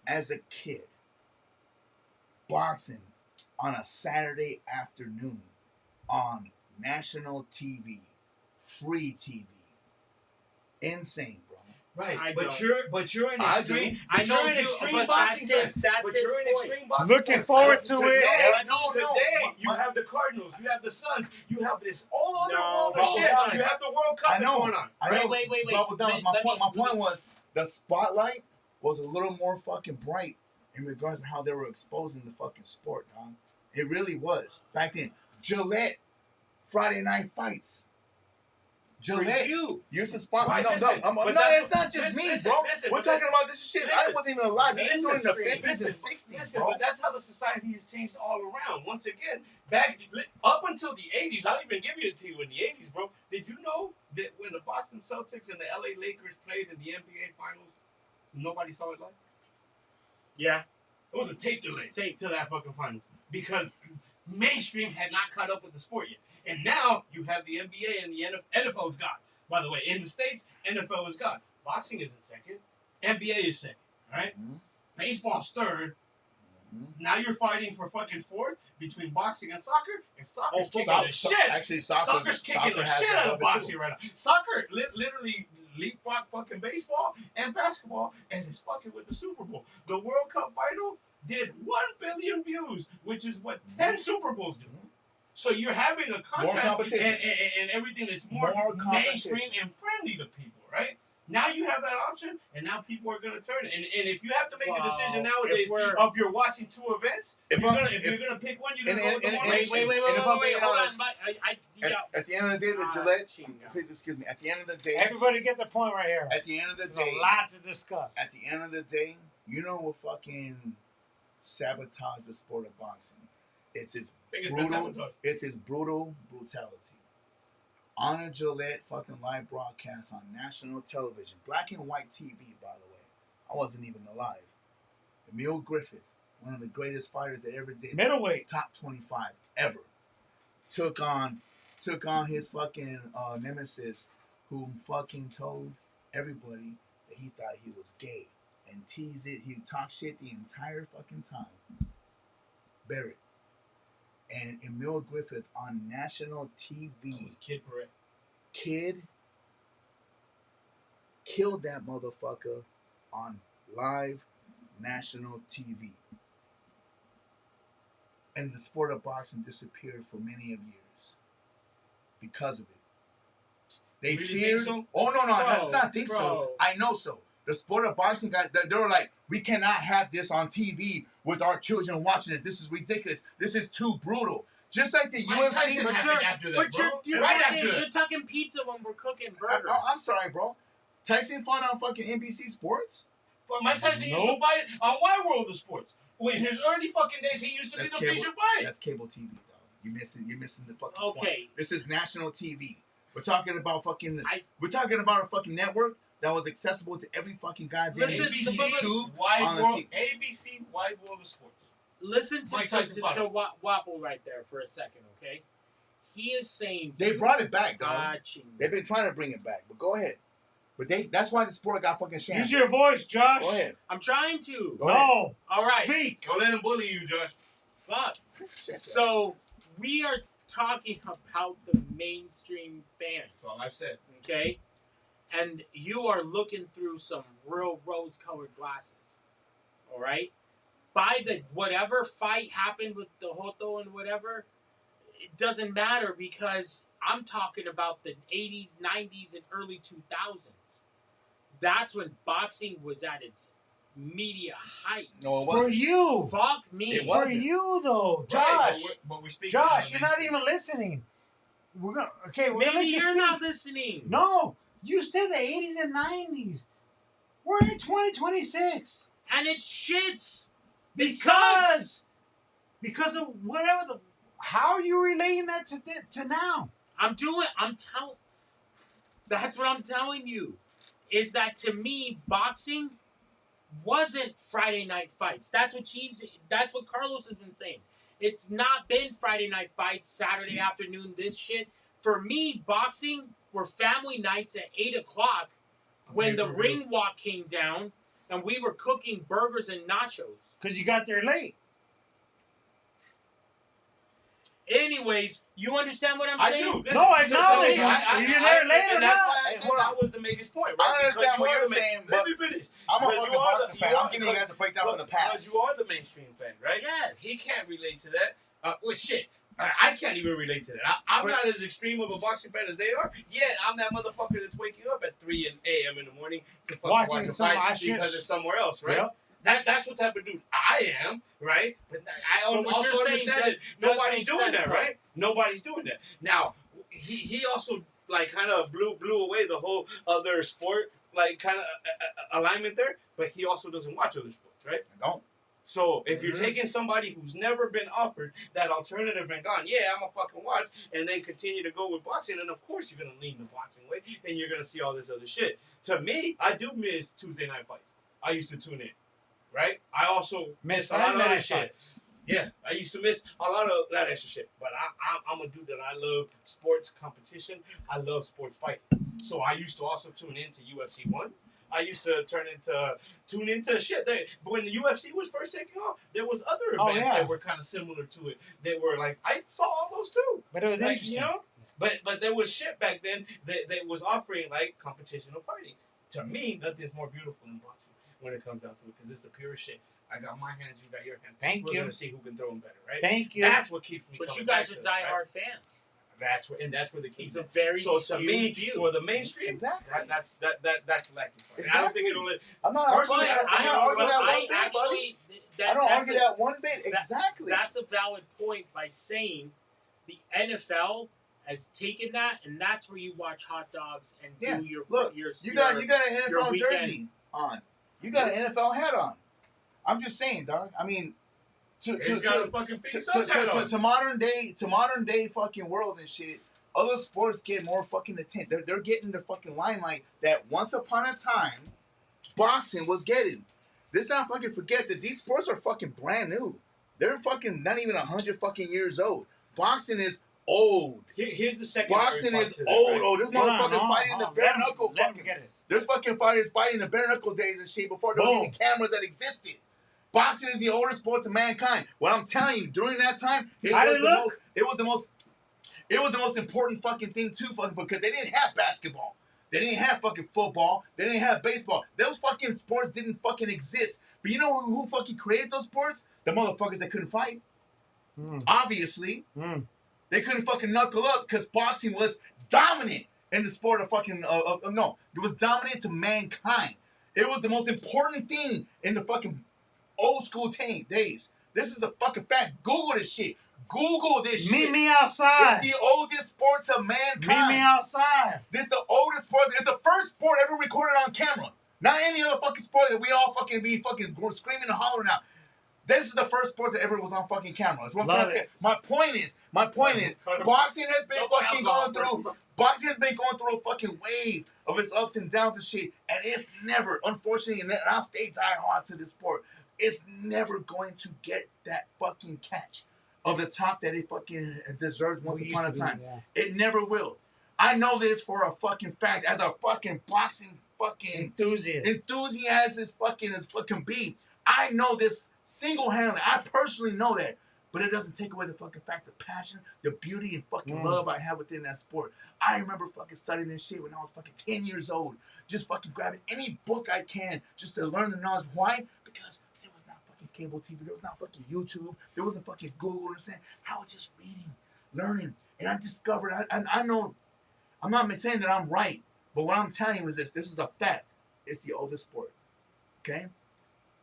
[SPEAKER 3] as a kid boxing on a Saturday afternoon on national TV, free TV. Insane, bro.
[SPEAKER 2] Right,
[SPEAKER 6] but
[SPEAKER 2] you're an extreme.
[SPEAKER 6] I know
[SPEAKER 2] you're an
[SPEAKER 6] you,
[SPEAKER 2] extreme
[SPEAKER 6] but
[SPEAKER 2] boxing
[SPEAKER 6] that's
[SPEAKER 2] fan.
[SPEAKER 6] that's
[SPEAKER 2] But
[SPEAKER 6] his
[SPEAKER 2] you're an
[SPEAKER 6] point.
[SPEAKER 2] extreme boxing
[SPEAKER 4] Looking
[SPEAKER 2] fan.
[SPEAKER 4] forward to
[SPEAKER 2] Today,
[SPEAKER 4] it.
[SPEAKER 2] Today, you have the Cardinals, you have the Suns, you have this all other world of
[SPEAKER 3] Bubble
[SPEAKER 2] shit.
[SPEAKER 3] Guys.
[SPEAKER 2] You have the World Cup that's going on.
[SPEAKER 3] I know.
[SPEAKER 6] Wait.
[SPEAKER 3] Bubble Guys, my
[SPEAKER 6] Let
[SPEAKER 3] point
[SPEAKER 6] me-
[SPEAKER 3] was the spotlight was a little more fucking bright in regards to how they were exposing the fucking sport, dog. It really was back then. Gillette, Friday Night Fights. Gillette used to sponsor.
[SPEAKER 2] Right,
[SPEAKER 3] No,
[SPEAKER 2] listen,
[SPEAKER 3] no,
[SPEAKER 2] but
[SPEAKER 3] it's not just me,
[SPEAKER 2] listen,
[SPEAKER 3] bro.
[SPEAKER 2] listen,
[SPEAKER 3] We're
[SPEAKER 2] but
[SPEAKER 3] talking about this shit. I
[SPEAKER 2] listen,
[SPEAKER 3] wasn't even alive. This is during the 50s and
[SPEAKER 2] listen,
[SPEAKER 3] 60s,
[SPEAKER 2] listen,
[SPEAKER 3] bro.
[SPEAKER 2] but that's how the society has changed all around. Once again, back up until the 80s, I'll even give it to you in the 80s, bro. Did you know that when the Boston Celtics and the LA Lakers played in the NBA Finals, nobody saw it live?
[SPEAKER 6] Yeah.
[SPEAKER 2] It was a tape delay to that fucking finals because mainstream had not caught up with the sport yet. And now you have the NBA and the NFL's gone. By the way, in the States, NFL is gone. Boxing isn't second. NBA is second, right?
[SPEAKER 3] Mm-hmm.
[SPEAKER 2] Baseball's third.
[SPEAKER 3] Mm-hmm.
[SPEAKER 2] Now you're fighting for fucking fourth between boxing and soccer. And soccer's kicking
[SPEAKER 3] Soccer-
[SPEAKER 2] the shit.
[SPEAKER 3] Actually,
[SPEAKER 2] Soccer's kicking the
[SPEAKER 3] has
[SPEAKER 2] shit
[SPEAKER 3] it
[SPEAKER 2] out
[SPEAKER 3] above
[SPEAKER 2] of
[SPEAKER 3] it,
[SPEAKER 2] boxing
[SPEAKER 3] too.
[SPEAKER 2] right now. Soccer literally leapfrog fucking baseball and basketball and is fucking with the Super Bowl. The World Cup final did 1 billion views, which is what 10 Super Bowls do. So you're having a contrast and everything that's more mainstream and friendly to people, right? Now you have that option, and now people are going to turn it. And if you have to make a decision nowadays of you're watching two events, if you're gonna pick one, you're going to go with the one.
[SPEAKER 6] Wait, hold on.
[SPEAKER 3] At the end of the day, the Gillette. Please excuse me. At the end of the day,
[SPEAKER 4] Everybody get their point right here.
[SPEAKER 3] at the end of the
[SPEAKER 4] There's
[SPEAKER 3] day,
[SPEAKER 4] a lot to discuss.
[SPEAKER 3] at the end of the day, you know what fucking sabotage the sport of boxing? It's its
[SPEAKER 2] Biggest
[SPEAKER 3] brutal.
[SPEAKER 2] sabotage.
[SPEAKER 3] It's its brutality. On a Gillette fucking live broadcast on national television, black and white TV, by the way. I wasn't even alive. Emil Griffith, one of the greatest fighters that ever did.
[SPEAKER 4] Middleweight.
[SPEAKER 3] Top 25 ever. Took on his fucking nemesis, whom fucking told everybody that he thought he was gay and teased it. He talked shit the entire fucking time. Barrett. And Emil Griffith on national TV.
[SPEAKER 2] That was Kid Barrett.
[SPEAKER 3] Kid killed that motherfucker on live national TV. And the sport of boxing disappeared for many of years because of it. They
[SPEAKER 2] Really
[SPEAKER 3] feared.
[SPEAKER 2] think so?
[SPEAKER 3] Oh no, that's not think so.
[SPEAKER 6] Bro.
[SPEAKER 3] I know so. The sport of boxing guys, they were like, we cannot have this on TV with our children watching this. This is ridiculous. This is too brutal. Just like the
[SPEAKER 5] Mike
[SPEAKER 3] UFC.
[SPEAKER 5] Tyson
[SPEAKER 6] but
[SPEAKER 5] happened after that,
[SPEAKER 6] But
[SPEAKER 5] bro.
[SPEAKER 6] you're
[SPEAKER 5] Right
[SPEAKER 6] talking,
[SPEAKER 5] after that.
[SPEAKER 6] you're talking pizza when we're cooking burgers.
[SPEAKER 3] I'm sorry, bro. Tyson fought on fucking NBC Sports.
[SPEAKER 5] But Mike Tyson used to
[SPEAKER 4] Nope.
[SPEAKER 5] fight on Wide World of Sports. In his early fucking days, he used to
[SPEAKER 3] That's
[SPEAKER 5] be the
[SPEAKER 3] cable.
[SPEAKER 5] featured fight.
[SPEAKER 3] That's cable TV, though. You're missing the fucking point.
[SPEAKER 6] Okay.
[SPEAKER 3] This is national TV. We're talking about fucking.
[SPEAKER 6] I-
[SPEAKER 3] We're talking about a fucking network that was accessible to every fucking goddamn
[SPEAKER 6] Listen to
[SPEAKER 5] ABC,
[SPEAKER 3] YouTube.
[SPEAKER 5] Wide
[SPEAKER 3] on the
[SPEAKER 5] World,
[SPEAKER 3] TV.
[SPEAKER 5] ABC, Wide World of Sports.
[SPEAKER 6] Listen to
[SPEAKER 5] Mike Tyson fought him.
[SPEAKER 6] Wapple right there for a second, okay? He is saying
[SPEAKER 3] They brought it back, dog.
[SPEAKER 6] watching.
[SPEAKER 3] They've been trying to bring it back, but go ahead. But that's why the sport got fucking shammed.
[SPEAKER 4] Use your voice, Josh.
[SPEAKER 3] Go ahead.
[SPEAKER 6] I'm trying to.
[SPEAKER 3] Go ahead.
[SPEAKER 4] No.
[SPEAKER 6] All right.
[SPEAKER 4] Speak.
[SPEAKER 5] Don't let him bully you, Josh.
[SPEAKER 6] Fuck.
[SPEAKER 3] Shut up.
[SPEAKER 6] So we are talking about the mainstream fan,
[SPEAKER 5] That's all I've said.
[SPEAKER 6] okay? And you are looking through some real rose-colored glasses, all right? By the whatever fight happened with the Hoto and whatever, it doesn't matter because I'm talking about the 80s, 90s, and early 2000s. That's when boxing was at its media height.
[SPEAKER 3] No, it
[SPEAKER 4] For
[SPEAKER 3] wasn't.
[SPEAKER 4] you.
[SPEAKER 6] Fuck me.
[SPEAKER 3] It
[SPEAKER 4] For
[SPEAKER 3] wasn't.
[SPEAKER 4] you, though.
[SPEAKER 5] Right,
[SPEAKER 4] Josh.
[SPEAKER 5] but we're speaking
[SPEAKER 4] Josh,
[SPEAKER 5] of
[SPEAKER 4] you're
[SPEAKER 5] the
[SPEAKER 4] not
[SPEAKER 5] mainstream.
[SPEAKER 4] even listening. We're gonna let
[SPEAKER 6] Maybe
[SPEAKER 4] you
[SPEAKER 6] you're
[SPEAKER 4] speak.
[SPEAKER 6] not listening.
[SPEAKER 4] No, you said the 80s and 90s. We're in 2026
[SPEAKER 6] And it shits. It sucks.
[SPEAKER 4] because of whatever the. How are you relating that to now?
[SPEAKER 6] I'm telling. That's what I'm telling you. Is that to me, boxing wasn't Friday night fights. That's what Carlos has been saying. It's not been Friday night fights, Saturday afternoon, this shit. For me, boxing were family nights at 8 o'clock when the ring walk came down and we were cooking burgers and nachos.
[SPEAKER 4] Because you got there late.
[SPEAKER 6] Anyways, you understand what I'm
[SPEAKER 5] I
[SPEAKER 6] saying?
[SPEAKER 5] do. Listen,
[SPEAKER 4] No, I
[SPEAKER 5] listen,
[SPEAKER 4] acknowledge
[SPEAKER 5] listen,
[SPEAKER 4] you. You're there later
[SPEAKER 5] and that's
[SPEAKER 4] now.
[SPEAKER 5] why I
[SPEAKER 3] Hey,
[SPEAKER 5] said
[SPEAKER 3] hold
[SPEAKER 5] that
[SPEAKER 3] on.
[SPEAKER 5] was the biggest point,
[SPEAKER 3] I
[SPEAKER 5] right?
[SPEAKER 3] understand
[SPEAKER 5] Because
[SPEAKER 3] what
[SPEAKER 5] you
[SPEAKER 3] you're
[SPEAKER 5] are the
[SPEAKER 3] saying,
[SPEAKER 5] Let
[SPEAKER 3] but
[SPEAKER 5] me finish.
[SPEAKER 3] I'm a
[SPEAKER 5] Because
[SPEAKER 3] fucking
[SPEAKER 5] you are
[SPEAKER 3] boxing
[SPEAKER 5] the-
[SPEAKER 3] fan.
[SPEAKER 5] you
[SPEAKER 3] I'm
[SPEAKER 5] are-
[SPEAKER 3] giving you guys a breakdown from the past.
[SPEAKER 5] Because you are the mainstream fan, right?
[SPEAKER 6] Yes.
[SPEAKER 5] He can't relate to that. Well, shit. I can't even relate to that. I'm not as extreme of a boxing fan as they are. Yet I'm that motherfucker that's waking up at 3 a.m. in the morning to fucking
[SPEAKER 4] Watching
[SPEAKER 5] watch a
[SPEAKER 4] some
[SPEAKER 5] fight
[SPEAKER 4] shit.
[SPEAKER 5] because it's somewhere else, right?
[SPEAKER 4] Yep.
[SPEAKER 5] That's what type of dude I am, right? But I
[SPEAKER 6] But what
[SPEAKER 5] also
[SPEAKER 6] you're saying
[SPEAKER 5] understand that
[SPEAKER 6] does
[SPEAKER 5] nobody's
[SPEAKER 6] make
[SPEAKER 5] doing
[SPEAKER 6] sense,
[SPEAKER 5] that,
[SPEAKER 6] though.
[SPEAKER 5] right? Nobody's doing that. Now, he also like kind of blew away the whole other sport like kind of alignment there, but he also doesn't watch other sports, right?
[SPEAKER 3] I don't.
[SPEAKER 5] So if you're taking somebody who's never been offered that alternative and gone, yeah, I'm gonna fucking watch, and then continue to go with boxing, and of course you're gonna lean the boxing way, and you're gonna see all this other shit. To me, I do miss Tuesday night fights. I used to tune in, right? I also miss a lot of other shit. Yeah, I used to miss a lot of that extra shit. But I'm a dude that I love sports competition. I love sports fighting. So I used to also tune into UFC 1. I used to tune into shit. When the UFC was first taking off, there was other events that were kind of similar to it. That were like, I saw all those too.
[SPEAKER 4] But it was
[SPEAKER 5] Like,
[SPEAKER 4] interesting.
[SPEAKER 5] you know? But there was shit back then that was offering like competitional fighting. To me, nothing's more beautiful than boxing when it comes down to it, because it's the purest shit. I got my hands, you got your hands.
[SPEAKER 4] Thank
[SPEAKER 5] We're
[SPEAKER 4] you.
[SPEAKER 5] gonna see who can throw them better, right?
[SPEAKER 4] Thank you.
[SPEAKER 5] That's what keeps me.
[SPEAKER 6] But
[SPEAKER 5] coming
[SPEAKER 6] you guys
[SPEAKER 5] back
[SPEAKER 6] are
[SPEAKER 5] to it, right?
[SPEAKER 6] diehard fans.
[SPEAKER 5] That's where the key.
[SPEAKER 6] It's a very
[SPEAKER 5] So to
[SPEAKER 6] skewed
[SPEAKER 5] me,
[SPEAKER 6] view.
[SPEAKER 5] for the mainstream,
[SPEAKER 3] Exactly.
[SPEAKER 5] that's the lacking part. And I don't think it'll.
[SPEAKER 3] I'm not
[SPEAKER 5] Personally,
[SPEAKER 3] arguing.
[SPEAKER 5] I
[SPEAKER 3] I'm
[SPEAKER 5] don't
[SPEAKER 3] not arguing
[SPEAKER 5] argue
[SPEAKER 3] that
[SPEAKER 5] that
[SPEAKER 3] one bit, buddy.
[SPEAKER 6] actually,
[SPEAKER 3] I don't
[SPEAKER 6] that's
[SPEAKER 3] argue
[SPEAKER 6] a-
[SPEAKER 3] that one bit. Exactly.
[SPEAKER 6] That's a valid point by saying the NFL has taken that, and that's where you watch hot dogs and
[SPEAKER 3] Yeah,
[SPEAKER 6] do your
[SPEAKER 3] look,
[SPEAKER 6] your
[SPEAKER 3] You got an
[SPEAKER 6] your
[SPEAKER 3] NFL
[SPEAKER 6] weekend.
[SPEAKER 3] jersey on. You got an NFL hat on. I'm just saying, dog. I mean,
[SPEAKER 5] He's got a fucking Phoenix Suns hat on.
[SPEAKER 3] to modern day fucking world and shit. Other sports get more fucking attention. They're getting the fucking limelight that once upon a time, boxing was getting. Let's not fucking forget that these sports are fucking brand new. They're fucking not even 100 fucking years old. Boxing is old.
[SPEAKER 5] Here's the second.
[SPEAKER 3] Boxing is old. Oh, this motherfucker's fighting in the bare knuckle.
[SPEAKER 4] Let him get it.
[SPEAKER 3] There's fucking fighters fighting in the bare knuckle days and shit before there was
[SPEAKER 4] Boom.
[SPEAKER 3] even cameras that existed. Boxing is the oldest sport of mankind. What I'm telling you, during that time, it
[SPEAKER 4] How
[SPEAKER 3] was
[SPEAKER 4] did it
[SPEAKER 3] the
[SPEAKER 4] look?
[SPEAKER 3] most. It was the most important fucking thing too, fucking, because they didn't have basketball. They didn't have fucking football. They didn't have baseball. Those fucking sports didn't fucking exist. But you know who fucking created those sports? The motherfuckers that couldn't fight. Obviously. They couldn't fucking knuckle up because boxing was dominant in the sport of fucking, no. It was dominant to mankind. It was the most important thing in the fucking old school days. This is a fucking fact. Google this shit. Google this shit.
[SPEAKER 4] Meet me outside.
[SPEAKER 3] It's the oldest sport of mankind.
[SPEAKER 4] Meet me outside.
[SPEAKER 3] This the oldest sport. It's the first sport ever recorded on camera. Not any other fucking sport that we all fucking be fucking screaming and hollering out. This is the first sport that ever was on fucking camera. That's what I'm trying to say. My point is, boxing has been fucking going through. Boxing has been going through a fucking wave of its ups and downs and shit, and it's never, unfortunately, and I'll stay diehard to this sport. It's never going to get that fucking catch of the top that it fucking deserved once upon a time. It never will. I know this for a fucking fact. As a fucking boxing fucking enthusiast as fucking be, I know this single-handedly. I personally know that. But it doesn't take away the fucking fact, the passion, the beauty, and fucking love I have within that sport. I remember fucking studying this shit when I was fucking 10 years old. Just fucking grabbing any book I can just to learn the knowledge. Why? Because there was not fucking cable TV. There was not fucking YouTube. There wasn't fucking Google. Understand? I was just reading, learning. And I discovered, I know, I'm not saying that I'm right. But what I'm telling you is this. This is a fact. It's the oldest sport. Okay?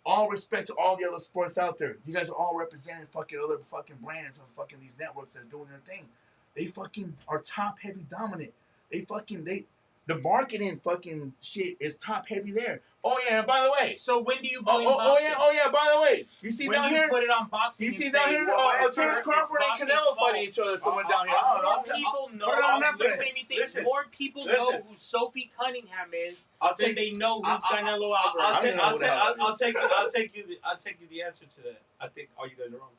[SPEAKER 3] All respect to all the other sports out there. You guys are all representing fucking other fucking brands of fucking these networks that are doing their thing. They fucking are top heavy dominant. The marketing fucking shit is top heavy there. Oh yeah, and by the way.
[SPEAKER 6] So when do you blame
[SPEAKER 3] boxing? Oh yeah, by the way. You see
[SPEAKER 6] when
[SPEAKER 3] down
[SPEAKER 6] you
[SPEAKER 3] here?
[SPEAKER 6] Put it on boxing.
[SPEAKER 3] You see down here? Terrence Crawford and Canelo fighting each other somewhere down here.
[SPEAKER 6] More people know. This made me think more people know who Sophie Cunningham is than they know who Canelo Alvarez is.
[SPEAKER 5] I'll take you the answer to that. I think all you guys are wrong.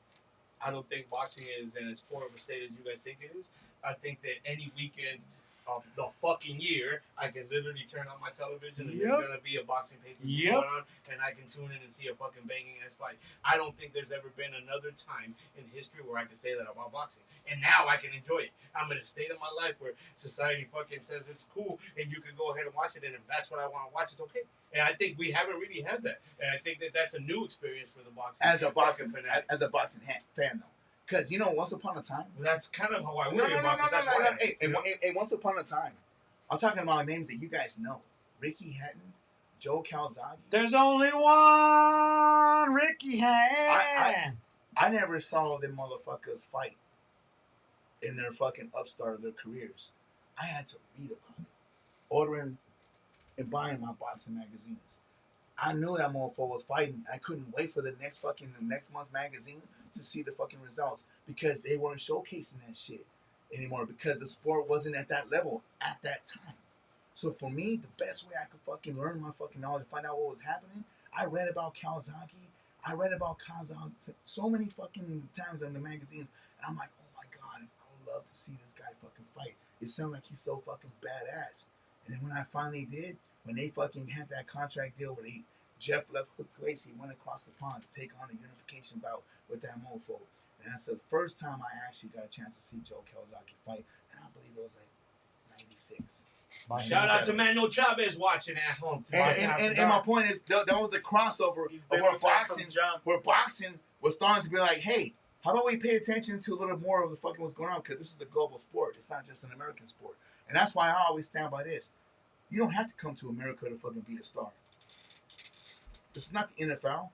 [SPEAKER 5] I don't think boxing is in as poor of a state as you guys think it is. I think that any weekend of the fucking year, I can literally turn on my television and there's gonna be a boxing pay-per-view going on, and I can tune in and see a fucking banging ass fight. I don't think there's ever been another time in history where I can say that about boxing, and now I can enjoy it. I'm in a state of my life where society fucking says it's cool, and you can go ahead and watch it, and if that's what I want to watch, it's okay. And I think we haven't really had that, and I think that that's a new experience for the boxing.
[SPEAKER 3] As a boxing fan, though. Because, you know, once upon a time...
[SPEAKER 5] That's kind of how I worry about it.
[SPEAKER 3] Hey, once upon a time, I'm talking about names that you guys know. Ricky Hatton, Joe Calzaghe.
[SPEAKER 4] There's only one Ricky Hatton.
[SPEAKER 3] I never saw them motherfuckers fight in their fucking upstart of their careers. I had to read about it. Ordering and buying my boxing magazines. I knew that motherfucker was fighting. I couldn't wait for the next month's magazine to see the fucking results because they weren't showcasing that shit anymore because the sport wasn't at that level at that time. So for me, the best way I could fucking learn my fucking knowledge and find out what was happening, I read about Calzaghe. I read about Calzaghe so many fucking times in the magazines, and I'm like, oh my god, I would love to see this guy fucking fight. It sounds like he's so fucking badass. And then when I finally did, when they fucking had that contract deal where Jeff left Hook Lacey, went across the pond to take on a unification bout with that mofo. And that's the first time I actually got a chance to see Joe Calzaghe fight. And I believe it was like 96.
[SPEAKER 5] Shout out to Manuel Chavez watching at home.
[SPEAKER 3] And my point is, that was the crossover of where boxing was starting to be like, hey, how about we pay attention to a little more of the fucking what's going on? Because this is a global sport. It's not just an American sport. And that's why I always stand by this. You don't have to come to America to fucking be a star. This is not the NFL.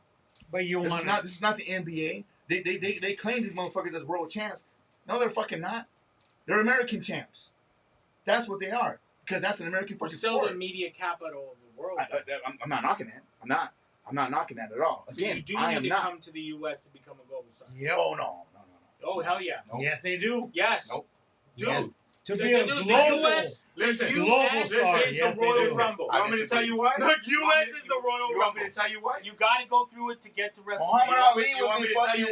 [SPEAKER 4] But
[SPEAKER 3] this is not the NBA. They claim these motherfuckers as world champs. No, they're fucking not. They're American champs. That's what they are. Because that's an American fucking
[SPEAKER 6] sport.
[SPEAKER 3] Still
[SPEAKER 6] the media capital of the world.
[SPEAKER 3] I'm not knocking that. I'm not knocking that at all. Again,
[SPEAKER 6] so you do need to come to the U.S. to become a global star.
[SPEAKER 3] Yep. Oh no.
[SPEAKER 6] Oh hell yeah.
[SPEAKER 3] Nope.
[SPEAKER 4] Yes, they do.
[SPEAKER 6] Yes.
[SPEAKER 3] Nope.
[SPEAKER 6] Dude.
[SPEAKER 4] Yes. To
[SPEAKER 6] the
[SPEAKER 4] be a
[SPEAKER 6] global,
[SPEAKER 5] U.S. Listen,
[SPEAKER 6] U.S. is the Royal Rumble.
[SPEAKER 5] You want me to tell you why?
[SPEAKER 6] The U.S. is the Royal Rumble.
[SPEAKER 5] You want me to tell you why?
[SPEAKER 6] You got to go through it to get to WrestleMania.
[SPEAKER 3] Muhammad Ali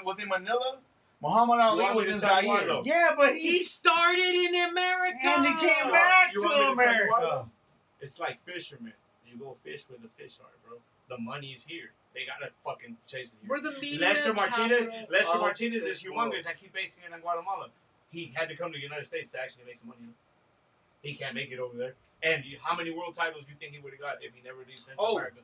[SPEAKER 3] was in Manila. Muhammad Ali was in Zaire.
[SPEAKER 4] Yeah, but
[SPEAKER 6] he started in America.
[SPEAKER 4] And he came back to America.
[SPEAKER 5] It's like fishermen. You go fish where the fish are, bro. The money is here. They gotta fucking chase it here.
[SPEAKER 6] We're the media.
[SPEAKER 5] Lester Martinez is humongous. I keep basing it in Guatemala. He had to come to the United States to actually make some money. He can't make it over there. And how many world titles do you think he would have got if he never did Central America?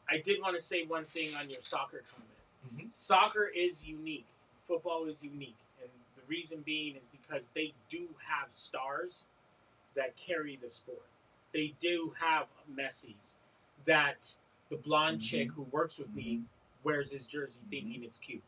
[SPEAKER 6] I did want to say one thing on your soccer comment.
[SPEAKER 5] Mm-hmm.
[SPEAKER 6] Soccer is unique. Football is unique. And the reason being is because they do have stars that carry the sport. They do have Messi's that the blonde chick who works with me wears his jersey thinking it's cute.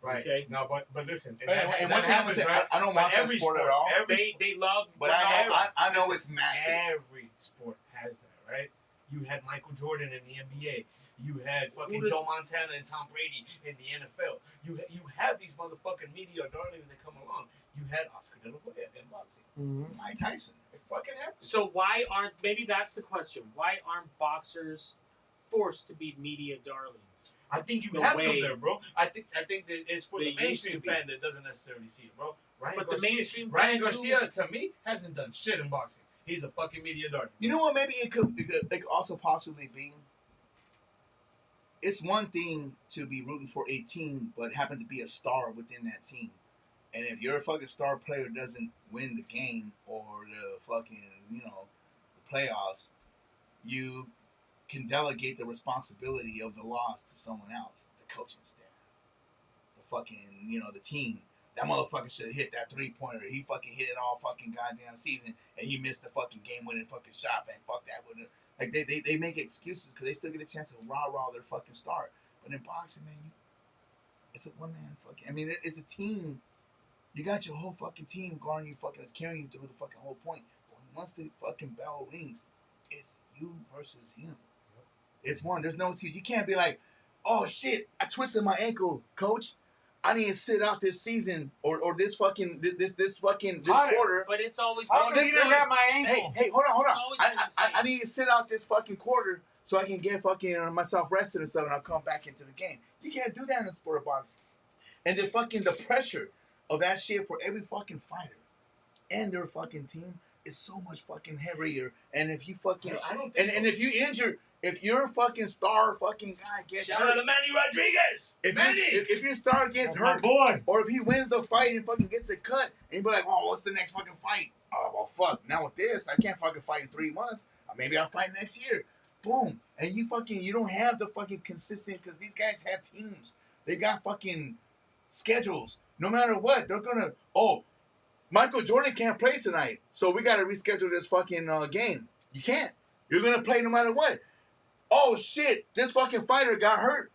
[SPEAKER 2] Right.
[SPEAKER 6] Okay.
[SPEAKER 2] No, but listen.
[SPEAKER 3] And one thing I'm gonna say, I don't watch that sport at all.
[SPEAKER 6] They love.
[SPEAKER 3] But I know it's massive.
[SPEAKER 2] Every sport has that, right? You had Michael Jordan in the NBA. You had fucking Joe Montana and Tom Brady in the NFL. You have these motherfucking media darlings that come along. You had Oscar De La Hoya in boxing.
[SPEAKER 3] Mike Tyson.
[SPEAKER 2] It fucking happened.
[SPEAKER 6] So why aren't, maybe that's the question, why aren't boxers forced to be media darlings?
[SPEAKER 2] I think you
[SPEAKER 6] The
[SPEAKER 2] have
[SPEAKER 6] way
[SPEAKER 2] them there, bro. I think that it's for
[SPEAKER 6] they
[SPEAKER 2] the
[SPEAKER 6] used to
[SPEAKER 2] mainstream
[SPEAKER 6] be.
[SPEAKER 2] fan that doesn't necessarily see it, bro.
[SPEAKER 6] But the mainstream
[SPEAKER 2] Ryan
[SPEAKER 6] fan
[SPEAKER 2] Garcia, to me, hasn't done shit in boxing. He's a fucking media darling.
[SPEAKER 3] You know what? Maybe it could also possibly be. It's one thing to be rooting for a team, but happen to be a star within that team. And if your fucking star player doesn't win the game or the fucking, the playoffs, you can delegate the responsibility of the loss to someone else, the coaching staff, the fucking, the team. That motherfucker should have hit that 3-pointer. He fucking hit it all fucking goddamn season, and he missed the fucking game-winning fucking shot. Man, fuck that. Like they make excuses because they still get a chance to rah their fucking star. But in boxing, man, it's a one-man fucking. I mean, it's a team. You got your whole fucking team guarding you, fucking, is carrying you through the fucking whole point. But once the fucking bell rings, it's you versus him. It's one. There's no excuse. You can't be like, oh shit, I twisted my ankle, coach. I need to sit out this season or this fucking this quarter.
[SPEAKER 6] But it's always
[SPEAKER 4] I
[SPEAKER 6] been
[SPEAKER 4] don't need to wrap my ankle.
[SPEAKER 3] Hey, hold on.
[SPEAKER 6] It's always been the same.
[SPEAKER 3] I need to sit out this fucking quarter so I can get fucking myself rested and stuff, and I'll come back into the game. You can't do that in the sport of boxing. And the pressure of that shit for every fucking fighter and their fucking team is so much fucking heavier. And if you fucking and if you injure, if your fucking star fucking guy gets
[SPEAKER 2] Shout
[SPEAKER 3] hurt,
[SPEAKER 2] out to Manny Rodriguez.
[SPEAKER 3] if your star gets
[SPEAKER 4] That's my
[SPEAKER 3] hurt,
[SPEAKER 4] boy.
[SPEAKER 3] or if he wins the fight and fucking gets a cut, and you be like, oh, what's the next fucking fight? Oh, well, fuck. Now with this, I can't fucking fight in 3 months. Maybe I'll fight next year. Boom. And you don't have the fucking consistent, because these guys have teams. They got fucking schedules. No matter what, they're gonna, Michael Jordan can't play tonight, so we gotta reschedule this fucking game. You can't. You're gonna play no matter what. Oh shit, this fucking fighter got hurt.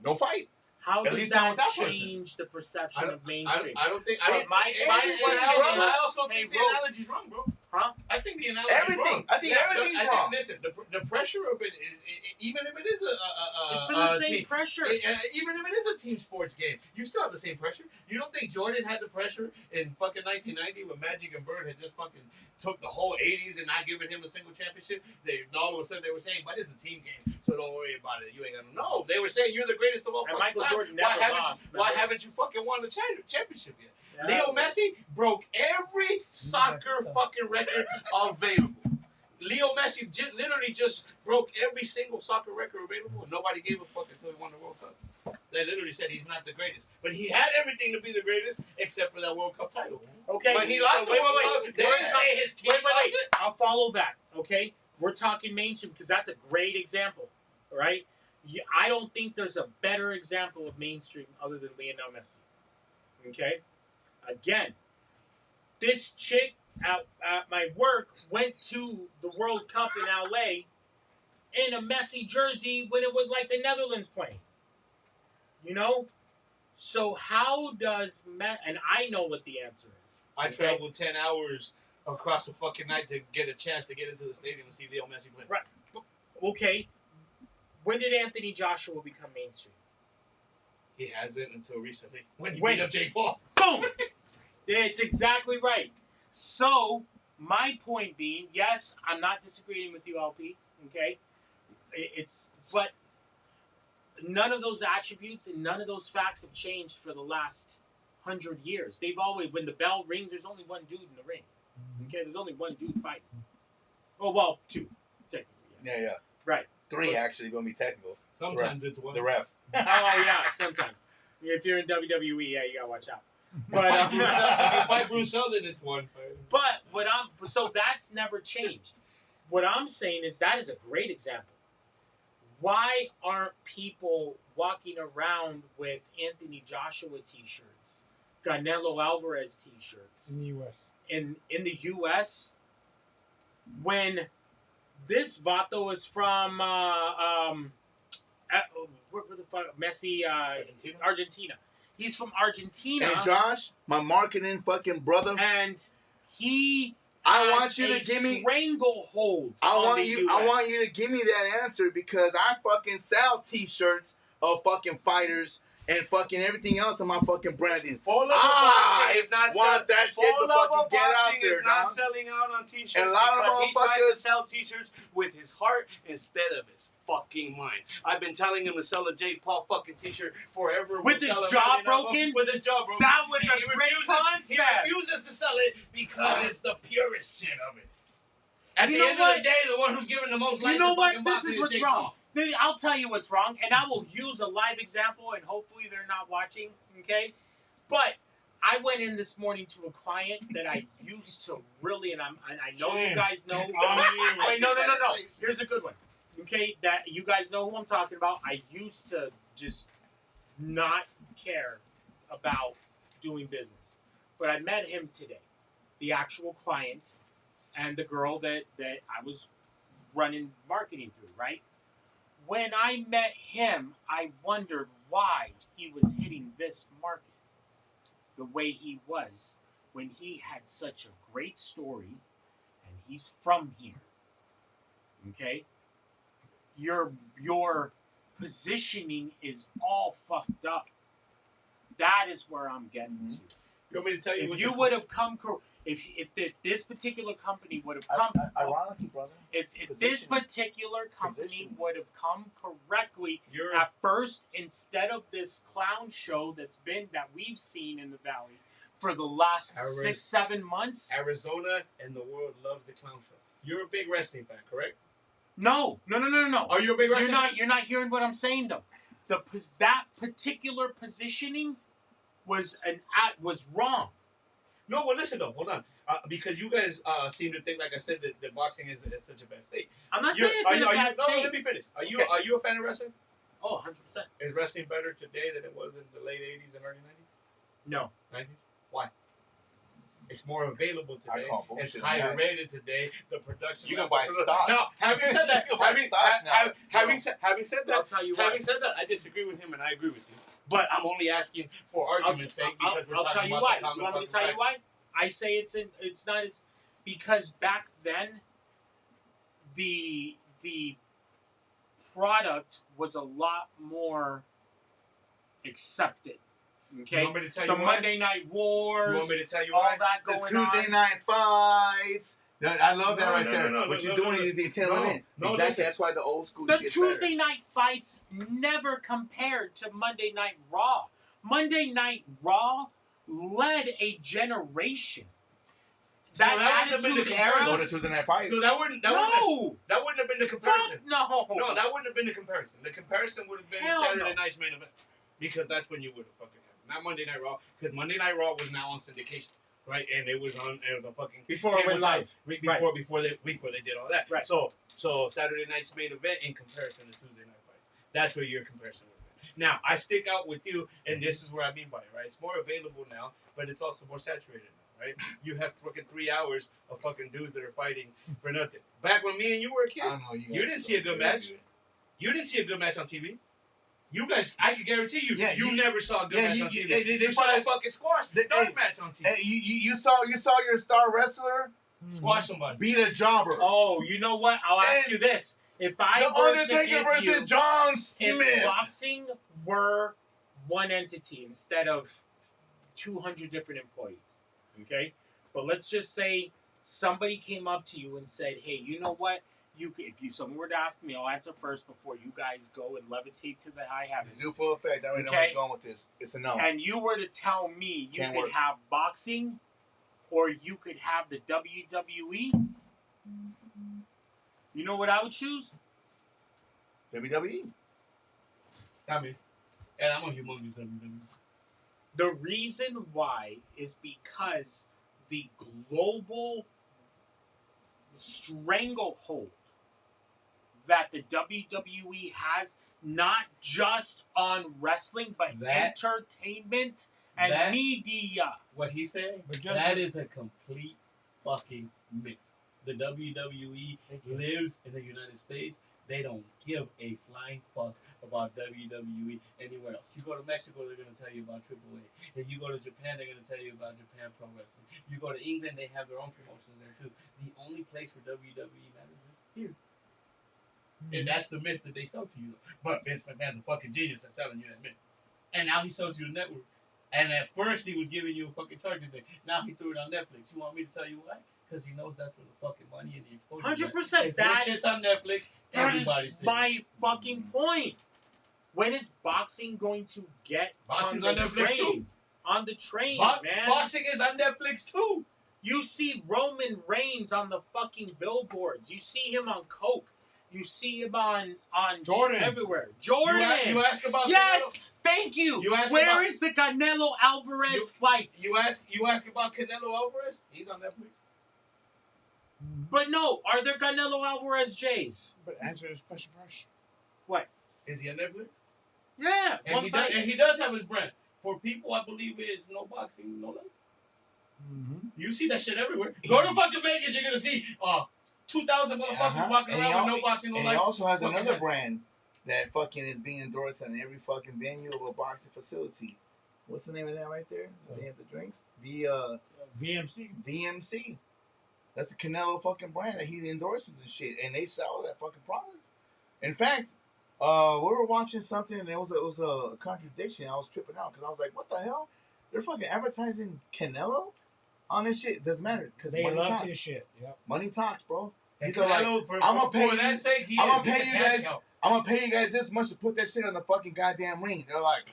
[SPEAKER 3] No fight.
[SPEAKER 6] How
[SPEAKER 3] At
[SPEAKER 6] does
[SPEAKER 3] least not
[SPEAKER 6] that
[SPEAKER 3] with that person.
[SPEAKER 6] change the perception of mainstream?
[SPEAKER 2] I don't think.
[SPEAKER 6] My question
[SPEAKER 2] I
[SPEAKER 6] is,
[SPEAKER 2] also think the analogy's wrong, bro.
[SPEAKER 6] Huh?
[SPEAKER 2] I think the analogy's
[SPEAKER 3] Everything.
[SPEAKER 2] wrong.
[SPEAKER 3] I think everything's wrong.
[SPEAKER 2] Listen, the pressure of it, even if it is
[SPEAKER 6] It's been the same
[SPEAKER 2] team,
[SPEAKER 6] pressure.
[SPEAKER 2] even if it is a team sports game, you still have the same pressure. You don't think Jordan had the pressure in fucking 1990 when Magic and Bird had just fucking took the whole 80s and not giving him a single championship? All of a sudden they were saying, but it's a team game, so don't worry about it. You ain't gonna know. They were saying you're the greatest of all
[SPEAKER 6] And
[SPEAKER 2] fucking
[SPEAKER 6] Michael
[SPEAKER 2] time.
[SPEAKER 6] Jordan never lost.
[SPEAKER 2] Why haven't you fucking won the championship yet?
[SPEAKER 6] Yeah.
[SPEAKER 2] Leo Messi broke every soccer fucking record available. Leo Messi literally just broke every single soccer record available, and nobody gave a fuck until he won the World Cup. They literally said he's not the greatest, but he had everything to be the greatest except for that World Cup title.
[SPEAKER 6] Okay,
[SPEAKER 2] But he lost the World Cup. They didn't say his team lost it.
[SPEAKER 6] I'll follow that. Okay, we're talking mainstream because that's a great example, right? I don't think there's a better example of mainstream other than Lionel Messi. Okay, again, this chick at my work went to the World Cup in LA in a Messi jersey when it was like the Netherlands playing. So how does and I know what the answer is.
[SPEAKER 2] I traveled 10 hours across the fucking night to get a chance to get into the stadium and see Leo Messi play.
[SPEAKER 6] Right. Okay. When did Anthony Joshua become mainstream?
[SPEAKER 2] He hasn't until recently. When he
[SPEAKER 6] When?
[SPEAKER 2] beat up Jake Paul.
[SPEAKER 6] Boom! It's exactly right. So, my point being, yes, I'm not disagreeing with you, LP, okay? But none of those attributes and none of those facts have changed for the last 100 years. They've always, when the bell rings, there's only one dude in the ring. Okay, there's only one dude fighting. Oh, well, 2, technically.
[SPEAKER 3] Yeah.
[SPEAKER 6] Right.
[SPEAKER 3] 3 actually gonna be technical.
[SPEAKER 2] Sometimes it's one.
[SPEAKER 3] The ref.
[SPEAKER 6] Oh, yeah, sometimes. If you're in WWE, yeah, you gotta watch out. But
[SPEAKER 2] If you fight Bruce Seldon, it's one.
[SPEAKER 6] But so that's never changed. What I'm saying is that is a great example. Why aren't people walking around with Anthony Joshua t-shirts, Canelo Alvarez t-shirts
[SPEAKER 4] In the U.S.
[SPEAKER 6] in the U.S. when this Vato is from where the fuck Messi?
[SPEAKER 2] Argentina?
[SPEAKER 6] Argentina. He's from Argentina.
[SPEAKER 3] And Josh, my marketing fucking brother.
[SPEAKER 6] And he
[SPEAKER 3] I
[SPEAKER 6] has
[SPEAKER 3] want you to
[SPEAKER 6] a
[SPEAKER 3] give me.
[SPEAKER 6] stranglehold
[SPEAKER 3] I
[SPEAKER 6] on
[SPEAKER 3] want
[SPEAKER 6] the
[SPEAKER 3] you.
[SPEAKER 6] US.
[SPEAKER 3] I want you to give me that answer because I fucking sell T-shirts of fucking fighters and fucking everything else on my fucking branding.
[SPEAKER 2] 4 Love
[SPEAKER 3] Ah,
[SPEAKER 2] Boxing is not
[SPEAKER 3] want that shit to fucking get out
[SPEAKER 2] Boxing
[SPEAKER 3] there,
[SPEAKER 2] is not
[SPEAKER 3] dog.
[SPEAKER 2] selling out on t-shirts
[SPEAKER 3] And a lot of
[SPEAKER 2] because he tries
[SPEAKER 3] motherfuckers-
[SPEAKER 2] to sell t-shirts with his heart instead of his fucking mind. I've been telling him to sell a Jake Paul fucking t-shirt forever.
[SPEAKER 6] With
[SPEAKER 2] We'll
[SPEAKER 6] his
[SPEAKER 2] sell him
[SPEAKER 6] jaw
[SPEAKER 2] every now-
[SPEAKER 6] broken?
[SPEAKER 2] With his jaw broken.
[SPEAKER 6] That was
[SPEAKER 2] And
[SPEAKER 6] a
[SPEAKER 2] he
[SPEAKER 6] great concept.
[SPEAKER 2] He refuses to sell it because it's the purest shit of it. At
[SPEAKER 6] You
[SPEAKER 2] the
[SPEAKER 6] know
[SPEAKER 2] end
[SPEAKER 6] what?
[SPEAKER 2] of the day, the one who's giving the most likes
[SPEAKER 6] You know
[SPEAKER 2] to
[SPEAKER 6] what?
[SPEAKER 2] fucking
[SPEAKER 6] This
[SPEAKER 2] boxing
[SPEAKER 6] is what's
[SPEAKER 2] Jake
[SPEAKER 6] wrong.
[SPEAKER 2] Paul.
[SPEAKER 6] I'll tell you what's wrong, and I will use a live example, and hopefully they're not watching, okay? But I went in this morning to a client that I used to really, and I know you guys know. Wait, no. Here's a good one, okay? That you guys know who I'm talking about. I used to just not care about doing business, but I met him today, the actual client, and the girl that I was running marketing through, right? When I met him, I wondered why he was hitting this market the way he was when he had such a great story and he's from here. Okay? Your positioning is all fucked up. That is where I'm getting to.
[SPEAKER 2] You want me to tell you?
[SPEAKER 6] If you would have come, if this particular company would have come,
[SPEAKER 3] Ironically, brother.
[SPEAKER 6] if this particular company would have come correctly
[SPEAKER 2] You're
[SPEAKER 6] at first, instead of this clown show that we've seen in the valley for the last 6-7 months.
[SPEAKER 2] Arizona and the world loves the clown show. You're a big wrestling fan, correct?
[SPEAKER 6] No.
[SPEAKER 2] Are you a big wrestling fan?
[SPEAKER 6] You're not hearing what I'm saying though. That particular positioning was wrong.
[SPEAKER 2] No, well, listen though, hold on, because you guys seem to think, like I said, that boxing is such a bad state.
[SPEAKER 6] I'm not saying it's in a bad
[SPEAKER 2] No,
[SPEAKER 6] state.
[SPEAKER 2] let me finish. Are you
[SPEAKER 6] Okay.
[SPEAKER 2] a fan of wrestling?
[SPEAKER 6] Oh, 100%.
[SPEAKER 2] Is wrestling better today than it was in the late '80s and early '90s?
[SPEAKER 6] No.
[SPEAKER 2] '90s? Why? It's more available
[SPEAKER 3] I
[SPEAKER 2] today.
[SPEAKER 3] call bullshit
[SPEAKER 2] It's
[SPEAKER 3] on
[SPEAKER 2] higher
[SPEAKER 3] that.
[SPEAKER 2] rated today. The production.
[SPEAKER 3] You can
[SPEAKER 2] level-
[SPEAKER 3] buy stock.
[SPEAKER 2] No, having said that,
[SPEAKER 3] You can buy stock now.
[SPEAKER 2] having said
[SPEAKER 6] I'll
[SPEAKER 2] that,
[SPEAKER 6] tell you why.
[SPEAKER 2] having said that, I disagree with him and I agree with you. But I'm only asking for argument's sake because we're
[SPEAKER 6] I'll
[SPEAKER 2] talking
[SPEAKER 6] tell you
[SPEAKER 2] about
[SPEAKER 6] why.
[SPEAKER 2] the common
[SPEAKER 6] You want me to
[SPEAKER 2] fucking
[SPEAKER 6] tell you why? I say it's not because back then the product was a lot more accepted. Okay,
[SPEAKER 2] You want me to tell
[SPEAKER 6] the
[SPEAKER 2] you why?
[SPEAKER 6] Monday Night Wars,
[SPEAKER 2] You want me to tell you
[SPEAKER 6] all
[SPEAKER 2] why?
[SPEAKER 6] that
[SPEAKER 3] The
[SPEAKER 6] going
[SPEAKER 3] Tuesday
[SPEAKER 6] on.
[SPEAKER 3] night fights. I love that
[SPEAKER 2] No,
[SPEAKER 3] right
[SPEAKER 2] no,
[SPEAKER 3] there.
[SPEAKER 2] no, no,
[SPEAKER 3] what
[SPEAKER 2] no,
[SPEAKER 3] you're
[SPEAKER 2] no,
[SPEAKER 3] doing
[SPEAKER 2] no.
[SPEAKER 3] is you're telling
[SPEAKER 2] No,
[SPEAKER 3] in.
[SPEAKER 2] no,
[SPEAKER 3] Exactly.
[SPEAKER 2] listen.
[SPEAKER 3] That's why the old school
[SPEAKER 6] The
[SPEAKER 3] shit's
[SPEAKER 6] Tuesday night fights never compared to Monday Night Raw. Monday Night Raw led a generation.
[SPEAKER 2] So that wouldn't have been the
[SPEAKER 3] better. So
[SPEAKER 2] comparison.
[SPEAKER 3] the Tuesday night fight.
[SPEAKER 2] So that wouldn't have been the comparison.
[SPEAKER 6] Fuck no.
[SPEAKER 2] No, that wouldn't have been the comparison. The comparison would have been
[SPEAKER 6] Hell
[SPEAKER 2] Saturday
[SPEAKER 6] no.
[SPEAKER 2] Night's main event. Because that's when you would have fucking had it. Not Monday Night Raw. Because Monday Night Raw was now on syndication. Right? And it was on a fucking
[SPEAKER 6] Before it went live.
[SPEAKER 2] Before they did all that.
[SPEAKER 6] Right.
[SPEAKER 2] So Saturday Night's main event in comparison to Tuesday Night Fights. That's where your comparison would have been. Now, I stick out with you, and this is where I mean by it, right? It's more available now, but it's also more saturated now, right? You have fucking 3 hours of fucking dudes that are fighting for nothing. Back when me and you were a kid,
[SPEAKER 3] I don't know.
[SPEAKER 2] you didn't see a good match. You didn't see a good match on TV. You guys, I can guarantee you,
[SPEAKER 3] Yeah,
[SPEAKER 2] you never saw a good match on TV.
[SPEAKER 3] they
[SPEAKER 2] You saw a
[SPEAKER 3] should've-
[SPEAKER 2] fucking squash dark match on TV.
[SPEAKER 3] Hey, you saw your star wrestler
[SPEAKER 2] Squash somebody.
[SPEAKER 3] beat a jobber.
[SPEAKER 6] Oh, you know what? I'll ask
[SPEAKER 3] And
[SPEAKER 6] you this: if I
[SPEAKER 3] The
[SPEAKER 6] were to
[SPEAKER 3] Undertaker
[SPEAKER 6] give
[SPEAKER 3] versus
[SPEAKER 6] you,
[SPEAKER 3] John Smith.
[SPEAKER 6] if boxing were one entity instead of 200 different employees, okay? But let's just say somebody came up to you and said, "Hey, you know what? Someone were to ask me, I'll answer first before you guys go and levitate to the high heavens."
[SPEAKER 3] It's due full effect. I already know where
[SPEAKER 6] Okay.
[SPEAKER 3] he's going with this. It's a no.
[SPEAKER 6] And you were to tell me you
[SPEAKER 3] Can't
[SPEAKER 6] could
[SPEAKER 3] work.
[SPEAKER 6] have boxing, or you could have the WWE. You know what I would choose?
[SPEAKER 3] WWE.
[SPEAKER 2] I mean, and I'm a humongous WWE.
[SPEAKER 6] The reason why is because the global stranglehold that the WWE has, not just on wrestling, but
[SPEAKER 2] That-
[SPEAKER 6] entertainment and
[SPEAKER 2] that-
[SPEAKER 6] media.
[SPEAKER 2] What he's saying,
[SPEAKER 4] But just-
[SPEAKER 2] that is a complete fucking myth. The WWE lives in the United States. They don't give a flying fuck
[SPEAKER 5] about WWE anywhere else. You go to Mexico, they're going to tell you about AAA. If you go to Japan, they're going to tell you about Japan Pro Wrestling. You go to England, they have their own promotions there too. The only place where WWE matters is here. And that's the myth that they sell to you. But Vince McMahon's a fucking genius at selling you that myth. And now he sells you the network. And at first he was giving you a fucking charger thing. Now he threw it on Netflix. You want me to tell you why? Because he knows that's where the fucking money and the exposure
[SPEAKER 6] 100%.
[SPEAKER 5] is. If your shit's on Netflix, everybody's saying
[SPEAKER 6] my fucking point. When is boxing going to get
[SPEAKER 5] boxing's
[SPEAKER 6] on
[SPEAKER 5] on
[SPEAKER 6] the
[SPEAKER 5] Netflix
[SPEAKER 6] train?
[SPEAKER 5] too.
[SPEAKER 6] On the train, man.
[SPEAKER 5] Boxing is on Netflix too.
[SPEAKER 6] You see Roman Reigns on the fucking billboards. You see him on Coke. You see him on
[SPEAKER 4] Jordans.
[SPEAKER 6] everywhere. Jordan.
[SPEAKER 5] You ask about
[SPEAKER 6] yes.
[SPEAKER 5] Canelo.
[SPEAKER 6] Thank you.
[SPEAKER 5] You ask
[SPEAKER 6] Where
[SPEAKER 5] about-
[SPEAKER 6] is the Canelo Alvarez fights?
[SPEAKER 5] You ask about Canelo Alvarez? He's on Netflix.
[SPEAKER 6] But no, are there Canelo Alvarez J's?
[SPEAKER 4] But answer this question first.
[SPEAKER 6] What?
[SPEAKER 5] Is he on Netflix?
[SPEAKER 6] Yeah.
[SPEAKER 5] And he does have his brand. For people, I believe it's no boxing, no life.
[SPEAKER 4] Mm-hmm.
[SPEAKER 5] You see that shit everywhere. Go to fucking Vegas, you're gonna see 2,000 motherfuckers walking around with no boxing, no
[SPEAKER 3] And
[SPEAKER 5] life.
[SPEAKER 3] he also has
[SPEAKER 5] Fucking
[SPEAKER 3] another
[SPEAKER 5] nuts.
[SPEAKER 3] brand that fucking is being endorsed in every fucking venue of a boxing facility. What's the name of that right there? They have the drinks. The
[SPEAKER 4] VMC.
[SPEAKER 3] VMC. That's the Canelo fucking brand that he endorses and shit, and they sell that fucking product. In fact, we were watching something and it was a contradiction. I was tripping out because I was like, "What the hell? They're fucking advertising Canelo on this shit." Doesn't matter because
[SPEAKER 4] They
[SPEAKER 3] money
[SPEAKER 4] love
[SPEAKER 3] talks.
[SPEAKER 4] this shit. Yep.
[SPEAKER 3] Money talks, bro.
[SPEAKER 5] And
[SPEAKER 3] He's all like,
[SPEAKER 5] Canelo, for
[SPEAKER 3] "I'm gonna pay
[SPEAKER 5] for
[SPEAKER 3] you-
[SPEAKER 5] that sake,
[SPEAKER 3] I'm gonna
[SPEAKER 5] he's
[SPEAKER 3] pay
[SPEAKER 5] a
[SPEAKER 3] you
[SPEAKER 5] cash
[SPEAKER 3] guys.
[SPEAKER 5] cow.
[SPEAKER 3] I'm gonna pay you guys this much to put that shit on the fucking goddamn ring." They're like,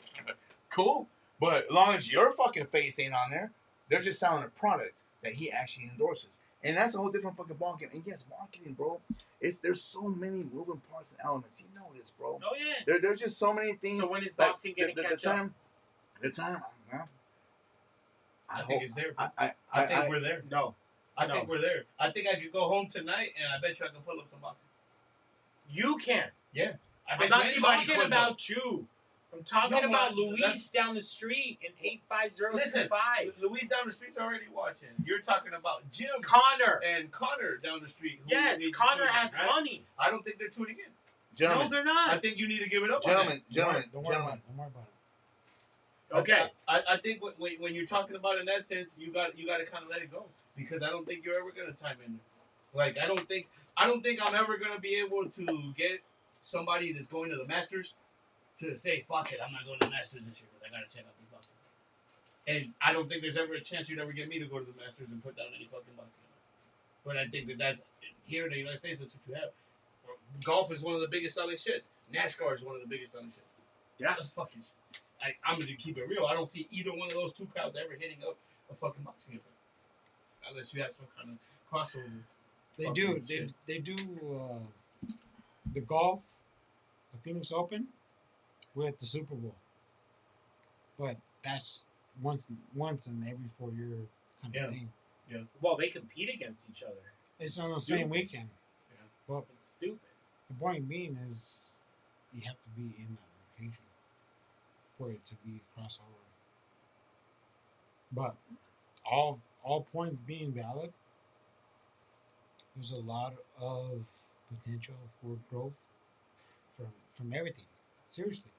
[SPEAKER 3] "Cool, but as long as your fucking face ain't on there, they're just selling a product that he actually endorses." And that's a whole different fucking ballgame. And yes, marketing, bro. There's so many moving parts and elements. You know this, bro.
[SPEAKER 6] Oh yeah.
[SPEAKER 3] There's just so many things.
[SPEAKER 6] So when is
[SPEAKER 3] like,
[SPEAKER 6] boxing gonna catch
[SPEAKER 3] the
[SPEAKER 6] up?
[SPEAKER 3] time, the time.
[SPEAKER 5] I think it's there.
[SPEAKER 3] I
[SPEAKER 5] I think we're there.
[SPEAKER 6] No.
[SPEAKER 5] I think we're there. I think I could go home tonight and I bet you I can pull up some boxing.
[SPEAKER 6] You can.
[SPEAKER 5] I
[SPEAKER 6] I'm
[SPEAKER 5] bet
[SPEAKER 6] not
[SPEAKER 5] you anybody
[SPEAKER 6] talking
[SPEAKER 5] could,
[SPEAKER 6] about you. I'm talking
[SPEAKER 5] No,
[SPEAKER 6] about
[SPEAKER 5] well,
[SPEAKER 6] Luis
[SPEAKER 5] that's-
[SPEAKER 6] down the street in
[SPEAKER 5] Listen,
[SPEAKER 6] 85025.
[SPEAKER 5] Luis down the street's already watching. You're talking about Jim
[SPEAKER 6] Connor.
[SPEAKER 5] and Connor down the street. who
[SPEAKER 6] Yes,
[SPEAKER 5] need to
[SPEAKER 6] Connor
[SPEAKER 5] tune in,
[SPEAKER 6] has
[SPEAKER 5] right?
[SPEAKER 6] money.
[SPEAKER 5] I don't think they're tuning in.
[SPEAKER 3] Gentlemen,
[SPEAKER 6] No, they're
[SPEAKER 5] I
[SPEAKER 6] not.
[SPEAKER 5] think you need to give it up.
[SPEAKER 3] gentlemen,
[SPEAKER 4] Don't worry about
[SPEAKER 3] gentlemen.
[SPEAKER 4] it. Don't worry about it.
[SPEAKER 6] Okay.
[SPEAKER 5] I think when you're talking about it in that sense, you got to kind of let it go because I don't think you're ever gonna time in there. Like I don't think I'm ever gonna be able to get somebody that's going to the Masters to say fuck it, I'm not going to the Masters this year because I gotta check out these boxing. And I don't think there's ever a chance you'd ever get me to go to the Masters and put down any fucking boxing. But I think that's here in the United States. That's what you have. Golf is one of the biggest selling shits. NASCAR is one of the biggest selling shits.
[SPEAKER 6] Yeah.
[SPEAKER 5] That's fucking. I'm gonna keep it real. I don't see either one of those two crowds ever hitting up a fucking boxing event, unless you have some kind of crossover.
[SPEAKER 4] They
[SPEAKER 5] fucking
[SPEAKER 4] do.
[SPEAKER 5] shit.
[SPEAKER 4] They do the golf, the Phoenix Open, with the Super Bowl. But that's once in every 4 year kind of thing.
[SPEAKER 6] Well, they compete against each other.
[SPEAKER 4] It's on the
[SPEAKER 6] Stupid.
[SPEAKER 4] same weekend.
[SPEAKER 5] Yeah.
[SPEAKER 4] Well,
[SPEAKER 6] It's stupid.
[SPEAKER 4] the point being is you have to be in that location for it to be a crossover. But all points being valid, there's a lot of potential for growth from everything. Seriously.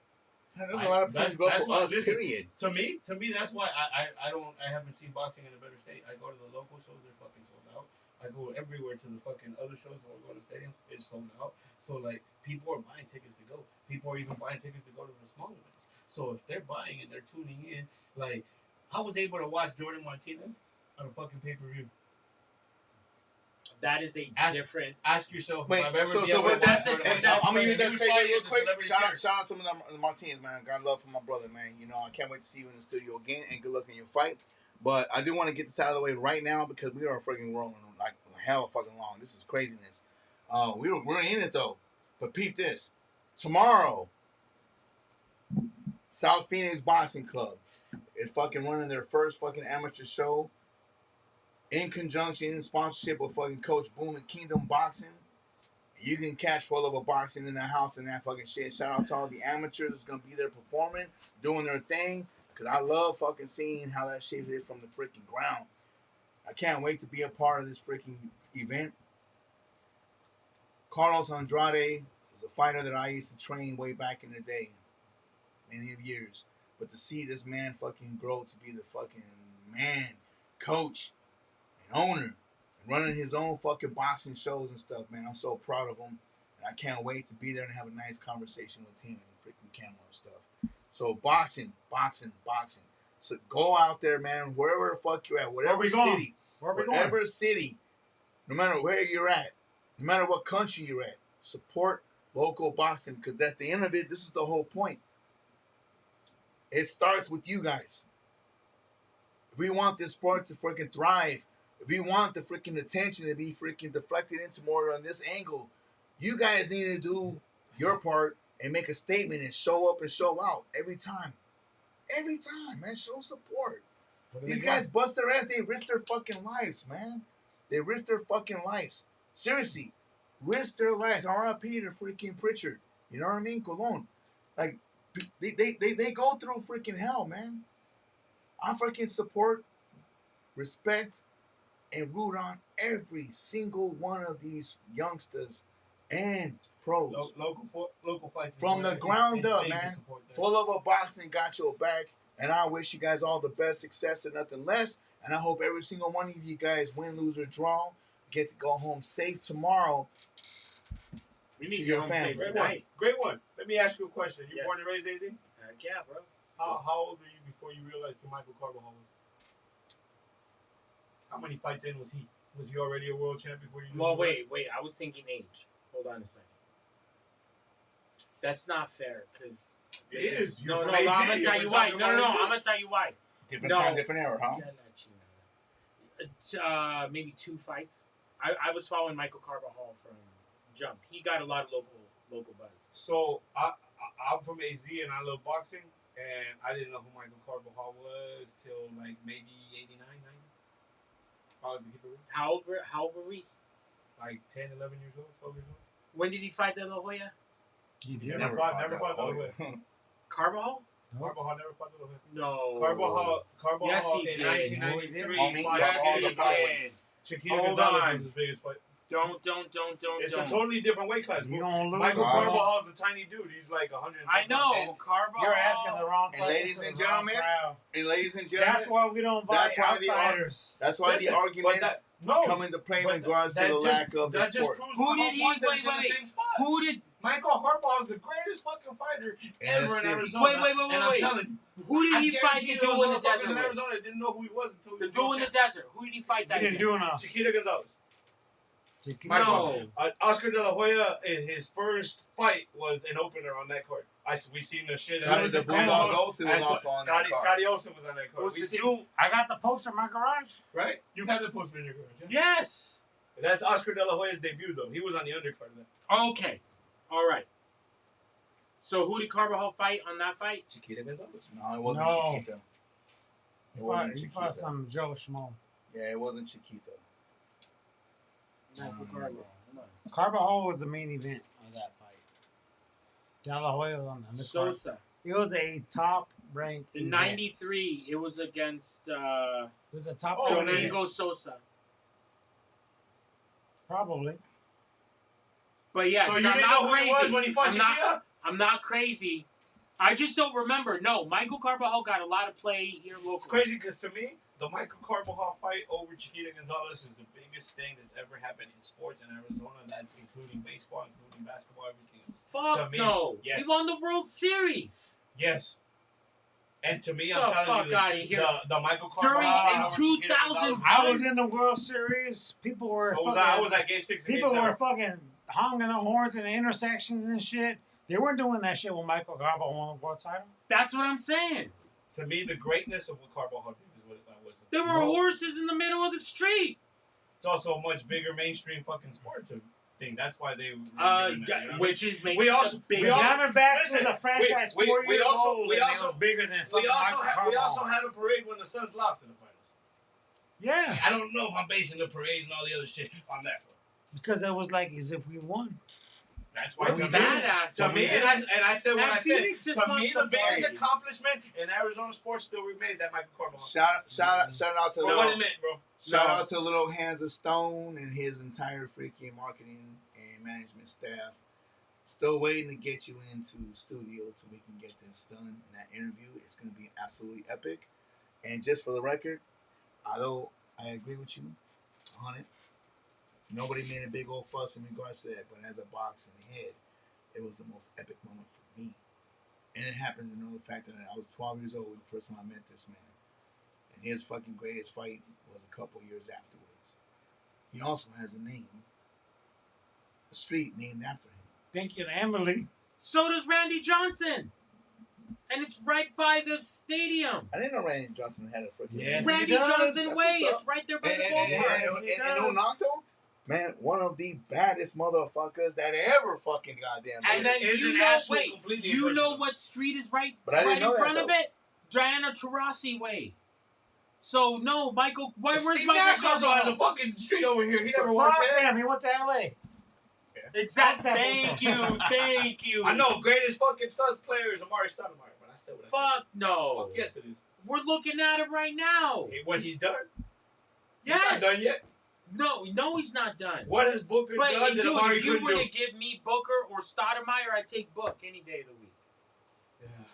[SPEAKER 3] There's a lot of
[SPEAKER 5] That's-
[SPEAKER 3] potential growth
[SPEAKER 5] that's
[SPEAKER 3] for
[SPEAKER 5] why-
[SPEAKER 3] us.
[SPEAKER 5] listen,
[SPEAKER 3] Period.
[SPEAKER 5] To me, that's why I haven't seen boxing in a better state. I go to the local shows, they're fucking sold out. I go everywhere to the fucking other shows when we're going to stadiums, it's sold out. So like people are buying tickets to go. People are even buying tickets to go to the small events. So if they're buying and they're tuning in, like I was able to watch Jordan Martinez on a fucking pay-per-view.
[SPEAKER 6] That is a
[SPEAKER 5] Ask-
[SPEAKER 6] different.
[SPEAKER 5] Ask yourself
[SPEAKER 3] Wait,
[SPEAKER 5] if I've ever
[SPEAKER 3] so
[SPEAKER 5] been able
[SPEAKER 3] with
[SPEAKER 5] to
[SPEAKER 3] that,
[SPEAKER 5] watch Jordan
[SPEAKER 3] and
[SPEAKER 5] Martinez.
[SPEAKER 3] I'm gonna use that
[SPEAKER 5] He was
[SPEAKER 3] segue
[SPEAKER 5] fighting
[SPEAKER 3] real
[SPEAKER 5] at the
[SPEAKER 3] quick.
[SPEAKER 5] Celebrity
[SPEAKER 3] Shout
[SPEAKER 5] Series.
[SPEAKER 3] out to the Martinez, man. Got love for my brother, man. You know, I can't wait to see you in the studio again, and good luck in your fight. But I do want to get this out of the way right now because we are freaking rolling like hell fucking long. This is craziness. We're in it though. But peep this. Tomorrow, South Phoenix Boxing Club is fucking running their first fucking amateur show in conjunction, sponsorship with fucking Coach Boom and Kingdom Boxing. You can catch 4luvofboxing in that house and that fucking shit. Shout out to all the amateurs that's gonna be there performing, doing their thing. Cause I love fucking seeing how that shit is from the freaking ground. I can't wait to be a part of this freaking event. Carlos Andrade He's a fighter that I used to train way back in the day, many of years. But to see this man fucking grow to be the fucking man, coach, and owner, and running his own fucking boxing shows and stuff, man, I'm so proud of him. And I can't wait to be there and have a nice conversation with him and freaking camera and stuff. So boxing. So go out there, man, wherever the fuck you're at, whatever city, whatever city, no matter where you're at, no matter what country you're at, support local boxing, because at the end of it, this is the whole point. It starts with you guys. If we want this sport to freaking thrive, if we want the freaking attention to be freaking deflected into more on this angle, you guys need to do your part and make a statement and show up and show out every time. Every time, man. Show support. These guys bust their ass. They risk their fucking lives, man. They risk their fucking lives. Seriously. Risk their lives. R.I.P. to freaking Pritchard. You know what I mean? Colon. Like, they go through freaking hell, man. I freaking support, respect, and root on every single one of these youngsters and pros.
[SPEAKER 2] Local fights.
[SPEAKER 3] From the ground up, man. 4luvofboxing got your back. And I wish you guys all the best success and nothing less. And I hope every single one of you guys win, lose, or draw. Get to go home safe tomorrow.
[SPEAKER 6] We need
[SPEAKER 3] To
[SPEAKER 6] to
[SPEAKER 3] your
[SPEAKER 6] go home
[SPEAKER 3] family.
[SPEAKER 6] safe
[SPEAKER 2] Great one.
[SPEAKER 6] tonight.
[SPEAKER 2] Great one. Let me ask you a question. You
[SPEAKER 6] Yes.
[SPEAKER 2] born and raised, Daisy?
[SPEAKER 6] Yeah, bro.
[SPEAKER 2] How old were you before you realized who Michael Carbajal was? How many fights in was he? Was he already a world champ before you knew
[SPEAKER 6] Well,
[SPEAKER 2] who he was?
[SPEAKER 6] wait. I was thinking age. Hold on a second. That's not fair, because
[SPEAKER 2] It is. You're
[SPEAKER 6] No,
[SPEAKER 2] from
[SPEAKER 6] I'm
[SPEAKER 2] AZ.
[SPEAKER 6] gonna tell you
[SPEAKER 2] We're
[SPEAKER 6] why.
[SPEAKER 2] talking
[SPEAKER 6] No,
[SPEAKER 2] about
[SPEAKER 6] I'm gonna tell you why.
[SPEAKER 3] Different
[SPEAKER 6] No.
[SPEAKER 3] time, different era, huh?
[SPEAKER 6] Maybe 2 fights. I was following Michael Carbajal from Jump. He got a lot of local buzz.
[SPEAKER 2] So I'm from AZ and I love boxing, and I didn't know who Michael Carbajal was till like maybe 89, 90. Probably to keep it real.
[SPEAKER 6] How old were we?
[SPEAKER 2] Like 10, 11 years old, 12 years old.
[SPEAKER 6] When did he fight De La Hoya?
[SPEAKER 2] Never fought De La Hoya.
[SPEAKER 6] Carbajal?
[SPEAKER 2] Carbajal never fought De La Hoya.
[SPEAKER 6] No.
[SPEAKER 2] Carbajal
[SPEAKER 6] Yes, he
[SPEAKER 2] in
[SPEAKER 6] did.
[SPEAKER 2] 1993
[SPEAKER 3] Homie,
[SPEAKER 2] fought
[SPEAKER 6] Yes,
[SPEAKER 3] all
[SPEAKER 6] he
[SPEAKER 3] the
[SPEAKER 2] Chiquita
[SPEAKER 3] fight
[SPEAKER 6] did.
[SPEAKER 2] Chiquita
[SPEAKER 6] Hold
[SPEAKER 2] Gonzalez
[SPEAKER 6] on.
[SPEAKER 2] was his biggest fight.
[SPEAKER 6] Don't.
[SPEAKER 2] It's a totally different weight class.
[SPEAKER 4] You gonna lose.
[SPEAKER 2] Michael
[SPEAKER 3] Carbajal.
[SPEAKER 2] Carvajal's a tiny dude. He's like 100.
[SPEAKER 6] I know. Carbajal.
[SPEAKER 4] You're asking the wrong
[SPEAKER 3] And
[SPEAKER 4] question.
[SPEAKER 3] ladies
[SPEAKER 4] to
[SPEAKER 3] and
[SPEAKER 4] the wrong
[SPEAKER 3] gentlemen,
[SPEAKER 4] crowd.
[SPEAKER 3] And ladies and gentlemen,
[SPEAKER 4] That's why we don't invite
[SPEAKER 3] that's why the
[SPEAKER 4] outsiders.
[SPEAKER 3] that's why
[SPEAKER 2] Listen,
[SPEAKER 3] the arguments
[SPEAKER 2] no,
[SPEAKER 3] come into play in
[SPEAKER 2] but
[SPEAKER 3] regards to
[SPEAKER 2] that
[SPEAKER 3] the
[SPEAKER 2] just-
[SPEAKER 3] lack of the
[SPEAKER 2] that just
[SPEAKER 3] sport.
[SPEAKER 2] proves
[SPEAKER 6] Who
[SPEAKER 2] my
[SPEAKER 6] did
[SPEAKER 2] whole
[SPEAKER 6] he-
[SPEAKER 2] point that
[SPEAKER 6] wait,
[SPEAKER 2] he's in the
[SPEAKER 6] wait.
[SPEAKER 2] same spot.
[SPEAKER 6] Who did
[SPEAKER 2] Michael Harbaugh is the greatest fucking fighter ever in
[SPEAKER 3] city.
[SPEAKER 2] Arizona.
[SPEAKER 6] Wait,
[SPEAKER 2] And I'm telling you,
[SPEAKER 6] Who did
[SPEAKER 2] I
[SPEAKER 6] he fight
[SPEAKER 2] guarantee
[SPEAKER 6] the
[SPEAKER 2] you
[SPEAKER 6] dude in
[SPEAKER 2] those
[SPEAKER 6] the
[SPEAKER 2] motherfuckers
[SPEAKER 6] desert
[SPEAKER 2] in
[SPEAKER 6] with?
[SPEAKER 2] Arizona didn't know who he was until
[SPEAKER 6] The dude in the desert. Who did he fight that
[SPEAKER 4] He didn't do
[SPEAKER 6] against?
[SPEAKER 4] enough.
[SPEAKER 2] Chiquita Gonzalez.
[SPEAKER 6] No.
[SPEAKER 2] Oscar De La Hoya, his first fight was an opener on that card. We seen the shit.
[SPEAKER 3] Scotty the Bulldog Olsen was also on that card.
[SPEAKER 2] Scotty Olsen was on that card.
[SPEAKER 6] Was
[SPEAKER 2] We
[SPEAKER 6] the
[SPEAKER 2] seen,
[SPEAKER 6] dude?
[SPEAKER 4] I got the poster in my garage.
[SPEAKER 2] right? You have the poster in your garage. Yeah?
[SPEAKER 6] Yes.
[SPEAKER 2] That's Oscar De La Hoya's debut, though. He was on the undercard of that.
[SPEAKER 6] Okay. All right. So who did Carbajal fight on that fight?
[SPEAKER 2] Chiquita Gonzalez.
[SPEAKER 3] No, it wasn't
[SPEAKER 4] No.
[SPEAKER 3] Chiquita. It
[SPEAKER 4] He
[SPEAKER 3] wasn't
[SPEAKER 4] fought
[SPEAKER 3] Chiquita.
[SPEAKER 4] some Joe Schmo.
[SPEAKER 3] Yeah, it wasn't Chiquita.
[SPEAKER 6] Michael
[SPEAKER 3] No.
[SPEAKER 6] Carbajal.
[SPEAKER 4] Carbajal was the main event of that fight. De La Hoya was on the undercard.
[SPEAKER 6] Sosa.
[SPEAKER 4] It was a top ranked.
[SPEAKER 6] In '93, it was against
[SPEAKER 4] It was a top.
[SPEAKER 2] Oh,
[SPEAKER 4] ranked event.
[SPEAKER 6] Domingo Sosa.
[SPEAKER 4] Probably.
[SPEAKER 6] But yes,
[SPEAKER 2] So you
[SPEAKER 6] I'm
[SPEAKER 2] didn't
[SPEAKER 6] not
[SPEAKER 2] know who
[SPEAKER 6] crazy.
[SPEAKER 2] he was when he fought
[SPEAKER 6] I'm not-
[SPEAKER 2] Chiquita?
[SPEAKER 6] I'm not crazy. I just don't remember. No, Michael Carbajal got a lot of play here locally.
[SPEAKER 2] It's crazy because to me, the Michael Carbajal fight over Chiquita Gonzalez is the biggest thing that's ever happened in sports in Arizona. That's including baseball, including basketball, everything.
[SPEAKER 6] Fuck
[SPEAKER 2] To me,
[SPEAKER 6] no.
[SPEAKER 2] yes.
[SPEAKER 6] He won the World Series.
[SPEAKER 2] Yes. And to me,
[SPEAKER 6] The
[SPEAKER 2] I'm telling
[SPEAKER 6] fuck
[SPEAKER 2] you,
[SPEAKER 6] outta here.
[SPEAKER 2] the Michael
[SPEAKER 6] During-
[SPEAKER 2] Carbajal
[SPEAKER 6] in
[SPEAKER 2] over Chiquita
[SPEAKER 6] 2000
[SPEAKER 2] Gonzalez-
[SPEAKER 4] I was in the World Series. People were.
[SPEAKER 2] So
[SPEAKER 4] fucking,
[SPEAKER 2] I was at Game 6 and
[SPEAKER 4] People
[SPEAKER 2] Game 7.
[SPEAKER 4] were fucking honking their horns in the intersections and shit. They weren't doing that shit when Michael Carbajal won the world title.
[SPEAKER 6] That's what I'm saying.
[SPEAKER 2] To me, the greatness of what Carbajal did is what it was.
[SPEAKER 6] There were horses in the middle of the street.
[SPEAKER 2] It's also a much bigger mainstream fucking sport thing. That's why they.
[SPEAKER 6] Which is making
[SPEAKER 2] We
[SPEAKER 6] the
[SPEAKER 2] also-
[SPEAKER 6] big.
[SPEAKER 2] we also-
[SPEAKER 4] Diamondbacks was
[SPEAKER 2] listen,
[SPEAKER 4] a franchise
[SPEAKER 2] we
[SPEAKER 4] 4 years
[SPEAKER 2] also-
[SPEAKER 4] old,
[SPEAKER 2] we
[SPEAKER 4] and
[SPEAKER 2] also-
[SPEAKER 4] it was bigger than
[SPEAKER 2] we
[SPEAKER 4] fucking
[SPEAKER 2] also
[SPEAKER 4] Michael Carbajal.
[SPEAKER 2] had a parade when the Suns lost in the finals.
[SPEAKER 4] Yeah,
[SPEAKER 2] I don't know if I'm basing the parade and all the other shit on that.
[SPEAKER 4] because it was like as if we won.
[SPEAKER 2] That's why
[SPEAKER 6] What's
[SPEAKER 2] to me,
[SPEAKER 6] badass?
[SPEAKER 2] to me, and I said what
[SPEAKER 6] And
[SPEAKER 2] I said.
[SPEAKER 6] Phoenix just
[SPEAKER 2] To
[SPEAKER 6] wants
[SPEAKER 2] me,
[SPEAKER 6] to
[SPEAKER 2] the biggest
[SPEAKER 6] play.
[SPEAKER 2] accomplishment in Arizona sports still remains that Michael Carbajal.
[SPEAKER 3] Shout out to
[SPEAKER 2] For what it meant, bro.
[SPEAKER 3] Shout out to Little Hands of Stone and his entire freaking marketing and management staff. Still waiting to get you into studio so we can get this done. And that interview is going to be absolutely epic. And just for the record, although I agree with you on it, nobody made a big old fuss in regards to that. But as a boxing head, it was the most epic moment for me. And it happened to know the fact that I was 12 years old when the first time I met this man. And his fucking greatest fight was a couple years afterwards. He also has a name, a street named after him.
[SPEAKER 4] Thank you, Emily.
[SPEAKER 6] So does Randy Johnson. And it's right by the stadium.
[SPEAKER 3] I didn't know Randy Johnson had a freaking
[SPEAKER 4] Yes,
[SPEAKER 3] team.
[SPEAKER 6] Randy
[SPEAKER 4] he does.
[SPEAKER 6] Johnson
[SPEAKER 3] That's
[SPEAKER 6] Way.
[SPEAKER 3] what's up.
[SPEAKER 6] It's right there by the
[SPEAKER 3] And
[SPEAKER 6] ballpark.
[SPEAKER 3] no knock though? Man, one of the baddest motherfuckers that ever fucking goddamn
[SPEAKER 6] And then
[SPEAKER 2] Is
[SPEAKER 6] you
[SPEAKER 2] an
[SPEAKER 6] know,
[SPEAKER 2] actual
[SPEAKER 6] wait,
[SPEAKER 2] completely
[SPEAKER 6] you know
[SPEAKER 2] impersonal.
[SPEAKER 6] what street is right,
[SPEAKER 3] But I didn't
[SPEAKER 6] right
[SPEAKER 3] know
[SPEAKER 6] in
[SPEAKER 3] that,
[SPEAKER 6] front of
[SPEAKER 3] though.
[SPEAKER 6] it? Diana Taurasi Way. So no, Michael. Where's
[SPEAKER 2] Steve
[SPEAKER 6] Michael?
[SPEAKER 2] Nash also has a
[SPEAKER 6] Cosmo?
[SPEAKER 2] fucking street over here. He
[SPEAKER 4] So
[SPEAKER 2] never watched
[SPEAKER 4] fuck
[SPEAKER 2] that.
[SPEAKER 4] him. He went to LA.
[SPEAKER 6] Exactly.
[SPEAKER 4] Fuck that.
[SPEAKER 6] Thank you. Thank you.
[SPEAKER 2] I know, greatest fucking Suns player is Amari Stoudemire, but I said what I said.
[SPEAKER 6] Fuck no.
[SPEAKER 2] Fuck yes, it is.
[SPEAKER 6] We're looking at it right now.
[SPEAKER 2] Hey, what he's done?
[SPEAKER 6] Yes.
[SPEAKER 2] He's not done yet.
[SPEAKER 6] No, he's not done.
[SPEAKER 2] What has Booker
[SPEAKER 6] But
[SPEAKER 2] done
[SPEAKER 6] dude,
[SPEAKER 2] that Amari
[SPEAKER 6] if you
[SPEAKER 2] couldn't
[SPEAKER 6] were
[SPEAKER 2] do?
[SPEAKER 6] to give me Booker or Stoudemire, I'd take Book any day of the week.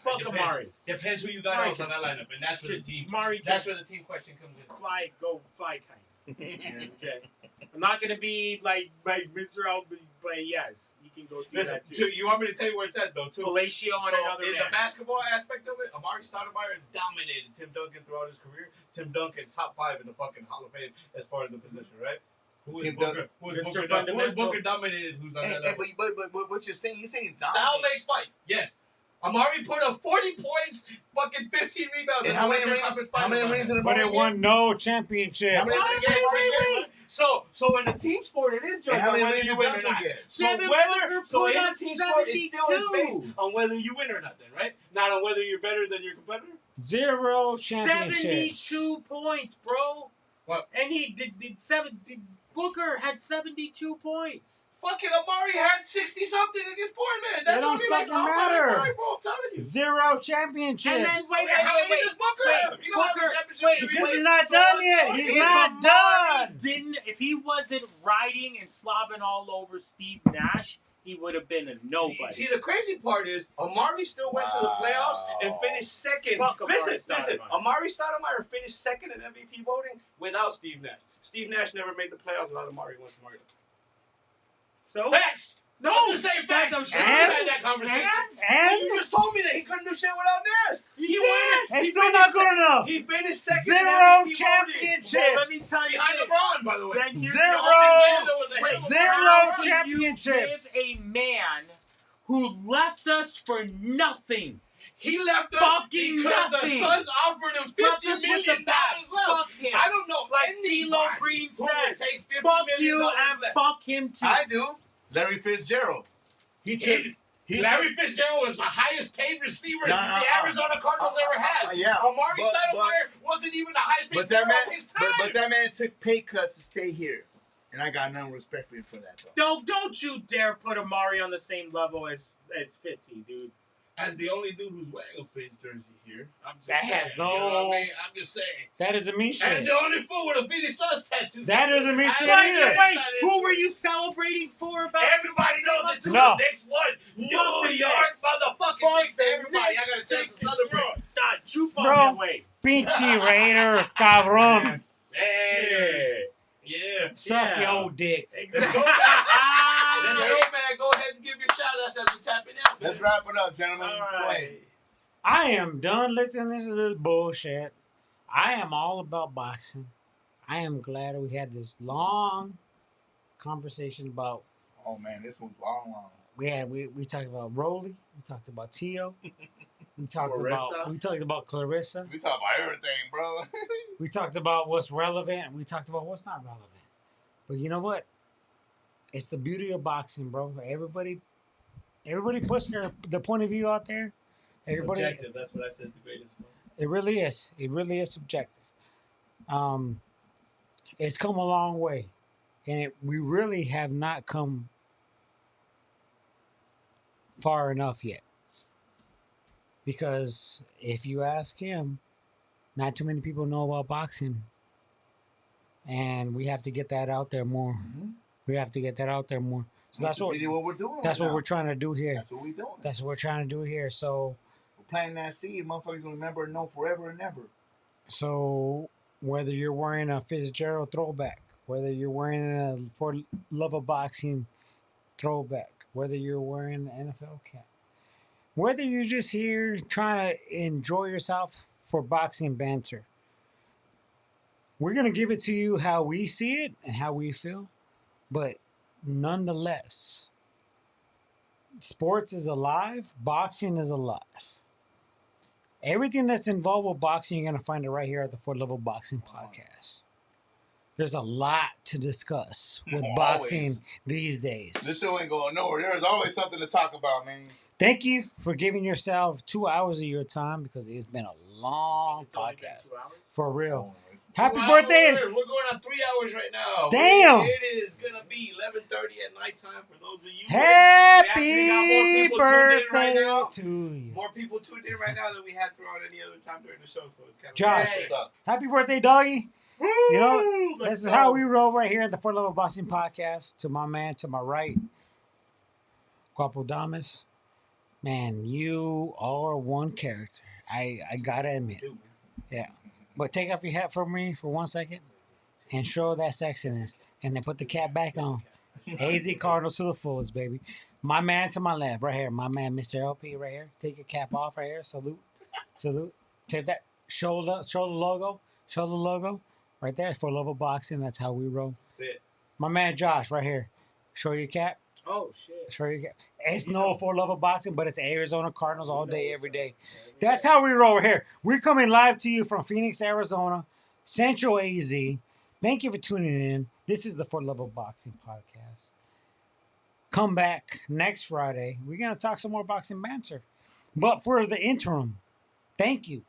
[SPEAKER 6] Fuck
[SPEAKER 2] Depends.
[SPEAKER 6] Amari.
[SPEAKER 2] Depends who you got
[SPEAKER 6] Amari
[SPEAKER 2] else on that
[SPEAKER 6] can
[SPEAKER 2] lineup, and that's where the team.
[SPEAKER 6] Amari
[SPEAKER 2] That's
[SPEAKER 6] can
[SPEAKER 2] where the team question comes in.
[SPEAKER 6] fly kite. Okay. I'm not gonna be like Mr. Albee, but yes, you can go do
[SPEAKER 2] Listen,
[SPEAKER 6] that too.
[SPEAKER 2] you want me to tell you where it's at though? Too.
[SPEAKER 6] Fellatio and another
[SPEAKER 2] in
[SPEAKER 6] man.
[SPEAKER 2] the basketball aspect of it, Amari Stoudemire dominated Tim Duncan throughout his career. Tim Duncan top 5 in the fucking Hall of Fame as far as the position, right? Who is
[SPEAKER 3] Tim
[SPEAKER 2] Booker?
[SPEAKER 3] Duncan.
[SPEAKER 2] Who is
[SPEAKER 6] Mr.
[SPEAKER 2] Booker? Who is
[SPEAKER 6] Fundamental.
[SPEAKER 2] Booker dominated? Who's on that
[SPEAKER 3] Hey,
[SPEAKER 2] level?
[SPEAKER 3] but what you're saying he's
[SPEAKER 2] Style
[SPEAKER 3] dominant.
[SPEAKER 2] makes fights. Yes. Amari put up 40 points, fucking 15 rebounds.
[SPEAKER 3] And how many rings did
[SPEAKER 4] But
[SPEAKER 3] Amari
[SPEAKER 4] it
[SPEAKER 3] get?
[SPEAKER 4] won no championship.
[SPEAKER 3] How many rings did Amari get?
[SPEAKER 2] So in the team sport, it is
[SPEAKER 3] And
[SPEAKER 2] judged
[SPEAKER 3] how
[SPEAKER 2] on
[SPEAKER 3] many
[SPEAKER 2] whether
[SPEAKER 3] rings
[SPEAKER 2] you
[SPEAKER 3] did
[SPEAKER 2] win or
[SPEAKER 3] Duncan
[SPEAKER 2] not.
[SPEAKER 3] get?
[SPEAKER 2] So
[SPEAKER 6] Devin
[SPEAKER 2] whether
[SPEAKER 6] Booker
[SPEAKER 2] so
[SPEAKER 6] put
[SPEAKER 2] in the
[SPEAKER 6] up
[SPEAKER 2] team sport, it still is
[SPEAKER 6] 72.
[SPEAKER 2] based on whether you win or not. Then right? Not on whether you're better than your competitor.
[SPEAKER 4] 0 championships.
[SPEAKER 6] 72 points, bro.
[SPEAKER 2] What?
[SPEAKER 6] And he did Booker had 72 points.
[SPEAKER 2] Fucking Amari had 60 something against Portland. That's
[SPEAKER 4] It don't
[SPEAKER 2] only like
[SPEAKER 4] fucking
[SPEAKER 2] half my
[SPEAKER 4] matter.
[SPEAKER 2] fight, bro. I'm telling you.
[SPEAKER 4] 0 championships.
[SPEAKER 6] And then wait,
[SPEAKER 2] How many does Booker
[SPEAKER 6] wait,
[SPEAKER 2] have? You know how many
[SPEAKER 6] Booker-
[SPEAKER 2] championships
[SPEAKER 6] wait,
[SPEAKER 2] he
[SPEAKER 4] Because
[SPEAKER 2] won?
[SPEAKER 4] he's not done yet. He's
[SPEAKER 6] If
[SPEAKER 4] not
[SPEAKER 6] Amari
[SPEAKER 4] done.
[SPEAKER 6] if he wasn't riding and slobbing all over Steve Nash, he would have been a nobody.
[SPEAKER 2] See, the crazy part is Amari still went to the playoffs and finished second.
[SPEAKER 6] Fuck Amari
[SPEAKER 2] listen,
[SPEAKER 6] Stoudemire.
[SPEAKER 2] Amari Stoudemire finished second in MVP voting without Steve Nash. Steve Nash never made the playoffs without Amari once Amari.
[SPEAKER 6] So
[SPEAKER 2] Facts.
[SPEAKER 6] no,
[SPEAKER 2] I'm just saying facts.
[SPEAKER 6] that-
[SPEAKER 2] We had that conversation.
[SPEAKER 4] And
[SPEAKER 2] You just told me that he couldn't do shit without Nash. He won.
[SPEAKER 4] it's still not good enough.
[SPEAKER 2] He finished second
[SPEAKER 4] 0
[SPEAKER 2] in MVP
[SPEAKER 4] championships.
[SPEAKER 6] Well, let me tell you
[SPEAKER 2] behind
[SPEAKER 6] this.
[SPEAKER 2] LeBron, by the way.
[SPEAKER 6] Then here's
[SPEAKER 4] 0.
[SPEAKER 6] the
[SPEAKER 2] The only winner that was ahead
[SPEAKER 6] Wait,
[SPEAKER 2] of
[SPEAKER 4] 0
[SPEAKER 2] LeBron.
[SPEAKER 6] how can
[SPEAKER 4] championships.
[SPEAKER 6] You give a man who left us for nothing.
[SPEAKER 2] He left us
[SPEAKER 6] Fucking
[SPEAKER 2] because
[SPEAKER 6] nothing.
[SPEAKER 2] the Suns offered him
[SPEAKER 6] Left
[SPEAKER 2] $50
[SPEAKER 6] us with the
[SPEAKER 2] million
[SPEAKER 6] bat.
[SPEAKER 2] left.
[SPEAKER 6] Fuck him.
[SPEAKER 2] I don't know
[SPEAKER 6] Like
[SPEAKER 2] anybody
[SPEAKER 6] CeeLo Green
[SPEAKER 2] who would
[SPEAKER 6] says,
[SPEAKER 2] take $50
[SPEAKER 6] fuck
[SPEAKER 2] million
[SPEAKER 6] you and
[SPEAKER 2] left.
[SPEAKER 6] fuck him too.
[SPEAKER 3] I do. Larry Fitzgerald. He took. He
[SPEAKER 2] Larry Fitzgerald was the highest paid receiver
[SPEAKER 3] No,
[SPEAKER 2] the Arizona Cardinals ever had.
[SPEAKER 3] yeah,
[SPEAKER 2] Amari
[SPEAKER 3] but-
[SPEAKER 2] Stoudemire wasn't even the highest paid
[SPEAKER 3] But that
[SPEAKER 2] player
[SPEAKER 3] man,
[SPEAKER 2] of his time.
[SPEAKER 3] but that man took pay cuts to stay here, and I got none respect for him for that. Though.
[SPEAKER 6] Don't you dare put Amari on the same level as Fitzy, dude.
[SPEAKER 2] As the only dude who's wearing a Fitz jersey here, I'm just
[SPEAKER 4] That
[SPEAKER 2] saying.
[SPEAKER 4] has
[SPEAKER 2] You know what
[SPEAKER 4] no-
[SPEAKER 2] I mean? I'm just saying.
[SPEAKER 4] That doesn't mean
[SPEAKER 2] And
[SPEAKER 4] shit.
[SPEAKER 2] the only fool with a Philly Suns tattoo.
[SPEAKER 4] That doesn't mean shit
[SPEAKER 2] I-
[SPEAKER 4] either.
[SPEAKER 6] Wait, who were you celebrating for about?
[SPEAKER 2] Everybody knows it's
[SPEAKER 4] No.
[SPEAKER 2] the next one. New
[SPEAKER 6] Fuck the
[SPEAKER 2] York
[SPEAKER 6] Knicks.
[SPEAKER 2] motherfucking
[SPEAKER 6] Fuck
[SPEAKER 2] Knicks to everybody. I
[SPEAKER 6] Knicks.
[SPEAKER 2] got a chance to celebrate.
[SPEAKER 6] God, you
[SPEAKER 4] Bro.
[SPEAKER 6] on your way.
[SPEAKER 4] Pinche Raider, cabrón.
[SPEAKER 2] Hey. Yeah.
[SPEAKER 4] Suck
[SPEAKER 6] Yeah.
[SPEAKER 4] your old dick.
[SPEAKER 6] Exactly.
[SPEAKER 2] Let's go, man. Go ahead and give your shout outs as we tapping out.
[SPEAKER 3] Let's wrap it up, gentlemen.
[SPEAKER 6] All
[SPEAKER 3] Go ahead.
[SPEAKER 6] right.
[SPEAKER 4] I am done listening to this bullshit. I am all about boxing. I am glad we had this long conversation about
[SPEAKER 3] Oh man, this one's long.
[SPEAKER 4] we talked about Rolly, we talked about Tio, we talked
[SPEAKER 6] Clarissa.
[SPEAKER 4] about Clarissa,
[SPEAKER 3] We talk about everything, bro.
[SPEAKER 4] we talked about what's relevant, and we talked about what's not relevant. But you know what? It's the beauty of boxing, bro. Everybody puts their point of view out there. Everybody,
[SPEAKER 2] Subjective. That's what I said. The greatest one.
[SPEAKER 4] it really is. It really is subjective. It's come a long way, and we really have not come far enough yet. Because if you ask him, not too many people know about boxing, and we have to get that out there more. We have to get that out there more. So that's what
[SPEAKER 3] we're doing.
[SPEAKER 4] that's
[SPEAKER 3] right
[SPEAKER 4] what
[SPEAKER 3] now.
[SPEAKER 4] we're trying to do here.
[SPEAKER 3] That's what we're doing.
[SPEAKER 4] That's what we're trying to do here. So
[SPEAKER 3] We're planting that seed. Motherfuckers gonna remember and know forever and ever.
[SPEAKER 4] So whether you're wearing a Fitzgerald throwback, whether you're wearing a For Love of Boxing throwback, whether you're wearing an NFL cap, whether you're just here trying to enjoy yourself for boxing banter, we're gonna give it to you how we see it and how we feel. But nonetheless, sports is alive, boxing is alive. Everything that's involved with boxing, you're going to find it right here at the 4Level Boxing Podcast. There's a lot to discuss with boxing these days.
[SPEAKER 3] This show ain't going nowhere. There's always something to talk about, man.
[SPEAKER 4] Thank you for giving yourself 2 hours of your time because it's been a long podcast.
[SPEAKER 6] 2 hours?
[SPEAKER 4] For real.
[SPEAKER 3] Oh,
[SPEAKER 4] Happy
[SPEAKER 5] 2
[SPEAKER 4] birthday.
[SPEAKER 5] hours. We're going on 3 hours right now.
[SPEAKER 4] Damn.
[SPEAKER 5] It is going to be 11:30 at nighttime for those of you.
[SPEAKER 4] Happy
[SPEAKER 5] tuned in
[SPEAKER 4] birthday
[SPEAKER 5] right now.
[SPEAKER 4] to you.
[SPEAKER 5] More people tuned in right now than we had throughout any other time during the show. So it's kind of
[SPEAKER 4] Josh.
[SPEAKER 3] What's up?
[SPEAKER 4] Happy birthday, doggy. You know,
[SPEAKER 6] Let's
[SPEAKER 4] this is
[SPEAKER 6] go.
[SPEAKER 4] how we roll right here at the 4Level Boxing Podcast. To my man, to my right, Guapo Damas. Man, you are one character. I gotta admit. Yeah. But take off your hat for me for 1 second and show that sexiness. And then put the cap back on. AZ Cardinals to the fullest, baby. My man to my left, right here. My man, Mr. LP, right here. Take your cap off right here. Salute. Salute. Take that. Show the logo. Show the logo. Right there. For Love of Boxing. That's how we roll.
[SPEAKER 5] That's it.
[SPEAKER 4] My man, Josh, right here. Show your cap.
[SPEAKER 6] Oh, shit.
[SPEAKER 4] Show your cap. It's no For Love of Boxing, but it's Arizona Cardinals all day, every day. That's how we roll here. We're coming live to you from Phoenix, Arizona, Central AZ. Thank you for tuning in. This is the For Love of Boxing podcast. Come back next Friday. We're going to talk some more boxing banter. But for the interim, thank you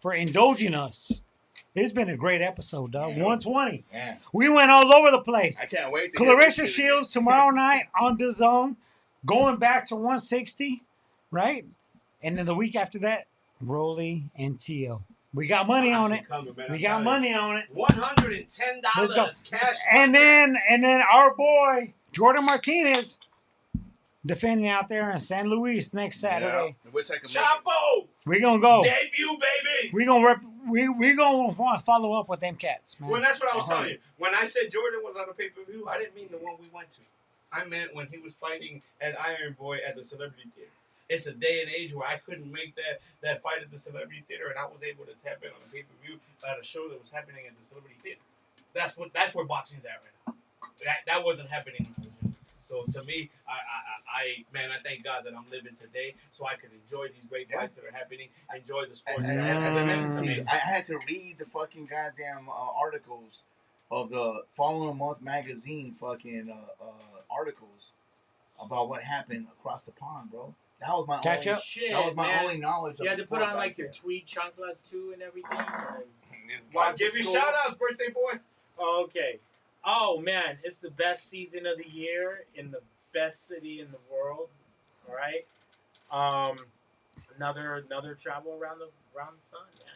[SPEAKER 4] for indulging us. It's been a great episode, dog. 120.
[SPEAKER 3] Yeah.
[SPEAKER 4] We went all over the place.
[SPEAKER 3] I can't wait to hear
[SPEAKER 4] Clarissa
[SPEAKER 3] this shit
[SPEAKER 4] Shields tomorrow night on the zone, going back to 160, right? And then the week after that, Rolly and Tio. We got money on it. We got money on it.
[SPEAKER 5] $110
[SPEAKER 4] Let's go.
[SPEAKER 5] cash.
[SPEAKER 4] And then our boy Jordan Martinez defending out there in San Luis next Saturday.
[SPEAKER 3] Yeah. Wish I could make it.
[SPEAKER 5] Chapo
[SPEAKER 4] We gonna go.
[SPEAKER 5] debut, baby.
[SPEAKER 4] We gonna follow up with them cats, man.
[SPEAKER 5] Well, that's what I was
[SPEAKER 3] 100.
[SPEAKER 5] telling you. When I said Jordan was on a pay-per-view, I didn't mean the one we went to. I meant when he was fighting at Iron Boy at the Celebrity Theater. It's a day and age where I couldn't make that fight at the Celebrity Theater, and I was able to tap in on a pay-per-view at a show that was happening at the Celebrity Theater. That's where boxing's at right now. That wasn't happening when I was young. So to me, I thank God that I'm living today so I can enjoy these great fights that are happening, enjoy the sports.
[SPEAKER 3] And
[SPEAKER 5] that are
[SPEAKER 3] as I mentioned to
[SPEAKER 5] happening.
[SPEAKER 3] you, I had to read the fucking goddamn articles of the following month magazine fucking articles about what happened across the pond, bro. That was my
[SPEAKER 4] Catch
[SPEAKER 3] only,
[SPEAKER 4] up.
[SPEAKER 6] Shit,
[SPEAKER 3] that was my
[SPEAKER 6] man.
[SPEAKER 3] only knowledge of
[SPEAKER 6] You had
[SPEAKER 3] the
[SPEAKER 6] to put
[SPEAKER 3] sport
[SPEAKER 6] on like
[SPEAKER 3] back
[SPEAKER 6] your
[SPEAKER 3] then.
[SPEAKER 6] tweed chanclas too and everything.
[SPEAKER 3] This
[SPEAKER 5] Well,
[SPEAKER 3] guy
[SPEAKER 5] give you
[SPEAKER 3] just
[SPEAKER 5] shout outs, birthday boy.
[SPEAKER 6] Okay. Oh man, it's the best season of the year in the best city in the world. All right. Another travel around the sun, man.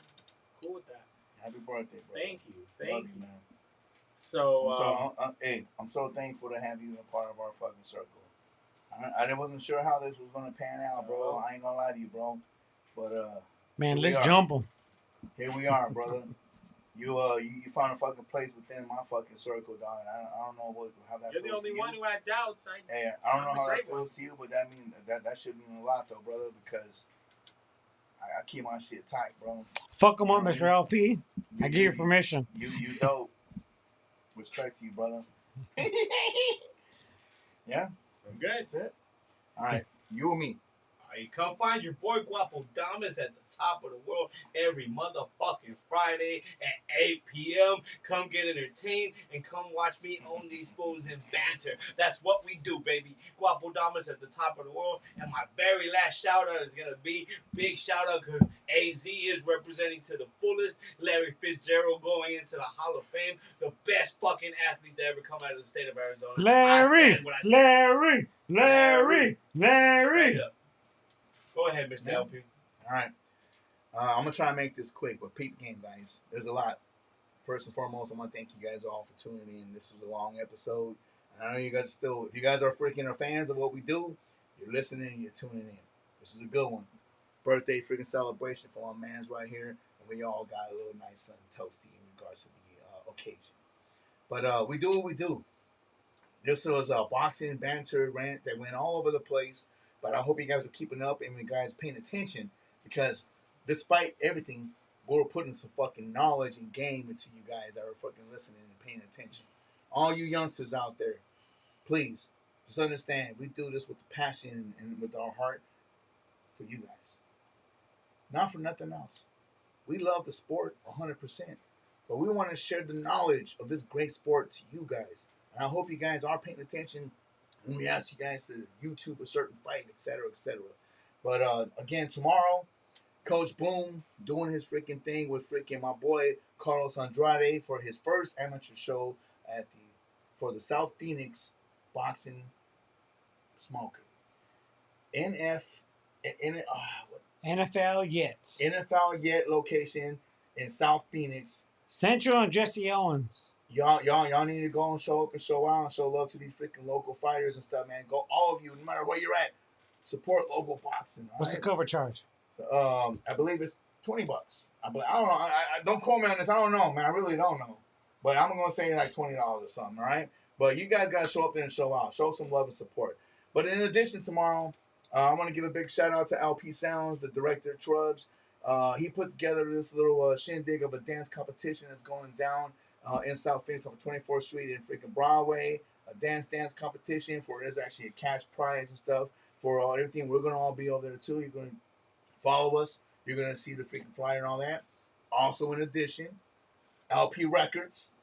[SPEAKER 6] Cool with that.
[SPEAKER 3] Happy birthday, bro.
[SPEAKER 6] Thank you.
[SPEAKER 3] Love
[SPEAKER 6] Thank
[SPEAKER 3] you,
[SPEAKER 6] you.
[SPEAKER 3] man.
[SPEAKER 6] So,
[SPEAKER 3] I'm so thankful to have you a part of our fucking circle. I wasn't sure how this was gonna pan out, bro. I ain't gonna lie to you, bro. But
[SPEAKER 4] Man,
[SPEAKER 3] Here
[SPEAKER 4] let's
[SPEAKER 3] we are.
[SPEAKER 4] jump them.
[SPEAKER 3] here we are, brother. You found a fucking place within my fucking circle, dog. I don't know how that
[SPEAKER 6] you're the
[SPEAKER 3] feels
[SPEAKER 6] only
[SPEAKER 3] to
[SPEAKER 6] one
[SPEAKER 3] you.
[SPEAKER 6] who had doubts.
[SPEAKER 3] Hey, I don't
[SPEAKER 6] I'm
[SPEAKER 3] know
[SPEAKER 6] the
[SPEAKER 3] how that
[SPEAKER 6] great one.
[SPEAKER 3] feels to you, but that should mean a lot, though, brother, because I keep my shit tight, bro.
[SPEAKER 4] Fuck them up, Mr. LP. I give you permission.
[SPEAKER 3] You dope. Respect to you, brother. Yeah,
[SPEAKER 6] I'm good.
[SPEAKER 3] that's it. All right, you and me.
[SPEAKER 5] You come find your boy Guapo Damas at the top of the world every motherfucking Friday at 8 p.m. Come get entertained and come watch me own these fools in banter. That's what we do, baby. Guapo Damas at the top of the world. And my very last shout out is going to be big shout out because AZ is representing to the fullest. Larry Fitzgerald going into the Hall of Fame. The best fucking athlete to ever come out of the state of Arizona. I
[SPEAKER 4] Larry,
[SPEAKER 5] said what I said.
[SPEAKER 4] Larry.
[SPEAKER 5] Straight up. Go ahead, Mr.
[SPEAKER 3] Yeah.
[SPEAKER 5] LP.
[SPEAKER 3] All right. I'm going to try and make this quick, but peep game, guys. There's a lot. First and foremost, I want to thank you guys all for tuning in. This was a long episode. And I know you guys still, if you guys are freaking fans of what we do, you're listening, you're tuning in. This is a good one. Birthday freaking celebration for my man's right here, and we all got a little nice and toasty in regards to the occasion. But we do what we do. This was a boxing banter rant that went all over the place, but I hope you guys are keeping up and you guys paying attention, because despite everything, we're putting some fucking knowledge and game into you guys that are fucking listening and paying attention. All you youngsters out there, please just understand we do this with the passion and with our heart for you guys, not for nothing else. We love the sport 100%, but we want to share the knowledge of this great sport to you guys. And I hope you guys are paying attention when we ask you guys to YouTube a certain fight, etc., etc. But again, tomorrow, Coach Boom doing his freaking thing with freaking my boy Carlos Andrade for his first amateur show for the South Phoenix Boxing Smoker.
[SPEAKER 4] NFL
[SPEAKER 3] Yet location in South Phoenix.
[SPEAKER 4] Central and Jesse Owens.
[SPEAKER 3] Y'all need to go and show up and show out and show love to these freaking local fighters and stuff, man. Go, all of you, no matter where you're at, support local boxing.
[SPEAKER 4] What's the cover charge?
[SPEAKER 3] I believe it's $20. I don't know. I don't quote me on this. I don't know, man. I really don't know. But I'm gonna say like $20 or something, all right? But you guys gotta show up there and show out, show some love and support. But in addition, tomorrow, I want to give a big shout out to LP Sounds, the director of Trugs. He put together this little shindig of a dance competition that's going down in South Phoenix off of 24th Street and freaking Broadway. A dance competition for there's actually a cash prize and stuff for everything. We're gonna all be over there too. You're gonna follow us. You're gonna see the freaking flyer and all that. Also, in addition, LP Records.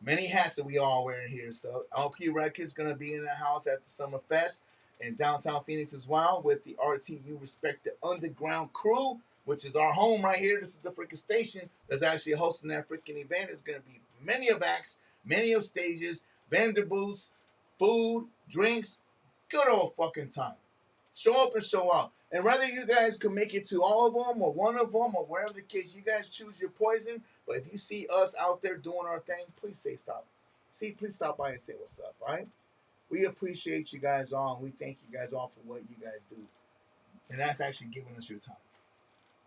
[SPEAKER 3] Many hats that we all wearing here and stuff. LP Records gonna be in the house at the Summer Fest in downtown Phoenix as well with the RTU Respect the Underground crew, which is our home right here. This is the freaking station that's actually hosting that freaking event. It's gonna be many of acts, many of stages, vendor booths, food, drinks, good old fucking time. Show up and show out. And whether you guys can make it to all of them or one of them or whatever the case, you guys choose your poison. But if you see us out there doing our thing, please stop by and say what's up, all right? We appreciate you guys all, and we thank you guys all for what you guys do. And that's actually giving us your time.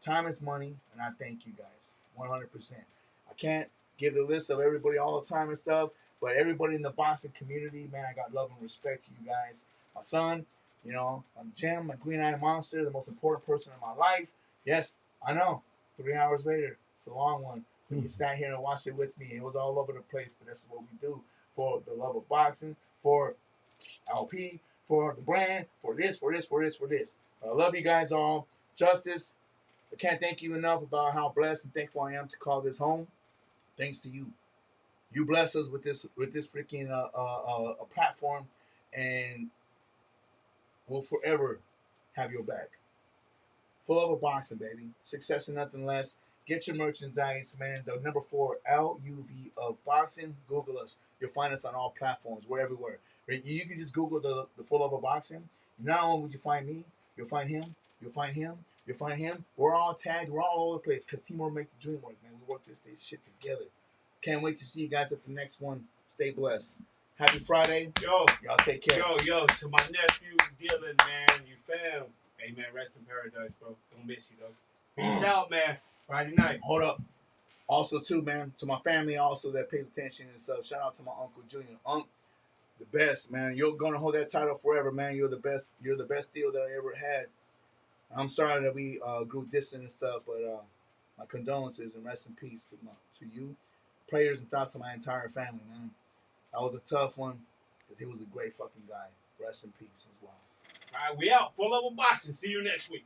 [SPEAKER 3] Time is money, and I thank you guys 100%. I can't give the list of everybody all the time and stuff, but everybody in the boxing community, man, I got love and respect to you guys. My son, you know, I'm Jim, my green-eyed monster, the most important person in my life. Yes, I know. 3 hours later, it's a long one. You sat here and watched it with me. It was all over the place, but that's what we do for the love of boxing, for LP, for the brand, for this. But I love you guys all. Justice, I can't thank you enough about how blessed and thankful I am to call this home. Thanks to you. You bless us with this freaking a platform, and we'll forever have your back. Full of a boxing, baby. Success and nothing less. Get your merchandise, man. The number 4, LUV of boxing. Google us. You'll find us on all platforms. We're everywhere. You can just Google the Full of a boxing. Not only would you find me, you'll find him. You'll find him. You'll find him. We're all tagged. We're all over the place because teamwork makes the dream work, man. We work this shit together. Can't wait to see you guys at the next one. Stay blessed. Happy Friday.
[SPEAKER 2] Yo.
[SPEAKER 3] Y'all take care.
[SPEAKER 2] Yo. To my nephew, Dylan, man. You fam. Hey, man, rest in paradise, bro. Don't miss you, though. Peace out, man. Friday night.
[SPEAKER 3] Hold up. Also, too, man, to my family also that pays attention and stuff. Shout out to my Uncle Junior. The best, man. You're gonna hold that title forever, man. You're the best. You're the best deal that I ever had. I'm sorry that we grew distant and stuff, but my condolences and rest in peace to you. Prayers and thoughts to my entire family, man. That was a tough one, because he was a great fucking guy. Rest in peace as well.
[SPEAKER 2] All right, we out. Full level boxing. See you next week.